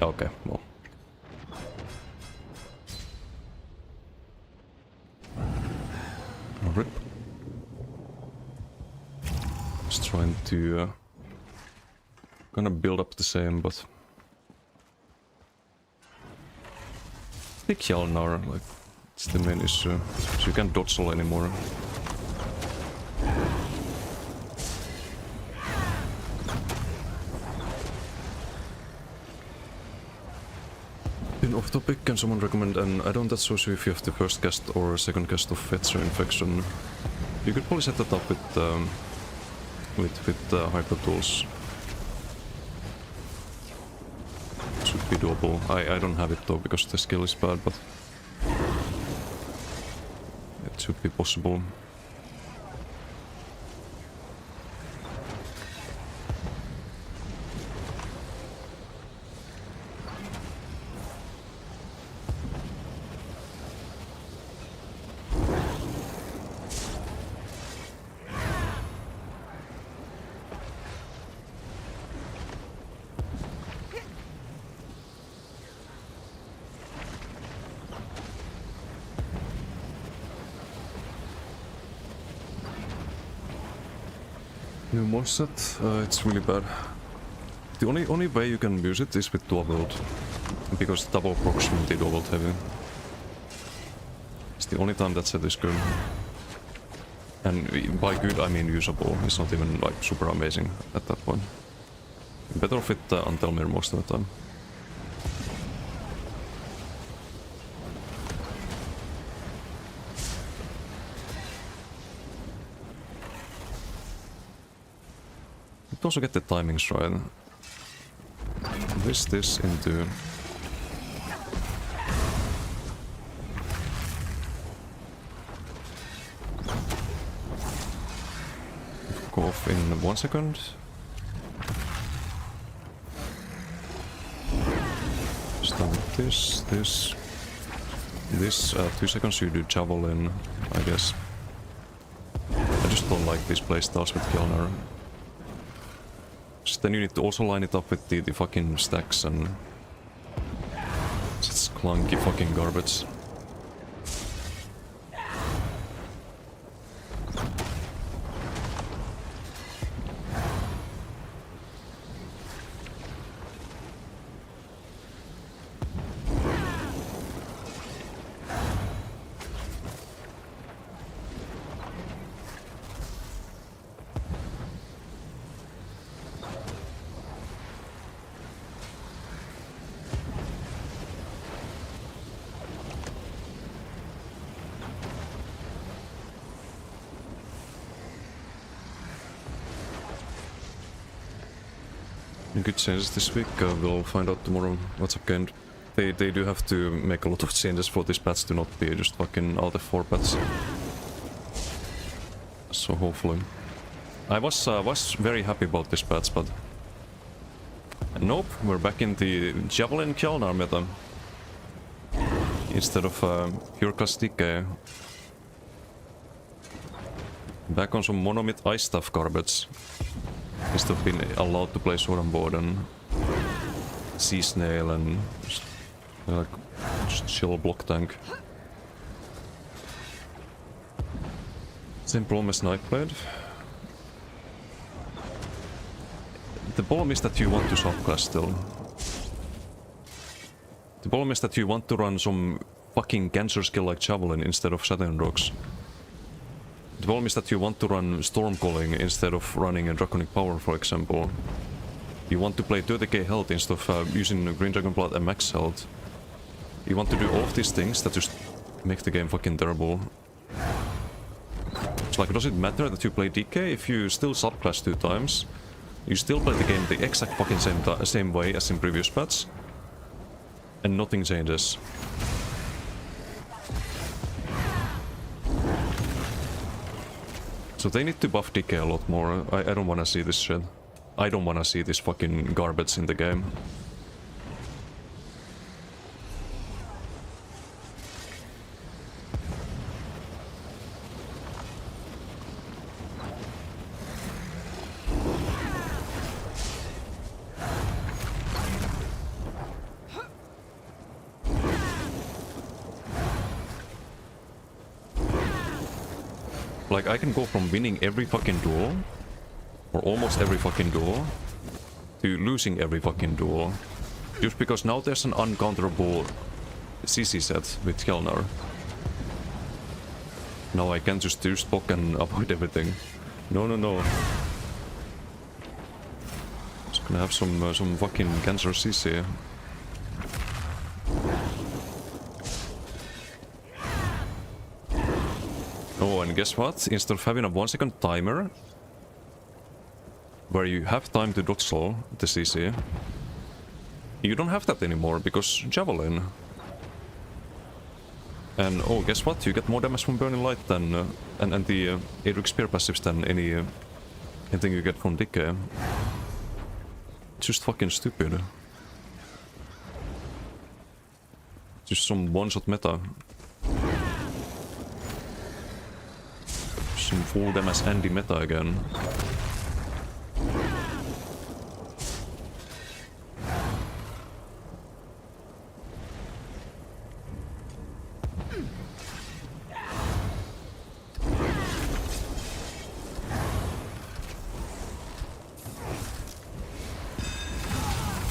Okay, well. Rip. just trying to kind of build up the same, but the Kjalnar, like, it's the main issue. So you can't dodge all anymore. In off topic, can someone recommend an add-on that shows you if you have the first cast or second cast of Fetcher Infection? You could probably set that up with Hyper Tools. Should be doable. I don't have it though because the skill is bad, but it should be possible. New mouse set, it's really bad. The only way you can use it is with dual wield, because double proximity dual wield heavy. It's the only time that set is good. And by good I mean usable, it's not even like super amazing at that point. Better off with Antelmir most of the time. Also get the timings right. This into go off in 1 second. Start with this 2 seconds you do javelin, I guess. I just don't like these playstyles with Kjalnar. Then you need to also line it up with the fucking stacks and it's clunky fucking garbage. Good changes this week, we'll find out tomorrow what's up gained. They do have to make a lot of changes for this patch to not be just fucking out of 4 patch. So hopefully. I was very happy about this patch, but nope, we're back in the Javelin Kjalnar meta. Instead of pure class DK. Back on some monomyth ice stuff garbage. Instead of being allowed to play Sword and Board and Sea Snail and just chill block tank. Same problem as Nightblade. The problem is that you want to subclass still. The problem is that you want to run some fucking cancer skill like Javelin instead of Saturn Rocks. The problem is that you want to run Storm Calling instead of running a Draconic Power, for example. You want to play 30k health instead of using Green Dragon Blood and max health. You want to do all of these things that just make the game fucking terrible. It's like, does it matter that you play DK if you still subclass 2 times? You still play the game the exact fucking same way as in previous patch. And nothing changes. So they need to buff DK a lot more. I don't wanna see this shit. I don't wanna see this fucking garbage in the game. Like, I can go from winning every fucking duel or almost every fucking duel, to losing every fucking duel. Just because now there's an uncounterable CC set with Kelnar. Now I can just do stock and avoid everything. No, no, no. Just gonna have some fucking cancer CC. Oh, and guess what? Instead of having a 1 second timer, where you have time to dodge slow the CC, you don't have that anymore because Javelin. And oh, guess what? You get more damage from Burning Light than and the Adric Spear passives than anything you get from Decay. It's just fucking stupid. Just some one-shot meta. Some full damage Andy meta again.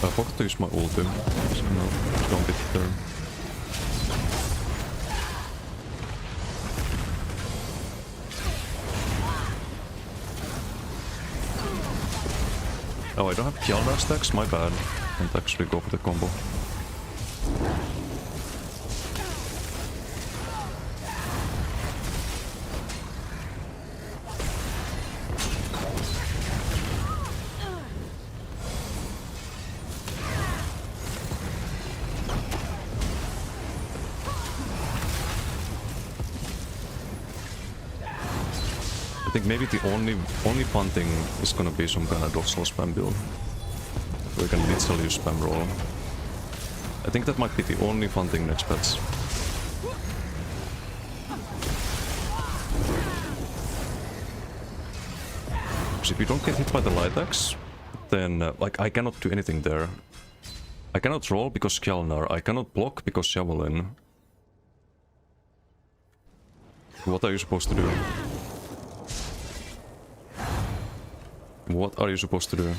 I forgot to use my ulti, so no, don't get there. Oh, I don't have Kjalnar stacks, my bad. Can't actually go for the combo. I think maybe the only fun thing is gonna be some kind of dorsal spam build. Where you can literally use spam roll. I think that might be the only fun thing next patch. Because if you don't get hit by the light axe, then like I cannot do anything there. I cannot roll because Kjalnar, I cannot block because Javelin. What are you supposed to do? What are you supposed to do?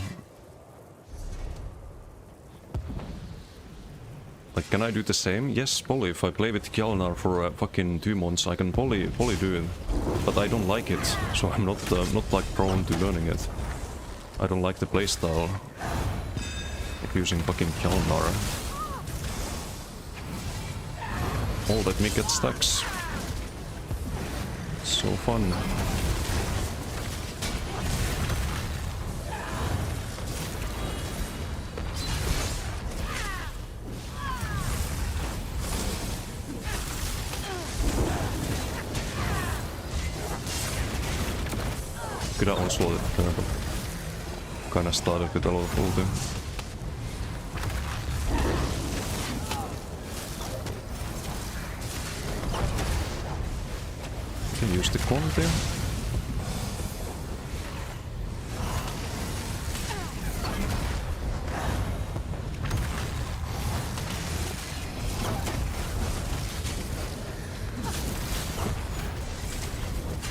Like, can I do the same? Yes, probably. If I play with Kjalnar for fucking 2 months, I can probably do it. But I don't like it, so I'm not like prone to learning it. I don't like the playstyle. Like using fucking Kjalnar. Oh, let me get stacks. So fun. Could I also kind of started with a lot of ulti. Can use the Conte.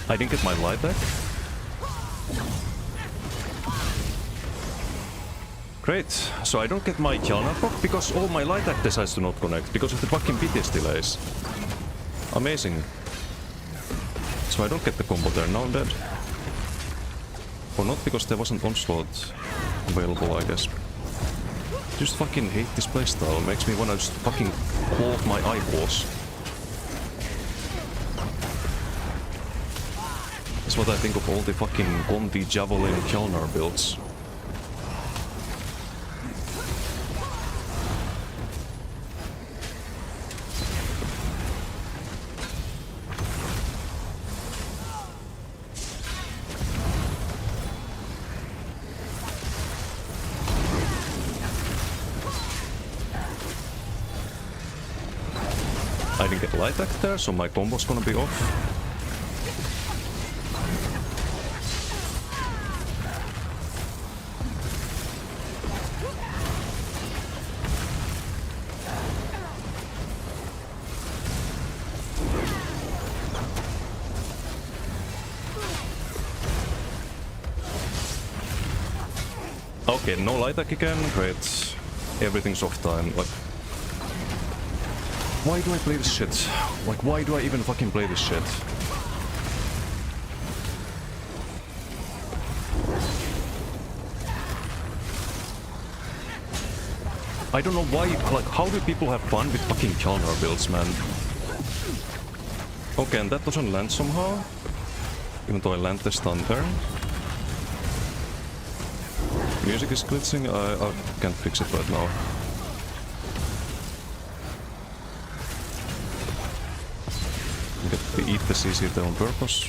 I didn't get my light back. Great, so I don't get my Kjalnar proc because all my light attack decides to not connect because of the fucking PTS delays. Amazing. So I don't get the combo there, now I'm dead. Or not because there wasn't onslaught available, I guess. Just fucking hate this playstyle, makes me wanna just fucking claw off my eyeballs. That's what I think of all the fucking Conti, Javelin, Kjalnar builds. I didn't get light attack there, so my combo's gonna be off. Okay, no light attack again, great. Everything's off time, like... Why do I play this shit? Like, why do I even fucking play this shit? I don't know why, like, how do people have fun with fucking Kjalnar builds, man? Okay, and that doesn't land somehow. Even though I land the stun there. Music is glitching, I can't fix it right now. Get to eat the CC there on purpose.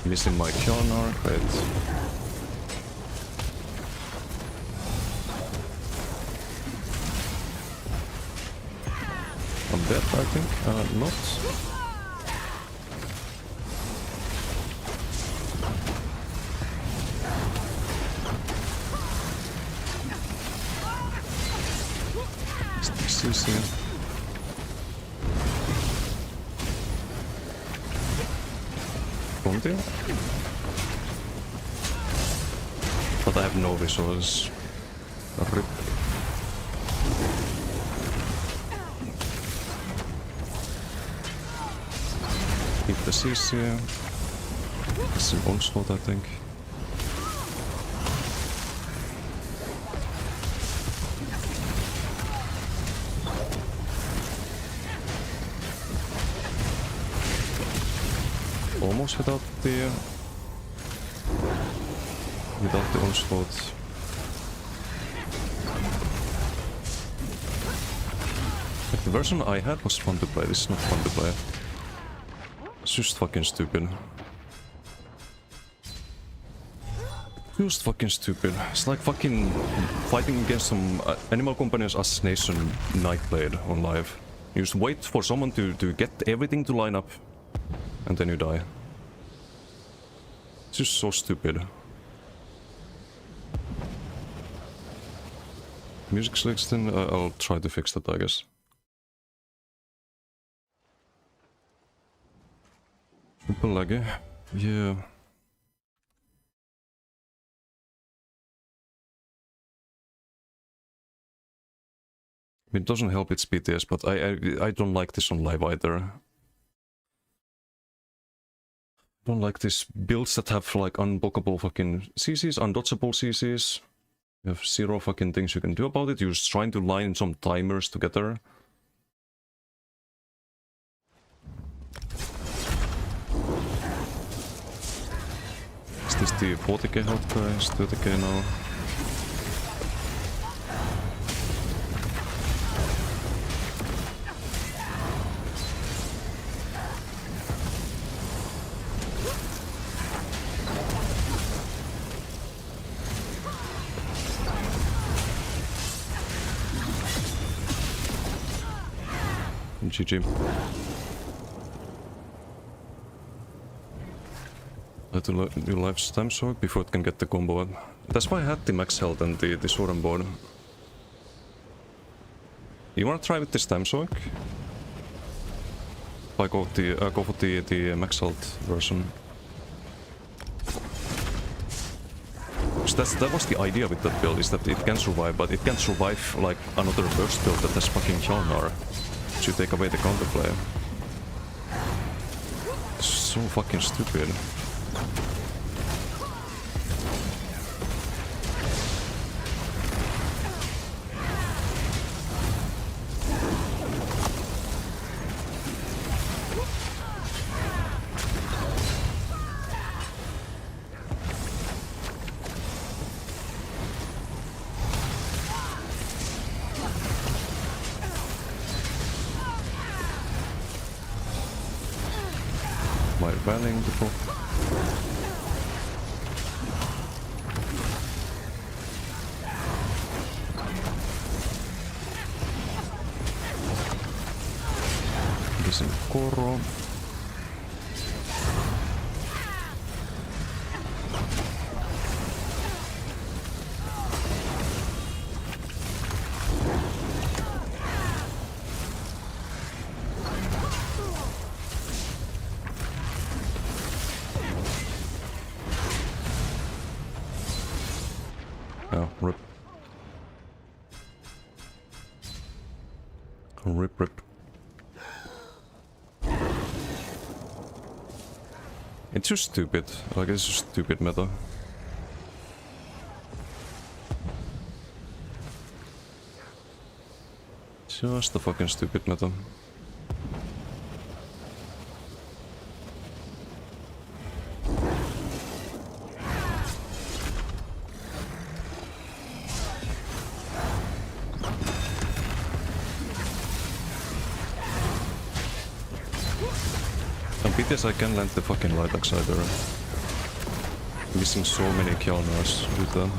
Missing my Kjalnar, great. I'm dead, I think. Not. CC. Continue. But I have no resources. RIP. Hit the CC. It's an onslaught, I think. Almost without the onslaught. Like the version I had was fun to play, this is not fun to play. It's just fucking stupid. Just fucking stupid. It's like fucking fighting against some Animal Company's Assassination Nightblade on live. You just wait for someone to get everything to line up. And then you die. It's just so stupid. Music selection, I'll try to fix that, I guess. Super laggy. Yeah. It doesn't help it's PTS, but I don't like this on live either. Don't like these builds that have like unblockable fucking CCs, undodgeable CCs. You have zero fucking things you can do about it. You're just trying to line some timers together. Is this the 40k health guy? It's 30k now. GG. Let the new life stem sword before it can get the combo. That's why I had the max health and the sword on board. You wanna try with the stem sword? If I go for the max health version. That was the idea with that build, is that it can survive, but it can't survive like another burst build that has fucking Kjalnar. To take away the counterplay. So fucking stupid. My rallying before. Missing Koro. Oh, rip. Rip, rip. It's just stupid. Like, it's just stupid meta. Just a fucking stupid meta. On PTS I can't land the fucking light axe either. Missing so many counters with them.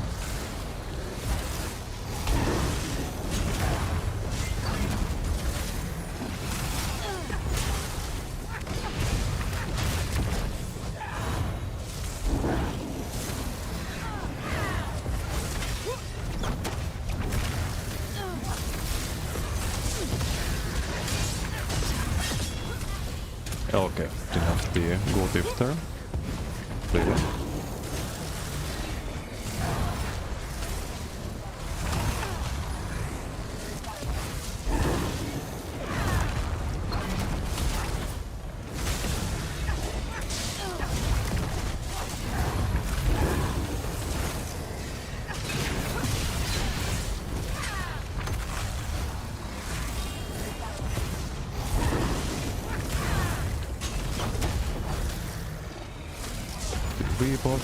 Okay, didn't have the go diff there. Really? Reboot.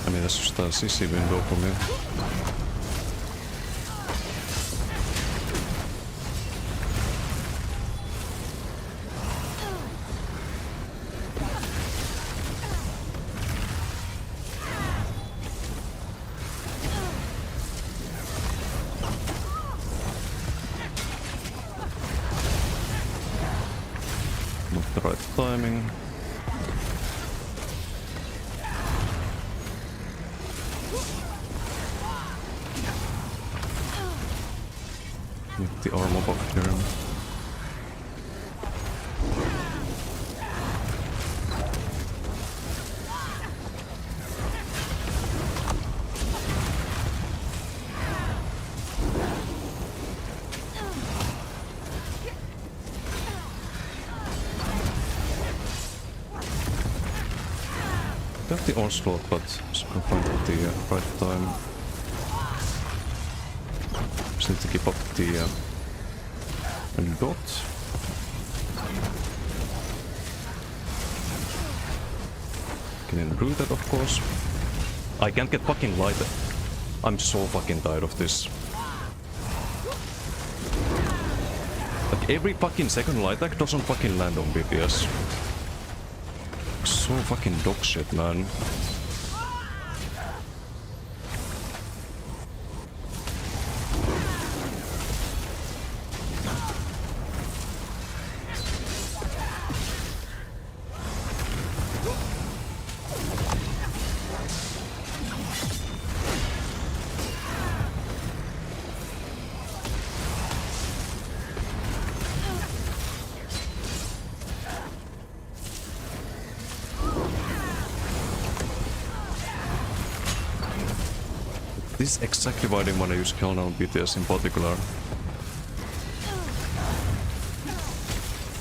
I mean, that's just a CC window for me. Not the right timing. Get the armor buff here. Got the onslaught, but just gonna find out the right time. Just need to keep up the dot. Can do that, of course. I can't get fucking light. I'm so fucking tired of this. Like every fucking second light attack doesn't fucking land on PTS. So fucking dog shit, man. This is exactly why I didn't want to use Kelna on PTS in particular.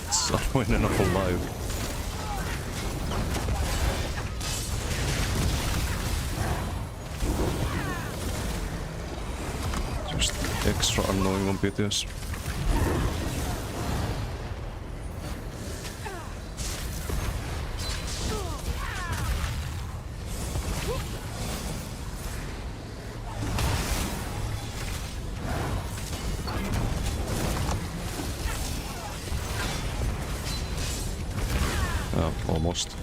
It's annoying enough alive. Just extra annoying on PTS. Almost.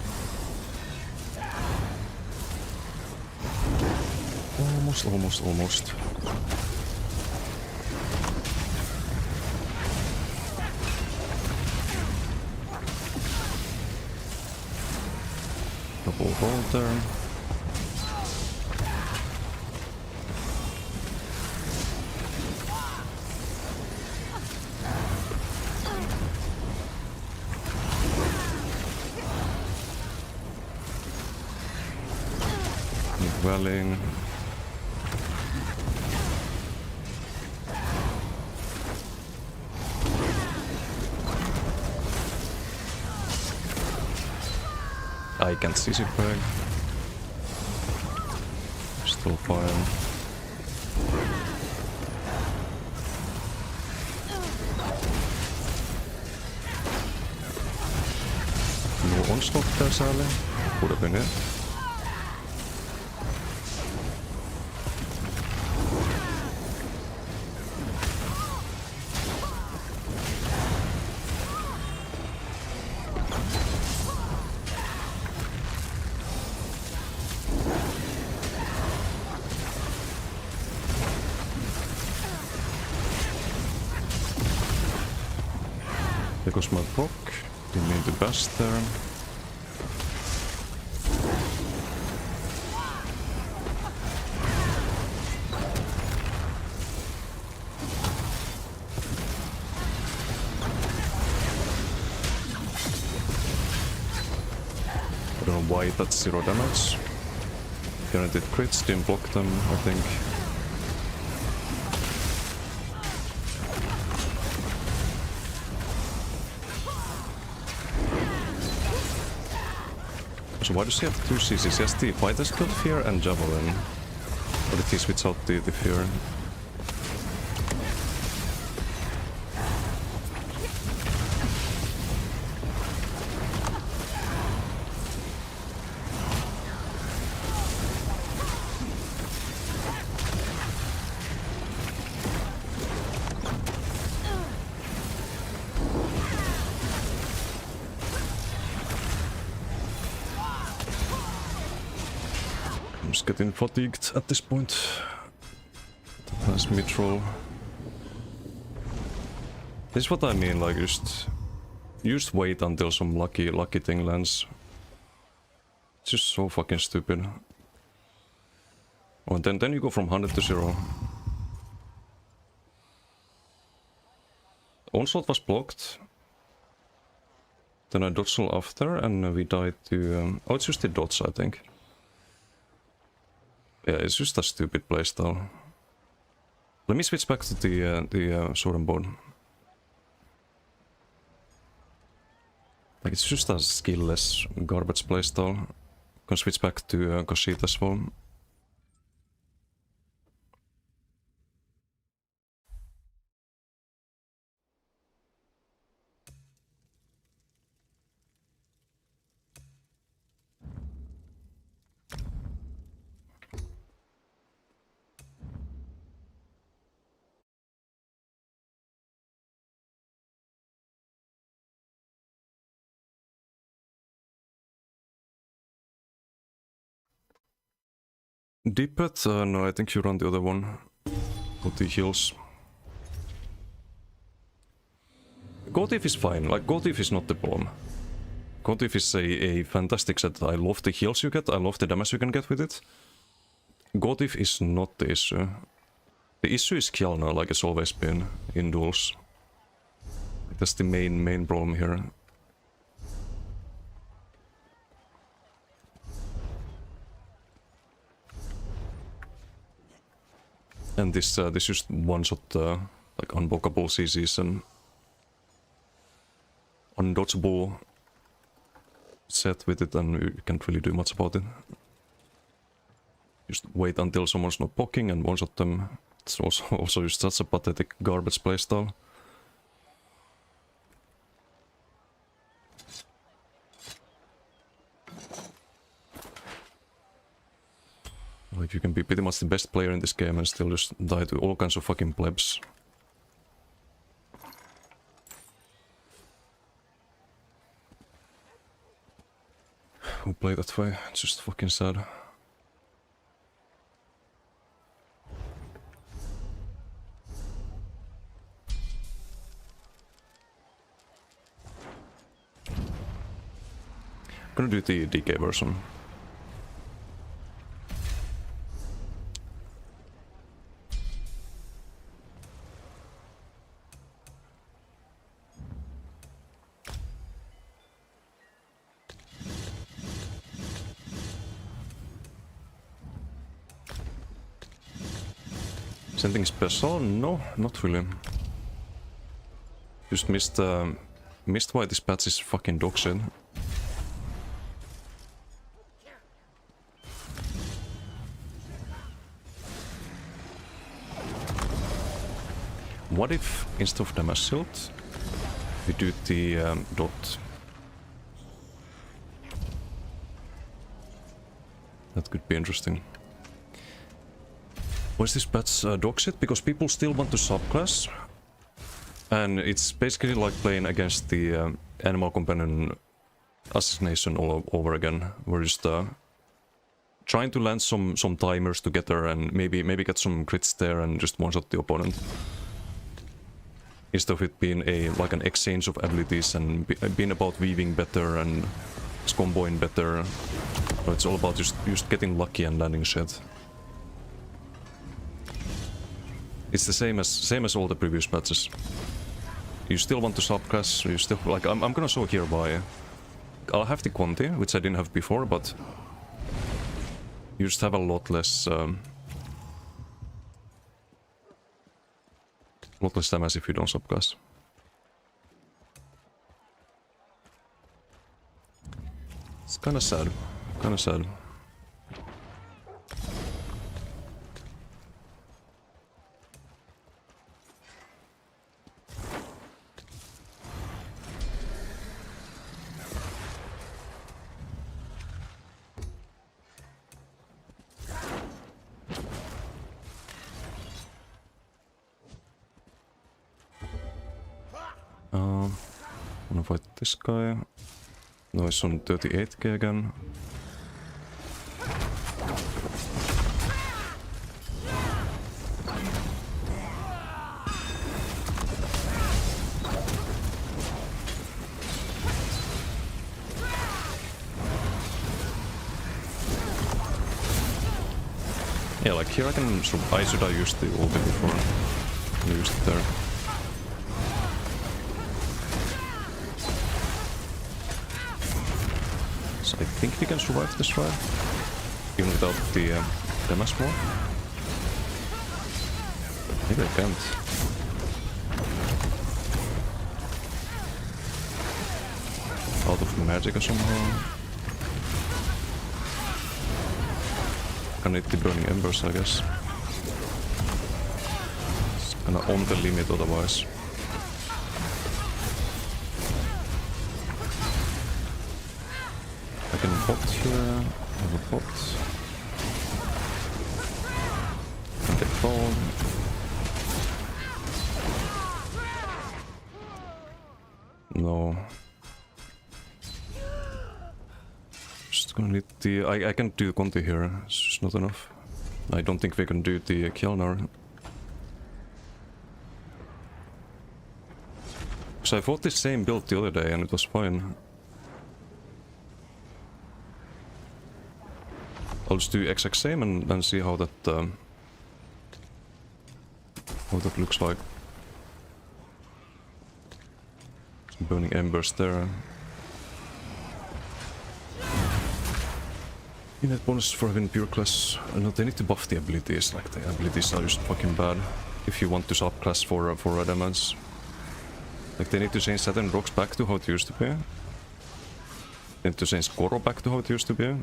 Almost. Double hold there. rallying. I can't see it back. Still fine. No onslaught there, sadly. Would have been it. Because my proc didn't mean to bash there. I don't know why that's 0 damage. Guaranteed crits, didn't block them, I think. So why does he have 2 CCs? He has the Fighter Skill Fear and Javelin. Or did he switch out the Fear? I'm just getting fatigued at this point. Nice mid-roll. This is what I mean, like just wait until some lucky thing lands. It's just so fucking stupid. Oh, and then you go from 100 to 0. Onslaught was blocked. Then I dodged all after, and we died to... oh, it's just the dodge, I think. Yeah, it's just a stupid playstyle. Let me switch back to the sword and board. Like, it's just a skill-less garbage playstyle. Can switch back to Kushida as well. Deep Path? No, I think you run the other one. With the heals. Go Thief is fine, like Go Thief is not the problem. Go Thief is a fantastic set. I love the heals you get, I love the damage you can get with it. Go Thief is not the issue. The issue is Kjallner, like it's always been in duels. That's the main problem here. And this just one-shot like unblockable CCs and undodgeable set with it, and you can't really do much about it. Just wait until someone's not poking and one-shot them. It's also just such a pathetic garbage playstyle. Like, you can be pretty much the best player in this game and still just die to all kinds of fucking plebs. Who play that way? It's just fucking sad. I'm gonna do the DK version. Something special? No, not really. Just missed why this patch is fucking dog shit. What if, instead of damage shield, we do the dot? That could be interesting. Why is this patch dog shit? Because people still want to subclass. And it's basically like playing against the animal companion assassination all over again. We're just trying to land some timers together and maybe get some crits there and just one-shot the opponent. Instead of it being like an exchange of abilities and being about weaving better and comboing better. So it's all about just getting lucky and landing shit. It's the same as all the previous patches. You still want to subclass, you still like I'm gonna show here why. I'll have the quantity, which I didn't have before, but you just have a lot less damage if you don't subclass. It's kinda sad. Kinda sad. Wanna fight this guy. No, it's on 38k again. Yeah, like here I can I should have used the ulti before. I used it there. So I think we can survive this fight, even without the damage more. Maybe I can't. Out of magic somehow. I need the burning embers, I guess. It's kinda on the limit otherwise. I can bot here, I have a bot. Can get fall. No. Just gonna need the... I can do Conti here, it's just not enough. I don't think we can do the kill now. So I fought this same build the other day and it was fine. I'll just do exact same and see how that looks like. Some burning embers there. Unit bonus for having pure class. No, they need to buff the abilities. Like the abilities are just fucking bad. If you want to subclass for damage, like they need to change Saturn rocks back to how it used to be. They need to change Goro back to how it used to be.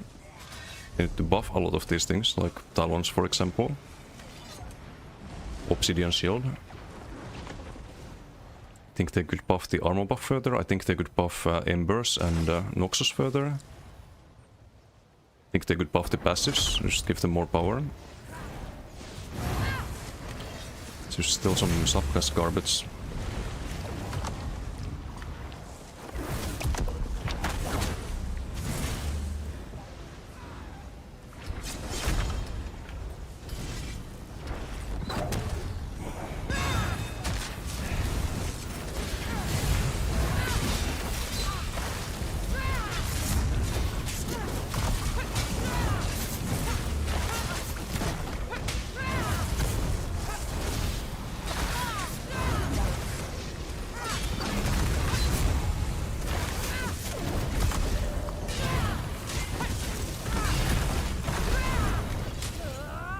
They need to buff a lot of these things, like Talons for example. Obsidian Shield. I think they could buff the armor buff further. I think they could buff Embers and Noxus further. I think they could buff the passives, just give them more power. There's still some subclass garbage.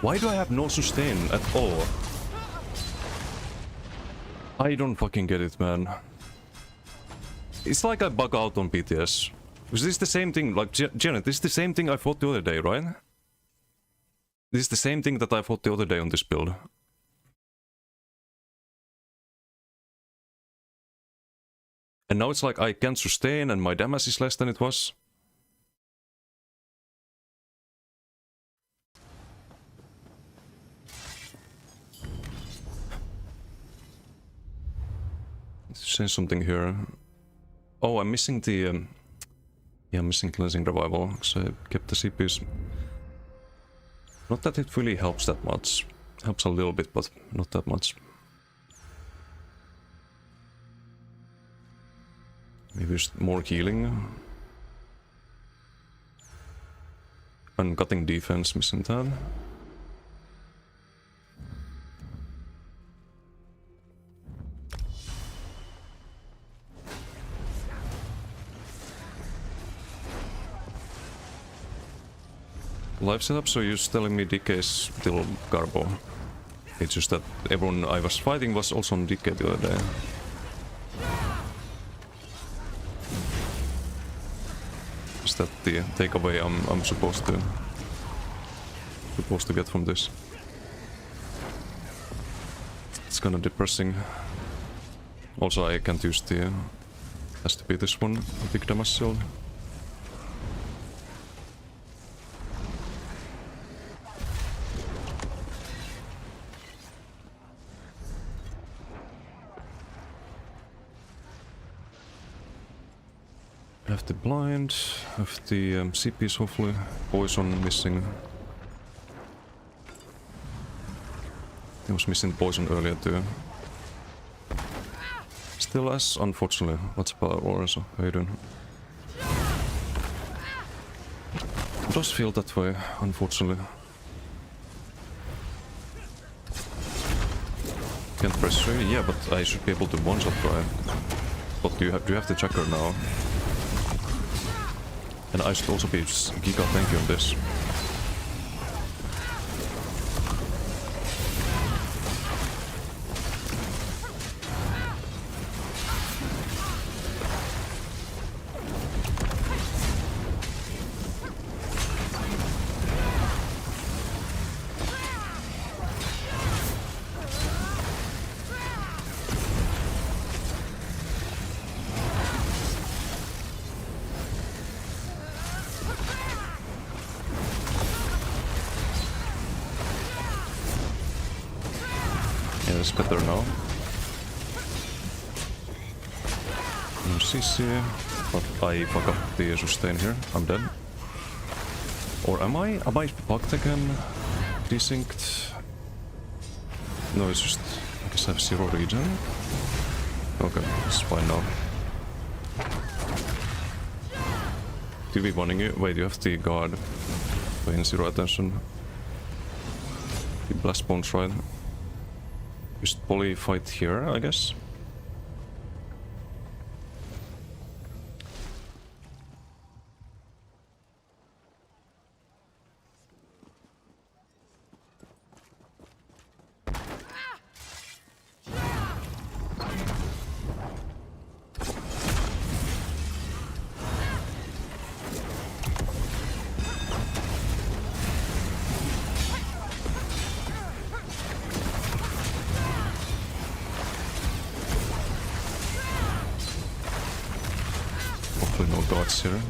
Why do I have no sustain at all? I don't fucking get it, man. It's like I bug out on PTS. Is this the same thing? Like, Janet, this is the same thing I fought the other day, right? This is the same thing that I fought the other day on this build. And now it's like I can't sustain and my damage is less than it was. Say something here. Oh, I'm missing the... yeah, I'm missing Cleansing Revival, because I kept the CPs. Not that it really helps that much. Helps a little bit, but not that much. Maybe just more healing. And cutting defense, missing that. Live setup, so you're telling me DK is still Garbo. It's just that everyone I was fighting was also on DK the other day. Is that the takeaway I'm supposed to get from this? It's kinda depressing. Also, I can't use the... has to be this one, a big damage shield. I have the blind, I have the CPs hopefully, poison missing. I was missing poison earlier too. Still as, unfortunately. What's about Lorenzo? How you doing? It does feel that way, unfortunately. Can't press 3? Yeah, but I should be able to one-shot try. But do you have the checker now? And I should also be giga tanky on this. Yeah, it's better now. No CC, but I fuck up the sustain here. I'm dead. Or am I? Am I bugged again? Desynced? No, it's just... I guess I have 0 regen. Okay, it's fine now. 2v1ing you. Wait, you have the guard. Paying 0 attention. The blast bones, right? Just poly fight here, I guess. Hopefully no gods here.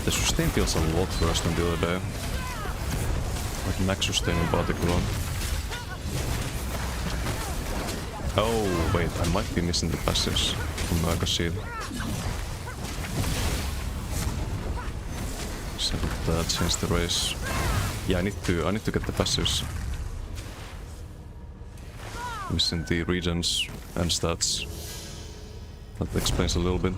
The sustain feels a lot worse than the other day. Like max sustain in particular. Oh wait, I might be missing the passives from Mega Shield. Set up that, change the race. Yeah, I need to get the passives. Missing the regions and stats. That explains a little bit.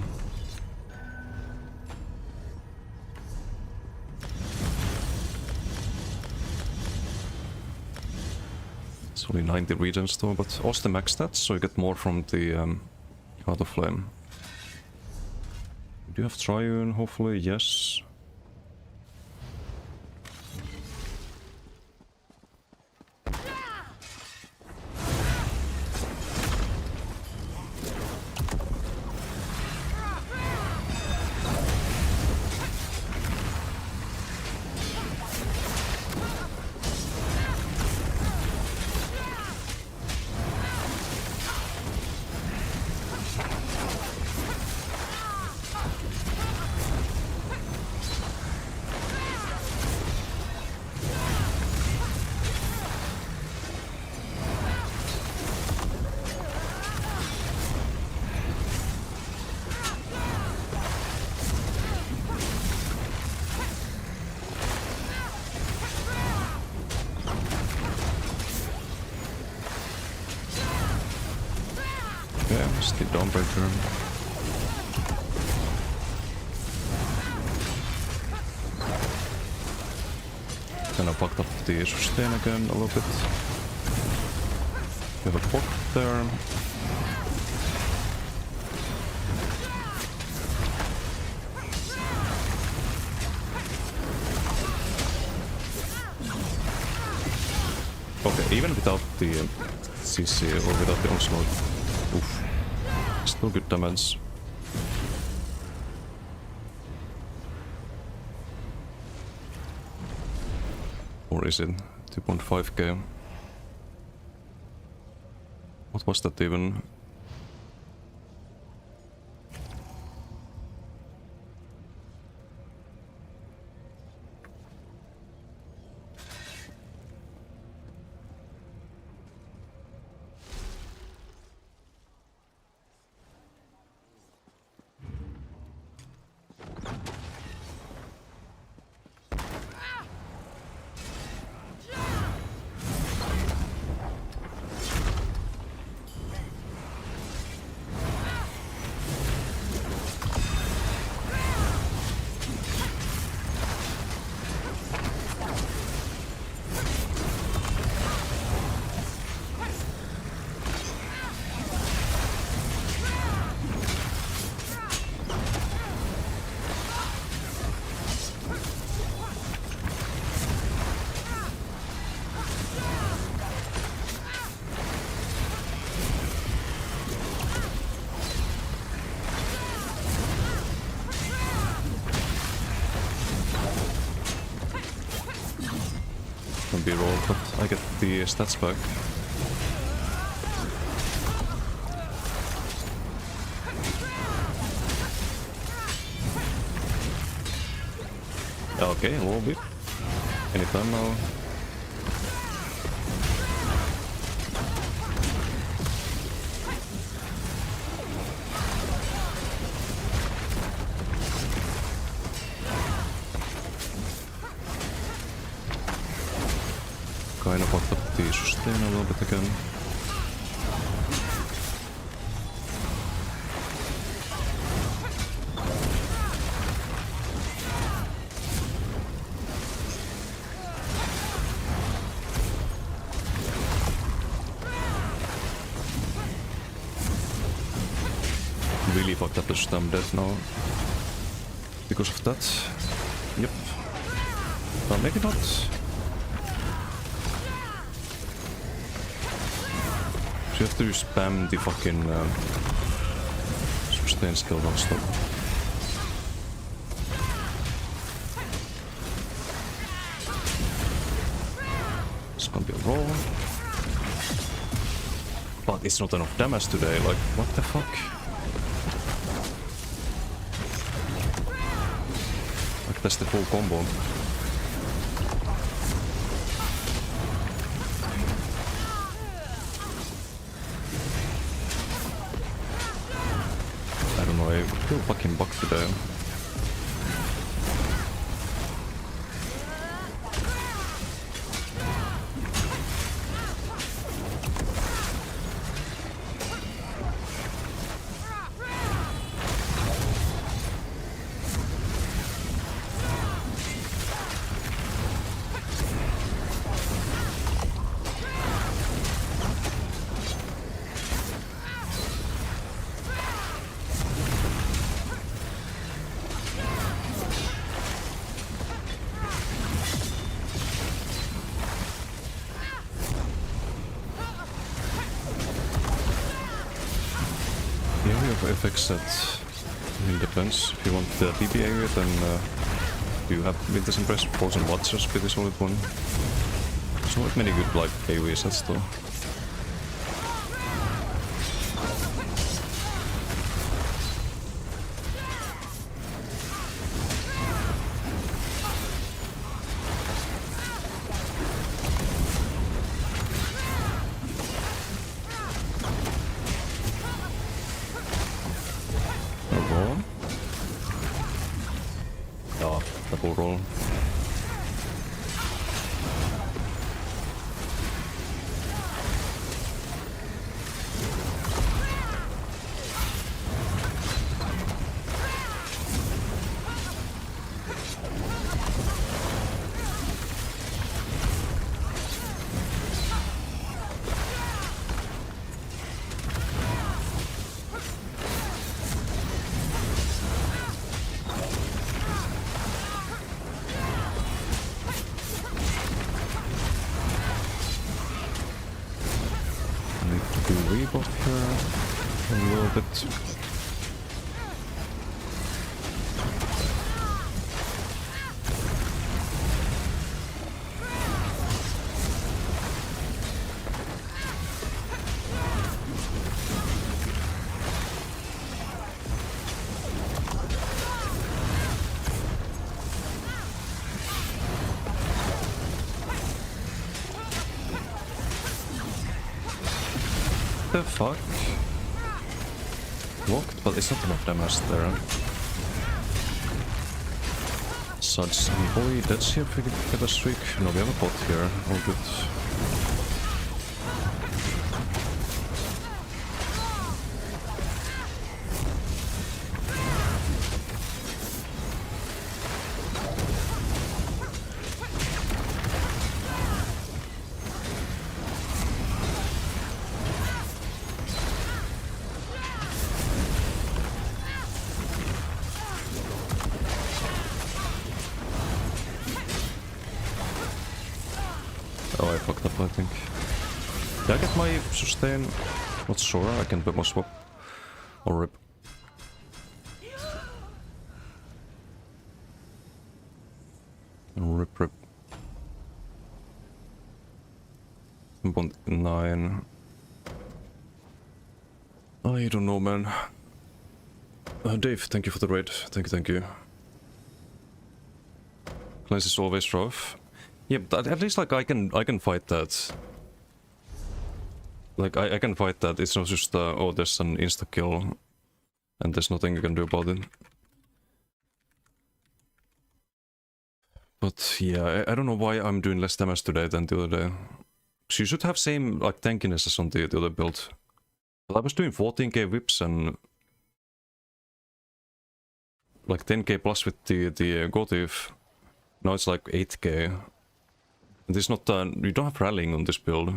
It's only 90 regions though, but also the max stats, so you get more from the Auto Flame. Do you have Triune, hopefully? Yes. Nasty Dawnbreaker. Then I fucked up the sustain again a little bit. We have a block there. Okay, even without the CC or without the onslaught, oof, still good damage. Or is it 2.5k? What was that even? Be rolled, but I get the stats back. Okay, a little bit. Anytime now. Kind of fucked up the sustain a little bit again. Really fucked up the sustain. I'm dead now. Because of that. Yep. Well, maybe not. So you have to spam the fucking sustain skill non-stop. It's gonna be a roll. But it's not enough damage today, like, what the fuck? Like, that's the full combo. I feel fucking bugged today. Effects that it depends. If you want the PP area, then you have Winter's Impress, Force and Watchers, pretty solid one. There's not many good like AoE sets though. Double roll. bit. The fuck? Blocked, but it's not enough damage there. Suds, boy, that's here if we get a streak. No, we have a bot here. All good. Oh, I fucked up, I think. Did I get my sustain? Not sure, I can put my swap. Or rip. Rip, rip. 1.9. I don't know, man. Dave, thank you for the raid. Thank you. Cleanse is always rough. Yeah, but at least like I can fight that. Like I can fight that. It's not just oh, there's an insta kill, and there's nothing you can do about it. But yeah, I don't know why I'm doing less damage today than the other day. So you should have same like tankiness as on the other build. But I was doing 14k whips and like 10k plus with the Gotif. Now it's like 8k. And there's not you don't have rallying on this build.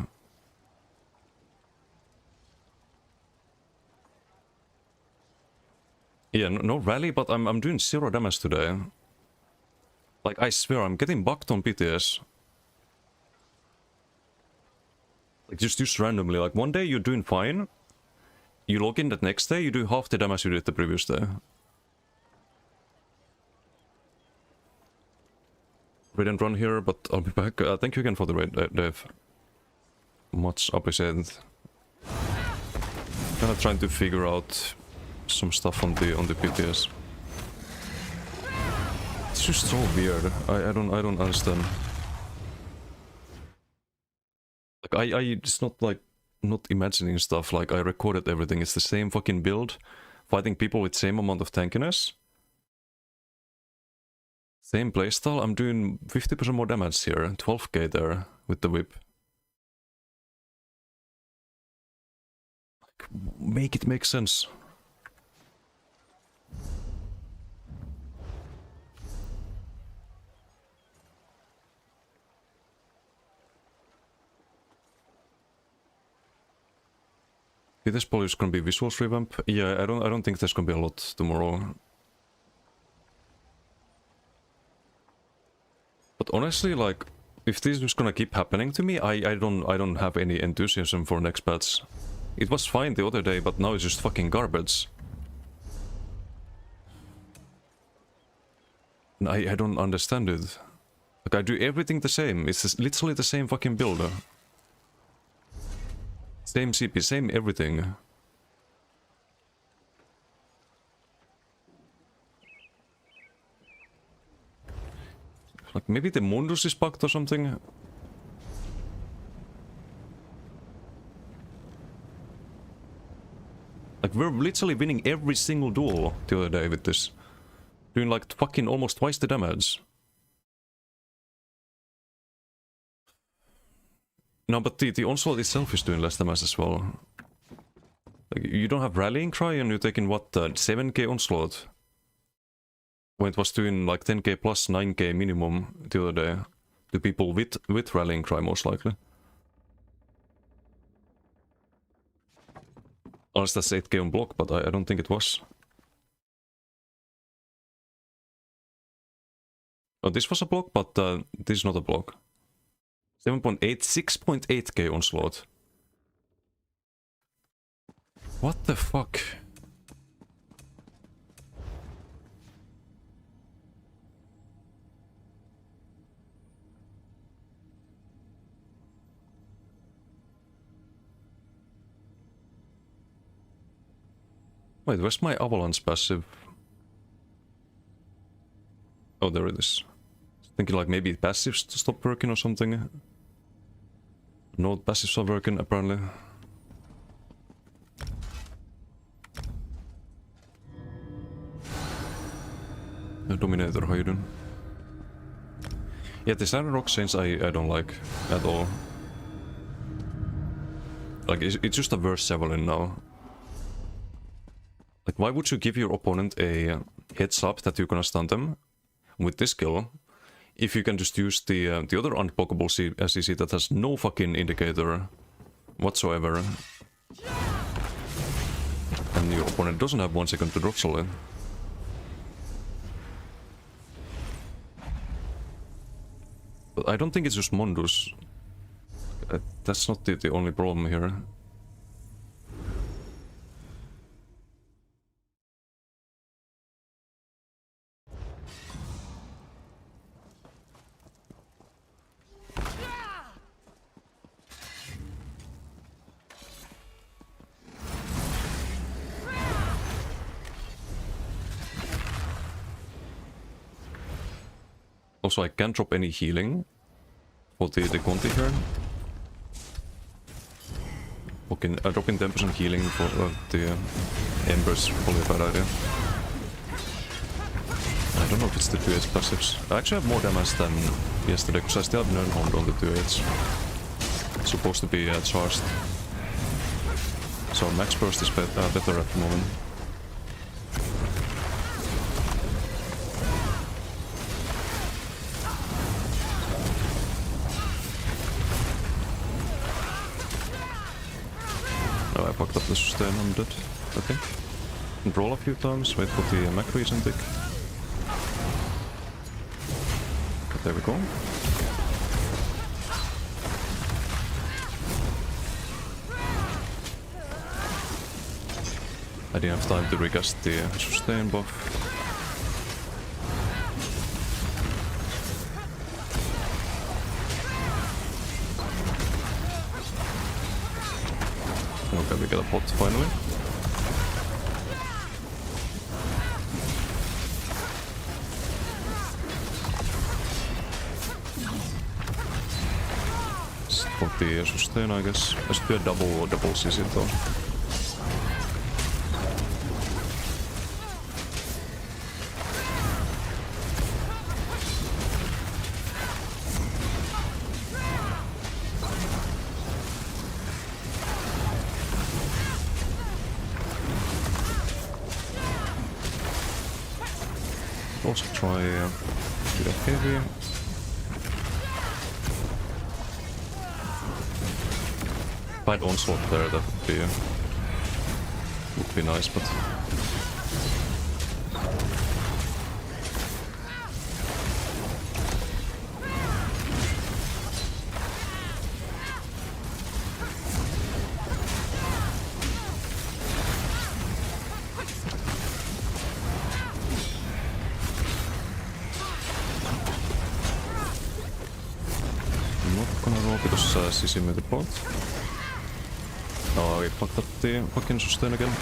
Yeah, no rally, but I'm doing 0 damage today. Like I swear, I'm getting bucked on PTS. Like just randomly. Like one day you're doing fine. You log in the next day, you do half the damage you did the previous day. Raid and run here, but I'll be back. Thank you again for the raid, Dave. Much appreciated. Kind of trying to figure out some stuff on the PTS. It's just so weird. I don't understand. Like it's not like not imagining stuff. Like I recorded everything. It's the same fucking build, fighting people with same amount of tankiness. Same playstyle, I'm doing 50% more damage here, 12k there with the whip. Like, make it make sense. This probably is gonna be visuals revamp. Yeah, I don't think there's gonna be a lot tomorrow. But honestly, like, if this is gonna keep happening to me, I don't have any enthusiasm for next patch. It was fine the other day, but now it's just fucking garbage. And I don't understand it. Like, I do everything the same. It's just literally the same fucking build. Same CP, same everything. Like, maybe the Mundus is bugged or something? Like, we're literally winning every single duel the other day with this. Doing like fucking almost twice the damage. No, but the onslaught itself is doing less damage as well. Like, you don't have rallying cry and you're taking what, 7k onslaught? When it was doing like 10k plus 9k minimum the other day. To people with rallying cry most likely. Unless that's 8k on block, but I don't think it was. Oh, this was a block, but this is not a block. 7.8, 6.8k onslaught. What the fuck? Wait, where's my avalanche passive? Oh, there it is. Thinking like maybe passives to stop working or something. No passives are working apparently. Dominator, how you doing? Yeah, the standard rock chains I don't like at all. Like, it's just a worse javelin now. Like, why would you give your opponent a heads up that you're gonna stun them with this skill if you can just use the other unblockable SEC that has no fucking indicator whatsoever, and your opponent doesn't have 1 second to drop solid. But I don't think it's just Mondus. That's not the only problem here. Also, I can't drop any healing for the Conti here. Okay, dropping 10% healing for the Embers probably a bad idea. I don't know if it's the 2H passives. I actually have more damage than yesterday because I still have Nernhold on the 2H. It's supposed to be charged. So max burst is better at the moment. Oh, I fucked up the sustain, I'm dead, I think. And roll a few times, wait for the macro isn't tick. But there we go. I didn't have time to recast the sustain buff. Okay, we get a pot finally. Spot the sustain, I guess. I should do a double CC though. Also try do that heavy. If I'd onslaught there, that would be nice, but CC made the pot. Oh, we fucked up the fucking sustain again.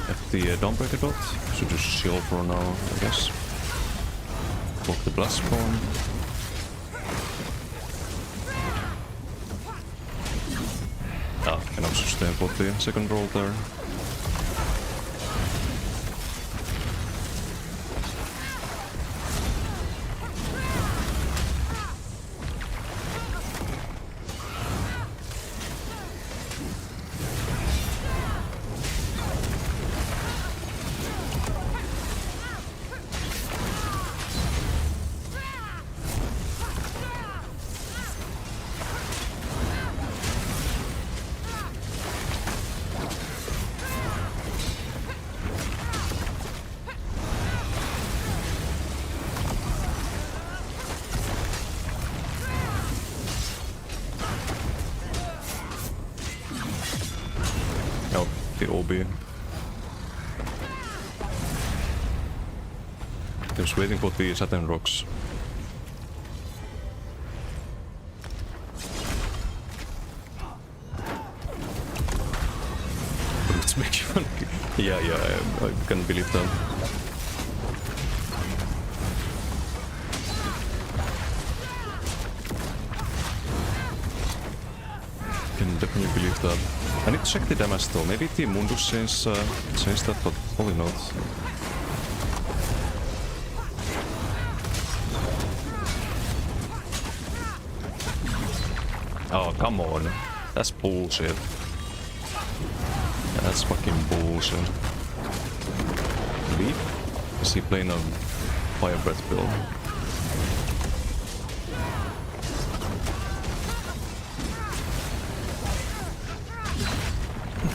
At the Dawnbreaker dot. Should just shield for now, I guess. Block the blast spawn. Ah, enough sustain for the second roll there. The OB. Just waiting for the Saturn rocks. Yeah, I can believe that. Can definitely believe that. I need to check the damage though. Maybe the Mundus changed that, but probably not. Oh, come on. That's bullshit. That's fucking bullshit. Leap? Is he playing a fire breath build?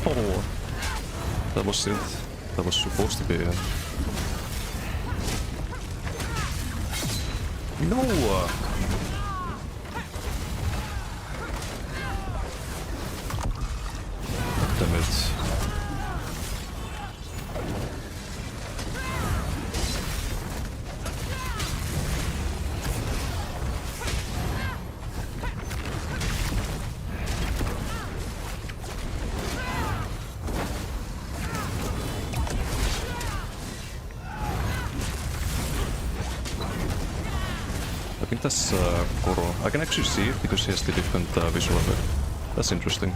Oh, that was it. That was supposed to be it. No! Damn it. I think that's Koro. I can actually see it because he has the different visual of it. That's interesting.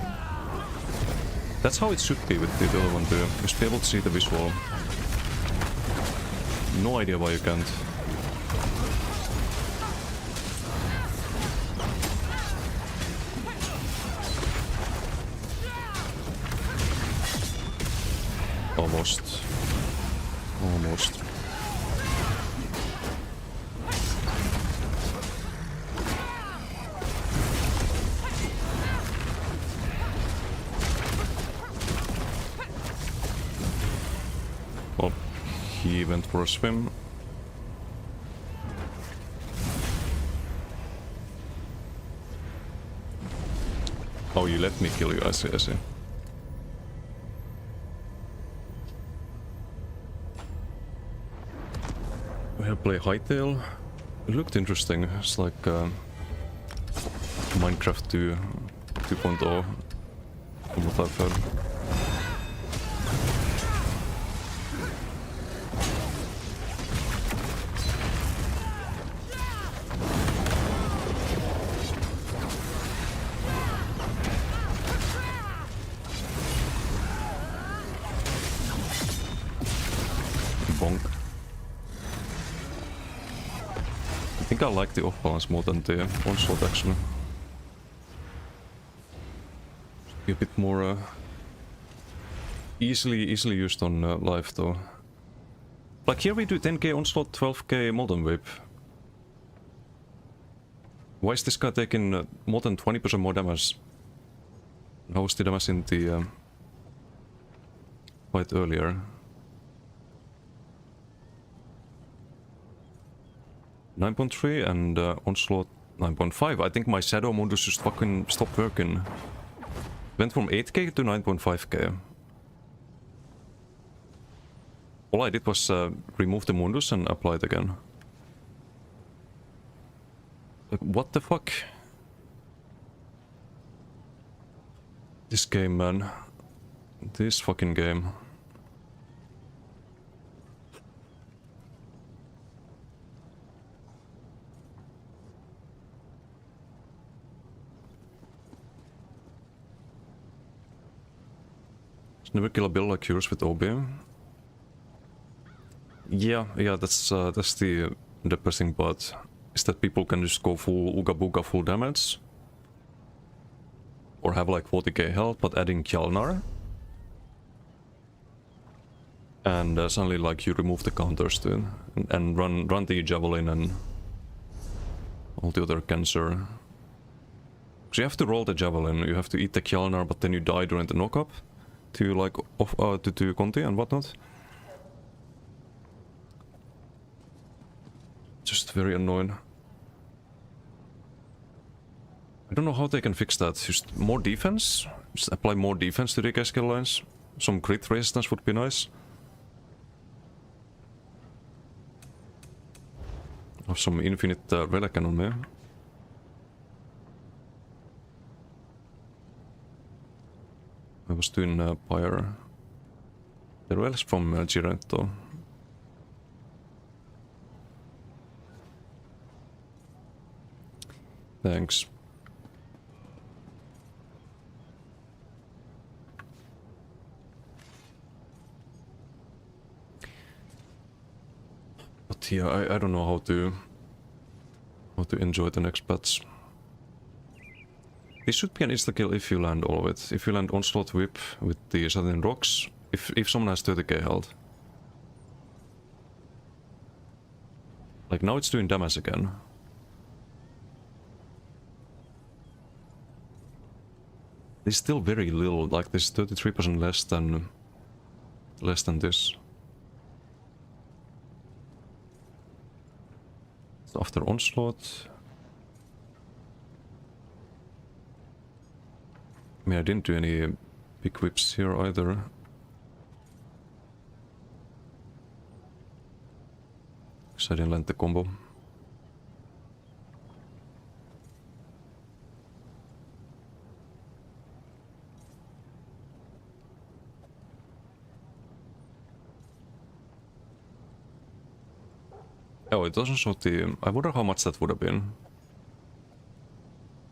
That's how it should be with the other one too. You should be able to see the visual. No idea why you can't. Almost. Almost. Oh, he went for a swim. Oh, you let me kill you, I see, I see. We'll play Hightail. It looked interesting. It's like Minecraft 2.0 from what I've heard. Bonk. I think I like the off balance more than the onslaught actually. Be a bit more easily used on live though. Like here we do 10k onslaught, 12k molten whip. Why is this guy taking more than 20% more damage? How was the damage in the fight earlier? 9.3 and onslaught 9.5. I think my shadow modus just fucking stopped working. Went from 8k to 9.5k. All I did was remove the mundus and apply it again. Like, what the fuck? This game, man. This fucking game. Never kill a build like yours with OB. Yeah, that's the depressing part. Is that people can just go full Ooga Booga full damage. Or have like 40k health, but adding Kjalnar. And suddenly like you remove the counters to it. And run the Javelin and all the other cancer. So you have to roll the Javelin, you have to eat the Kjalnar, but then you die during the knockup. To like to Conti and whatnot. Just very annoying. I don't know how they can fix that. Just more defense? Just apply more defense to the DK skill lines. Some crit resistance would be nice. Have some infinite relic on me. I was doing pyre. Det är from Girento. Thanks. But yeah, I don't know how to enjoy the next batch. This should be an insta-kill if you land all of it. If you land Onslaught Whip with the Satin Rocks, if someone has 30k health. Like now it's doing damage again. It's still very little, like this 33% less than this. So after Onslaught. I mean, I didn't do any big whips here either. Because I didn't land the combo. Oh, it doesn't show the... I wonder how much that would have been.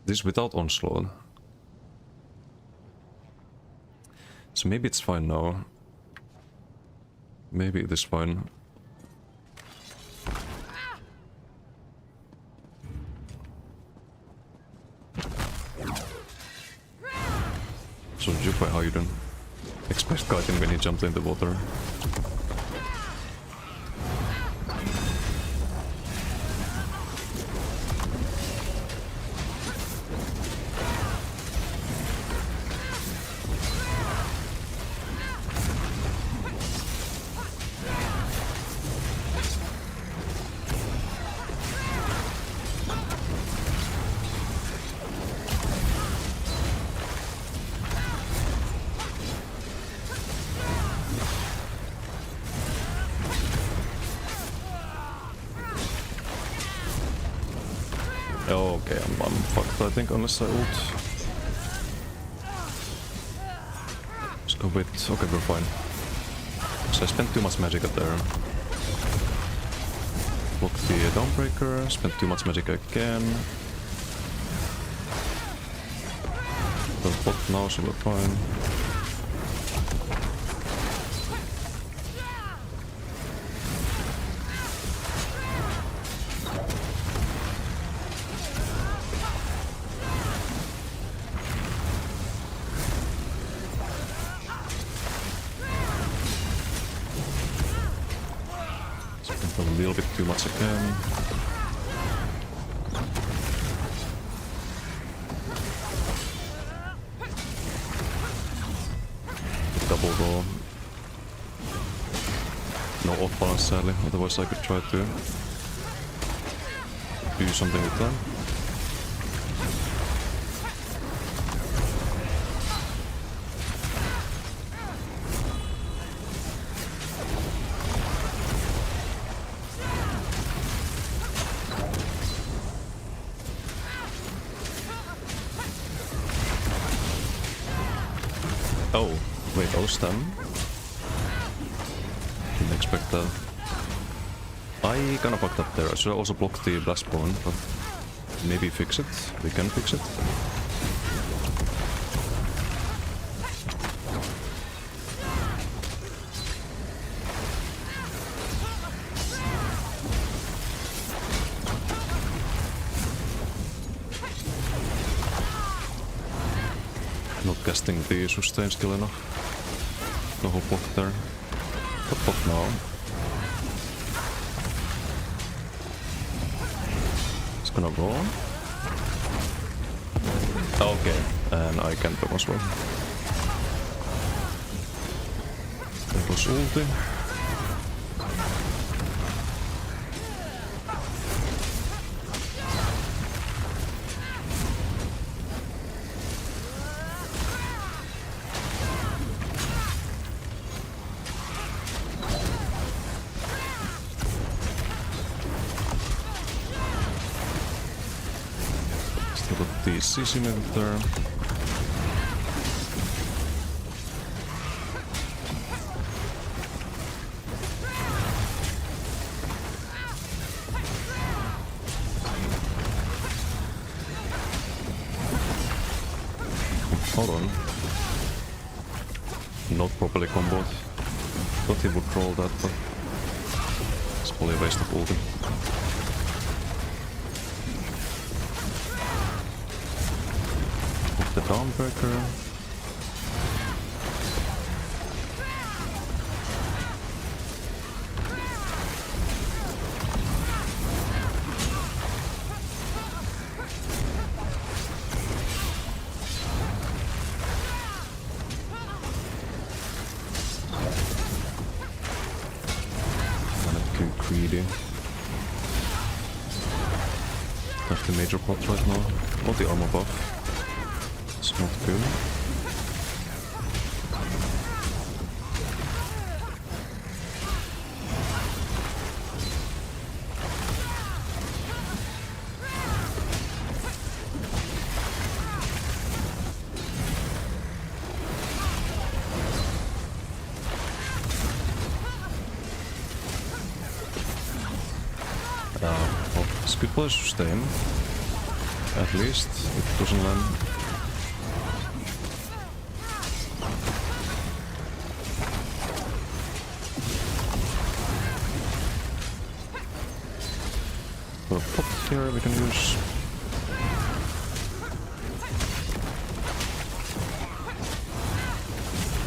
This without Onslaught. So maybe it's fine now. Maybe it is fine. So Jupai, how you doing? Express kiting when he jumped in the water. Okay, I'm fucked, I think, unless I ult. Let's go with... Okay, we're fine. So I spent too much magic at there. Block the Dawnbreaker, spent too much magic again. Don't block now, so we're fine. A little bit too much again. Double roll. No off balance sadly, otherwise I could try to do something with that. Oh, wait, stun? Didn't expect that. I kinda fucked up there. I should also block the blast spawn, but maybe fix it. We can fix it. Not casting the sustain skill enough. No whole block there. Top block now. It's gonna roll. Okay, and I can come as well. That was ulti. Still got the CC movement there. Hold on. Not properly comboed. Thought he would roll that, but it's probably a waste of ulti. With the downbreaker. Greedy. That's the major plot right now. Not the armor buff. It's not good. Well, it's a good place to stay in. At least, if it doesn't land. A pot here we can use.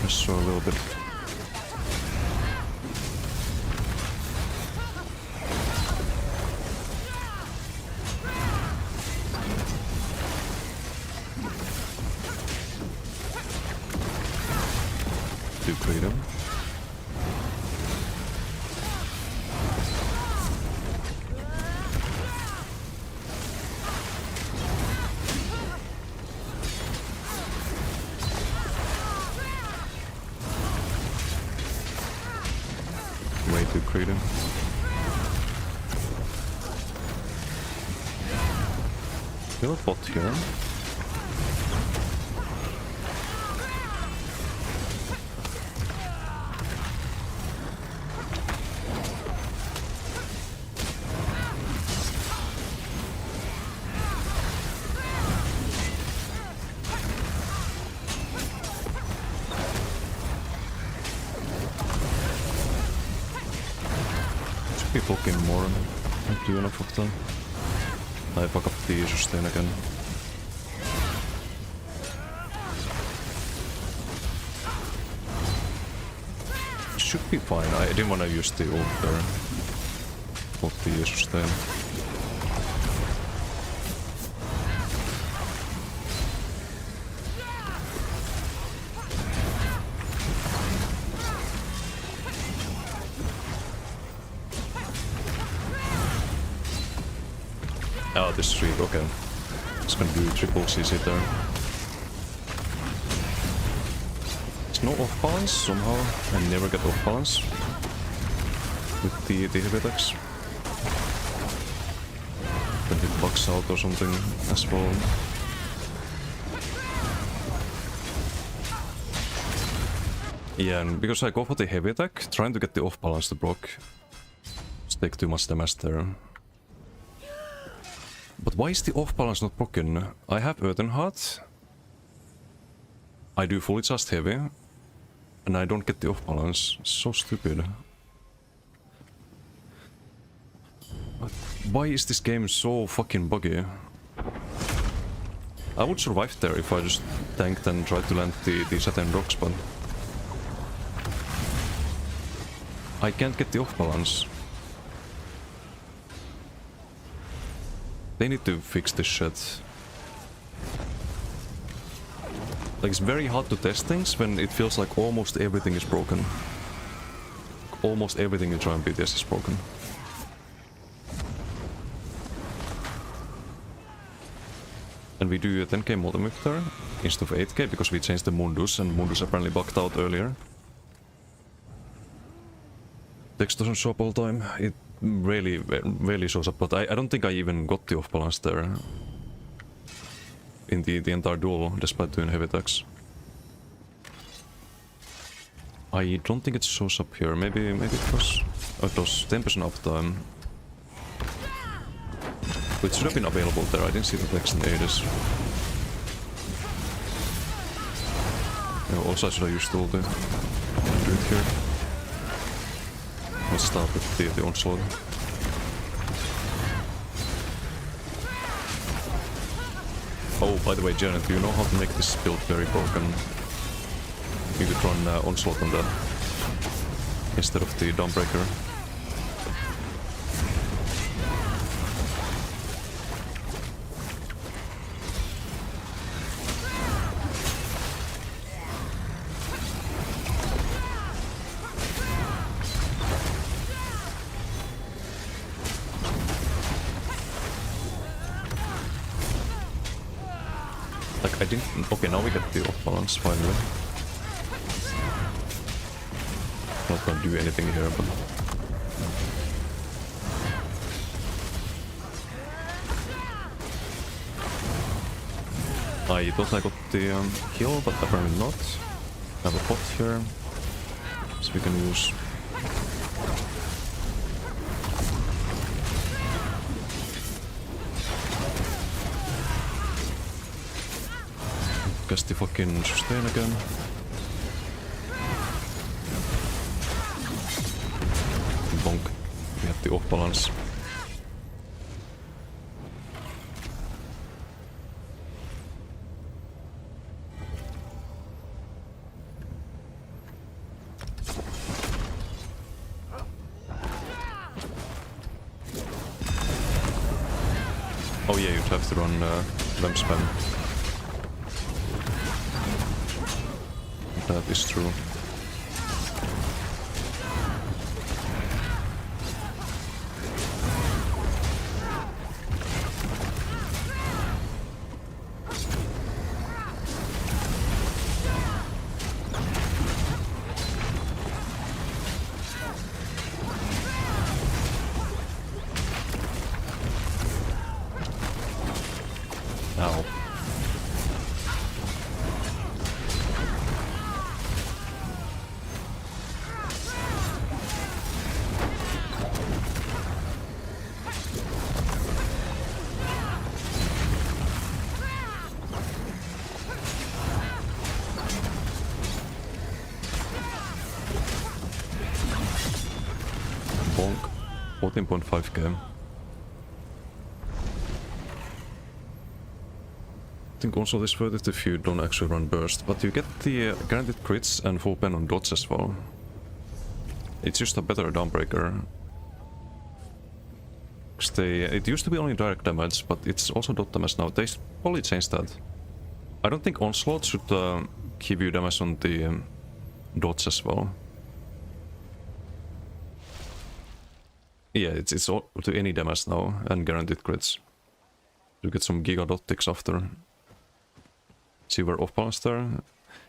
Just so a little bit. Do freedom. Way to freedom. Kill a bot here. Be poking more. Don't do enough of them. I fuck up the sustain again. Should be fine. I didn't want to use the ult there. Ult the sustain. Oh, this streak, okay. It's gonna do triple CC there. It's no off balance somehow. I never get off balance with the heavy attacks. When it bugs out or something as well. Yeah, and because I go for the heavy attack, trying to get the off balance to block, just take too much damage there. But why is the off balance not broken? I have Earthen Heart. I do fully just heavy. And I don't get the off balance. So stupid. But why is this game so fucking buggy? I would survive there if I just tanked and tried to land the Saturn rocks, but I can't get the off balance. They need to fix this shit. Like, it's very hard to test things when it feels like almost everything is broken. Almost everything in Giant PTS is broken. And we do a 10k multi-move there instead of 8k because we changed the Mundus, and Mundus apparently bugged out earlier. Text doesn't show up all the time. It rarely shows up, but I don't think I even got the off balance there in the entire duel, despite doing heavy attacks. I don't think it shows up here. Maybe it was. Oh, it was 10% uptime. It should have been available there. I didn't see the text in Aegis. Yeah, also I should have used all the... do it here. Let's start with the onslaught. Oh, by the way, Janet, do you know how to make this build very broken? You could run onslaught on that instead of the Dawnbreaker. Like, I didn't... Okay, now we get the off balance, finally. Not gonna do anything here, but... I thought I got the kill, but apparently not. I have a pot here, so we can use... Guess the fucking sustain again. Bonk. We have the off balance. Oh yeah, you'd have to run Vamp Spam. That is true. Ow. Bonk. 14.5k. I think also this worth it if you don't actually run burst, but you get the guaranteed crits and full pen on dots as well. It's just a better Dawnbreaker. It used to be only direct damage, but it's also dot damage now. They probably changed that. I don't think Onslaught should give you damage on the dots as well. Yeah, it's all to any damage now and guaranteed crits. You get some giga dot ticks after. See we're off balance there?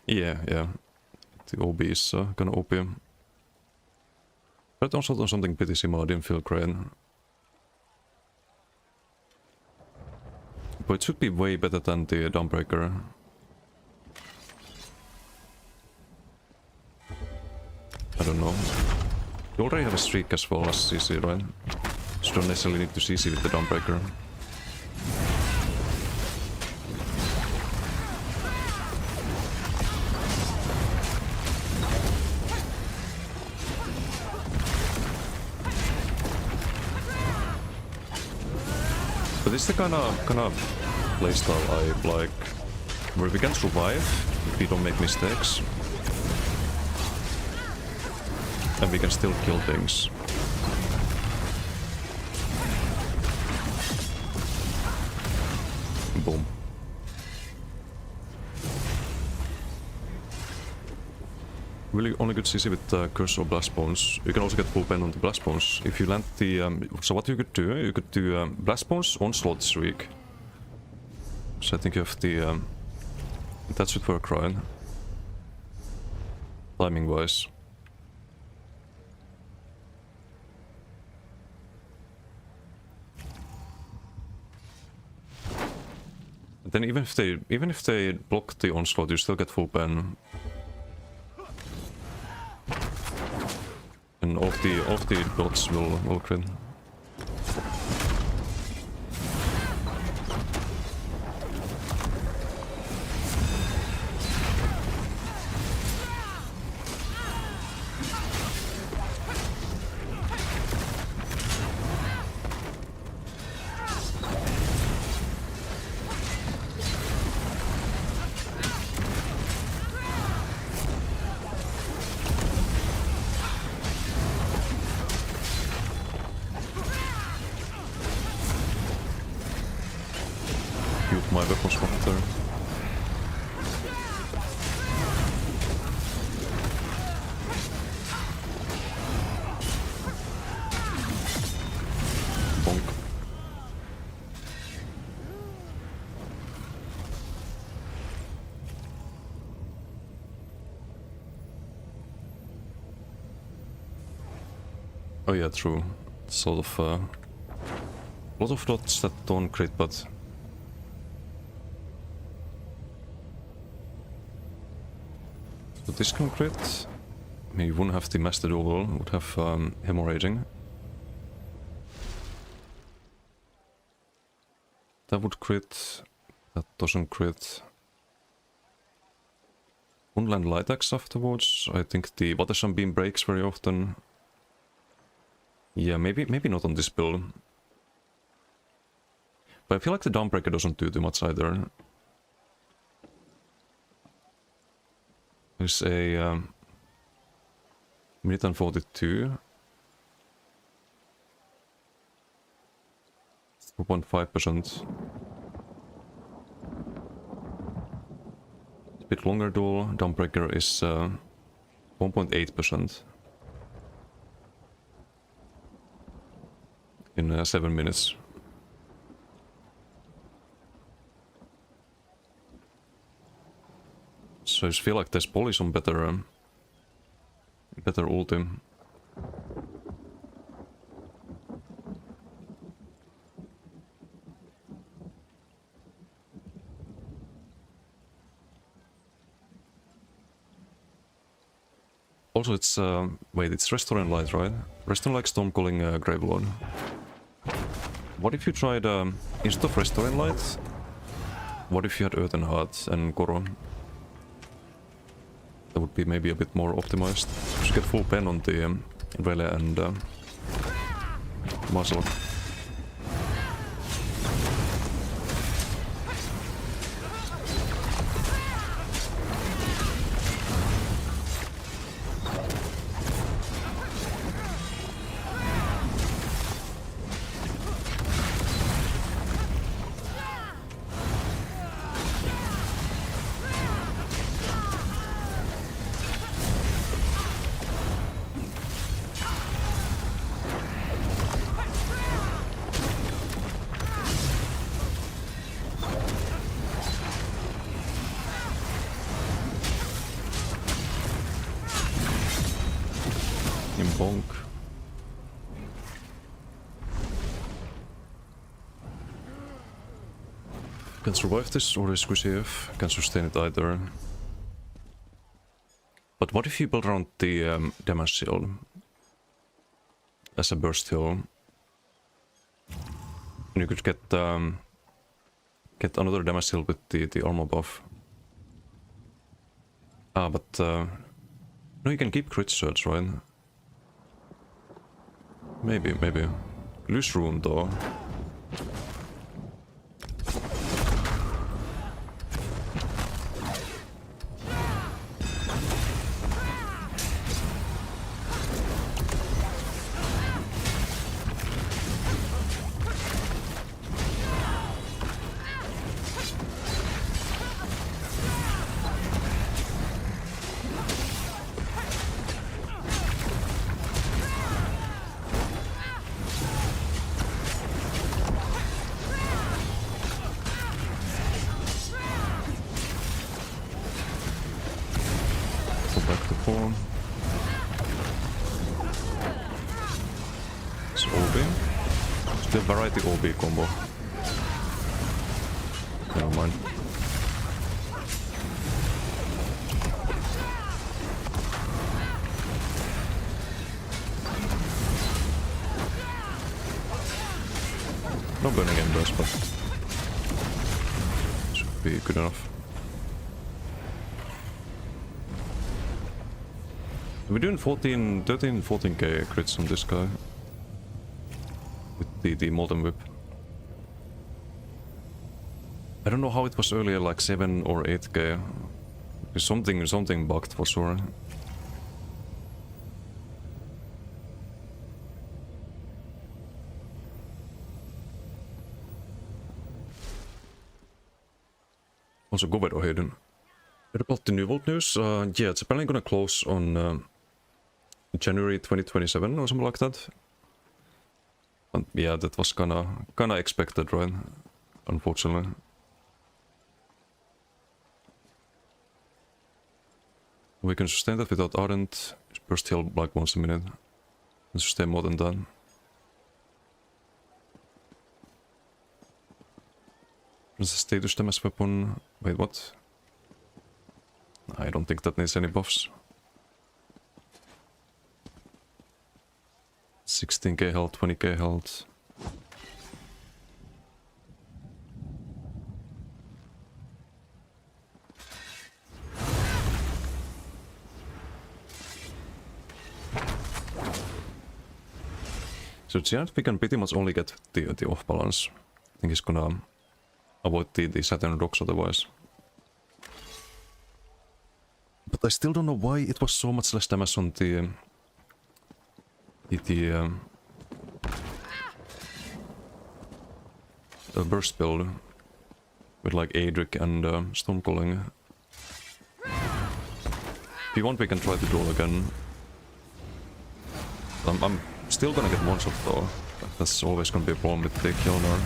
Yeah. The OB is gonna OP. But also on something pretty similar, didn't feel great. But it should be way better than the Dawnbreaker. I don't know. You already have a streak as well as CC, right? So you don't necessarily need to CC with the Dawnbreaker. But this is the kind of playstyle I like, where we can survive if we don't make mistakes, and we can still kill things. Boom. Really only good CC with Curse or Blast Bones. You can also get full pen on the Blast Bones. If you land the... so what you could do Blast Bones, Onslaught Streak. So I think you have the... that should work, right? Timing wise. And then even if they block the Onslaught, you still get full pen. And all of the dots will crit. my weapon swap there. Bonk. Oh yeah, true. Sort of a lot of dots that don't crit, but so this can crit. I mean, you wouldn't have the Master Duel, would have hemorrhaging. That would crit. That doesn't crit. Won't land light axe afterwards. I think the Watersun beam breaks very often. Yeah, maybe not on this build. But I feel like the Dawnbreaker doesn't do too much either. There's a minute and 42. 4.5%. It's a bit longer duel. Dawnbreaker is 1.8%. In 7 minutes. So I just feel like there's probably some better ulti. Also, it's wait, it's Restoring Light, right? Restoring Light, Stormcalling, Gravelord. What if you tried instead of Restoring Light? What if you had Earthen Heart and Goro? That would be maybe a bit more optimized. Just get full pen on the Rele and Muscle. Bonk. Can survive this or is QCF? Can sustain it either. But what if you build around the damage shield as a burst heal? And you could get another damage shield with the armor buff. Ah, but no, you can keep crit surge, right? Maybe. Loose rune though. Back to form. It's OB. It's the variety OB combo. Never mind. No burning embers, but should be good enough. We're doing 13, 14k crits on this guy. With the Molten Whip. I don't know how it was earlier, like 7 or 8k. Something bugged for sure. Also, go ahead, Hayden. What about the New World news? Yeah, it's apparently gonna close on January 2027 or something like that. And yeah, that was kinda expected, right? Unfortunately. We can sustain that without Ardent. Burst heal like once a minute. And sustain more than that. There's a status damage weapon. Wait, what? I don't think that needs any buffs. 16k health, 20k health. So Giant we can pretty much only get the off balance. I think he's gonna avoid the Saturn rocks otherwise. But I still don't know why it was so much less damage on the burst build with like Adric and Stormcalling. If you want, we can try to duel again. I'm still gonna get one shot though. That's always gonna be a problem with the Killner.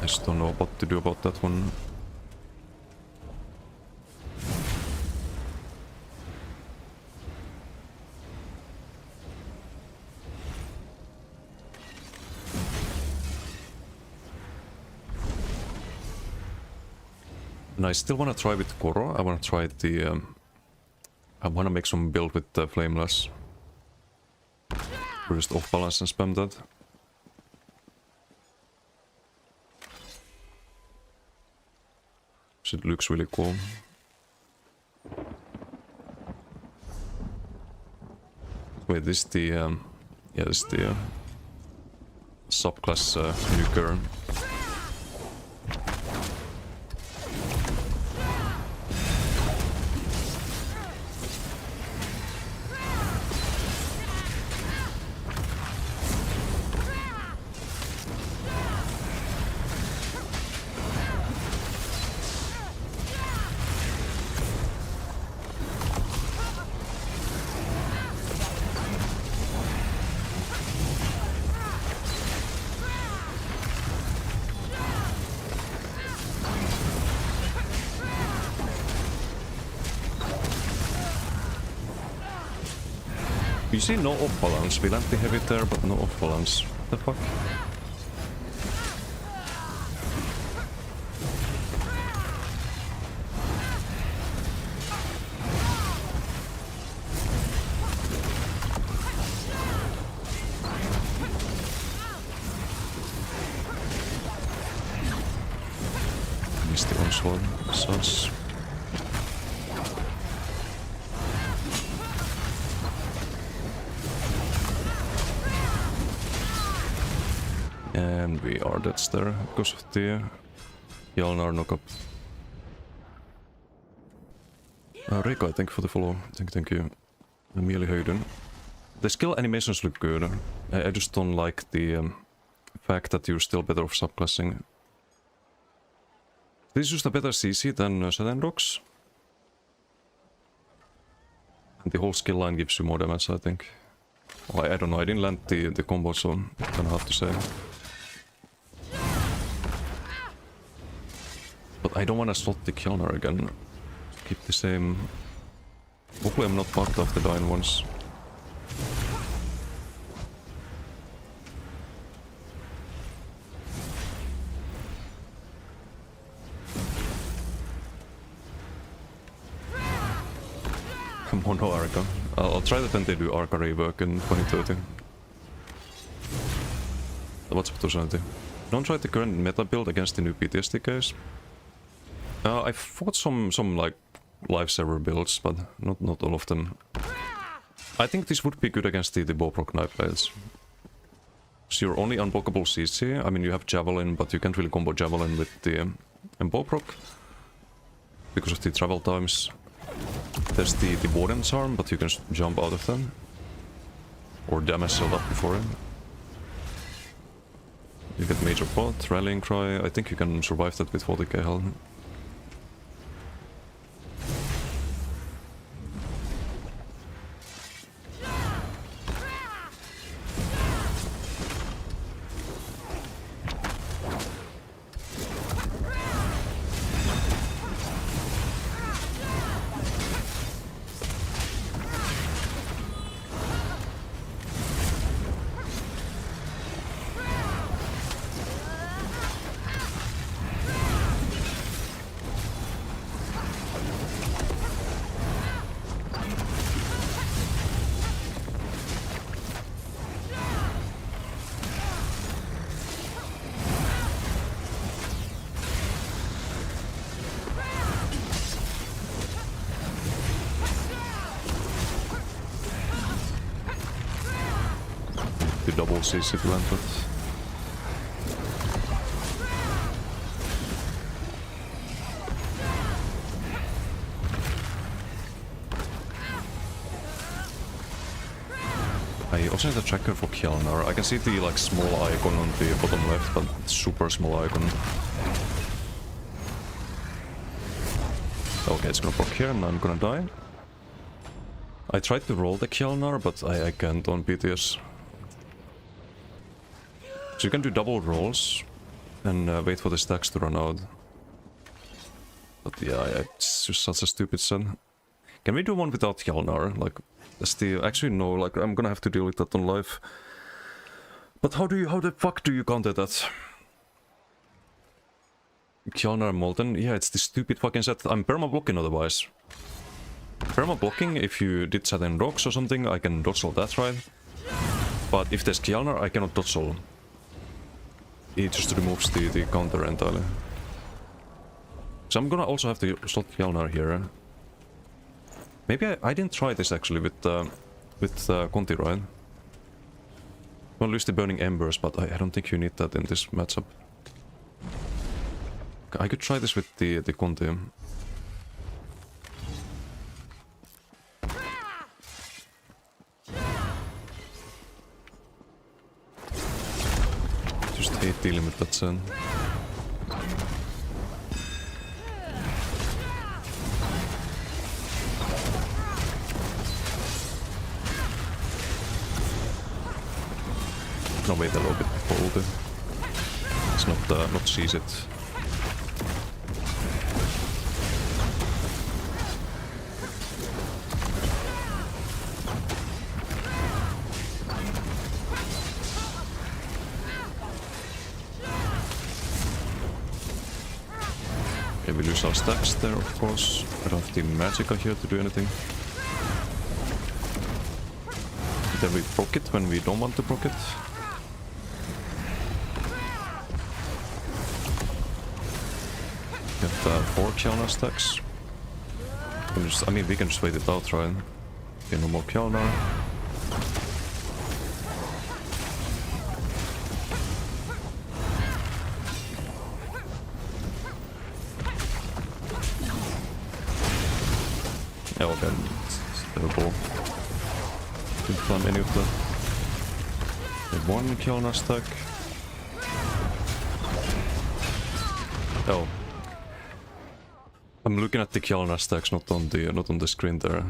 I just don't know what to do about that one. And I still wanna try with Koro. I wanna try the I wanna make some build with Flameless. First off balance and spam that. It looks really cool. Wait, this is the yeah, this is the subclass nuker. You see no off balance. We land the heavy there, but no off balance. What the fuck? Missed the onslaught. Sus. And we are dead there because of the Jalnar knockup. Reika, thank you for the follow. Thank you. Amelia Hayden. The skill animations look good. I just don't like the fact that you're still better off subclassing. This is just a better CC than Saturn Rocks. And the whole skill line gives you more damage, I think. Well, I don't know, I didn't land the combo, so I don't know how to say. But I don't want to slot the Killner again. Keep the same... Hopefully I'm not fucked off the dying ones. Mono Arca. I'll try that when they do Arca rework in 2030. What's opportunity? Don't try the current meta build against the new PTS TKs. I fought some like lifesaver builds, but not all of them. I think this would be good against the Bowproc knife blades. So you're only unblockable CC. I mean, you have Javelin, but you can't really combo Javelin with the Bowproc because of the travel times. There's the Warden's Arm, but you can jump out of them. Or damage shield up before him. You get Major Pot, Rallying Cry. I think you can survive that with 40k health. The double CC planted. I also need a tracker for Kjelnar. I can see the like small icon on the bottom left, but it's super small icon. Okay, it's gonna proc here and I'm gonna die. I tried to roll the Kjelnar, but I can't on PTS. So you can do double rolls and wait for the stacks to run out. But yeah, it's just such a stupid set. Can we do one without Kjelnar? Like, that's the... Actually, no, like, I'm gonna have to deal with that on live. But how the fuck do you counter that? Kjelnar Molten? Yeah, it's this stupid fucking set. I'm perma-blocking otherwise. Perma-blocking, if you did Saturn Rocks or something, I can dodge all that, right? But if there's Kjelnar, I cannot dodge all. It just removes the counter entirely. So I'm gonna also have to slot Kjelnar here. Maybe I didn't try this actually with Conti, right? I'll lose the Burning Embers, but I don't think you need that in this matchup. I could try this with the Conti. Just hate dealing with that Zen. No, wait a little bit before ulti. It's not seize it. Okay, we lose our stacks there, of course. I don't have the Magicka here to do anything. Then we proc it when we don't want to proc it. We have 4 Kjelnar stacks. I mean, we can just wait it out, right? Okay, no more Kjelnar. Yeah, okay, it's terrible. Didn't plan any of that. We have 1 Kjelnar stack. Oh. I'm looking at the Kjelnar stacks, not on the screen there.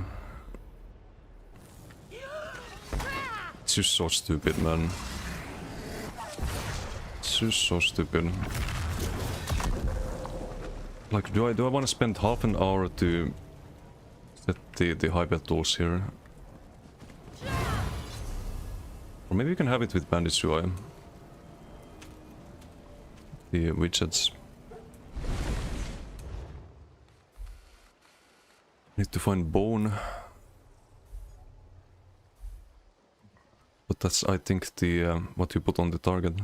It's just so stupid, man. It's just so stupid. Like, do I want to spend half an hour to set the hyper tools here? Or maybe you can have it with Bandits UI. The widgets. Need to find bone. But that's, I think, the what you put on the target.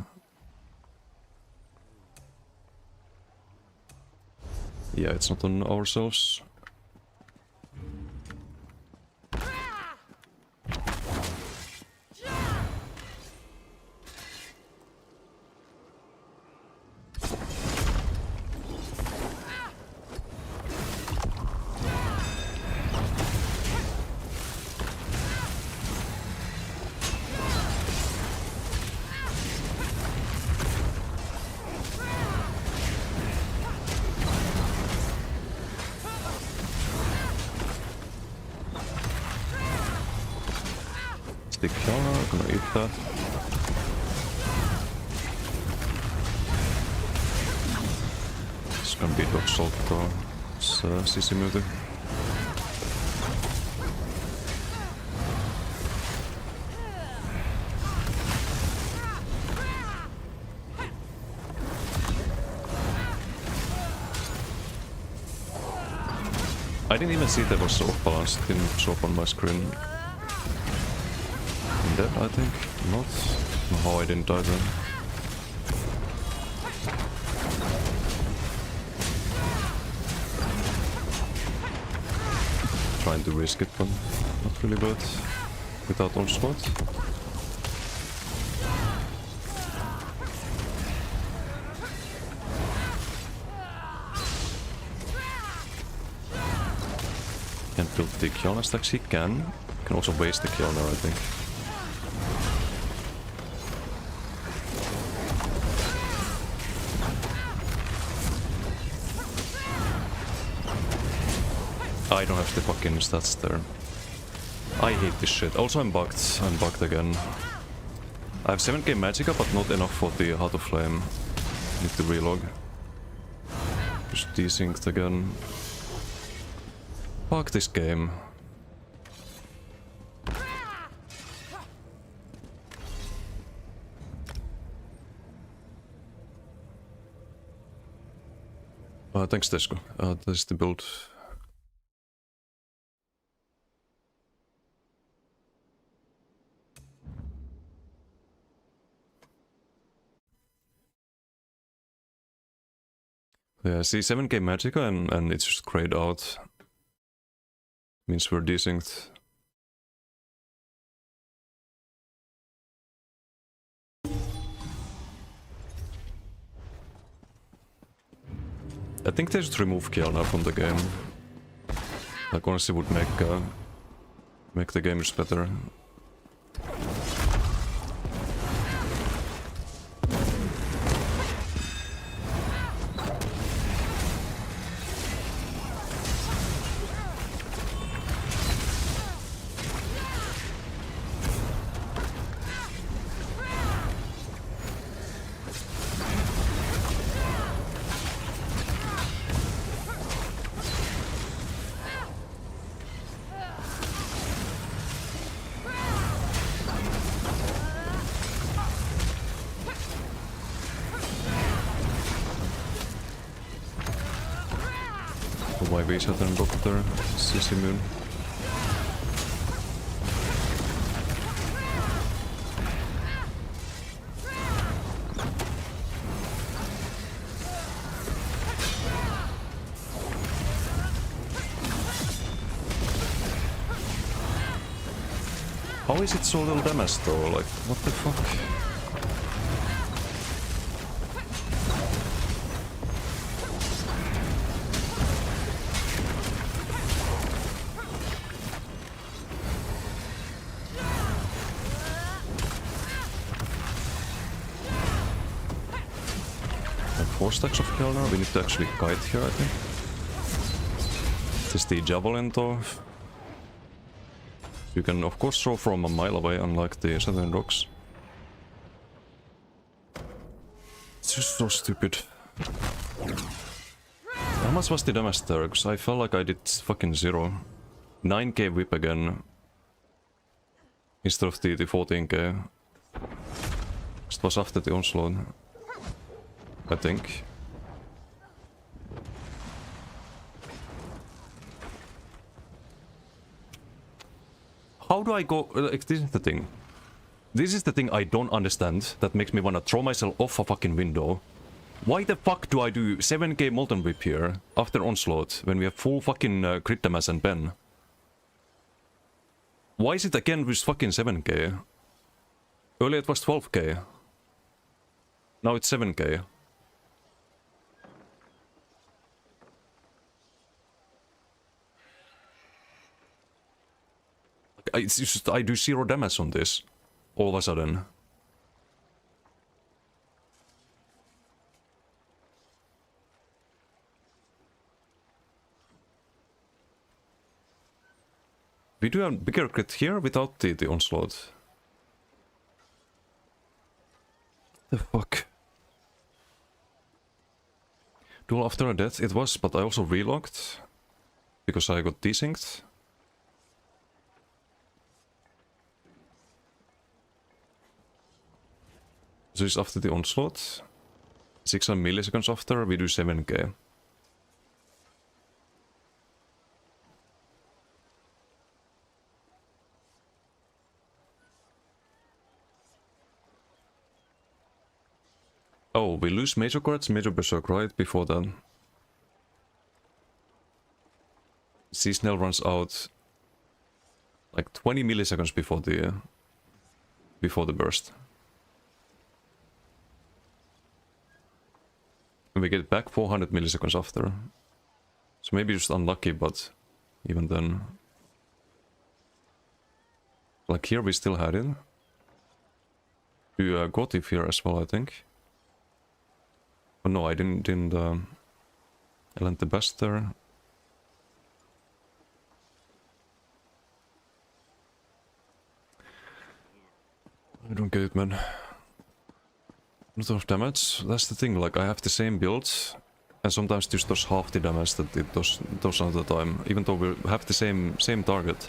Yeah, it's not on ourselves. filthy killer, gonna eat that. It's gonna be dog salt though. It's Sisimuti. I didn't even see that was off balanced, didn't show up on my screen. I'm dead, I think. Not. No, I didn't die then. Trying to risk it, but not really good. Without onslaught. Can't build the Kiona stacks, he can. Can also waste the Kiona, I think. I don't have the fucking stats there. I hate this shit. Also I'm bugged. I'm bugged again. I have 7k Magicka, but not enough for the Heart of Flame. Need to relog. Just desynced again. Fuck this game. Thanks Tesco. This is the build. Yeah, see 7k Magicka and it's just grayed out. Means we're desynced. I think they should remove Kiana from the game. Like honestly would make the game just better. Why we shot and Doctor Sisimun. How is it so little damage though? Like, what the fuck? Four stacks of kill now. We need to actually kite here, I think. This is the javelin though. You can of course throw from a mile away, unlike the Southern Rocks. It's just so stupid. How much was the damage there? Because I felt like I did fucking 0. 9k whip again. Instead of the 14k. It was after the onslaught. I think. How do I go? Like, this is the thing. This is the thing I don't understand that makes me wanna throw myself off a fucking window. Why the fuck do I do 7k Molten Whip here after onslaught when we have full fucking crit damage and pen? Why is it again with fucking 7k? Earlier it was 12k. Now it's 7k. It's just, I do 0 damage on this, all of a sudden. We do a bigger crit here without the onslaught. The fuck? Duel after a death, it was, but I also relogged because I got desynced. So it's after the onslaught. 600 milliseconds after, we do 7k. Oh, we lose major cards, major berserk, right? Before that. Seasonal runs out like 20 milliseconds before the burst. And we get back 400 milliseconds after. So maybe just unlucky, but even then. Like here we still had it. You got it here as well, I think. Oh no, I didn't I lent the best there. I don't get it, man. Not enough damage. That's the thing, like I have the same build, and sometimes just does half the damage that it does another time, even though we have the same target.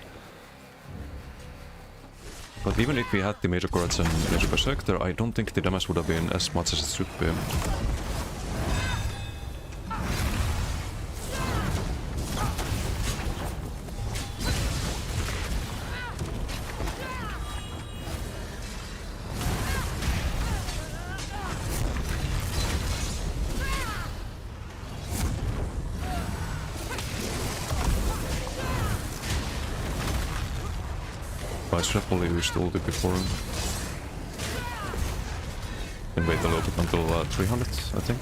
But even if we had the major cards and major berserker, I don't think the damage would have been as much as it should be. I should have probably used ulti before. And wait a little bit until 300, I think.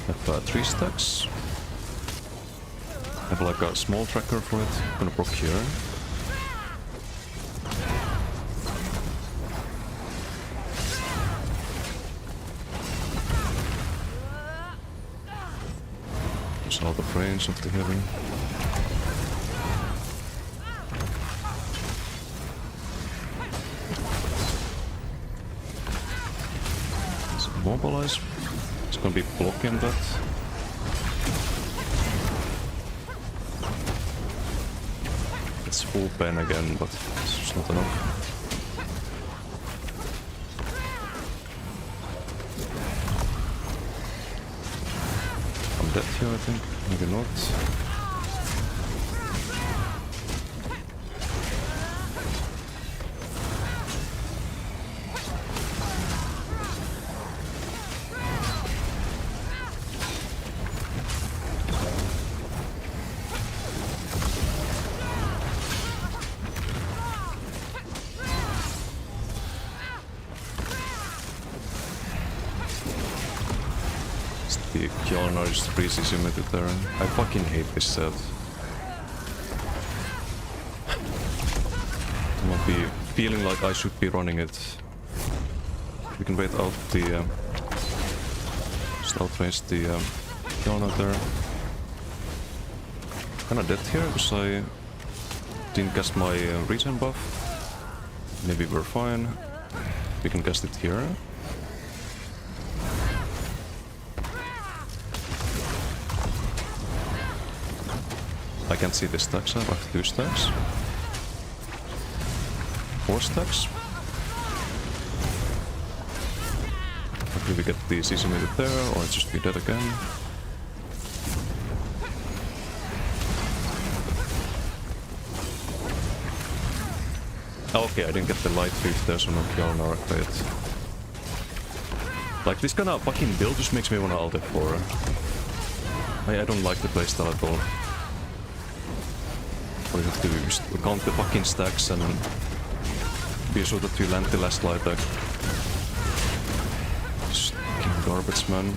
Have 3 stacks. Have like a small tracker for it. I'm gonna proc here. Just out of range of the heavy. So mobilize. It's gonna be blocking that. It's full pen again, but it's just not enough. I'm dead here, I think. Maybe not. The Kjolnar is freeze emitted there. I fucking hate this set. I won't be feeling like I should be running it. We can wait out the just outrange the Kjolnar there. Kinda dead here because I didn't cast my regen buff. Maybe we're fine. We can cast it here. I can't see the stacks. I have 2 stacks. 4 stacks. Hopefully we get the CC meter there, or it's just be dead again. Oh, okay, I didn't get the light field there, so no Kjolnar upgrade. Like, this kind of fucking build just makes me wanna ult F4. I don't like the playstyle at all. We have to just count the fucking stacks and be sure that you land the last light deck. Just fucking garbage, man.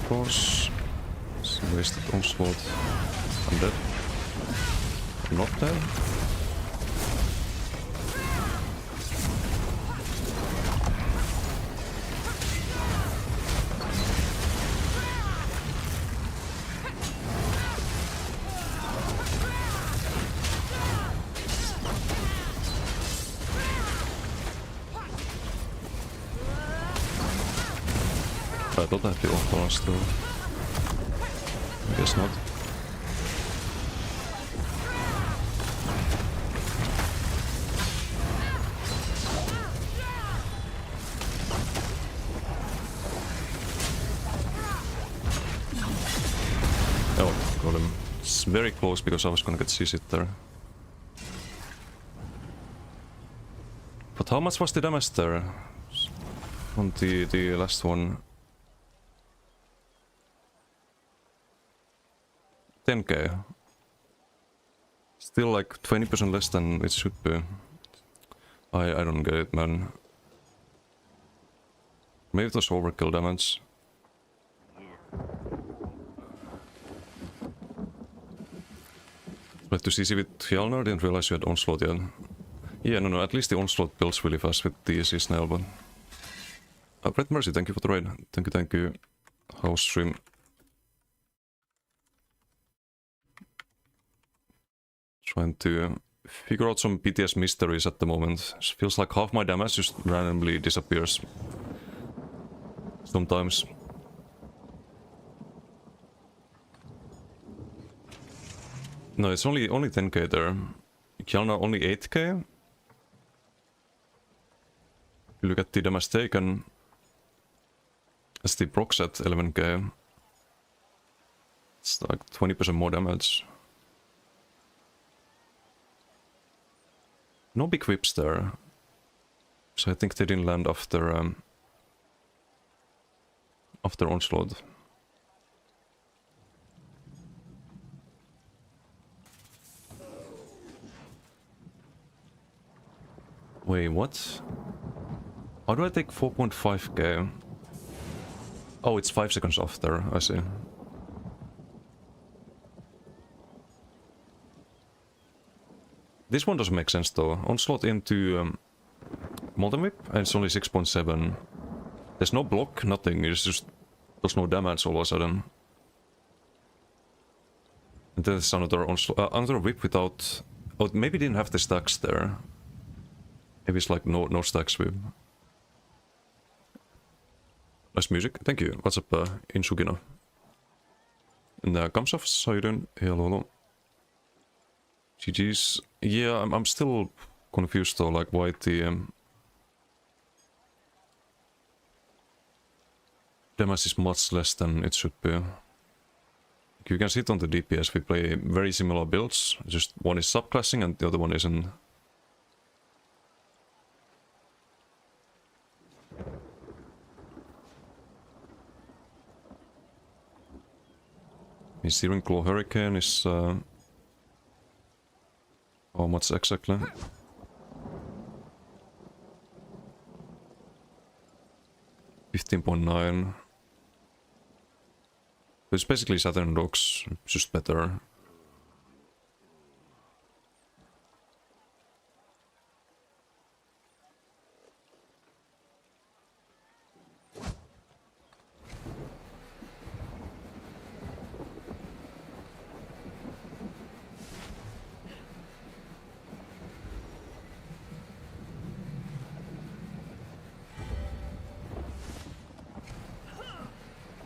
course. It's a wasted onslaught. I'm dead. I'm not dead. I thought I had the ult on still. I guess not. Oh, got him. It's very close because I was gonna get CC there. But how much was the damage there? On the last one? 10k. Still like 20% less than it should be. I don't get it, man. Maybe it was overkill damage. Like to CC with Hjalnar, didn't realize you had onslaught yet. Yeah, no, at least the onslaught builds really fast with the ESO snail, but... Red Mercy, thank you for the raid. Thank you. House stream. Trying to figure out some PTS mysteries at the moment. It feels like half my damage just randomly disappears. Sometimes. No, it's only 10k there. Hjalnar only 8k. You look at the damage taken. As the procs at 11k. It's like 20% more damage. No big whips there. So I think they didn't land after onslaught. Wait, what? How do I take 4.5k? Oh, it's 5 seconds after, I see. This one doesn't make sense though. Onslaught into Molten Whip and it's only 6.7. There's no block, nothing, it's just does no damage all of a sudden. And then there's another onslaught, another whip without... Oh, maybe it didn't have the stacks there. Maybe it's like no stacks whip. Nice music, thank you. What's up, Insugino? And Kamsofs, how you doing? Hello. GG's. Yeah, I'm still confused though, like why the damage is much less than it should be. You can see it on the DPS, we play very similar builds, just one is subclassing and the other one isn't. My Searing Claw Hurricane is... how much exactly? 15.9. It's basically Saturn Dogs, just better.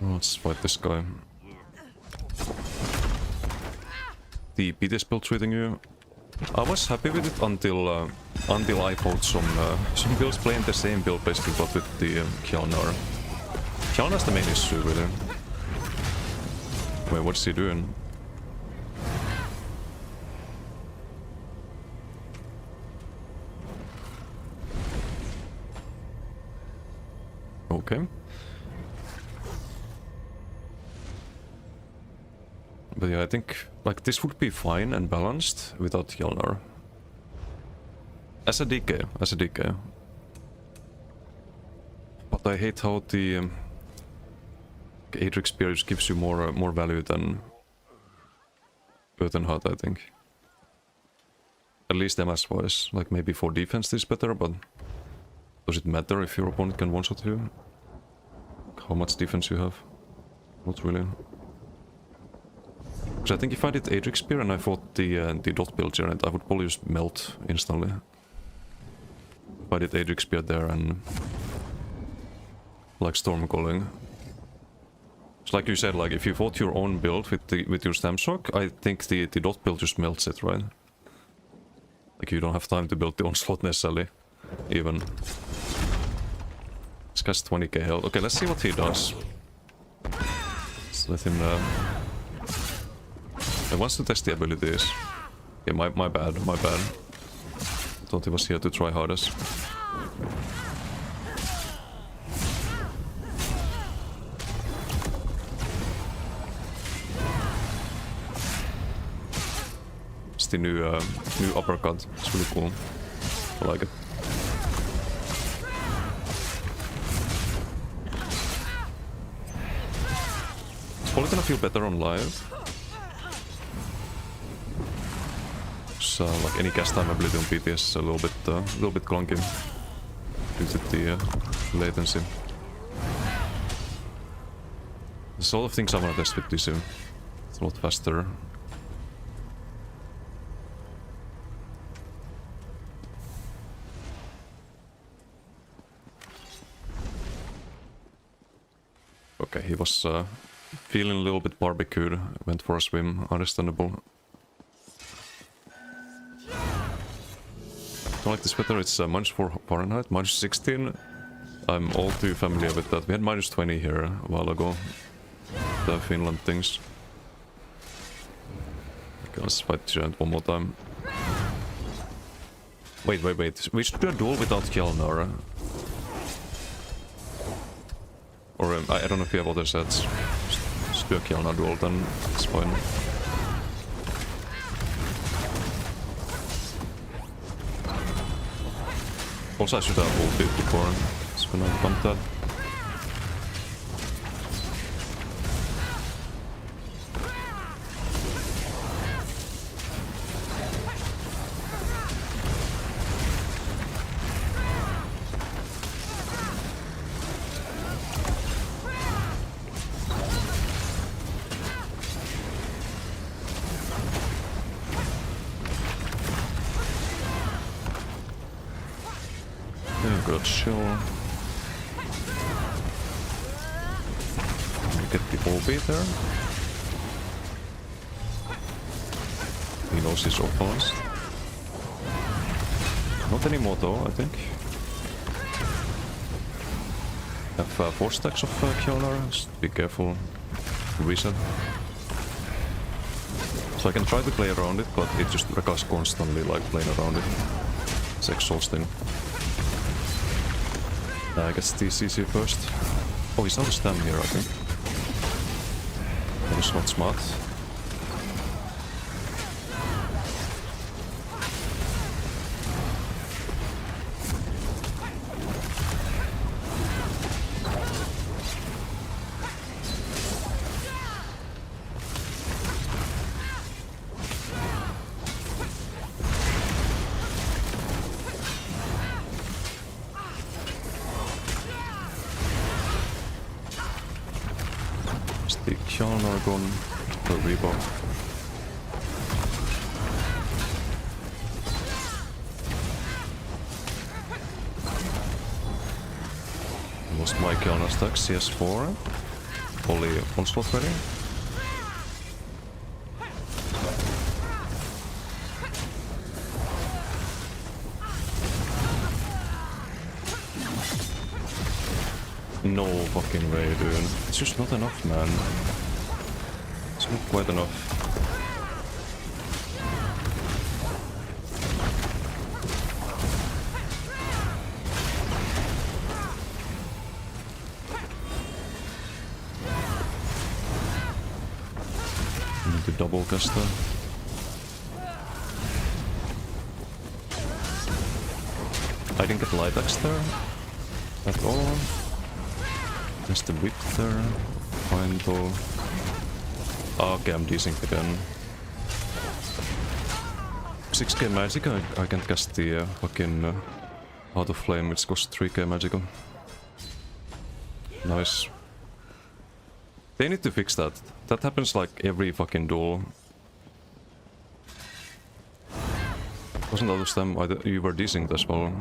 Let's fight this guy. The PTS build treating you. I was happy with it until I fought some builds playing the same build basically, but with the Hjalnar. Hjalnar's the main issue really. Wait, what's he doing? Okay. But yeah, I think like this would be fine and balanced without Hjalnar. As a DK. But I hate how the Adric Spear just gives you more value than Earthen Heart, I think. At least MS wise. Like maybe for defense this is better, but does it matter if your opponent can one-shot you? How much defense you have? Not really. Because I think if I did Adric Spear and I fought the dot build giant, I would probably just melt instantly. If I did Adric Spear there and like Storm Calling. It's like you said, like if you fought your own build with your Stam Shock, I think the dot build just melts it, right? Like you don't have time to build the onslaught necessarily, even. This guy's 20k health. Okay, let's see what he does. Let's let him. He wants to test the abilities. Yeah, my bad. I thought he was here to try hardest. It's the new uppercut. It's really cool. I like it. It's probably gonna feel better on live. So, like any cast time ability on PTS is a little bit clunky due to the latency. There's a lot of things I wanna test with this. It's a lot faster. Okay, he was feeling a little bit barbecued, went for a swim, understandable. I like this weather, it's -4 Fahrenheit, -16. I'm all too familiar with that. We had -20 here a while ago. The Finland things. Okay, let's fight Giant one more time. Wait. We should do a duel without Kjelnar. Or I don't know if you have other sets. Just do a Kjelnar duel, then it's fine. Also I should have ulted before. It's gonna bump that. Good chill. Get the OB there. He knows he's opposed. Not anymore though, I think. Have 4 stacks of Kjelnar. Just be careful. Reset. So I can try to play around it, but it just recurs constantly, like playing around it. It's exhausting. I guess TCC first. Oh, he's not a stam here, I think. That was not smart. The Kjelnar gone for rebuff. Lost my Kjelnar stack, CS4. Only onslaught ready. No fucking way, dude. It's just not enough, man. It's not quite enough. I need to double cast that. I didn't get light axe there at all. There's the whip there. fine though. Okay, I'm desynced again. 6k magic, I can't cast the fucking Heart of Flame, which costs 3k magical. Nice. They need to fix that. That happens like every fucking duel. Wasn't all this time you were desynced as well?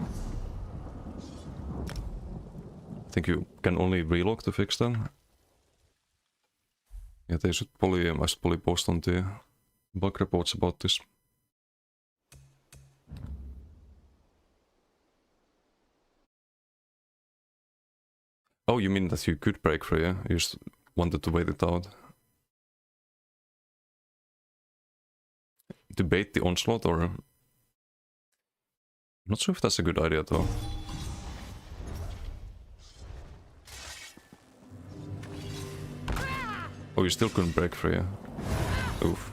I think you can only relog to fix that. Yeah, they should probably, I should probably post on the bug reports about this. Oh, you mean that you could break free, yeah? You just wanted to wait it out. To bait the onslaught, or... I'm not sure if that's a good idea though. Oh, you still couldn't break free, yeah? Oof.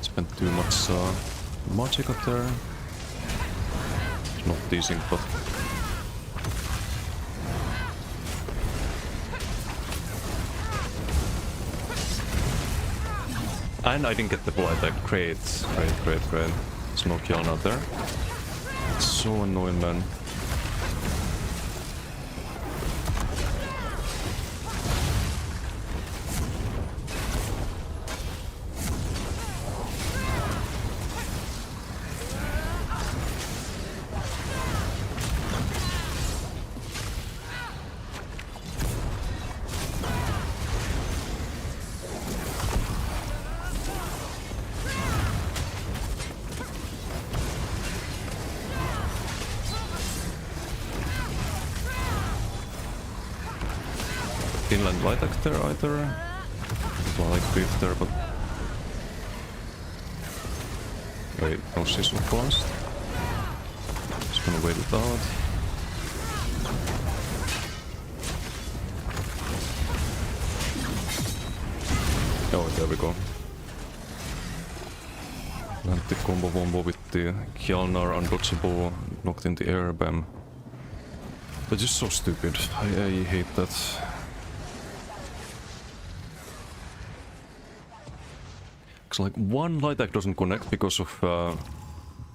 Spent too much magic up there. It's not decent, but... And I didn't get the blight attack. Great. Great. There's no kill out there. It's so annoying, man. Inland light attack there either. Well, like creep there, but... Wait, no, she's not blast. Just gonna wait it out. Oh, there we go. Land the combo wombo with the Kjalnar undodgeable, knocked in the air, bam. That's just so stupid. I hate that. Like one light attack doesn't connect because of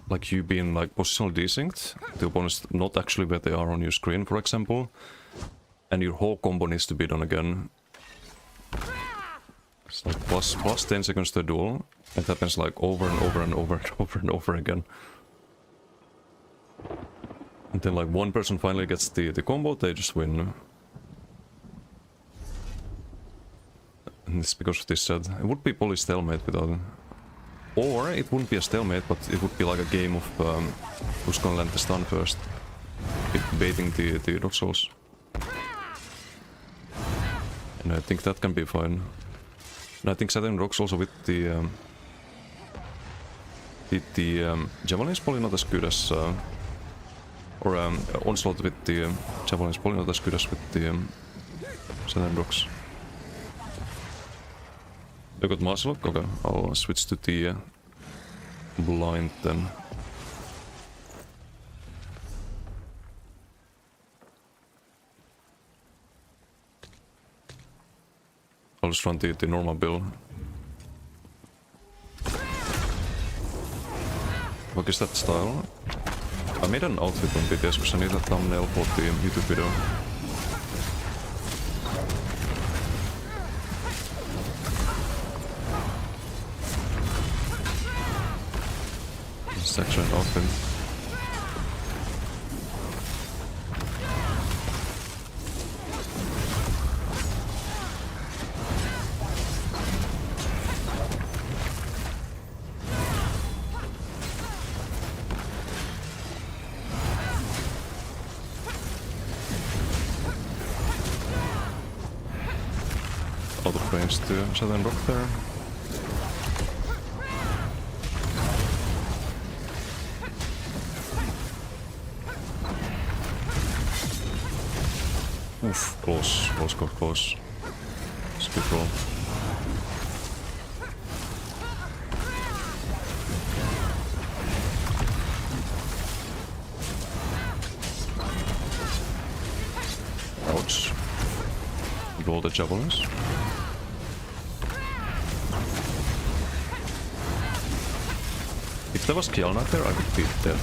like you being like positional desynced, the opponent's not actually where they are on your screen, for example, and your whole combo needs to be done again. It's like plus 10 seconds to a duel. It happens like over and over and over and over and over again. And then like one person finally gets the combo, they just win. And it's because of this set. It would be probably stalemate without it. Or it wouldn't be a stalemate, but it would be like a game of who's gonna land the stun first. Baiting the Dark Souls. And I think that can be fine. And I think setting rocks also with the Javelin is probably not as good as or onslaught with the Javelin is probably not as good as with the setting rocks. I got Master Lock? Okay, I'll switch to the blind then. I'll just run the normal build. What is that style? I made an outfit on PTS because I need a thumbnail for the YouTube video. Section outfit. out of range to Southern Rock there. Oof, close, close. It's a good roll. Ouch. Roll the javelins. If there was Kill Knight there, I would be dead.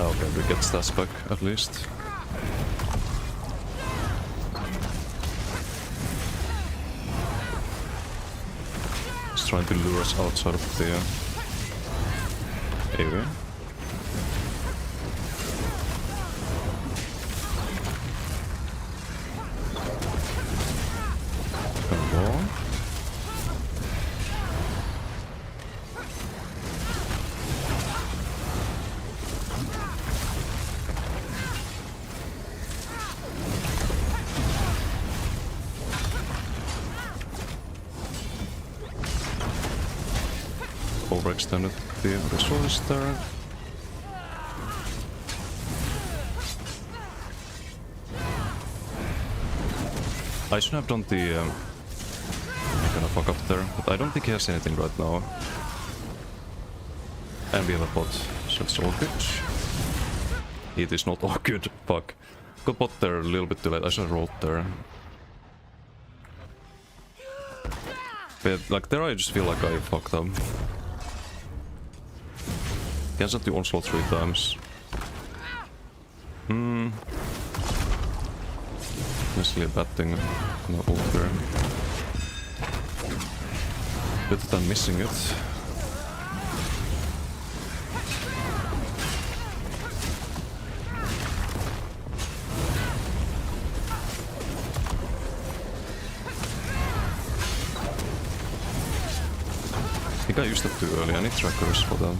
Okay, we get stats back at least. He's trying to lure us outside of the area. Come on. Overextended the resource there. I should have done the kind of fuck up there, but I don't think he has anything right now. And we have a bot, so it's all good. It is not all good, fuck. Got bot there a little bit too late, I should have rolled there. But like there I just feel like I fucked up. Cancelled the onslaught 3 times. Necessarily a bad thing. No ult there. Better than missing it. I think I used that too early. I need trackers for them.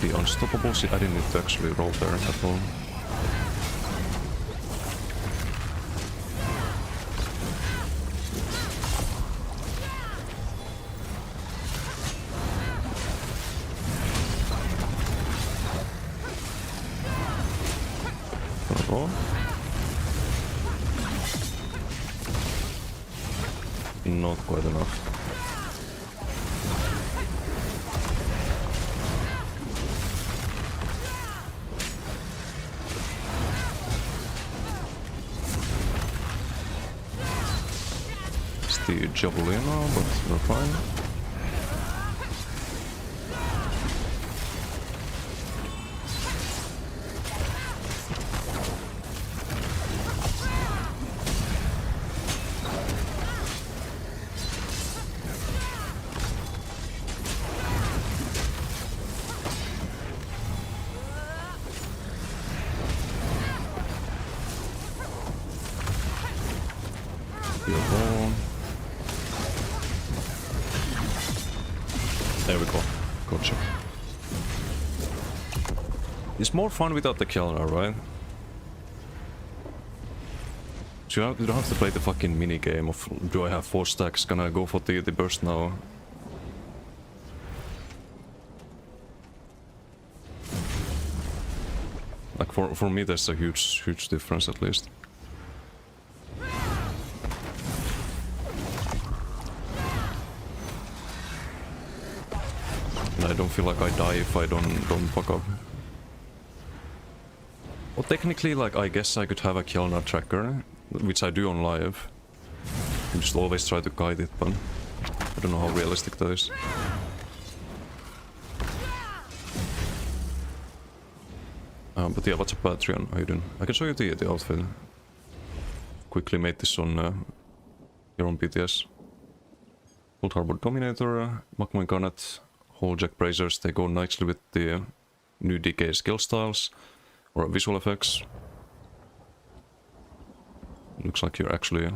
The unstoppable, see, I didn't need to actually roll there at all. Roll. Not quite enough. The Javelino, but we're fine. There we go. Gotcha. It's more fun without the killer, right? So you don't have to play the fucking mini game of do I have 4 stacks? Can I go for the burst now? Like for me there's a huge difference at least. I don't feel like I die if I don't fuck up. Well, technically, like, I guess I could have a kill nut tracker, which I do on live. I just always try to guide it, but I don't know how realistic that is. But yeah, what's up, Patreon? How you doing? I can show you the outfit. Quickly made this on here on PTS. Cold Harbor Dominator, Magma Gunnet, Whole Jack Bracers, they go nicely with the new decay skill styles or visual effects. Looks like you actually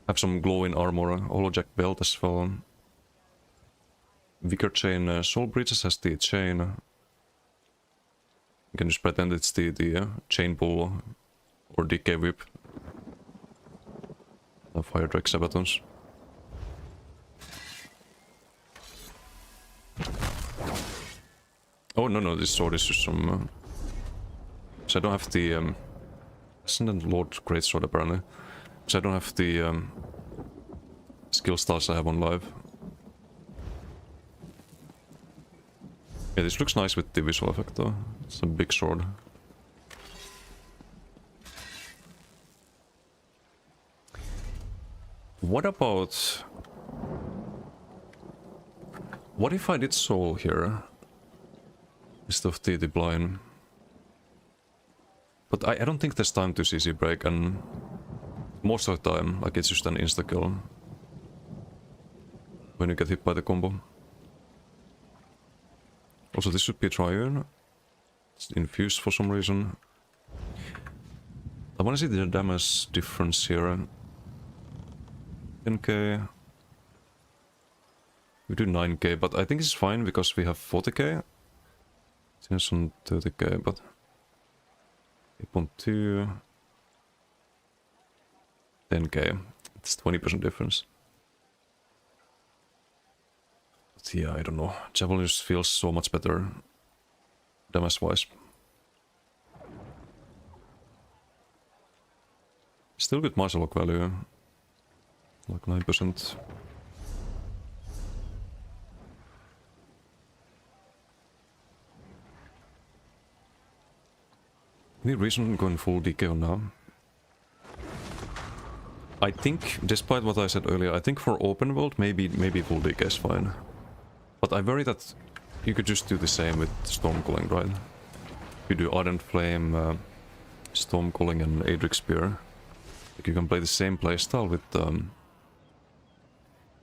have some glowing armor, Holojack belt as well. Vigor Chain Soul Breaches has the chain. You can just pretend it's the chain pull or decay whip. Fire Drake Sabatons. Oh no, this sword is just some... so I don't have the... Ascendant Lord Greatsword apparently. So I don't have the skill styles I have on live. Yeah, this looks nice with the visual effect though. It's a big sword. What about... what if I did soul here? Instead of the blind. But I don't think there's time to CC break, and most of the time, like, it's just an insta-kill when you get hit by the combo. Also, this should be a Triune. It's infused for some reason. I want to see the damage difference here. 10k. We do 9k, but I think it's fine because we have 40k. It's on 30k, but 8.2, 10k. It's 20% difference. But yeah, I don't know. Javelin just feels so much better damage-wise. Still good martial lock value. Like 9%. Any reason going full DK on now? I think, despite what I said earlier, I think for open world maybe full DK is fine. But I worry that you could just do the same with Stormcalling, right? You do Ardent Flame, Stormcalling and Adric Spear. Like you can play the same playstyle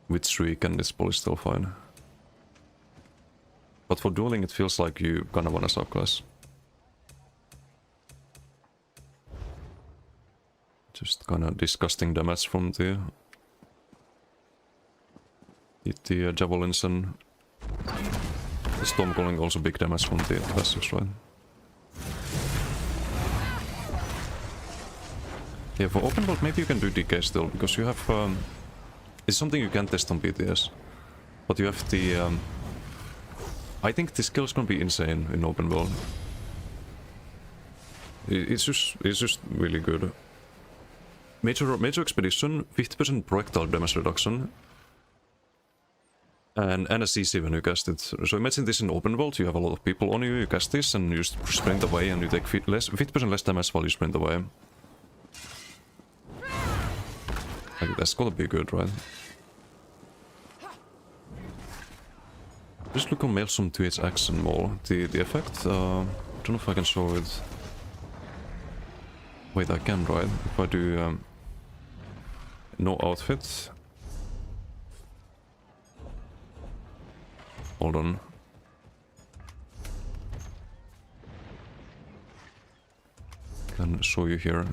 with Shriek and it's probably still fine. But for dueling it feels like you kinda wanna subclass. Just kinda disgusting damage from the javelins, and the Stormcalling also big damage from the classics, right? Yeah, for open world maybe you can do DK still, because you have... it's something you can test on PTS. But you have the... I think the skill's gonna be insane in open world. It's just really good. Major Expedition, 50% projectile damage reduction. And a CC when you cast it. So imagine this in open world, you have a lot of people on you, you cast this and you just sprint away and you take 50% less damage while you sprint away. Like, that's gotta be good, right? Just look on Maelstrom 2HX and more. The effect, I don't know if I can show it. Wait, I can, right? If I do no outfit. Hold on. Can show you here.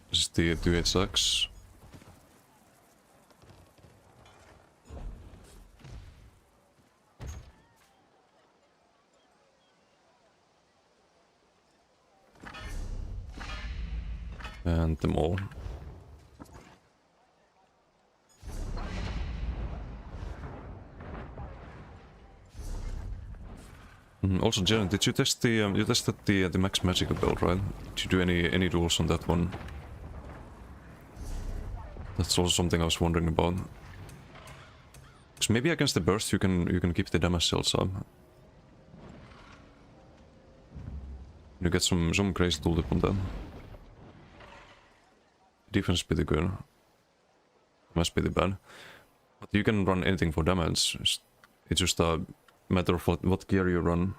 This is the 2HX. And them all. Also, Jaren, did you test the you tested the max magical build, right? Did you do any rules on that one? That's also something I was wondering about. Because maybe against the burst you can keep the damage cells up. You get some crazy tooltip on that. Defense is pretty good. Must be the bad. But you can run anything for damage. It's just a matter of what gear you run.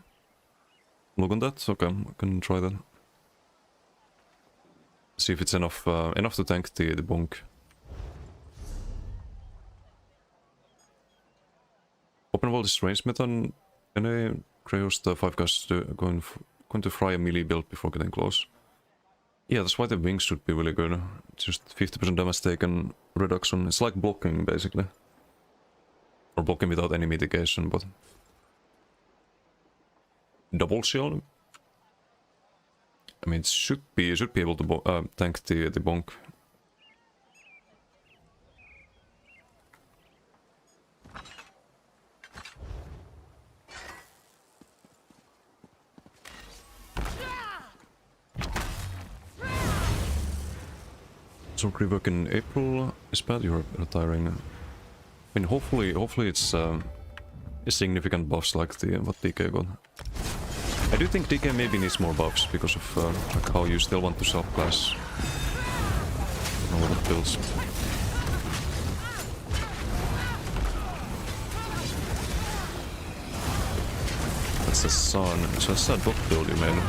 Look on that? Okay, I can try that. See if it's enough to tank the bunk. Open world is range meta. Any Kraos the 5 guys going to fry a melee build before getting close. Yeah, that's why the wings should be really good. Just 50% damage taken reduction. It's like blocking basically. Or blocking without any mitigation, but double shield. I mean, it should be able to tank the bonk. So rework in April is bad. You're retiring. I mean, hopefully it's significant buffs like what DK got. I do think DK maybe needs more buffs because of like how you still want to subclass a lot of builds. That's the sun. So that's a dot build you made.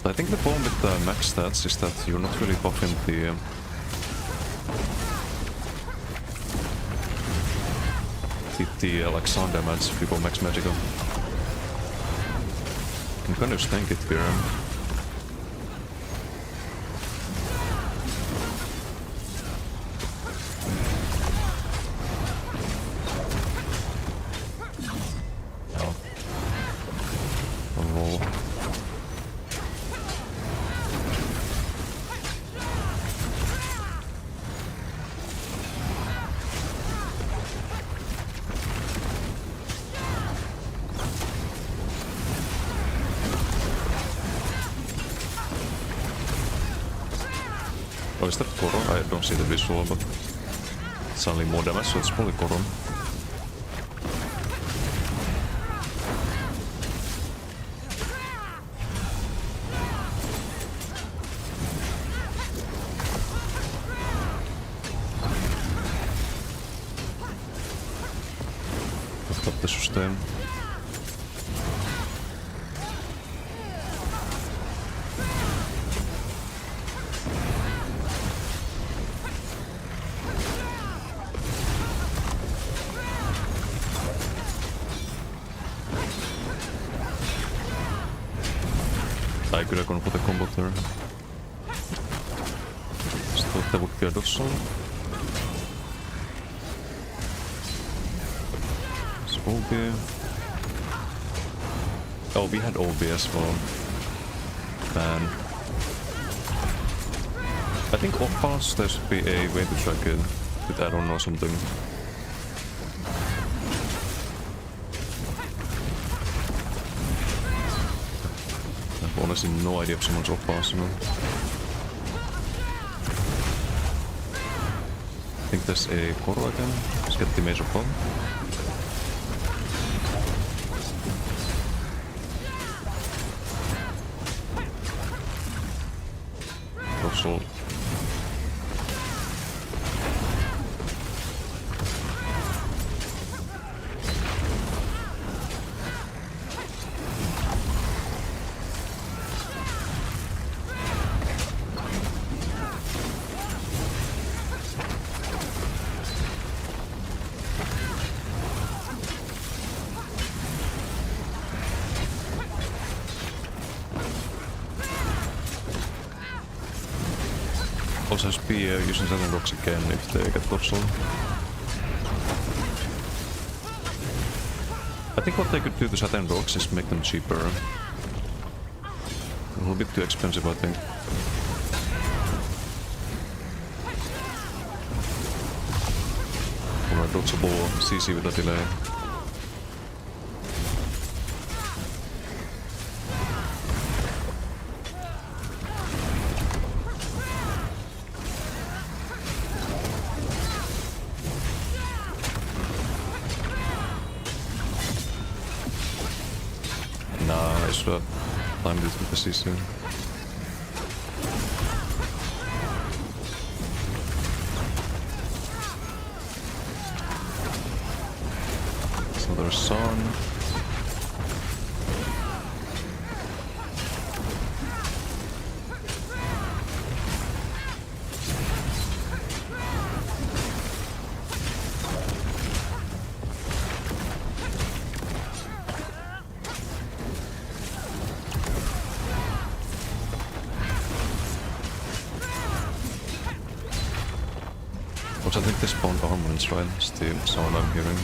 I think the problem with the max stats is that you're not really buffing the like sound damage if you go max magical. You can kind of tank it here. Oh, is that Koro? I don't see the visual, but it's only more damage, so it's probably Koro. I've got the sustain. I could have gone for the combo there. Just thought that would be a dorsal. It's OB. Oh, we had OB as well. Man. I think off pass there should be a way to track it with add-on or something. Honestly, no idea if someone's off pass or not. I think there's a Koro again. Let's get the major bomb. Dorsal. Also has be using Saturn rocks again if they get dorsal. I think what they could do to Saturn rocks is make them cheaper. A little bit too expensive, I think. Or a dodgeable CC with a delay. Nah, I should have timed it with the CC. Father Son. Which I think they spawned armaments, right? It's the sound I'm hearing.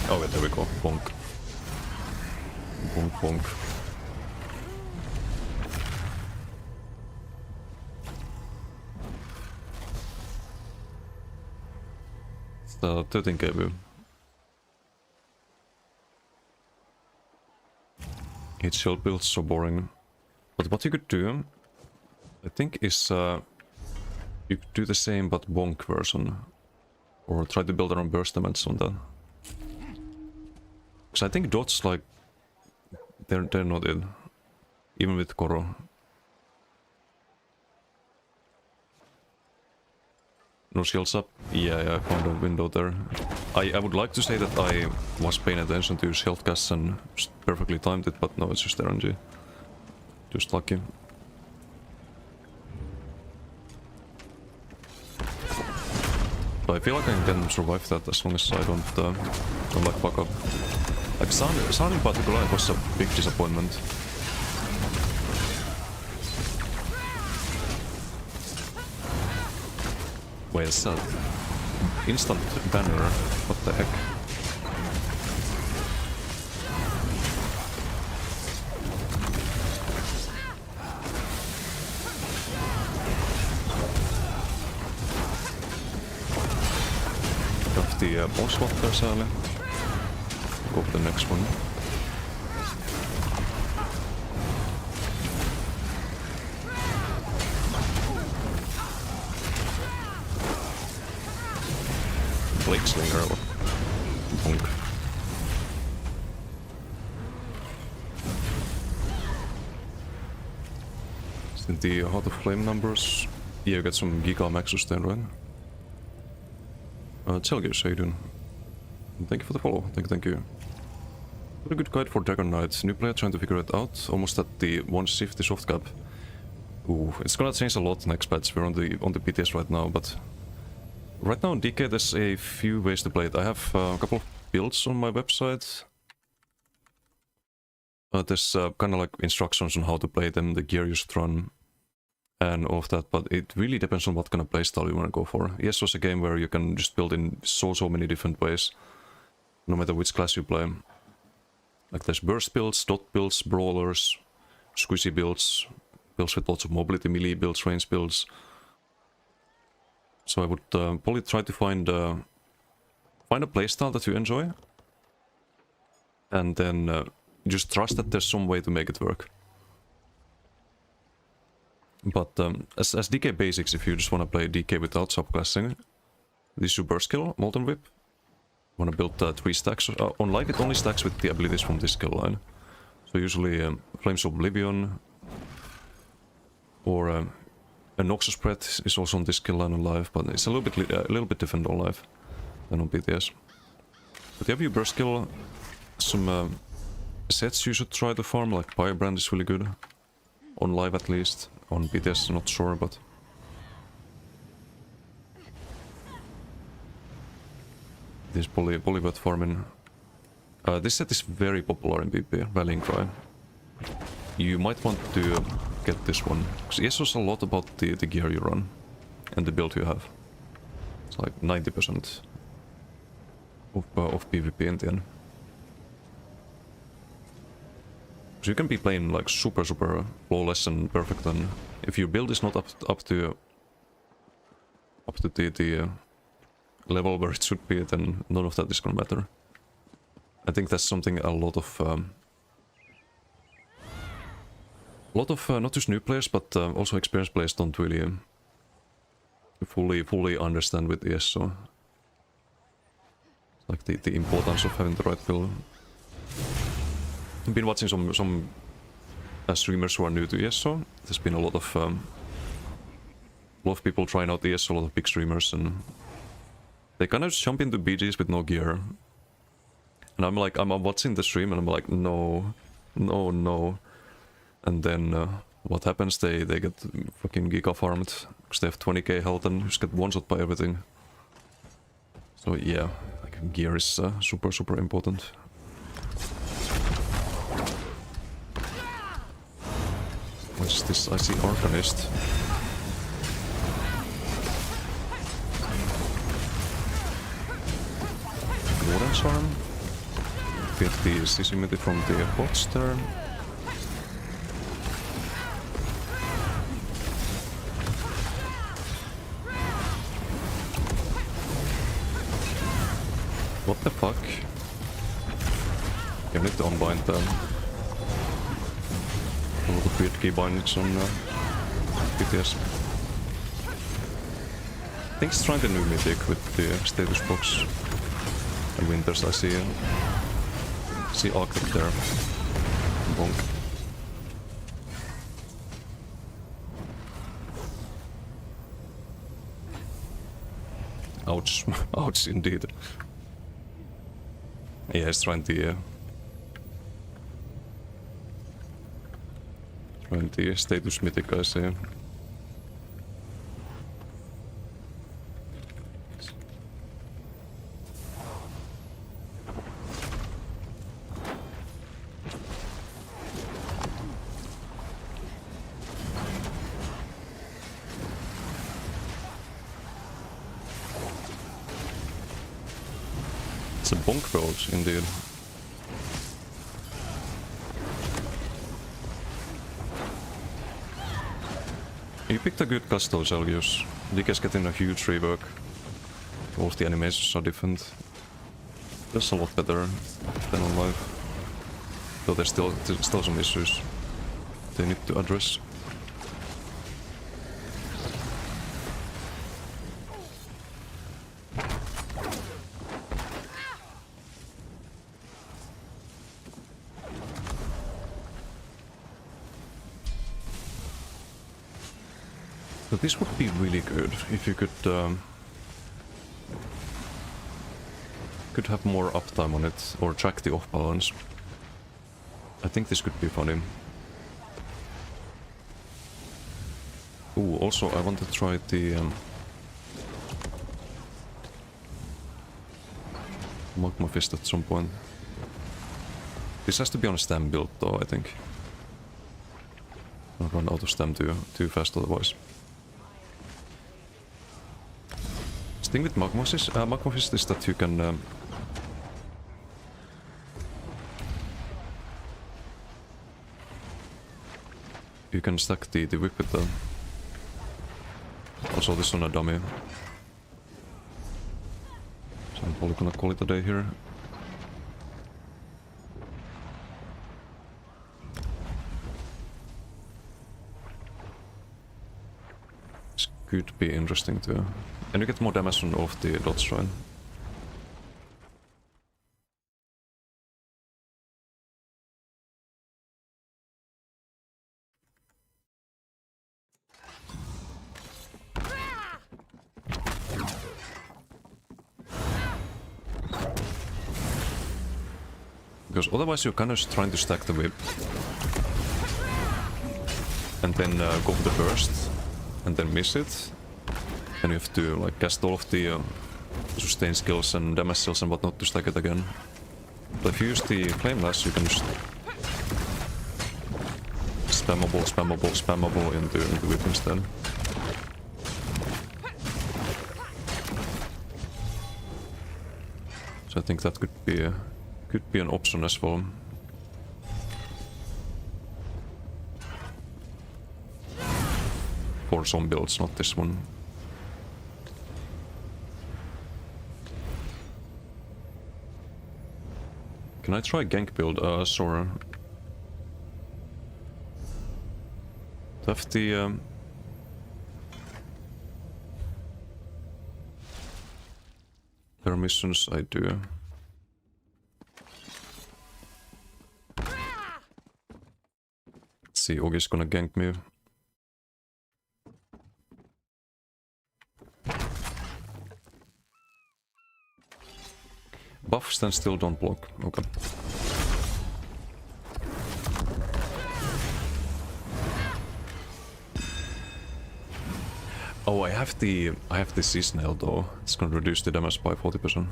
Oh wait, there we go. Bonk. Bonk, bonk. It's the 13 kb. Each shell builds so boring. But what you could do, I think, is you could do the same but bonk version. Or try to build around burst damage on that. Because I think dots, like, they're not it. Even with Koro. No shields up? Yeah, I found a window there. I would like to say that I was paying attention to shield casts and just perfectly timed it, but no, it's just RNG. Just lucky. But I feel like I can survive that as long as I don't like fuck up. Like Sun in particular was a big disappointment. Wait, it's that instant banner. What the heck? Got the boss swap there, sadly. Go for the next one. Blake Slinger. Bonk. Since the Heart of Flame numbers, yeah, you get some Giga Maxus then, right? Celgius, how you doing? Thank you for the follow. Thank you. What a good guide for Dragon Knight. New player trying to figure it out. Almost at the 150 soft cap. Ooh, it's gonna change a lot next patch. We're on the PTS right now, but right now in DK there's a few ways to play it. I have a couple of builds on my website. There's kind of like instructions on how to play them, the gear you should run, and all of that, but it really depends on what kind of playstyle you want to go for. ESO is a game where you can just build in so many different ways, no matter which class you play. Like there's burst builds, dot builds, brawlers, squishy builds, builds with lots of mobility, melee builds, range builds. So I would probably try to find a playstyle that you enjoy, and then just trust that there's some way to make it work. But as DK basics, if you just want to play DK without subclassing, this is your burst skill, Molten Whip. Want to build 3 stacks. On life it only stacks with the abilities from this skill line. So usually Flames of Oblivion, or a Noxus Spread is also on this skill line on live, but it's a little bit different on live than on PTS. But you have your burst skill, some sets you should try to farm, like Firebrand is really good. On live at least. On PTS not sure, but it is probably worth farming. This set is very popular in PP, Rallying Cry. You might want to get this one, because ESO is a lot about the gear you run and the build you have. It's like 90% of PvP in the end. So you can be playing like super flawless and perfect, and if your build is not up to the level where it should be, then none of that is gonna matter. I think that's something a lot of not just new players, but also experienced players don't really fully understand with ESO. Like the importance of having the right build. I've been watching some streamers who are new to ESO. There's been a lot of people trying out ESO, a lot of big streamers, and they kind of just jump into BGs with no gear. And I'm like, I'm watching the stream and I'm like, no. And then what happens? They get fucking giga farmed because they have 20k health and just get one shot by everything. So yeah, like gear is super important. What's this? I see Arcanist. Golden Charm. Get the Sissimity from the bots there. What the fuck? You need to unbind them. A lot of weird key bindings on PTS. I think it's trying the new mythic with the status box. And Winters, I see Arctic there. Bonk. Ouch. Ouch indeed. Yeah, it's trying the status mythic, I see. It's a bonk build, indeed. You picked a good cast though, Zelgius. Dick getting a huge rework. All of the animations are different. That's a lot better than on live. Though there's still some issues they need to address. So this would be really good if you could have more uptime on it or track the off balance. I think this could be funny. Ooh, also I want to try the Magma Fist at some point. This has to be on a stem build though, I think. I'll run out of stem too fast otherwise. The thing with Magma Fist is that you can stack the whip with them. Also this on a dummy. So I'm probably gonna call it a day here. This could be interesting too. And you get more damage from off the dot shrine. Because otherwise you're kind of just trying to stack the whip. And then go for the burst. And then miss it. And you have to like cast all of the sustain skills and damage skills and whatnot to stack it again. But if you use the Flame Lash, you can just spammable into whip instead. So I think that could be an option as well. For some builds, not this one. Can I try gank build Sora? To have the Permissions, I do. Let's see, Ogi's gonna gank me. Buff stand still, don't block. Okay. Oh, I have the seasonal though. It's gonna reduce the damage by 40%.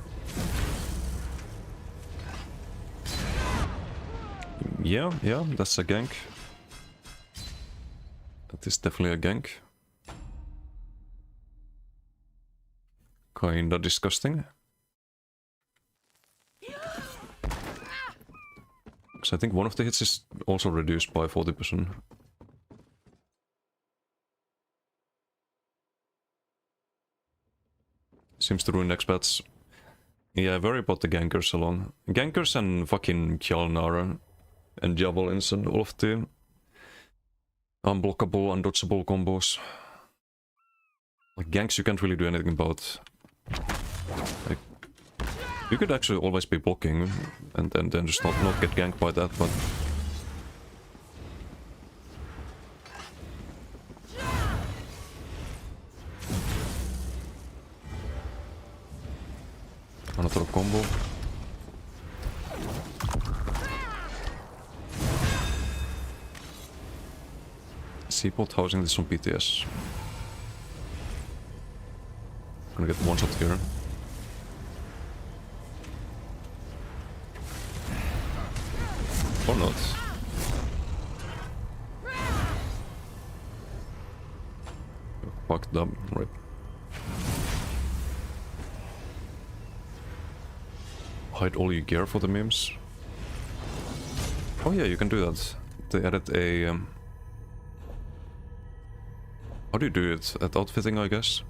Yeah, that's a gank. That is definitely a gank. Kinda disgusting. Because I think one of the hits is also reduced by 40%. Seems to ruin expats. Yeah, worry about the gankers alone. Gankers and fucking Kjalnar and Javelins and all of the unblockable, undodgeable combos. Like ganks you can't really do anything about. Like, you could actually always be blocking and then just not get ganked by that, but... Another combo. Seaport housing this on PTS. Gonna get one shot here. Or not. Fucked up, right. Hide all your gear for the memes. Oh yeah, you can do that. They added a... how do you do it? At outfitting, I guess?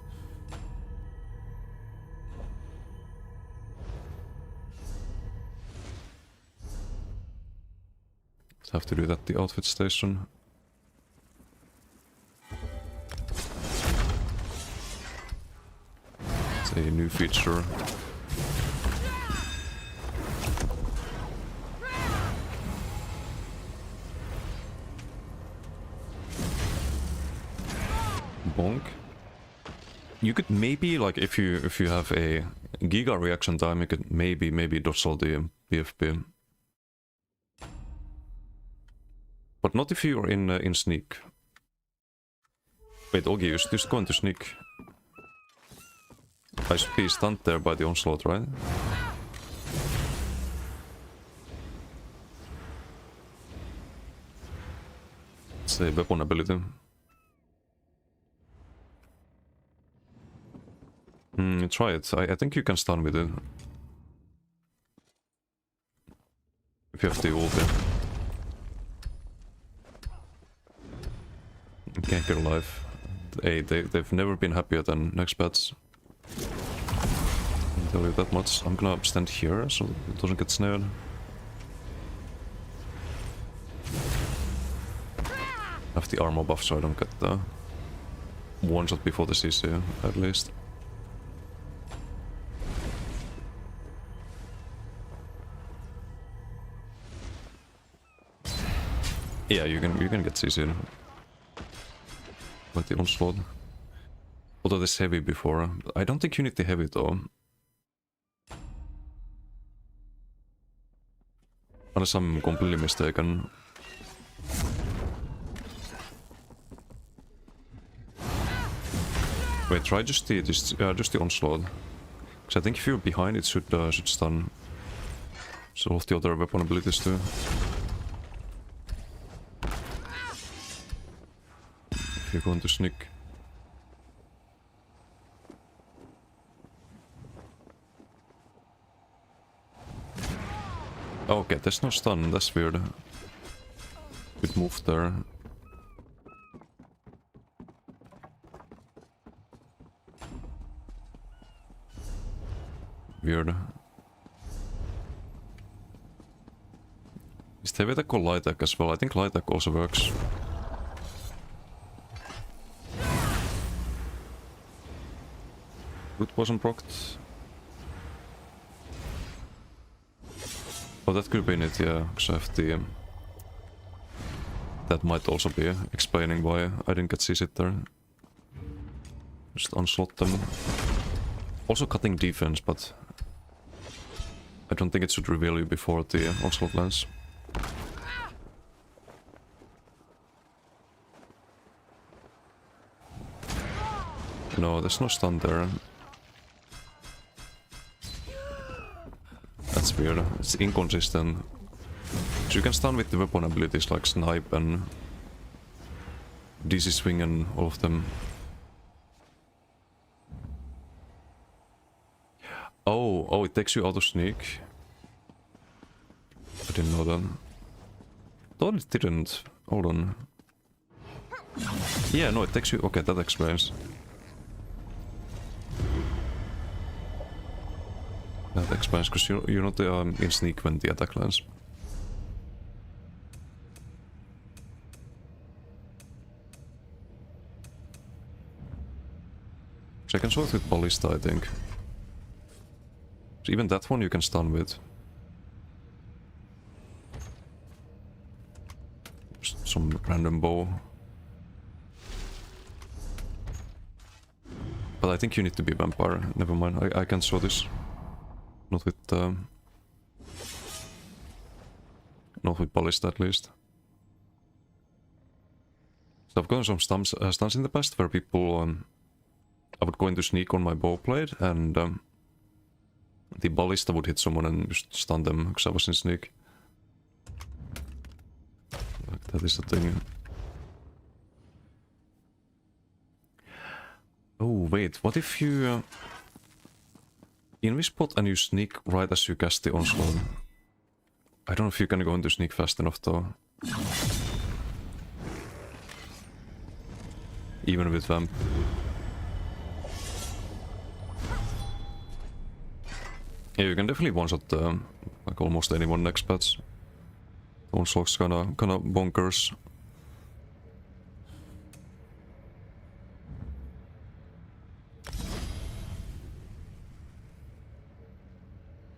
Have to do that at the outfit station. It's a new feature. Bonk. You could maybe, like, if you have a giga reaction time, you could maybe dodge all the BFB. But not if you're in sneak. Wait, Ogi, you're just going to sneak. I should be stunned there by the onslaught, right? It's a weapon ability. Try it. I think you can stun with it. If you have the ulti. Ganker alive. Hey, they've never been happier than next bats. I'll tell you that much. I'm gonna stand here so it doesn't get snared. I have the armor buff so I don't get the one shot before the CC at least. Yeah, you can get CC'd. With the onslaught. Although this heavy before. I don't think you need the heavy though. Unless I'm completely mistaken. Wait, try just the onslaught. Because I think if you're behind it should stun. So all of the other weapon abilities too. You're going to sneak. Okay, there's no stun, that's weird. Good move there. Weird. Is the attack or light attack as well? I think light attack also works. Good wasn't procced. Oh, that could be in it, yeah, because I have the... that might also be explaining why I didn't get CC there. Just unslot them. Also cutting defense, but... I don't think it should reveal you before the onslaught lands. No, there's no stun there. That's weird. It's inconsistent. So you can stun with the weapon abilities like Snipe and DC Swing and all of them. Oh, it takes you out of sneak. I didn't know that. Thought it didn't. Hold on. Yeah, no, it takes you... Okay, that explains. That explains, because you're not in sneak when the attack lands. Second sword with Ballista, I think. So even that one you can stun with. Just some random bow. But I think you need to be vampire. Never mind, I can show this. Not with Ballista at least. So I've gotten some stuns in the past where people... I would go into sneak on my bow blade and the Ballista would hit someone and just stun them because I was in sneak. Like that is the thing. Oh wait, what if you invis spot and you sneak right as you cast the onslaught? I don't know if you can go into sneak fast enough though. Even with vamp. Yeah, you can definitely one-shot like almost anyone next patch. Onslaught's kinda bonkers.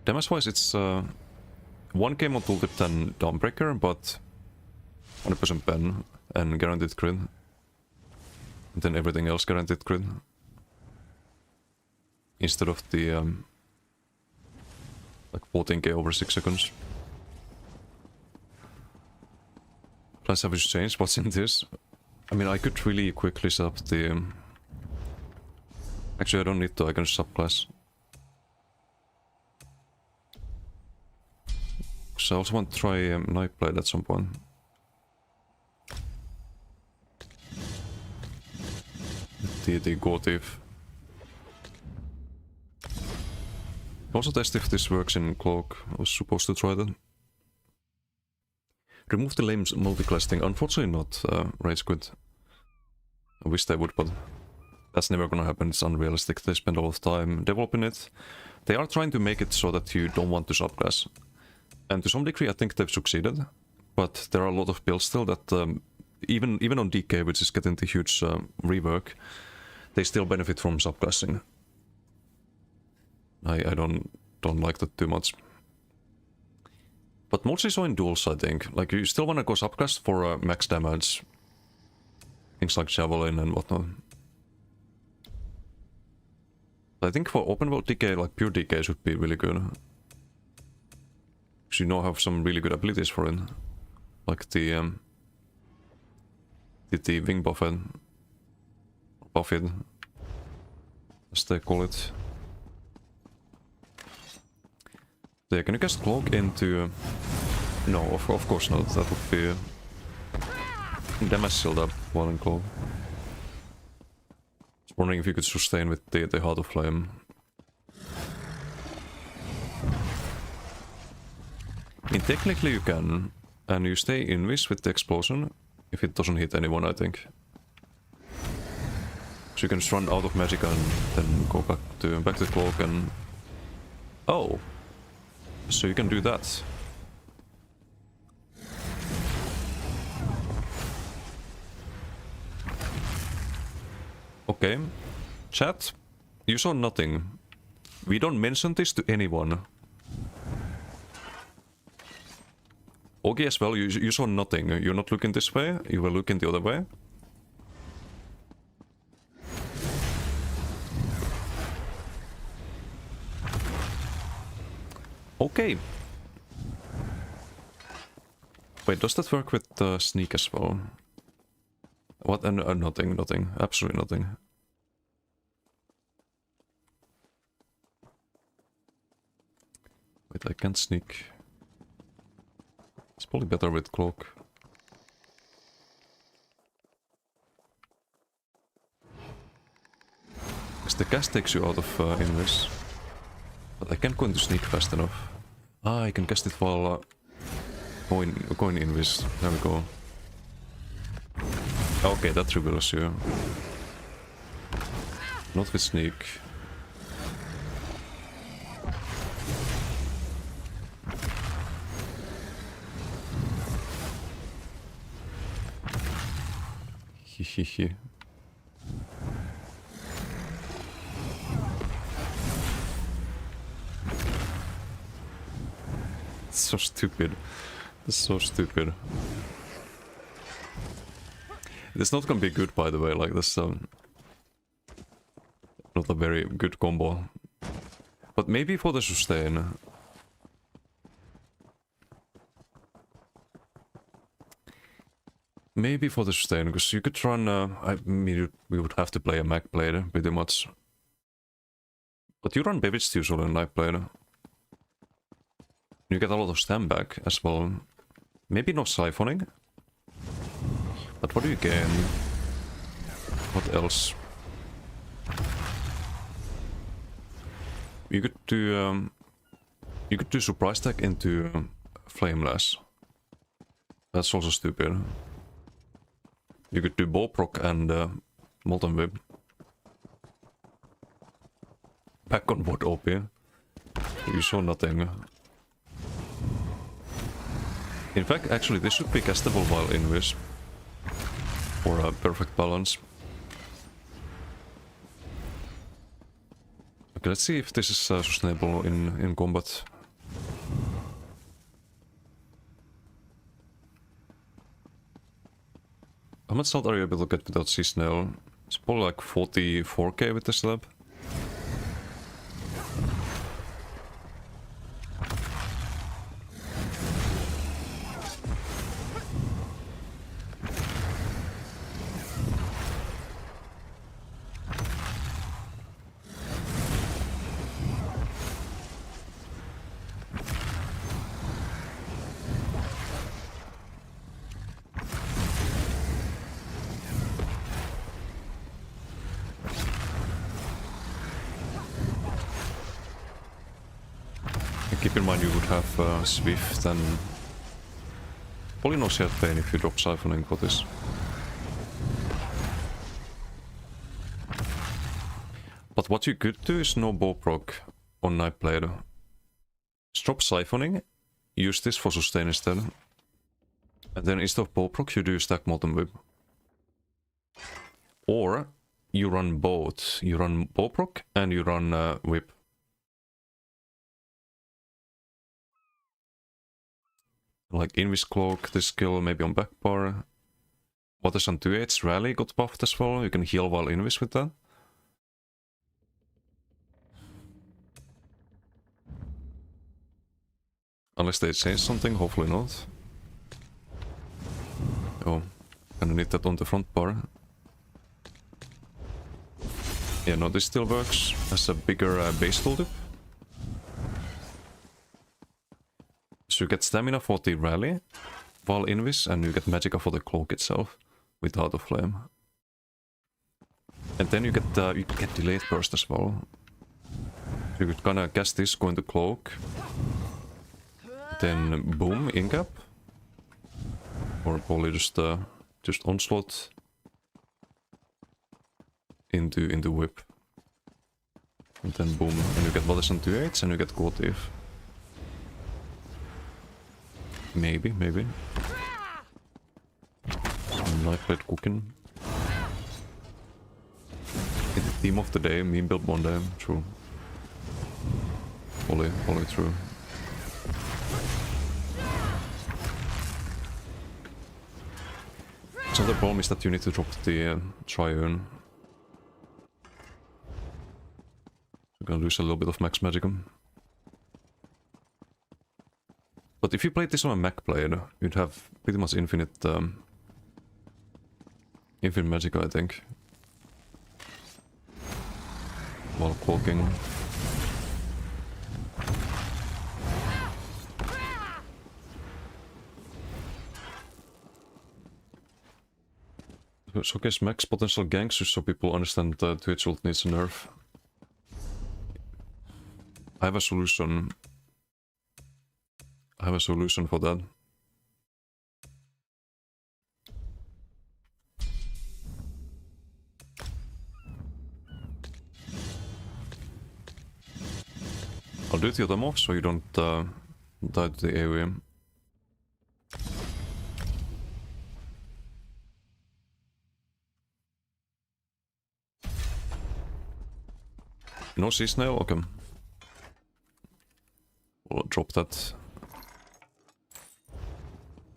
Damage-wise, it's 1k on tooltip 10 Dawnbreaker, but 100% pen and guaranteed crit. And then everything else guaranteed crit. Instead of the like 14k over 6 seconds. Plus have just changed what's in this. I mean, I could really quickly set up the... Actually, I don't need to, I can subclass. So I also want to try Nightblade at some point. The Go Thief. Also test if this works in Cloak. I was supposed to try that. Remove the lame multi-class thing. Unfortunately not, Rage Quit. I wish they would, but that's never gonna happen. It's unrealistic. They spend a lot of time developing it. They are trying to make it so that you don't want to subclass. And to some degree I think they've succeeded. But there are a lot of builds still that, even on DK, which is getting the huge rework, they still benefit from subclassing. I don't like that too much. But mostly so in duels, I think. Like, you still wanna go subclass for max damage. Things like Javelin and whatnot. I think for open world DK, like pure DK should be really good. Because you know have some really good abilities for it. Like the wing buffet. Buffet. As they call it. So yeah, can you cast Cloak into... No, of course not. That would be... damage shield up while in Cloak. Just wondering if you could sustain with the Heart of Flame. I mean, technically you can. And you stay invis with the explosion. If it doesn't hit anyone, I think. So you can just run out of magic and then go back to Cloak and... Oh! So you can do that. Okay. Chat, you saw nothing. We don't mention this to anyone. Okay, as well, you saw nothing. You're not looking this way, you were looking the other way. Okay. Wait, does that work with sneak as well? What? Nothing, nothing. Absolutely nothing. Wait, I can't sneak. It's probably better with cloak. Because the cast takes you out of invis. But I can't go into sneak fast enough. Ah, I can cast it while going invis. There we go. Okay, that reveals you. Not with sneak. Hehehe. It's so stupid. It's so stupid. It's not gonna be good, by the way. Like this, not a very good combo. But maybe for the sustain. Maybe for the sustain, because you could run. I mean, we would have to play a Mac blade pretty much. But you run Bewitched usually in Night Blade. You get a lot of stam back as well. Maybe no siphoning. But what do you gain? What else? You could do surprise tag into flameless. That's also stupid. You could do bow proc and molten whip. Back on board OP. You saw nothing. In fact, actually, this should be castable while invis. For a perfect balance. Okay, let's see if this is sustainable in combat. How much salt are you able to get without sea snail? It's probably like 44k with the slab. Keep in mind you would have Swift and probably no Shared Pain if you drop siphoning for this. But what you could do is no bow proc on Night Blade. Stop siphoning, use this for sustain instead. And then instead of bow proc you do stack molten whip. Or you run both. You run bow proc and you run whip. Like Invis Cloak, this skill maybe on back bar. What is on 2-8's rally got buffed as well. You can heal while Invis with that. Unless they change something, hopefully not. Oh, gonna need that on the front bar. Yeah, no, this still works as a bigger base tool dip. So you get stamina for the rally while invis, and you get magicka for the cloak itself with Heart of Flame. And then you get delayed burst as well. So you could kinda cast this, go into cloak, then boom, in-cap. Or probably just onslaught into whip. And then boom, and you get bodies on 2-8s and you get Cold Thief. Maybe. Some Night Blade cooking. The theme of the day, meme build one day, true. Fully true. So the problem is that you need to drop the Triune. You're gonna lose a little bit of max magicum. But if you played this on a Mac blade, you'd have pretty much infinite infinite magic, I think. While cloaking. Showcase max potential ganks just so people understand that Twitch ult needs a nerf. I have a solution. I have a solution for that. I'll do the off so you don't die to the AoE. No sea snail? Okay. We'll drop that.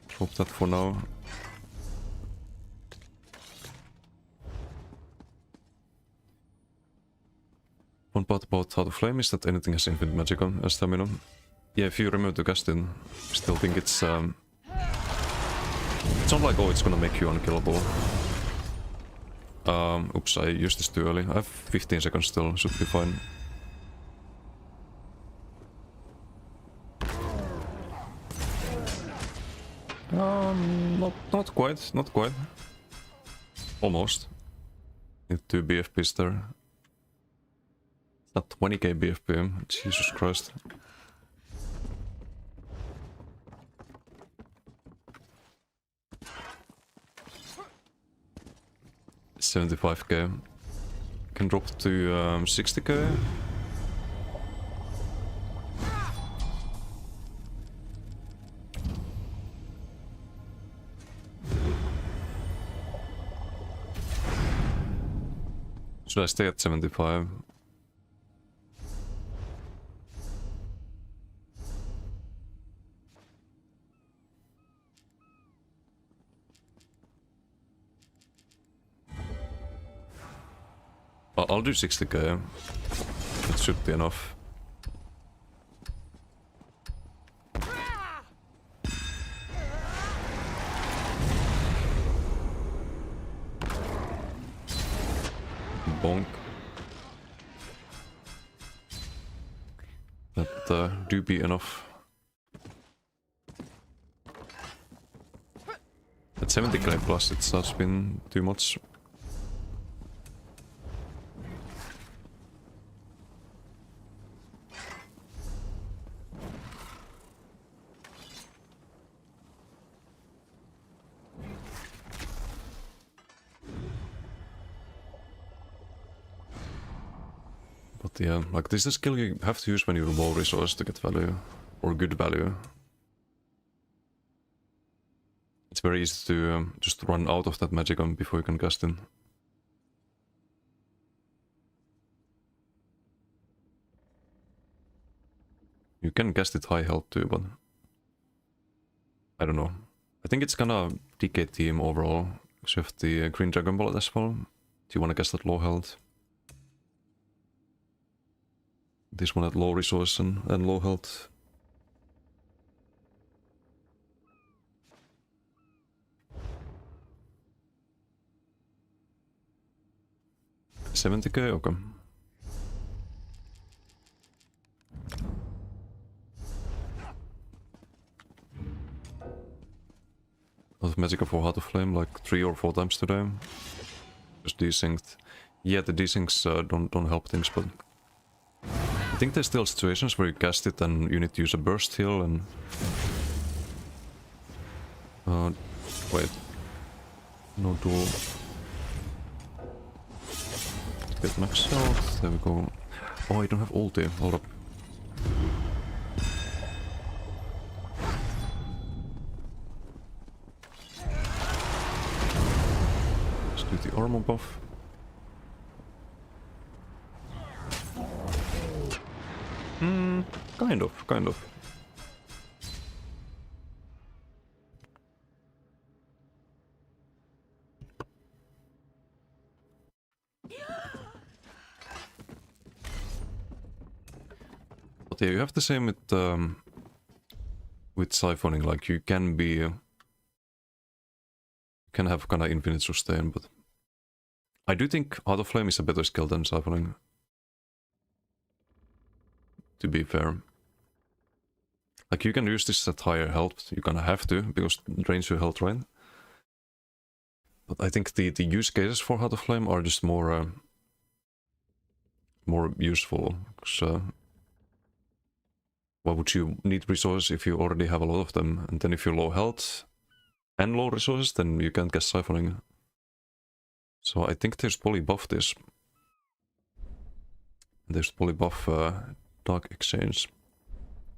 Drop that for now. One part about how to flame is that anything has infinite magic on stamina. Yeah, if you remove the casting, I still think it's not like, oh, it's gonna make you unkillable. Oops, I used this too early. I have 15 seconds still, should be fine. Not quite, not quite. Almost. Need 2 BFPs there. Not 20k BFP, Jesus Christ. $75k. Can drop to 60k. Should I stay at 75? I'll do 60k. That should be enough. Bonk. That do be enough. At 70k plus it has been too much. But yeah, like this is a skill you have to use when you're low resource to get value. Or good value. It's very easy to just run out of that magicum before you can cast in. You can cast it high health too, but I don't know. I think it's gonna DK team overall. Because you have the green dragon bullet as well. Do you want to cast at low health? This one at low resource and low health. $70k, okay. A lot of magic for Heart of Flame, like 3 or 4 times today. Just desynced. Yeah, the desyncs don't help things, but I think there's still situations where you cast it and you need to use a burst heal and... wait. No duel. Get max health, there we go. Oh, I don't have ulti, hold up. Let's do the armor buff. Kind of. yeah, you have the same with siphoning. Like you can be, you can have kind of infinite sustain, but I do think Heart of Flame is a better skill than siphoning. To be fair, like you can use this at higher health. You kind of have to because it drains your health, right? But I think the use cases for Heart of Flame are just more more useful. So why would you need resources if you already have a lot of them? And then if you're low health and low resources, then you can't get siphoning. So I think there's polybuff this. There's polybuff Dark Exchange.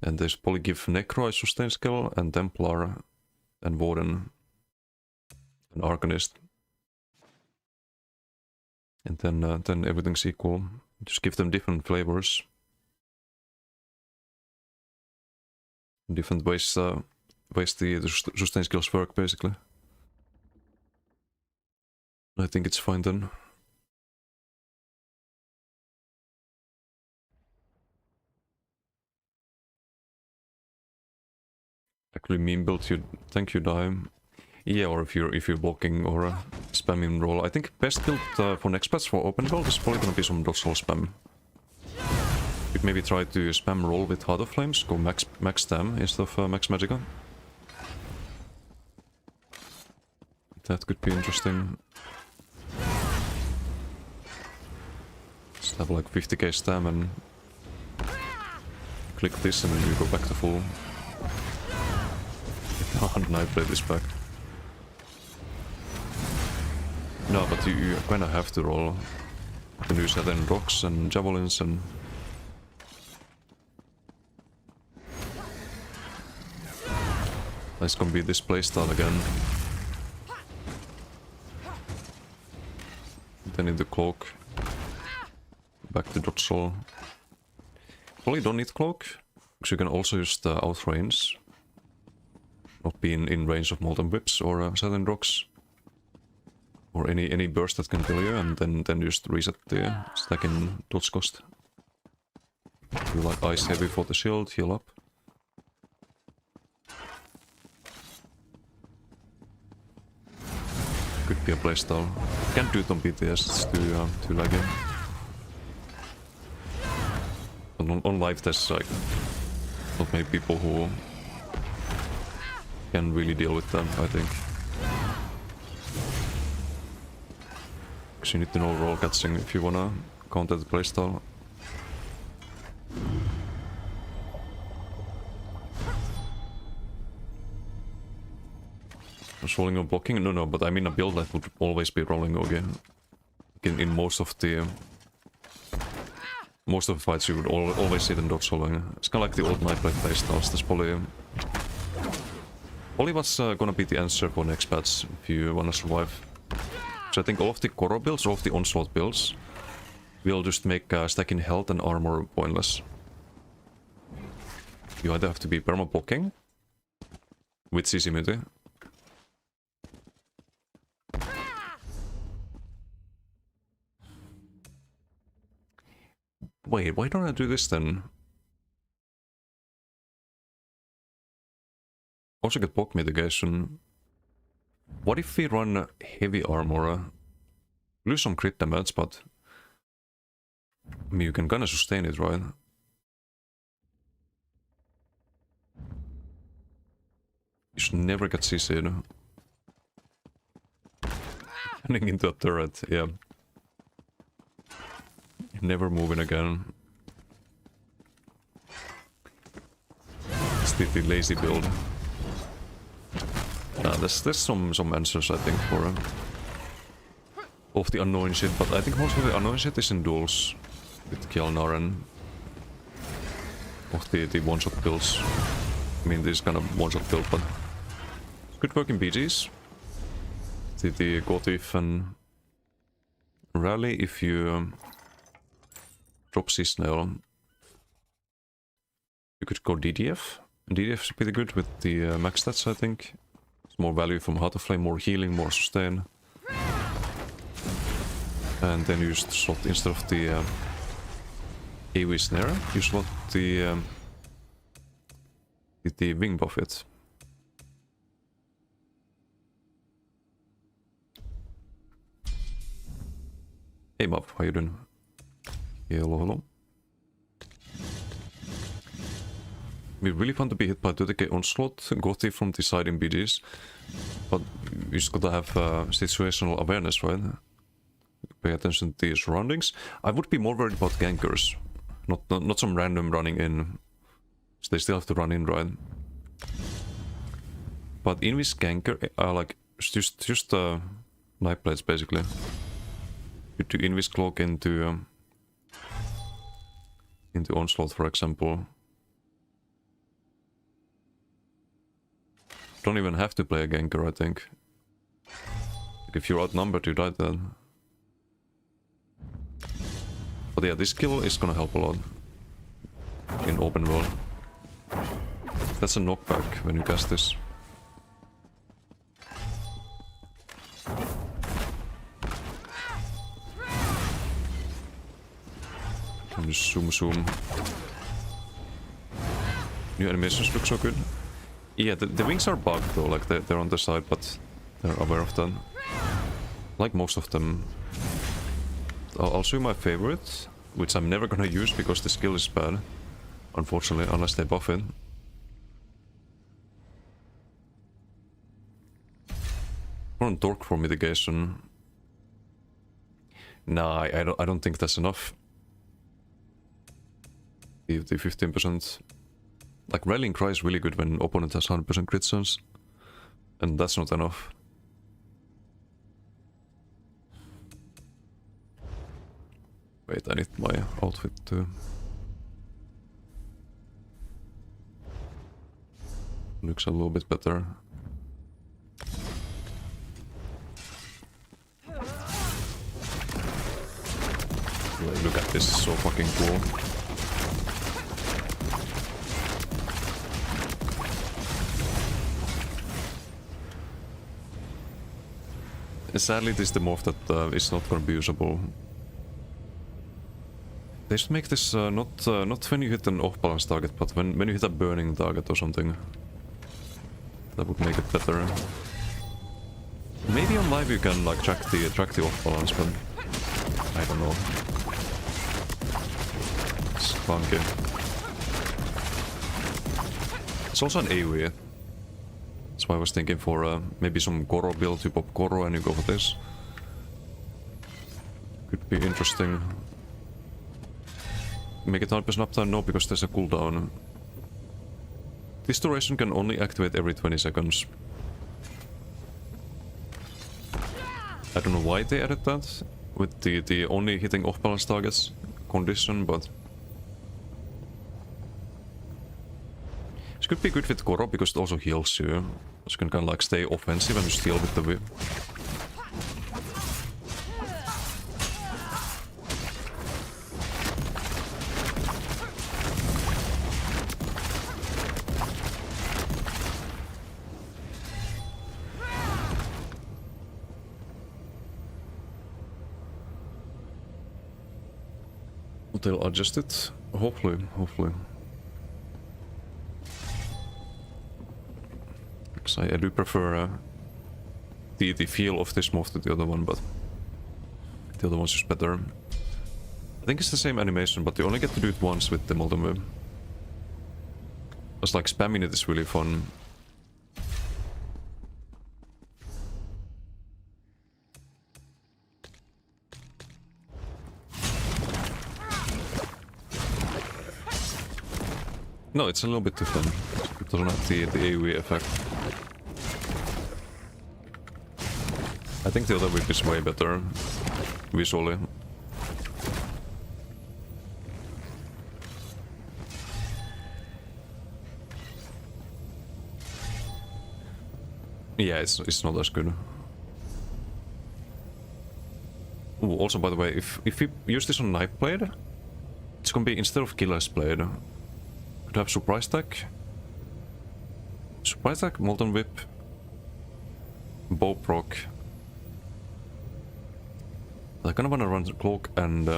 And there's polygive Necro as sustain skill, and Templar, and Warden, and Arcanist. And then everything's equal. Just give them different flavors. Different ways the sustain skills work, basically. I think it's fine then. Actually, meme build, you thank you, Dime. Yeah, or if you're blocking or spamming roll. I think best build for next patch for open build is probably gonna be some dodge roll spam. Could maybe try to spam roll with Heart of Flames, go max stam instead of max magicka. That could be interesting. Just have like 50k stam and click this and then you go back to full. And I play this back. No, but you kinda have to roll. You can use that in rocks and javelins and... It's gonna be this playstyle again. Then in the cloak. Back to dodge roll. Probably don't need cloak, because you can also use the outrange. Not be in range of molten whips or satin rocks. Or any burst that can kill you, and then just reset the stack in dodge cost. Do like ice heavy for the shield, heal up. Could be a playstyle. Can't do it on PTS, it's too laggy. On live tests, like, not many people who can really deal with them, I think. Because you need to know roll catching if you wanna counter the playstyle. Was rolling or blocking? No, but I mean a build that would always be rolling, okay. In most of the fights you would always see them dodge rolling. It's kinda like the old Nightblade playstyles. That's probably what's gonna be the answer for next patch if you wanna survive. So I think all of the Koro builds, all of the Onslaught builds, will just make stacking health and armor pointless. You either have to be perma blocking with CC immunity. Wait, why don't I do this then? Also get block mitigation. What if we run heavy armor? Lose some crit damage, but I mean you can kinda sustain it, right? You should never get CC'd. Running into a turret, yeah. Never moving again. It's the lazy build. There's some answers I think for of the annoying shit, but I think most of the annoying shit is in duels with Kjalnar and of the one-shot builds. I mean this kind of one-shot build, but good work in BGs. The Gotif and Rally if you drop C-Snail. You could go DDF. DDF is pretty good with the max stats, I think. It's more value from Heart of Flame, more healing, more sustain. And then you just slot instead of the AoE snare, you slot the the wing buff it. Hey Bob, how you doing? Hello, hello. We really want to be hit by 30k onslaught, Gothi from the side in BGs. But you just gotta have situational awareness, right? Pay attention to the surroundings. I would be more worried about gankers. Not some random running in. So they still have to run in, right? But in this ganker, like, just knife blades basically. You do invis cloak into onslaught, for example. Don't even have to play a ganker, I think. If you're outnumbered, you die then. But yeah, this skill is gonna help a lot in open world. That's a knockback when you cast this. Can just zoom. New animations look so good. Yeah, the wings are bugged though, like they're on the side, but they're aware of them. Like most of them. I'll show you my favorite, which I'm never gonna use because the skill is bad. Unfortunately, unless they buff it. Or on torque for mitigation. Nah, I don't think that's enough. The 15%. Like, Rallying Cry is really good when opponent has 100% crit chance. And that's not enough. Wait, I need my outfit to... Looks a little bit better. Look at this, so fucking cool. Sadly, this is the move that is not gonna be usable. They should make this not when you hit an off-balance target, but when you hit a burning target or something. That would make it better. Maybe on live you can like track the off-balance, but I don't know. It's funky. It's also an AoE. That's why I was thinking for maybe some Goro build, you pop Goro and you go for this. Could be interesting. Make it 100% uptime? No, because there's a cooldown. This duration can only activate every 20 seconds. I don't know why they added that with the only hitting off-balance targets condition, but... This could be good with Goro because it also heals you. So you can kind of like stay offensive and just heal with the whip. They'll adjust it. Hopefully. Because I do prefer the feel of this move to the other one, but the other one's just better. I think it's the same animation, but you only get to do it once with the multi-move. It's like spamming it is really fun. No, it's a little bit too thin. It doesn't have the AoE effect. I think the other whip is way better, visually. Yeah, it's not as good. Ooh, also, by the way, if you use this on Knife Blade, it's gonna be instead of Killer's Blade. Could have Surprise Attack. Surprise Attack, Molten Whip, Bow Proc. I kinda wanna run Cloak and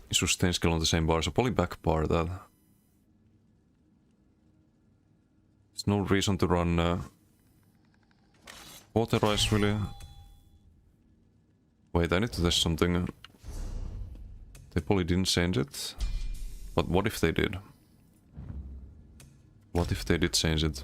Sustain skill on the same bar, so probably back bar that. no reason to run authorize really. Wait, I need to test something. They probably didn't change it. But what if they did? What if they did change it?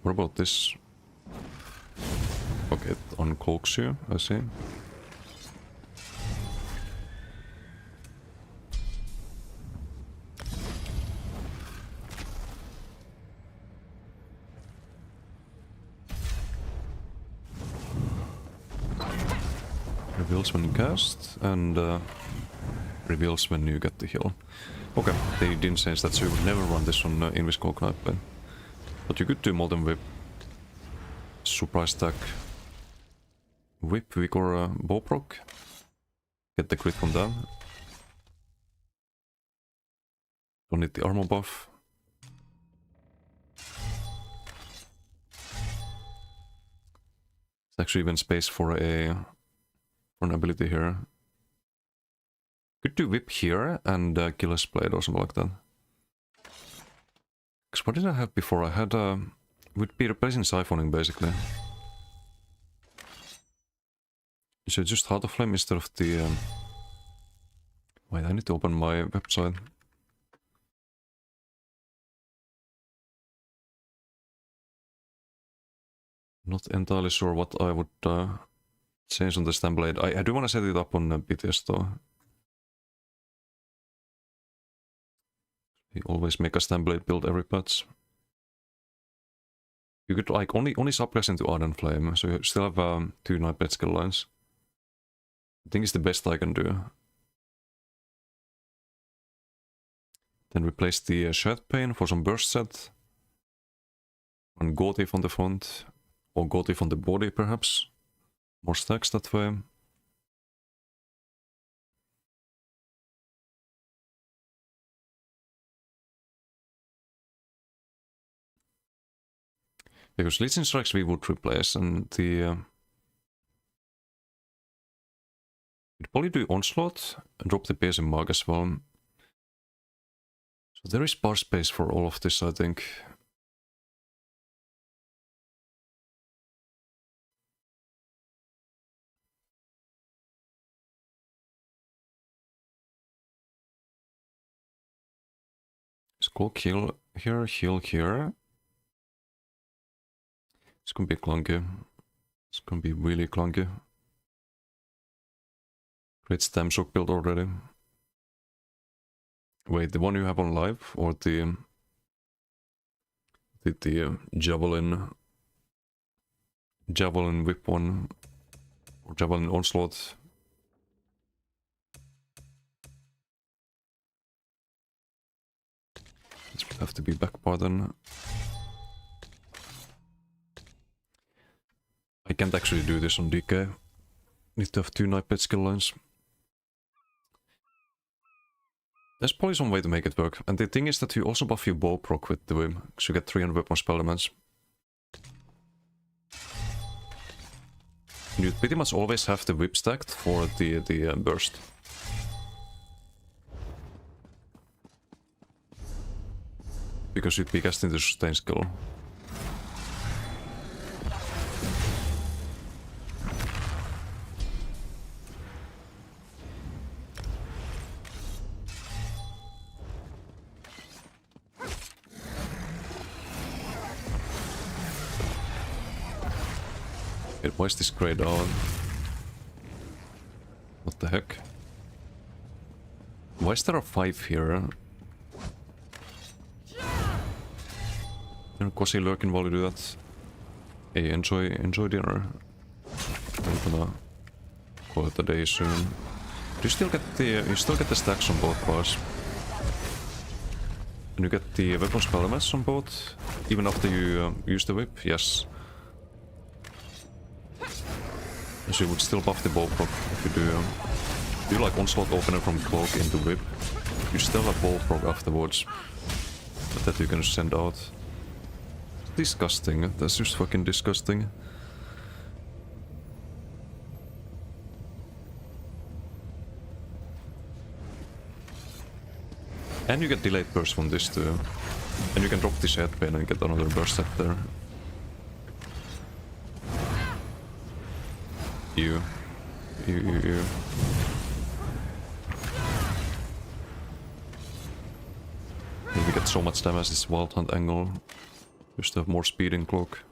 What about this? Okay, it uncloaks you, I see. Reveals when you cast, and reveals when you get the heal. Okay, they didn't change that, so you would never run this on Invisible Knife Blade. But you could do Molten Whip. Surprise attack. Whip, Vigor, bow proc. Get the crit from that. Don't need the armor buff. There's actually even space for an ability here. Could do Whip here and Killer's Blade or something like that. Because what did I have before? I had would be replacing siphoning basically. So just Heart of Flame instead of the wait, I need to open my website. Not entirely sure what I would change on the Stem Blade. I do want to set it up on PTS though. We always make a Stem Blade build every patch. You could like only subclass into Ardent Flame, so you still have 2 Nightblade skill lines. I think it's the best I can do. Then replace the Shed Pain for some burst set. And Gautif on the front. Or Gautif on the body perhaps. More stacks that way. Because Legion Strikes we would replace, and the... we'd probably do Onslaught, and drop the Piercing Mark as well. So there is bar space for all of this, I think. Skull kill here, heal here. It's gonna be clunky. It's gonna be really clunky. Great Stem Shock build already. Wait, the one you have on live or the Javelin Whip one or Javelin Onslaught? This would have to be back bar then. I can't actually do this on DK. Need to have 2 Nightblade skill lines. There's probably some way to make it work. And the thing is that you also buff your bow proc with the whip, because you get 300 weapon spell damage. You pretty much always have the whip stacked for the burst. Because you'd be casting the sustain skill. Wait, why is this grey down? What the heck? Why is there a 5 here? You're quasi lurking while you do that. Hey, enjoy dinner. I'm gonna call it a day soon. Do you still get the stacks on both bars? And you get the weapon spell damage on both, even after you use the whip? Yes. So you would still buff the bow proc if you do like Onslaught opener from Cloak into whip. you still have bullfrog afterwards that you can send out. Disgusting. That's just fucking disgusting. And you get delayed burst from this too. And you can drop this headbane and get another burst set there. You. You get so much damage this Wild Hunt angle. Just have more speed in cloak.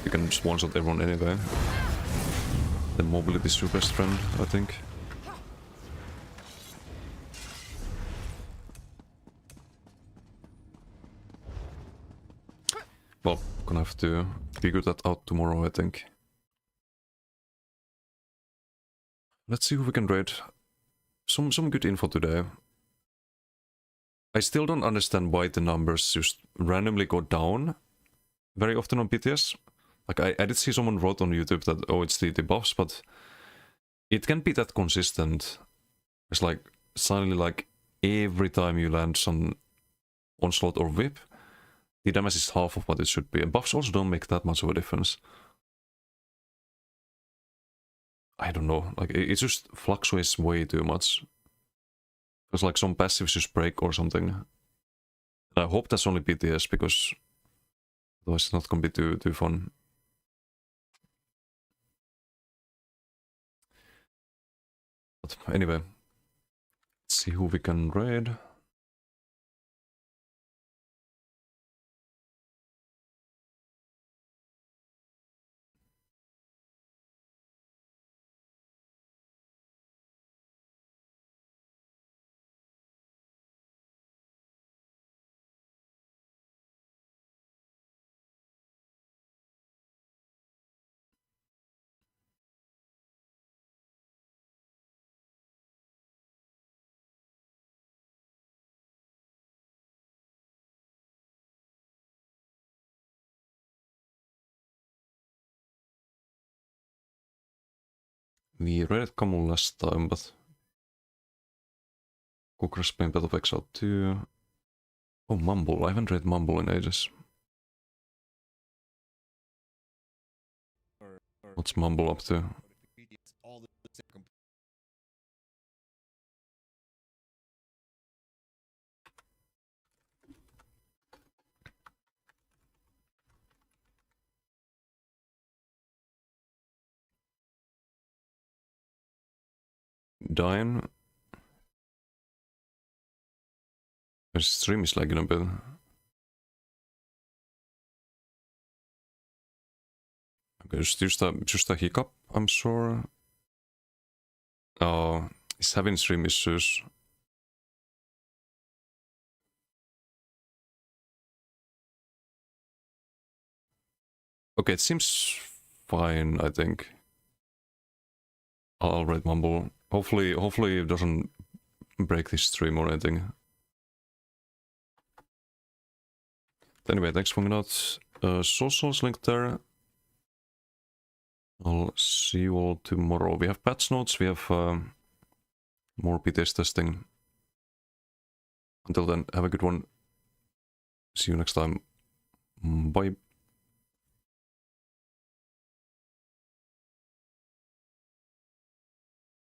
You can just one-shot everyone anyway. Then mobility is your best friend, I think. Well, gonna have to figure that out tomorrow, I think. Let's see who we can raid. Some good info today. I still don't understand why the numbers just randomly go down very often on PTS. Like, I did see someone wrote on YouTube that, oh, it's the buffs, but it can't be that consistent. It's like, suddenly, like, every time you land some Onslaught or Whip, the damage is half of what it should be. And buffs also don't make that much of a difference. I don't know, like, it just fluctuates way too much. It's like some passives just break or something. And I hope that's only PTS, because otherwise it's not gonna be too fun. But anyway, let's see who we can raid. We raided Camel last time, but Cookra's playing Battle of Exile 2. Oh, Mumble. I haven't read Mumble in ages. What's Mumble up to? Dying. The stream is lagging a bit. Okay, it's just a hiccup, I'm sure. Oh, he's having stream issues. Okay, it seems fine, I think. I'll raid Mumble. Hopefully it doesn't break this stream or anything. Anyway, thanks for hanging out. Socials linked there. I'll see you all tomorrow. We have patch notes, we have more PTS testing. Until then, have a good one. See you next time. Bye.